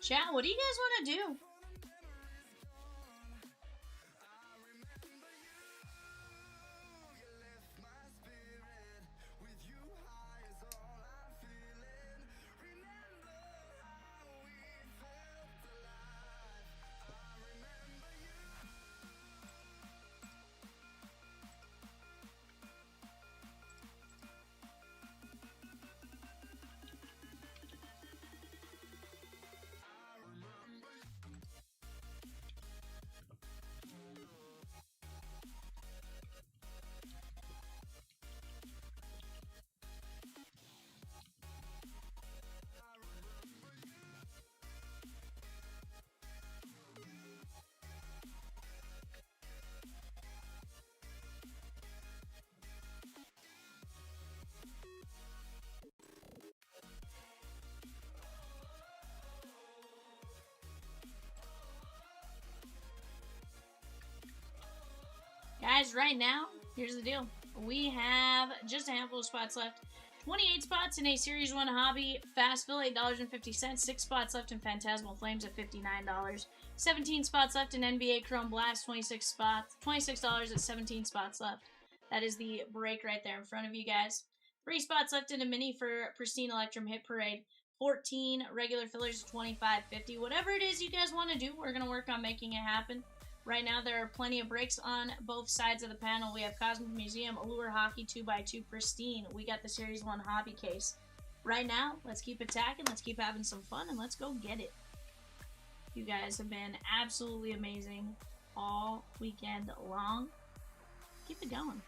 Chat, what do you guys want to do? Guys, right now, here's the deal. We have just a handful of spots left. 28 spots in a Series 1 Hobby Fastville, $8.50. 6 spots left in Phantasmal Flames at $59. 17 spots left in NBA Chrome Blast, 26 spots. $26 at 17 spots left. That is the break right there in front of you guys. 3 spots left in a mini for Pristine Electrum Hit Parade. 14 regular fillers, $25.50. Whatever it is you guys want to do, we're going to work on making it happen. Right now, there are plenty of breaks on both sides of the panel. We have Cosmic Museum, Allure Hockey 2x2 Pristine. We got the Series 1 Hobby case. Right now, let's keep attacking, let's keep having some fun, and let's go get it. You guys have been absolutely amazing all weekend long. Keep it going.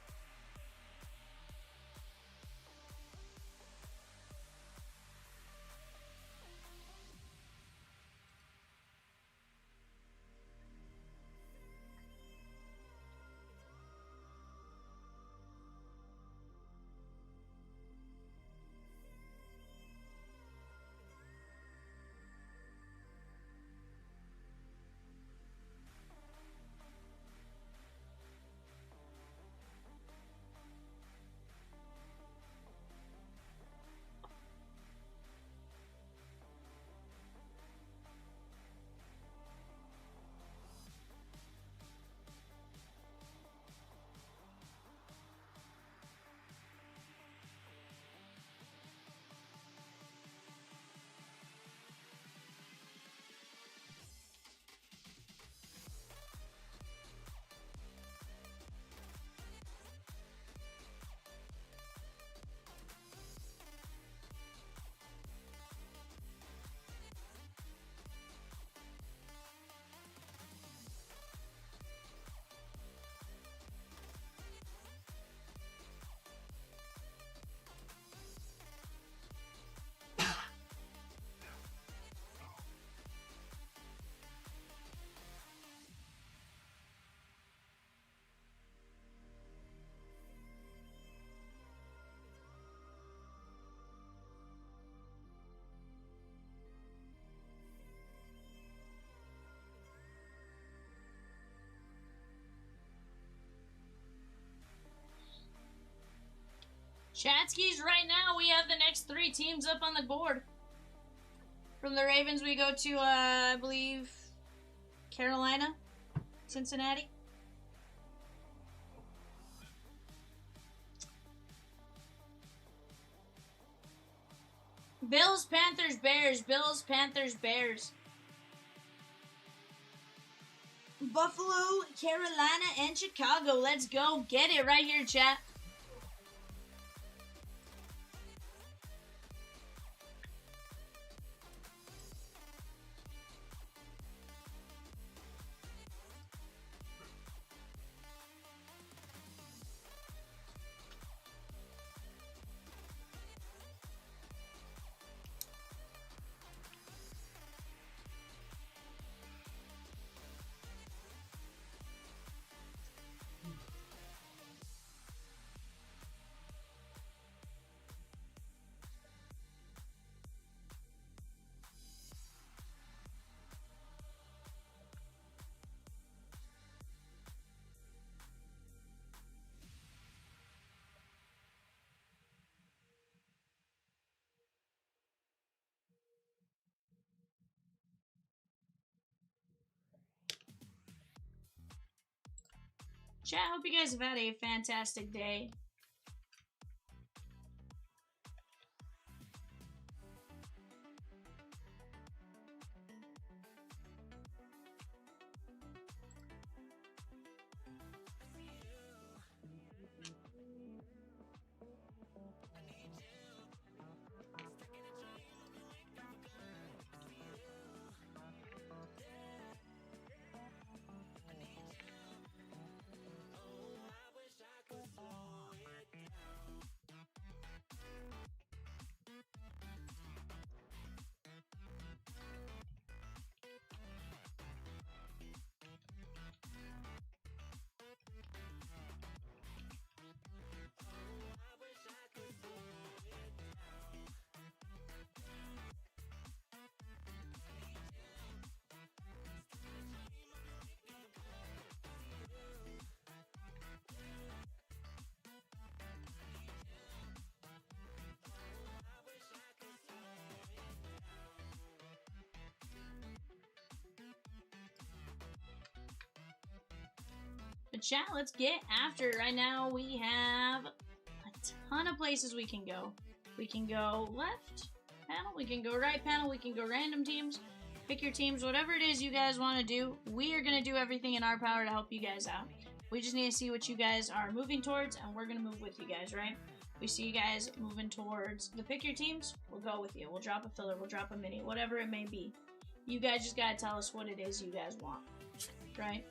Chatskis, right now we have the next 3 teams up on the board. From the Ravens, we go to, I believe, Carolina, Cincinnati. Bills, Panthers, Bears. Bills, Panthers, Bears. Buffalo, Carolina, and Chicago. Let's go get it right here, chat. Chat, hope you guys have had a fantastic day. But chat, let's get after it. Right now we have a ton of places we can go. We can go left panel, we can go right panel, we can go random teams. Pick your teams, whatever it is you guys want to do. We are going to do everything in our power to help you guys out. We just need to see what you guys are moving towards, and we're going to move with you guys, right? We see you guys moving towards the pick your teams, we'll go with you. We'll drop a filler, we'll drop a mini, whatever it may be. You guys just gotta tell us what it is you guys want, right?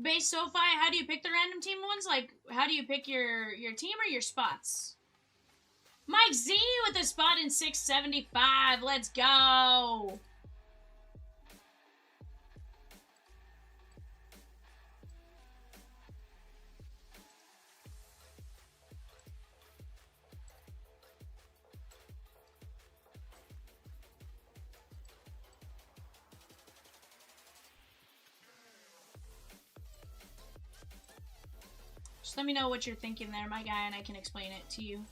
Base SoFi, how do you pick the random team ones? Like, how do you pick your team or your spots? Mike Z with a spot in 675. Let's go. Just let me know what you're thinking there, my guy, and I can explain it to you.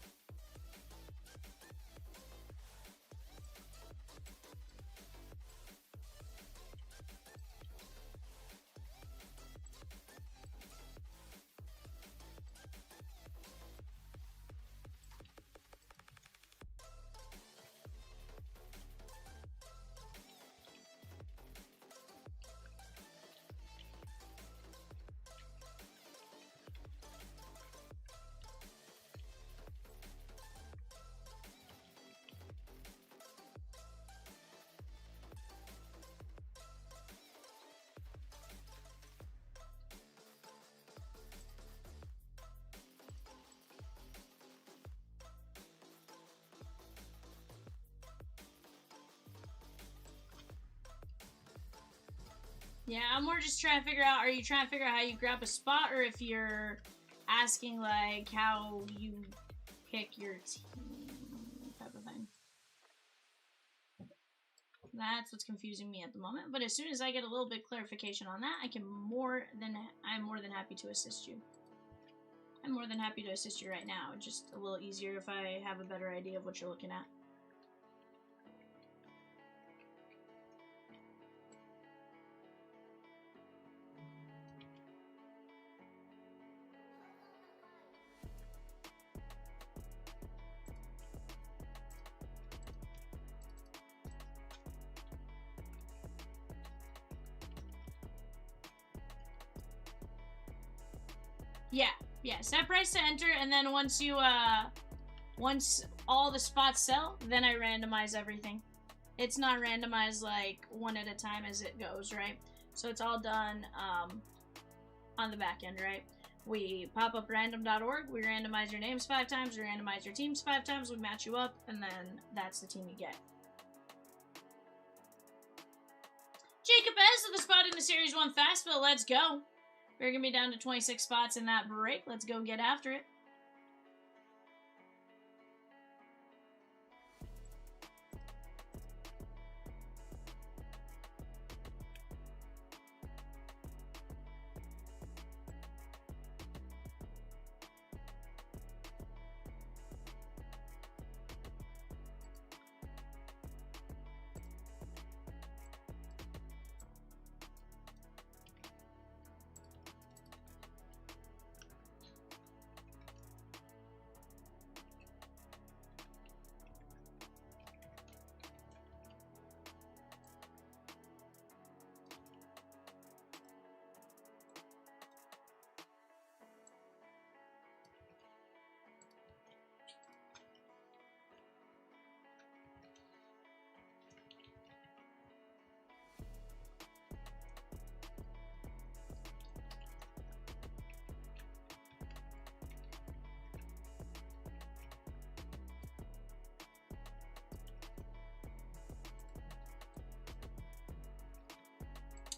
Yeah, I'm more just trying to figure out, are you trying to figure out how you grab a spot, or if you're asking like how you pick your team type of thing. That's what's confusing me at the moment. But as soon as I get a little bit clarification on that, I'm more than happy to assist you. I'm more than happy to assist you right now. It's just a little easier if I have a better idea of what you're looking at. Yeah, set price to enter, and then once all the spots sell, then I randomize everything. It's not randomized like one at a time as it goes, right? So it's all done on the back end, right? We pop up random.org, we randomize your names 5 times, we randomize your teams 5 times, we match you up, and then that's the team you get. Jacob S. with the spot in the Series 1 Fastville, let's go. We're going to be down to 26 spots in that break. Let's go get after it.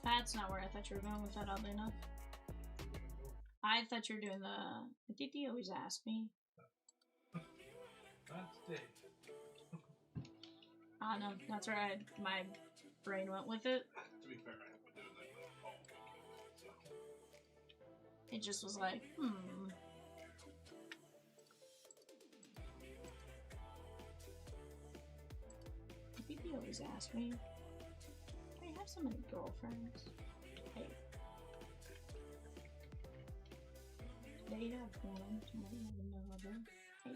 That's not where I thought you were going with that, oddly enough. I thought you were doing the... I think he always asked me. Not today. Ah, no, that's where my brain went with it. To be fair, I have been doing that. It just was like, I think he always asked me. I have so many girlfriends. Hey. They have one, tomorrow have another. Hey.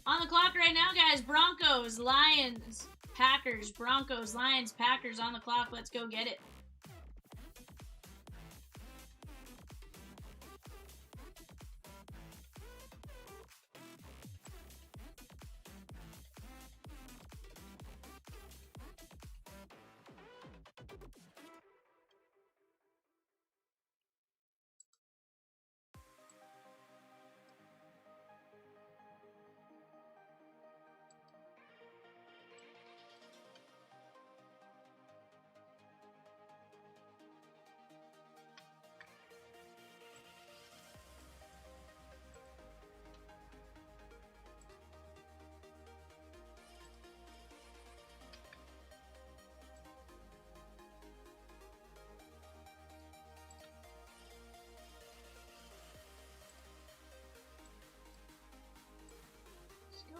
On the clock right now, guys. Broncos, Lions, Packers. Broncos, Lions, Packers on the clock. Let's go get it.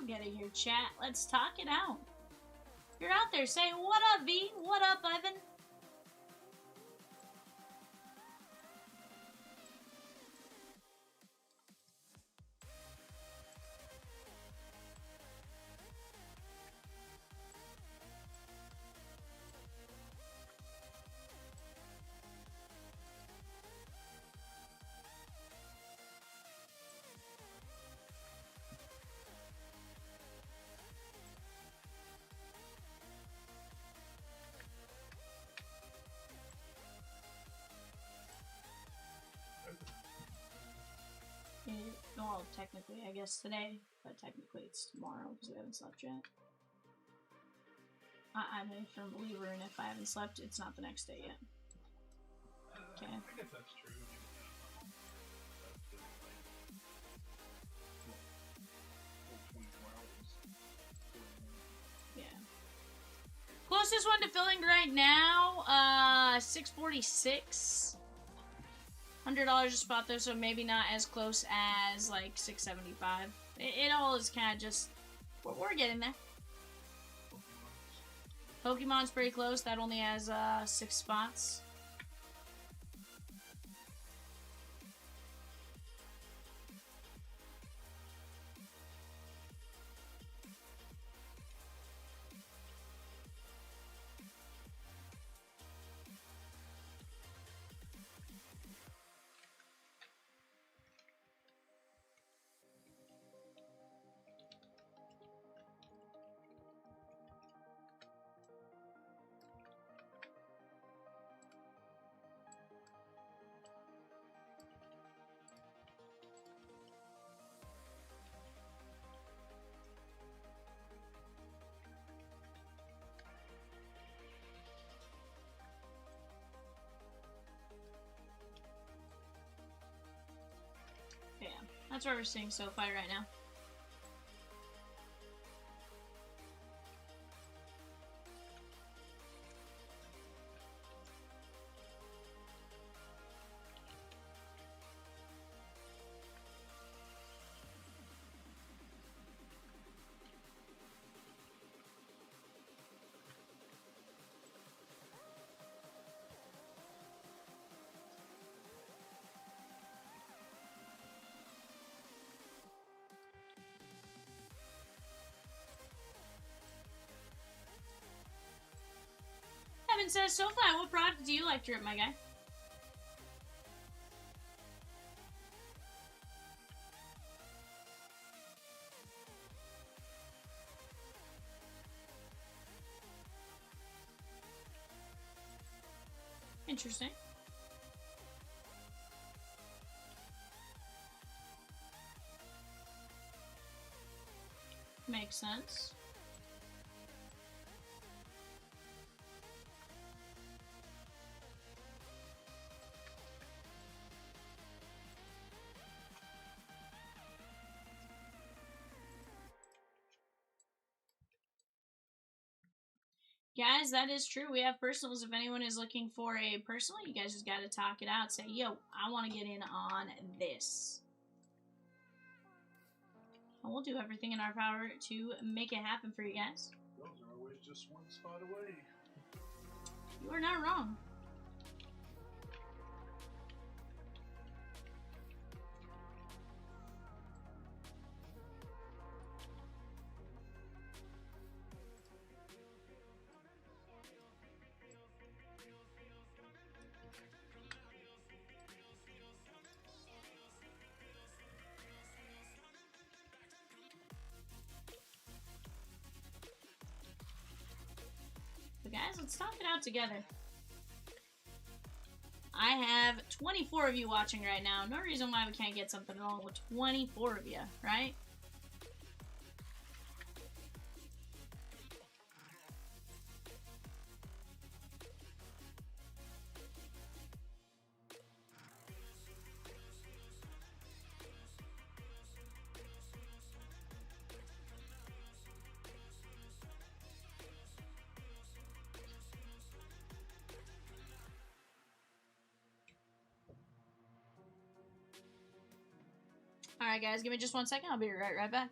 We'll get it here, chat. Let's talk it out. If you're out there, say, what up, V? What up, Ivan? Well, technically, I guess today, but technically it's tomorrow because we haven't slept yet. I'm a firm believer in if I haven't slept, it's not the next day yet. Okay. I guess that's true. Yeah. Closest one to filling right now, 646. $100 a spot though, so maybe not as close as like 675. It all is kind of just, we're getting there. Pokemon's pretty close. That only has 6 spots. Yeah, that's what we're seeing so far right now. Evan says, so far, what product do you like to rip, my guy? Interesting. Makes sense. Guys, that is true. We have personals. If anyone is looking for a personal, you guys just gotta talk it out. Say, yo, I want to get in on this. And we'll do everything in our power to make it happen for you guys. Those are always just one spot away. You are not wrong. But guys, let's talk it out together. I have 24 of you watching right now. No reason why we can't get something wrong with 24 of you, right? Alright guys, give me just 1 second. I'll be right back.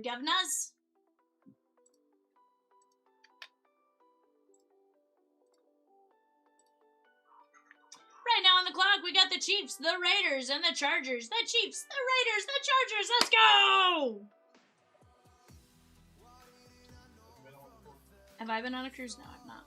governors. Right now on the clock, we got the Chiefs, the Raiders, and the Chargers. The Chiefs, the Raiders, the Chargers. Let's go! Have I been on a cruise? No, I've not.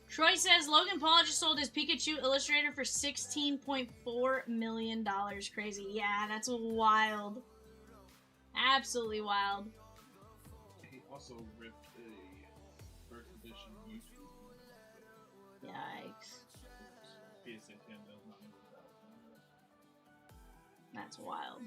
Troy says Logan Paul just sold his Pikachu Illustrator for $16.4 million. Crazy. Yeah, that's wild. Absolutely wild. He also ripped a first edition YouTube. Yikes. PSA 10 that was not even that. That's wild.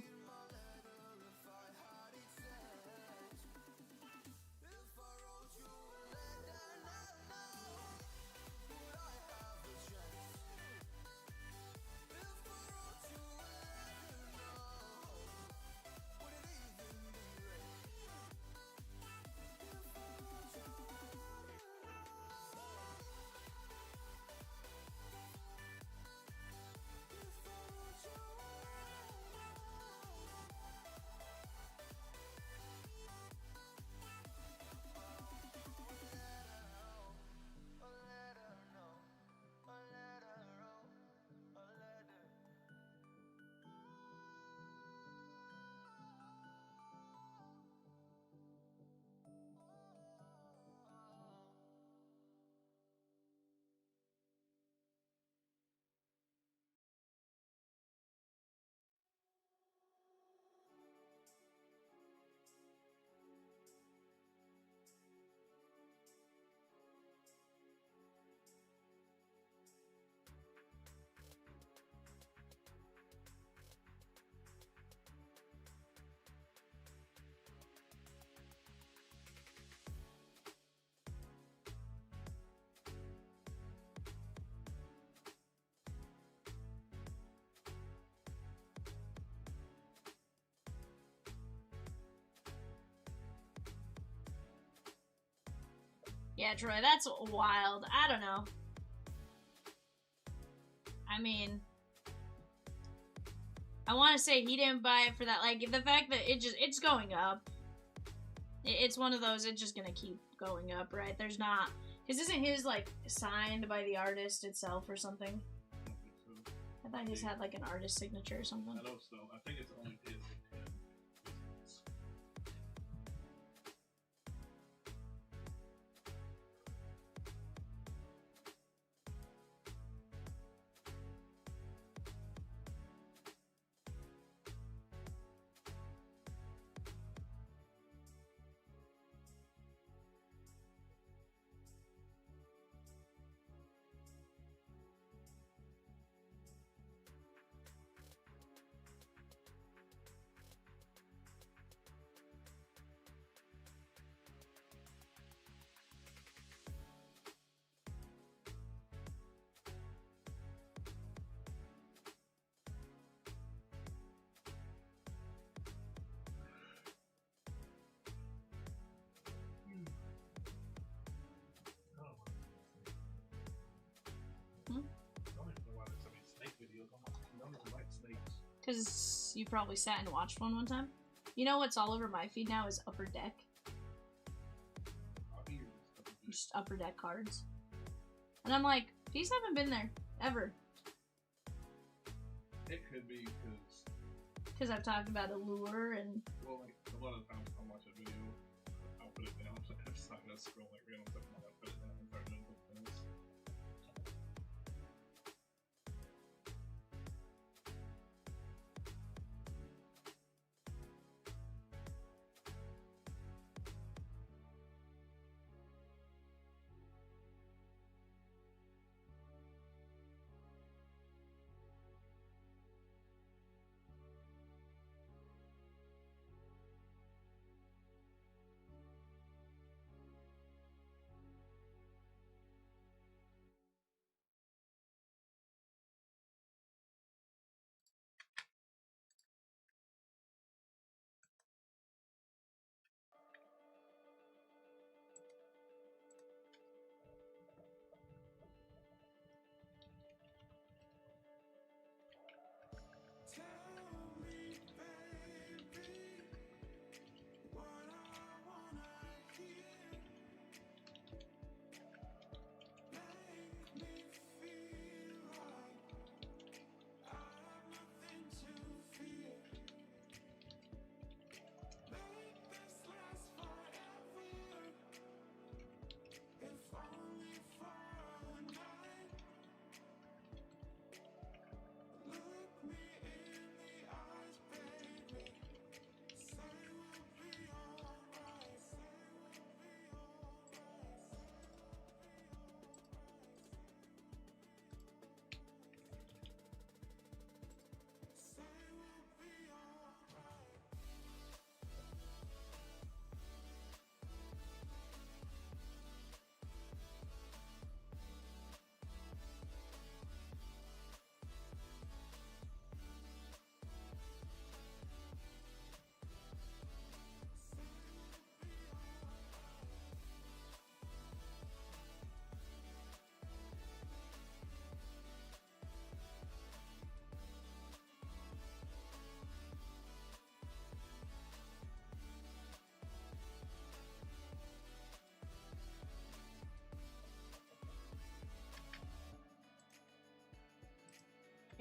Yeah, Troy, that's wild. I don't know. I mean, I want to say he didn't buy it for that. Like, the fact that it's going up. It's one of those, it's just gonna keep going up, right? There's not, because isn't his, like, signed by the artist itself or something? I don't think so. I thought his had, like, an artist signature or something. I know so. I think it's only PSA 10. Because you probably sat and watched one time. You know what's all over my feed now is Upper Deck. I'll be just upper deck cards. And I'm like, these haven't been there ever. It could be Because I've talked about Allure and well, like a lot of times I'll watch a video, I'll put it down, so if I just scroll like real quick, I'll put it down and start doing something else.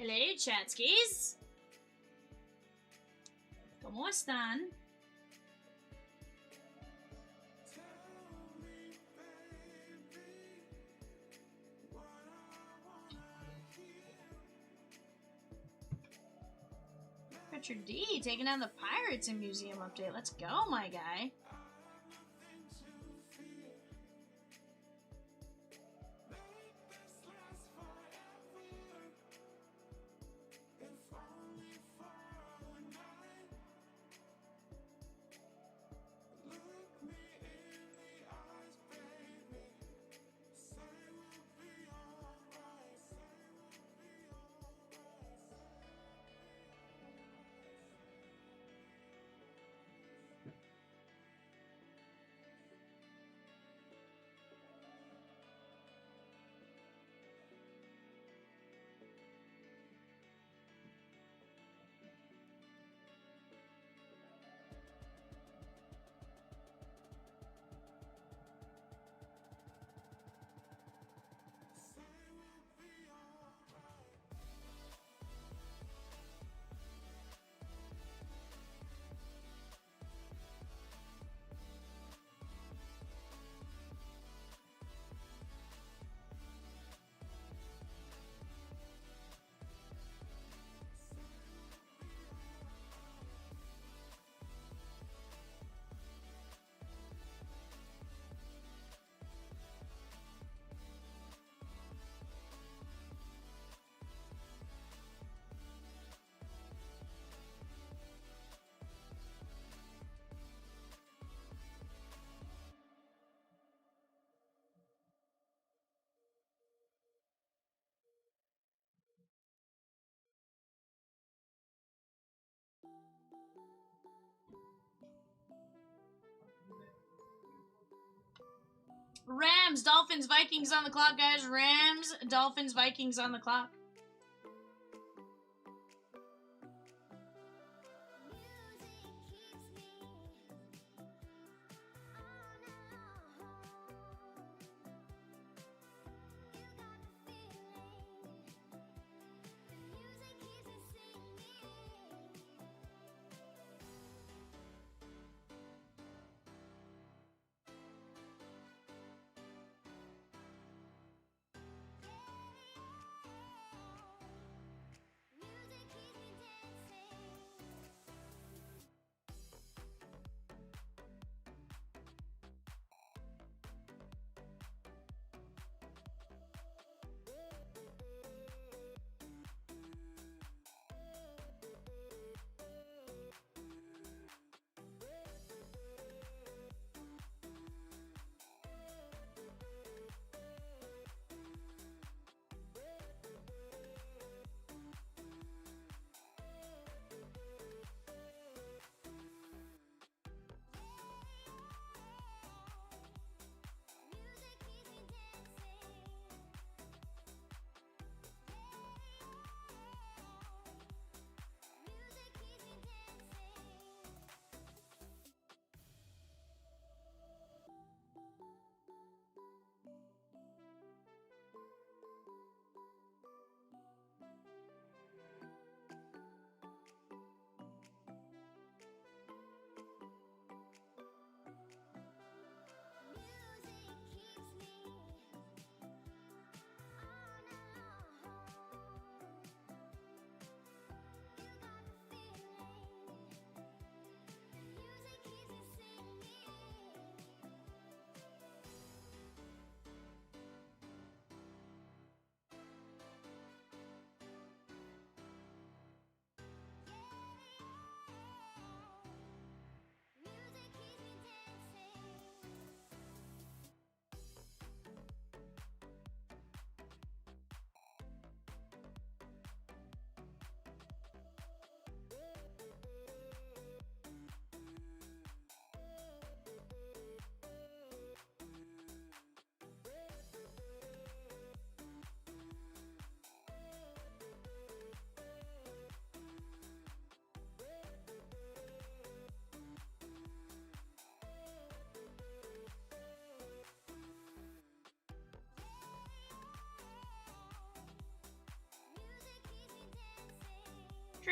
Hello, chatskis. ¿Cómo están? Richard D taking down the Pirates in Museum update. Let's go, my guy. Rams, Dolphins, Vikings on the clock, guys. Rams, Dolphins, Vikings on the clock.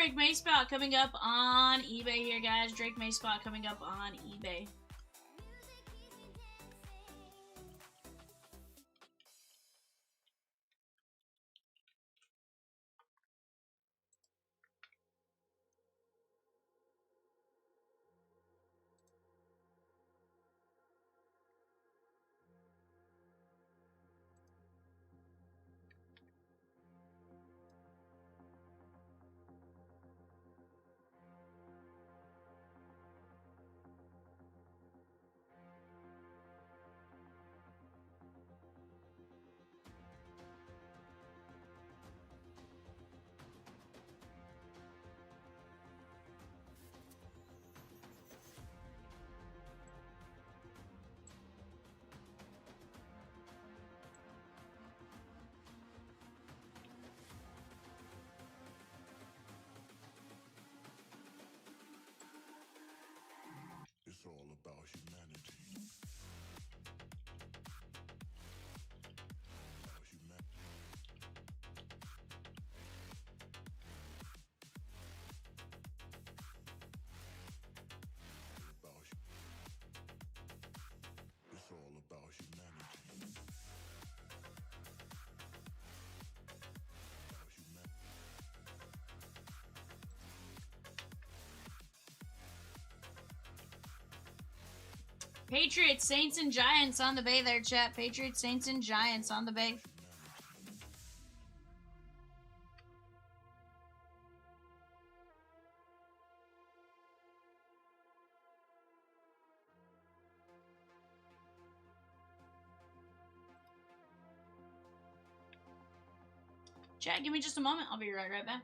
Drake May spot coming up on eBay here, guys. Drake May spot coming up on eBay. It's all about humanity. About humanity. It's all about humanity. About humanity. Patriots, Saints, and Giants on the bay there, chat. Patriots, Saints, and Giants on the bay. Chat, give me just a moment. I'll be right back.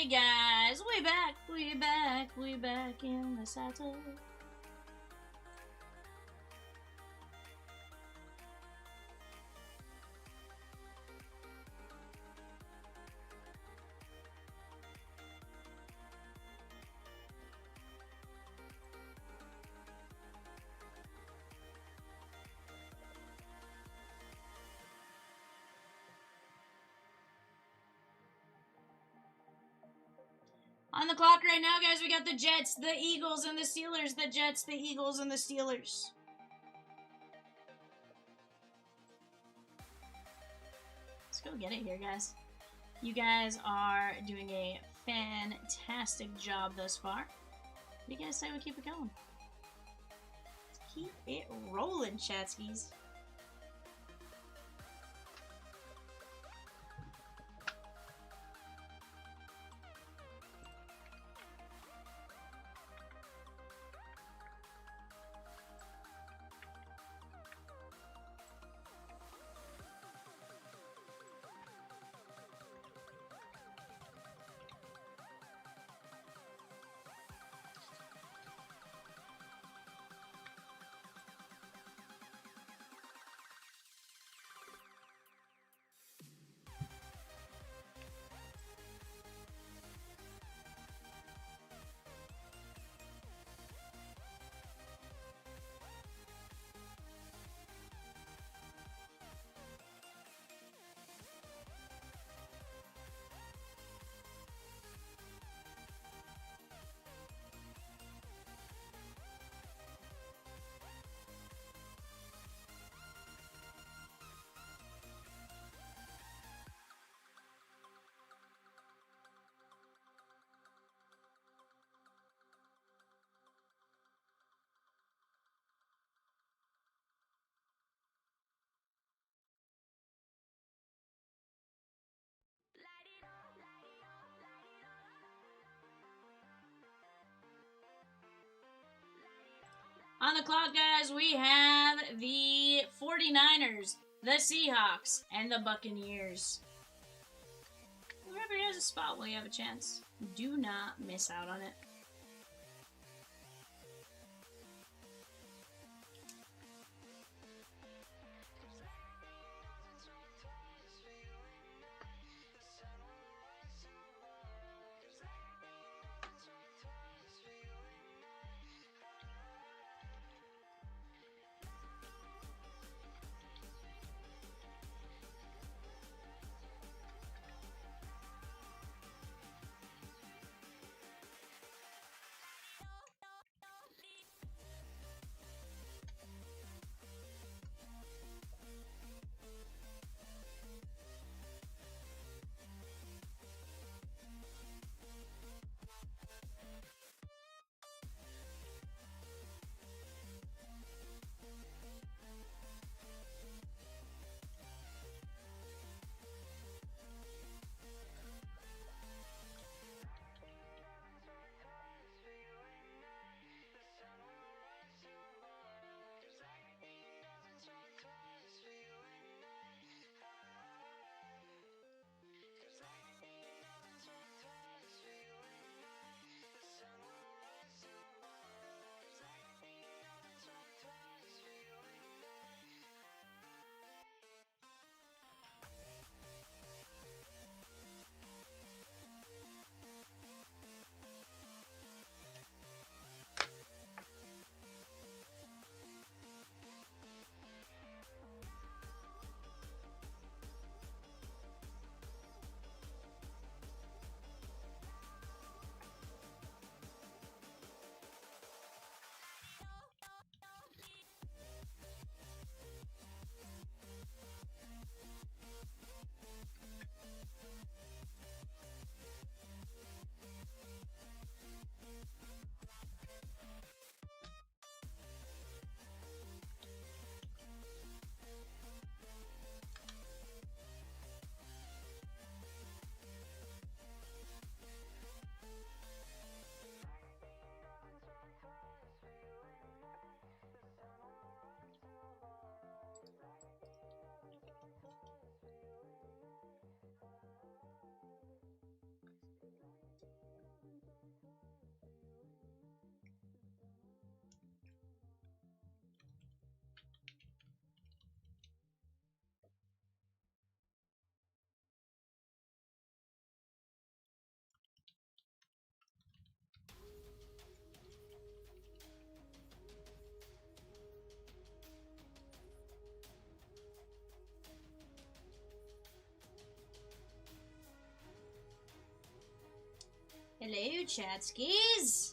Hey guys, we back, we back in the saddle. On the clock right now, guys, we got the Jets, the Eagles, and the Steelers. The Jets, the Eagles, and the Steelers. Let's go get it here, guys. You guys are doing a fantastic job thus far. What do you guys say we keep it going? Let's keep it rolling, chatskis. On the clock, guys, we have the 49ers, the Seahawks, and the Buccaneers. Whoever has a spot while you have a chance, do not miss out on it. Hello, Chatskis.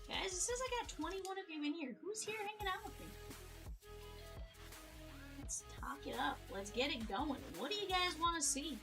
Guys, it says I got 21 of you in here. Who's here hanging out with me? Let's talk it up. Let's get it going. What do you guys want to see?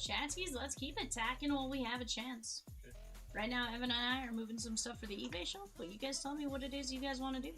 Chatskis, let's keep attacking while we have a chance. Right now, Evan and I are moving some stuff for the eBay shelf, but you guys tell me what it is you guys want to do.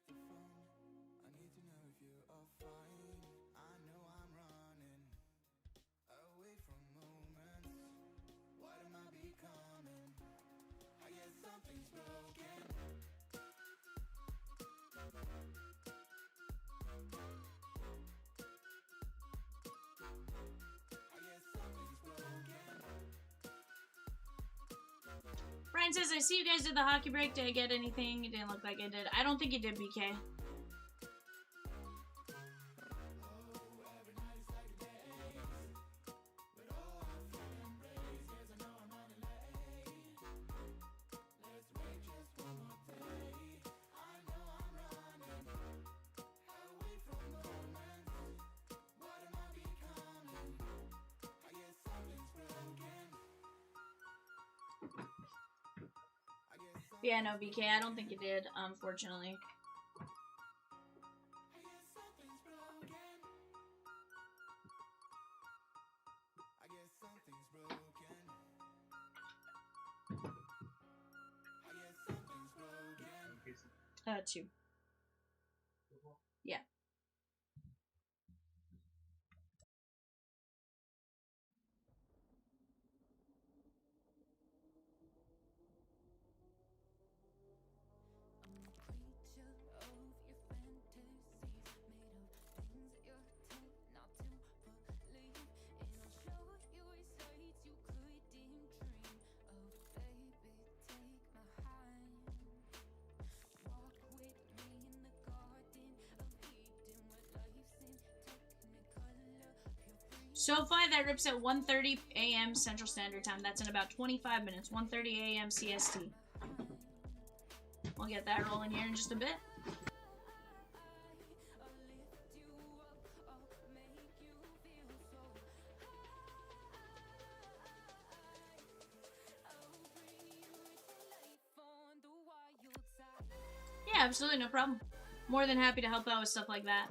the phone. I need to know if you are fine. I know I'm running away from moments. What am I becoming? I guess something's broken. Brian says, I see you guys did the hockey break. Did I get anything? It didn't look like I did. I don't think you did, BK. Yeah, no, BK, I don't think you did, unfortunately. Two. Yeah. SoFi, that rips at 1:30 a.m. Central Standard Time. That's in about 25 minutes. 1:30 a.m. CST. We'll get that rolling here in just a bit. Yeah, absolutely, no problem. More than happy to help out with stuff like that.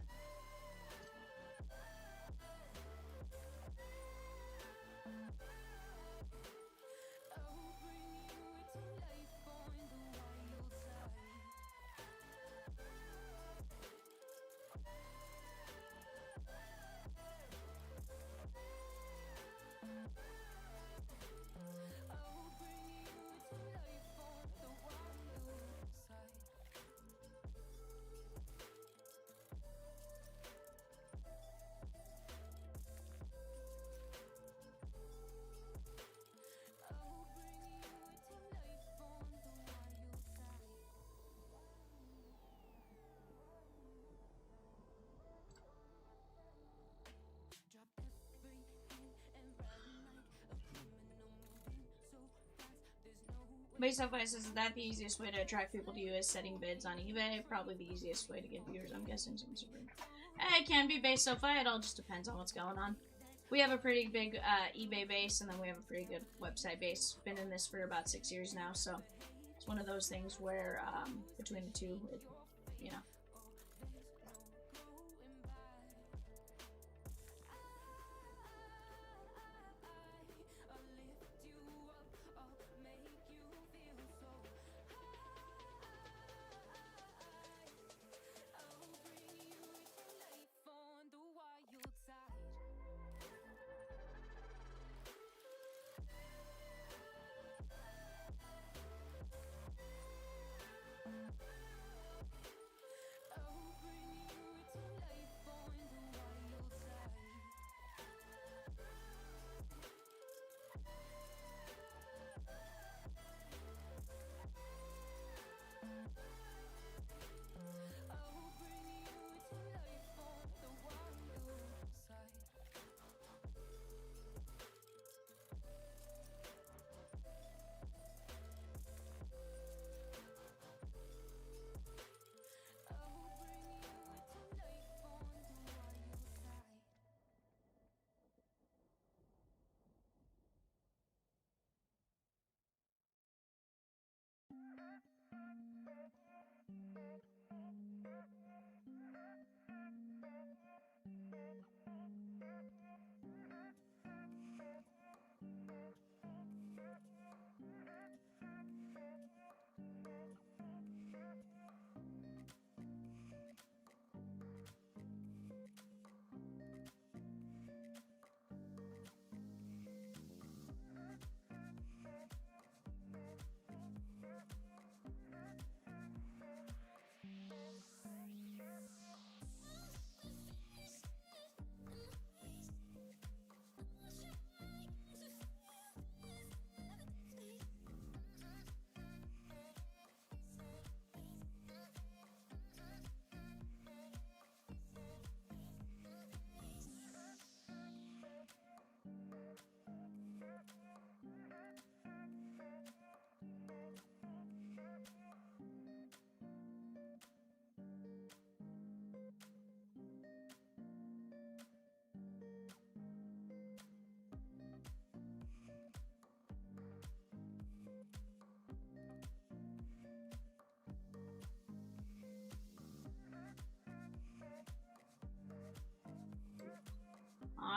Based off ISIS, is that the easiest way to attract people to you is setting bids on eBay? Probably the easiest way to get viewers, I'm guessing. Some super. It can be based off it all just depends on what's going on. We have a pretty big eBay base, and then we have a pretty good website base. Been in this for about 6 years now, so it's one of those things where between the two, you know.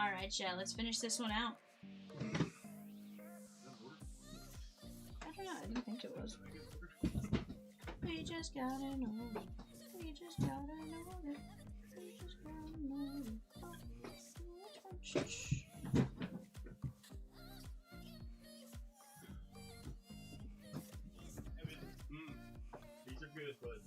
Alright, yeah, let's finish this one out. I don't know, I didn't think it was. We just gotta know. We just gotta know. We just gotta know. Shh. These are good, but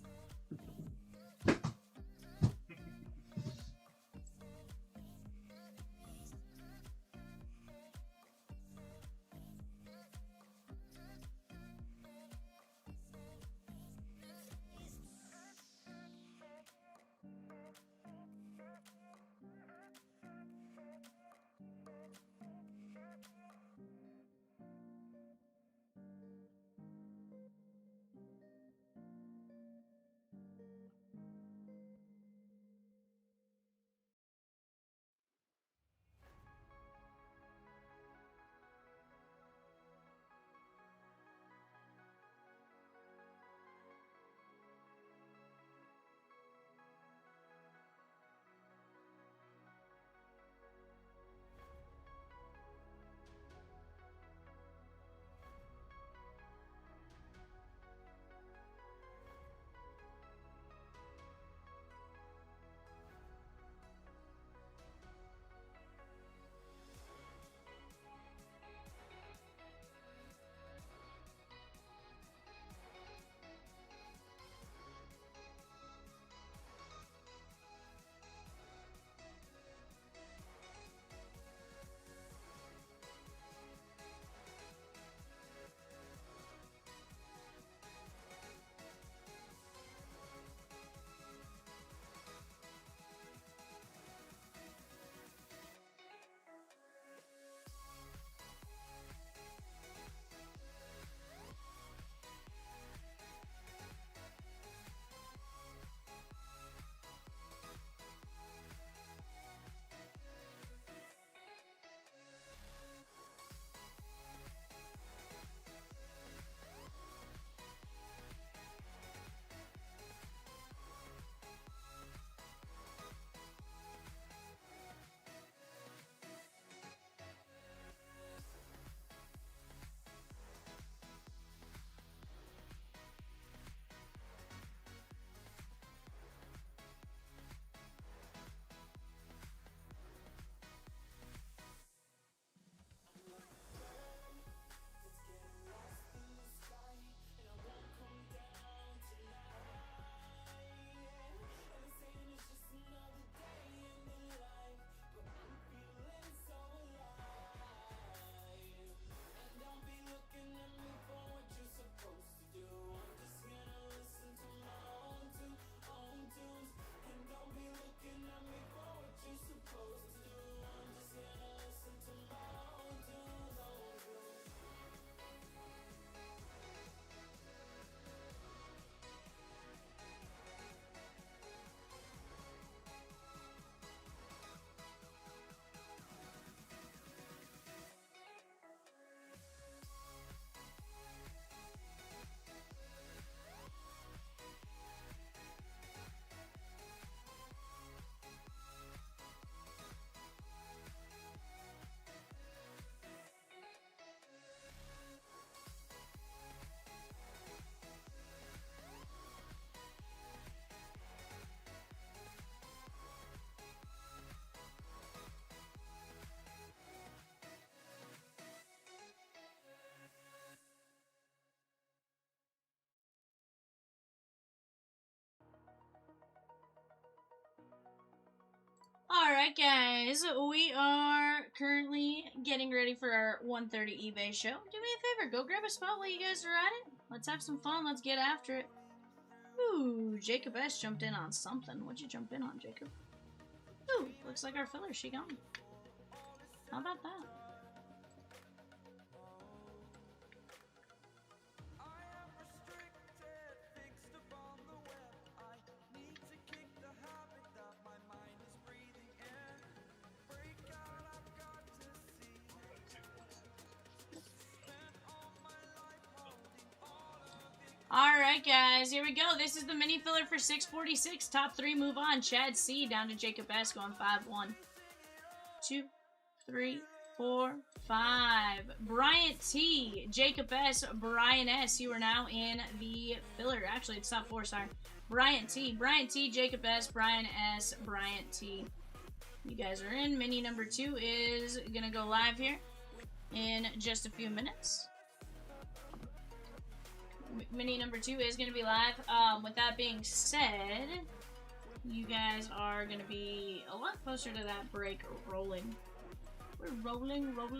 Alright, guys, we are currently getting ready for our 1:30 eBay show. Do me a favor, go grab a spot while you guys are at it. Let's have some fun, let's get after it. Ooh, Jacob S. jumped in on something. What'd you jump in on, Jacob? Ooh, looks like our filler, she gone. How about that? Alright, guys, here we go. This is the mini filler for 646. Top 3 move on. Chad C down to Jacob S going 5-1. 2, 3, 4, 5. Bryant T, Jacob S, Brian S. You are now in the filler. Actually, it's top 4, sorry. Bryant T, Jacob S, Brian S, Bryant T. You guys are in. Mini number 2 is going to go live here in just a few minutes. Mini number 2 is going to be live. With that being said, you guys are going to be a lot closer to that break rolling. We're rolling. There we go.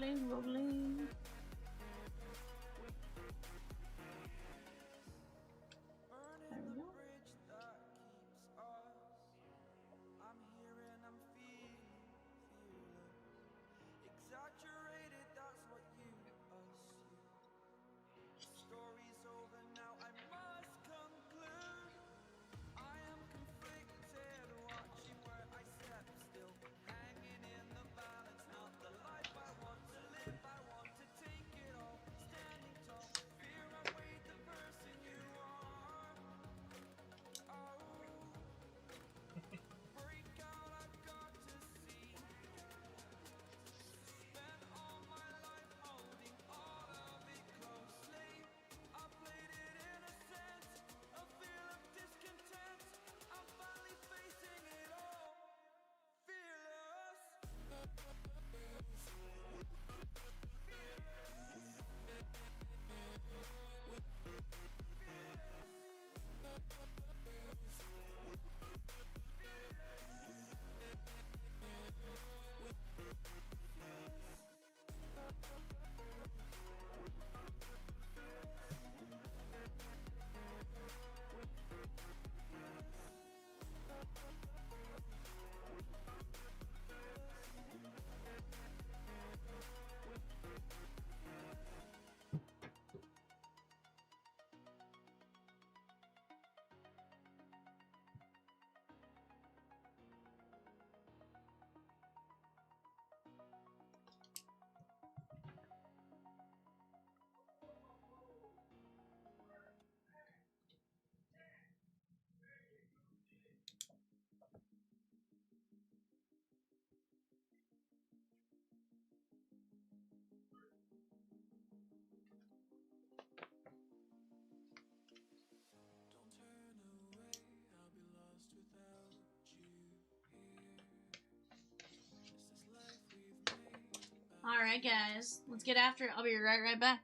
Alright guys, let's get after it. I'll be right back.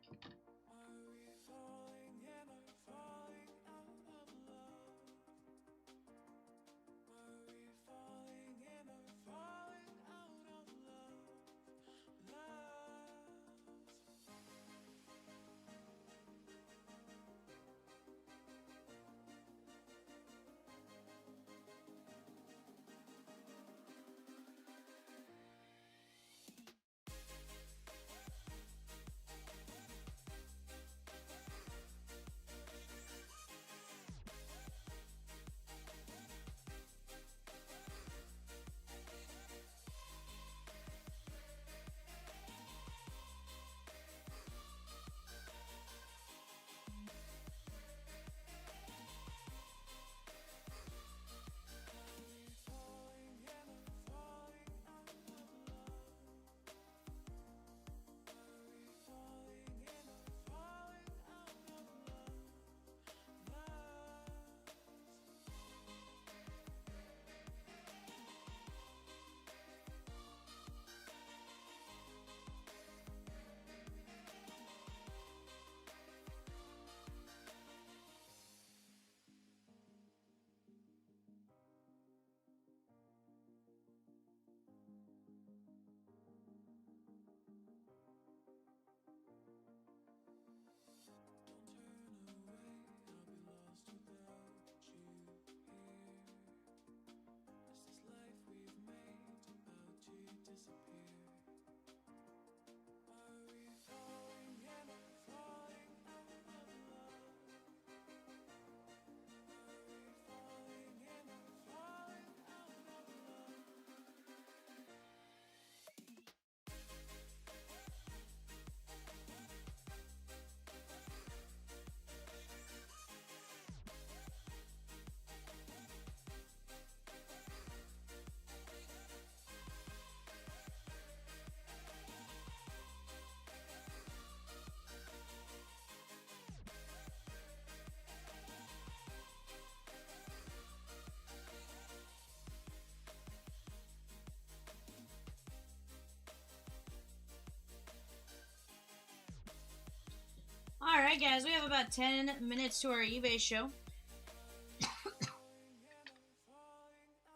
Alright, guys, we have about 10 minutes to our eBay show.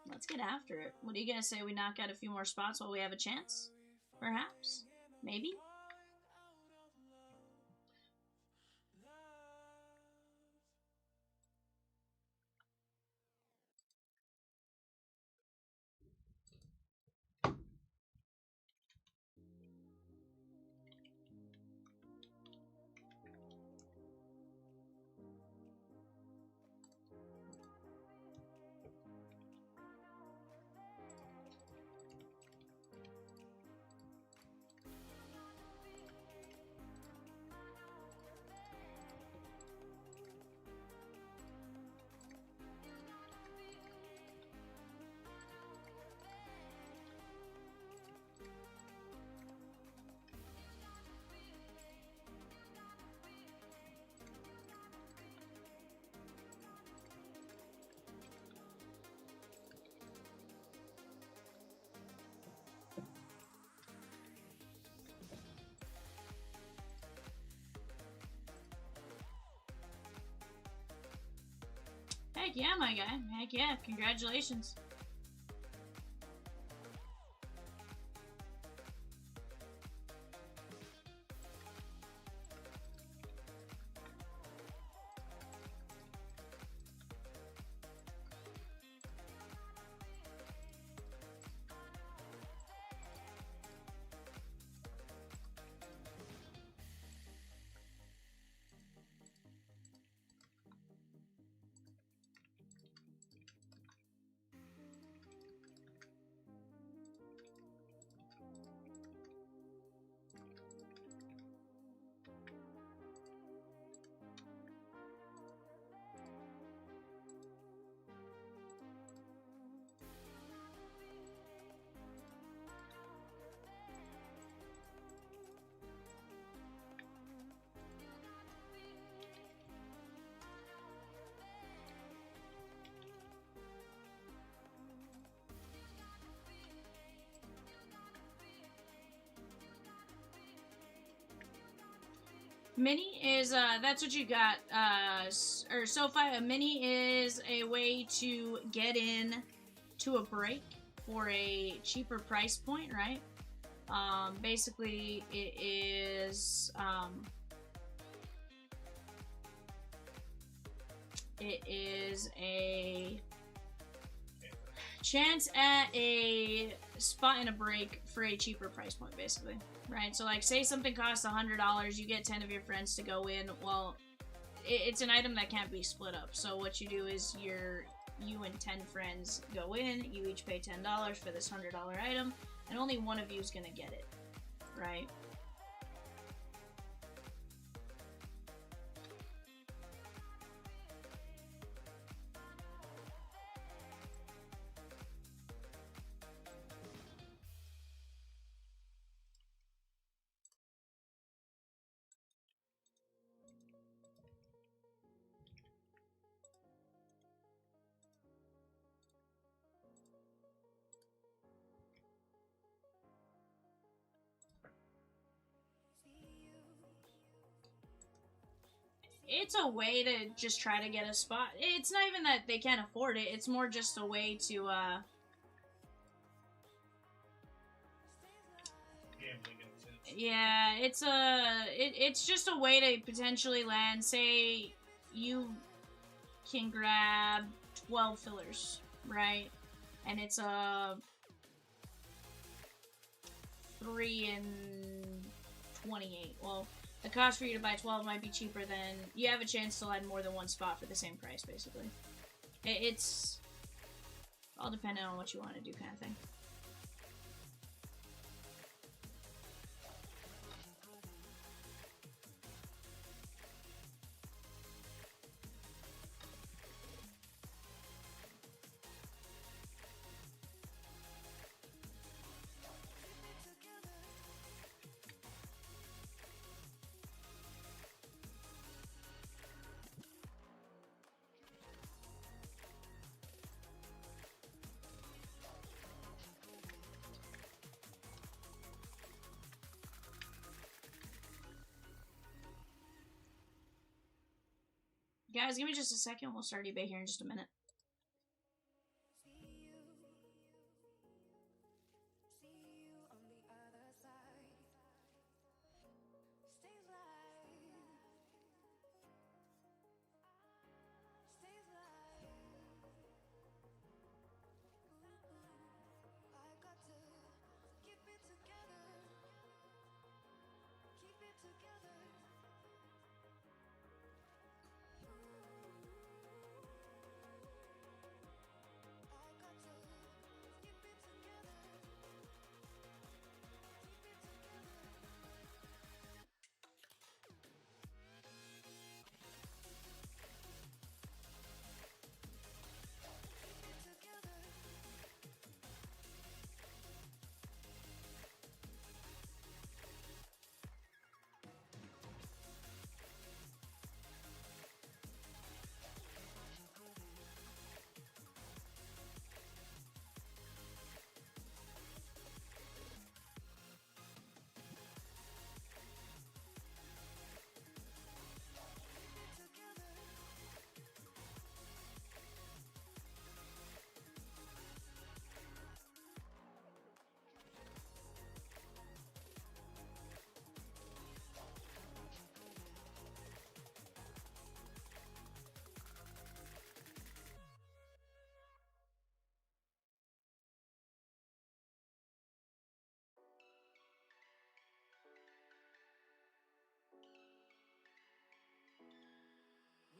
Let's get after it. What do you guys say we knock out a few more spots while we have a chance? Perhaps? Maybe? Heck yeah, my guy. Heck yeah. Congratulations. Mini is, that's what you got, or SoFi, a mini is a way to get in to a break for a cheaper price point, right? Basically, it is, a chance at a spot in a break for a cheaper price point, basically. Right, so like, say something costs $100, you get 10 of your friends to go in. Well, it's an item that can't be split up. So what you do is you and 10 friends go in, you each pay $10 for this $100 item, and only one of you is gonna get it, right? It's a way to just try to get a spot. It's not even that they can't afford it. It's more just a way to, Gambling in a sense. yeah, it's just a way to potentially land. Say you can grab 12 fillers, right? And it's a 3 and 28. Well, the cost for you to buy 12 might be cheaper than... You have a chance to land more than one spot for the same price, basically. It's all dependent on what you want to do, kind of thing. Guys, give me just a second. We'll start eBay here in just a minute.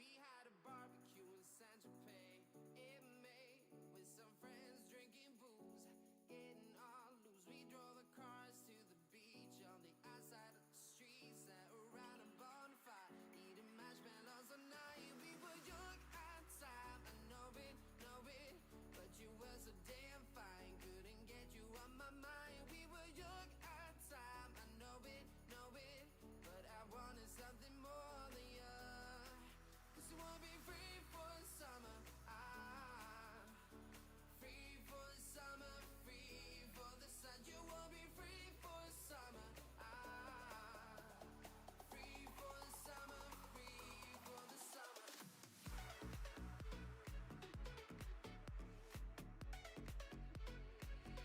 We had a barbecue in San Tropez in May with some friends drinking booze, getting all loose. We drove the cars to the beach on the outside of the street, sat around a bonfire, eating marshmallows all night. We were young at time, I know it, but you were so damn fine. Couldn't get you on my mind. We were young at time, I know it, but I wanted something more than you. You wanna be free for the summer, free for the summer, free for the sun. You wanna be free for the summer, free for the summer, free for the summer.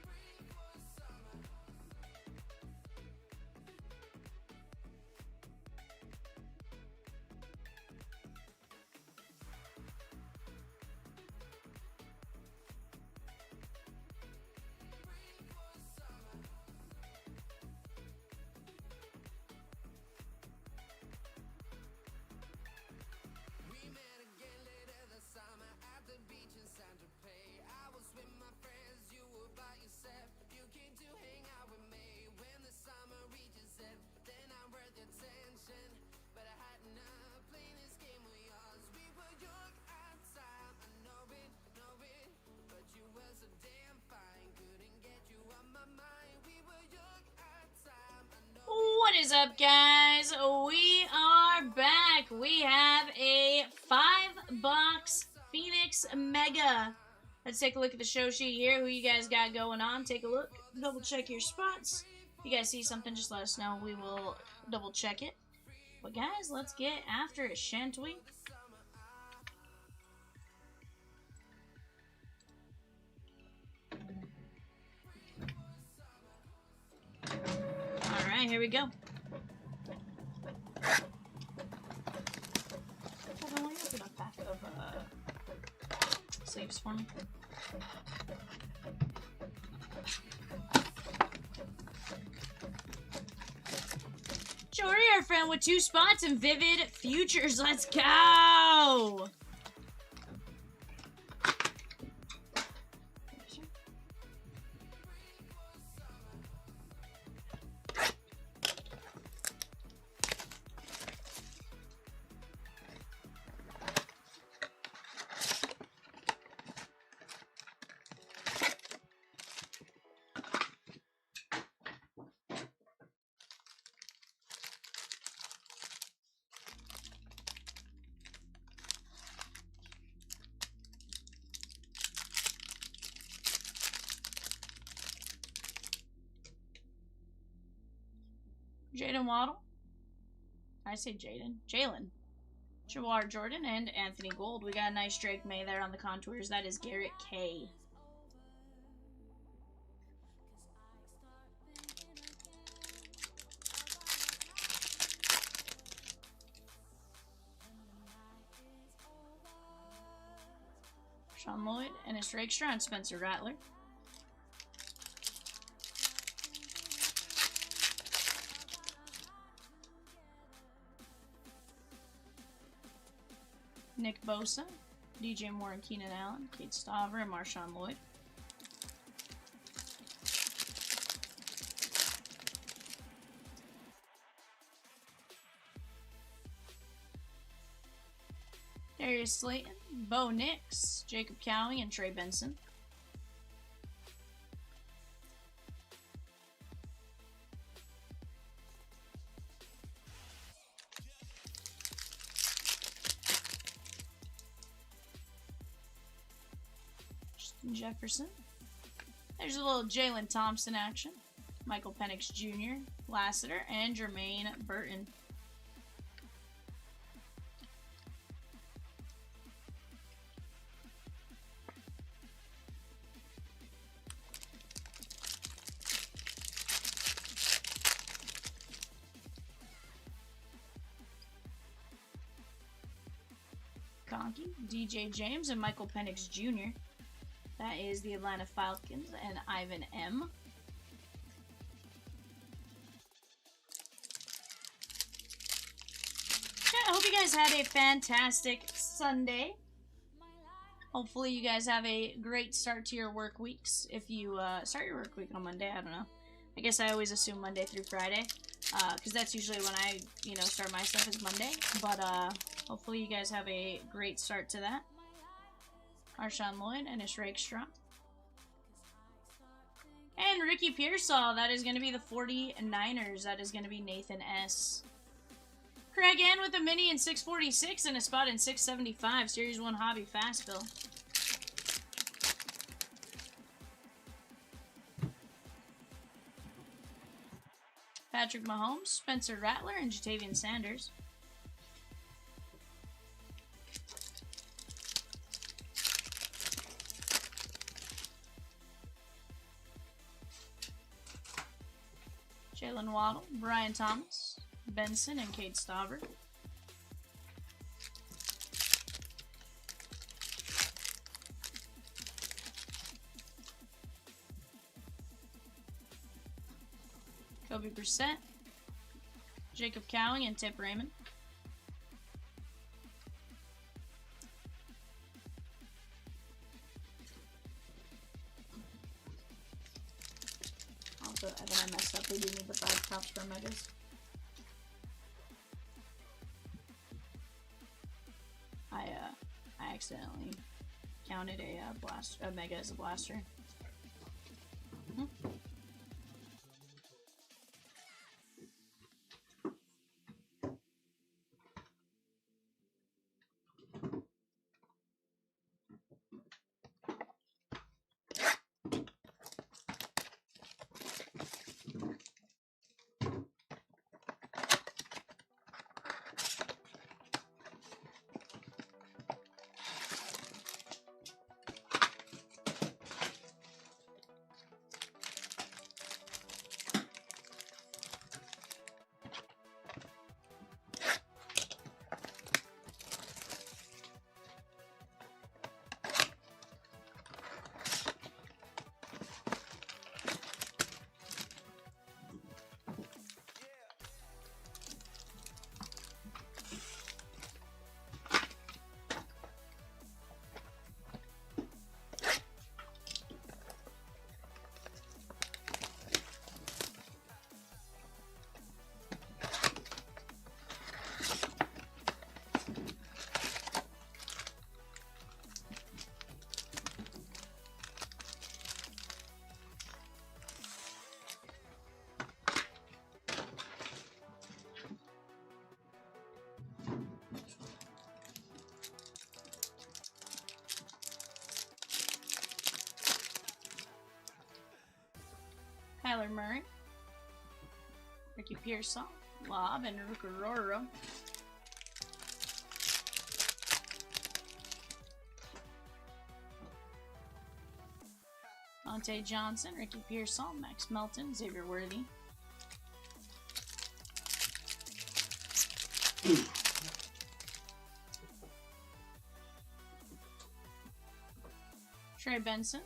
Free for the summer. We met again later this summer at the beach in San Tropez. I was with my friends, you were by yourself. You came to hang out with me when the summer reaches end. Then I worth your attention, but I had enough playing this game with yours. We were young at time, I know it, but you were so damn fine. Couldn't get you on my mind. We were young at time, I know it. What is up, guys? We are back. We have a 5-box Phoenix Mega. Let's take a look at the show sheet here. Who you guys got going on? Take a look. Double check your spots. If you guys see something, just let us know. We will double check it. But guys, let's get after it, shan't we? Alright, here we go. Hold on, will you open a pack of sleeves for me? Jory, our friend with 2 spots and Vivid Futures. Let's go! Jaden Waddle. I say Jaden. Jalen. Jawar Jordan and Anthony Gold. We got a nice Drake May there on the contours. That is Garrett K. Sean Lloyd, Ennis Rakestraw, and Spencer Rattler. Nick Bosa, DJ Moore and Keenan Allen, Kate Staver, and Marshawn Lloyd. Darius Slayton, Bo Nix, Jacob Cowing, and Trey Benson. Justin Jefferson. There's a little Jalen Thompson action. Michael Penix Jr., Lassiter, and Jermaine Burton. Conkey, DJ James, and Michael Penix Jr. That is the Atlanta Falcons and Ivan M. I hope you guys had a fantastic Sunday. Hopefully you guys have a great start to your work weeks. If you start your work week on Monday, I don't know. I guess I always assume Monday through Friday. Because that's usually when I, start my stuff is Monday. But hopefully you guys have a great start to that. Marshawn Lloyd, Ennis Rakestraw. And Ricky Pearsall, that is going to be the 49ers. That is going to be Nathan S. Craig Ann with a mini in 646 and a spot in 675. Series 1 Hobby Fast Bill. Patrick Mahomes, Spencer Rattler, and Jatavian Sanders. Jalen Waddle, Brian Thomas, Benson, and Kate Staver. Kobe Brissett, Jacob Cowing, and Tip Raymond. Also, Evan, I messed up. We do need the 5 tops for megas. I accidentally counted a mega as a blaster. Kyler Murray, Ricky Pearsall, Lob, and Rukaroro. Dante Johnson, Ricky Pearsall, Max Melton, Xavier Worthy. Trey Benson.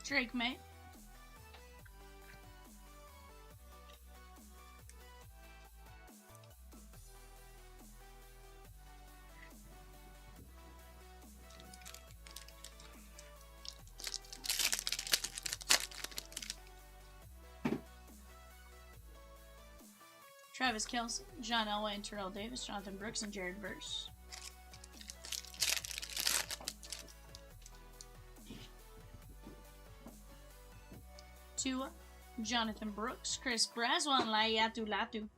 Drake May. Travis Kelce, John Elway and Terrell Davis, Jonathan Brooks and Jared Verse. Tua, Jonathan Brooks, Chris Braswell, and Laiatu Latu.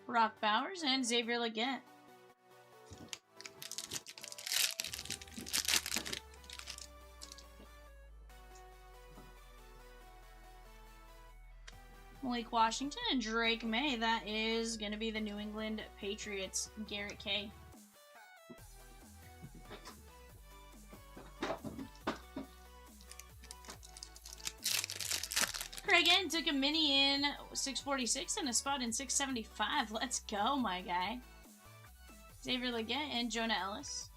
Brock Bowers and Xavier Legette. Malik Washington and Drake May. That is going to be the New England Patriots, Garrett K. Craig N took a mini in 646 and a spot in 675. Let's go, my guy. Xavier Legette and Jonah Ellis.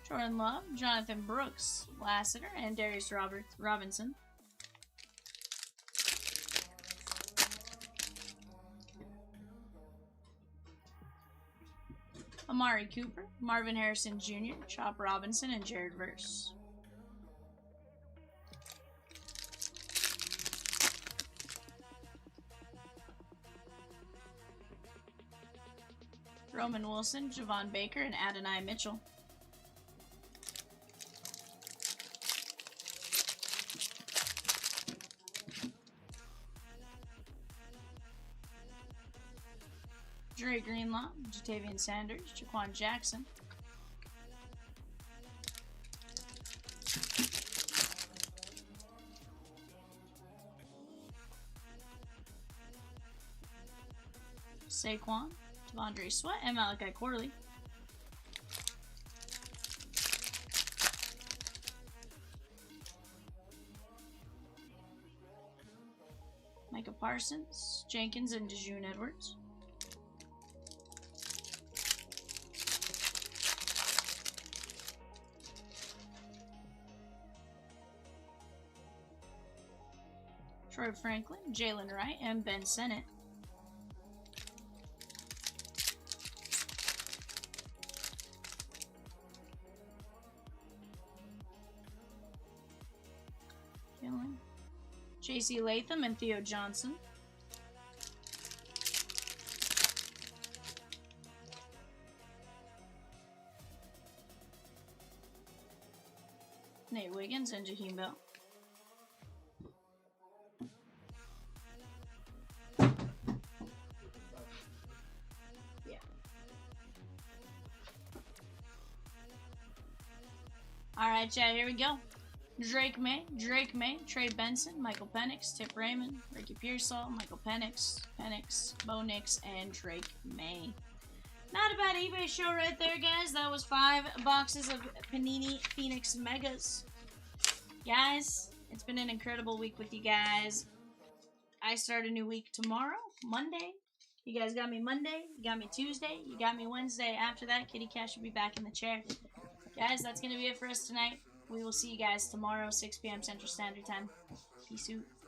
Jordan Love, Jonathan Brooks, Lassiter, and Darius Robinson. Amari Cooper, Marvin Harrison Jr., Chop Robinson, and Jared Verse. Roman Wilson, Javon Baker, and Adonai Mitchell. Dre Greenlaw, Jatavian Sanders, Jaquan Jackson. Saquon, Devondre Sweat, and Malachi Corley. Micah Parsons, Jenkins, and DeJune Edwards. Troy Franklin, Jalen Wright, and Ben Sennett. J.C. Latham and Theo Johnson. Nate Wiggins and Jaheim Bell. Yeah. Alright, chat, here we go. Drake May, Trey Benson, Michael Penix, Tip Raymond, Ricky Pearsall, Michael Penix, Bo Nix, and Drake May. Not a bad eBay show right there, guys. That was 5 boxes of Panini Phoenix Megas. Guys, it's been an incredible week with you guys. I start a new week tomorrow, Monday. You guys got me Monday, you got me Tuesday, you got me Wednesday. After that, Kitty Cash will be back in the chair. Guys, that's going to be it for us tonight. We will see you guys tomorrow, 6 p.m. Central Standard Time. Peace out.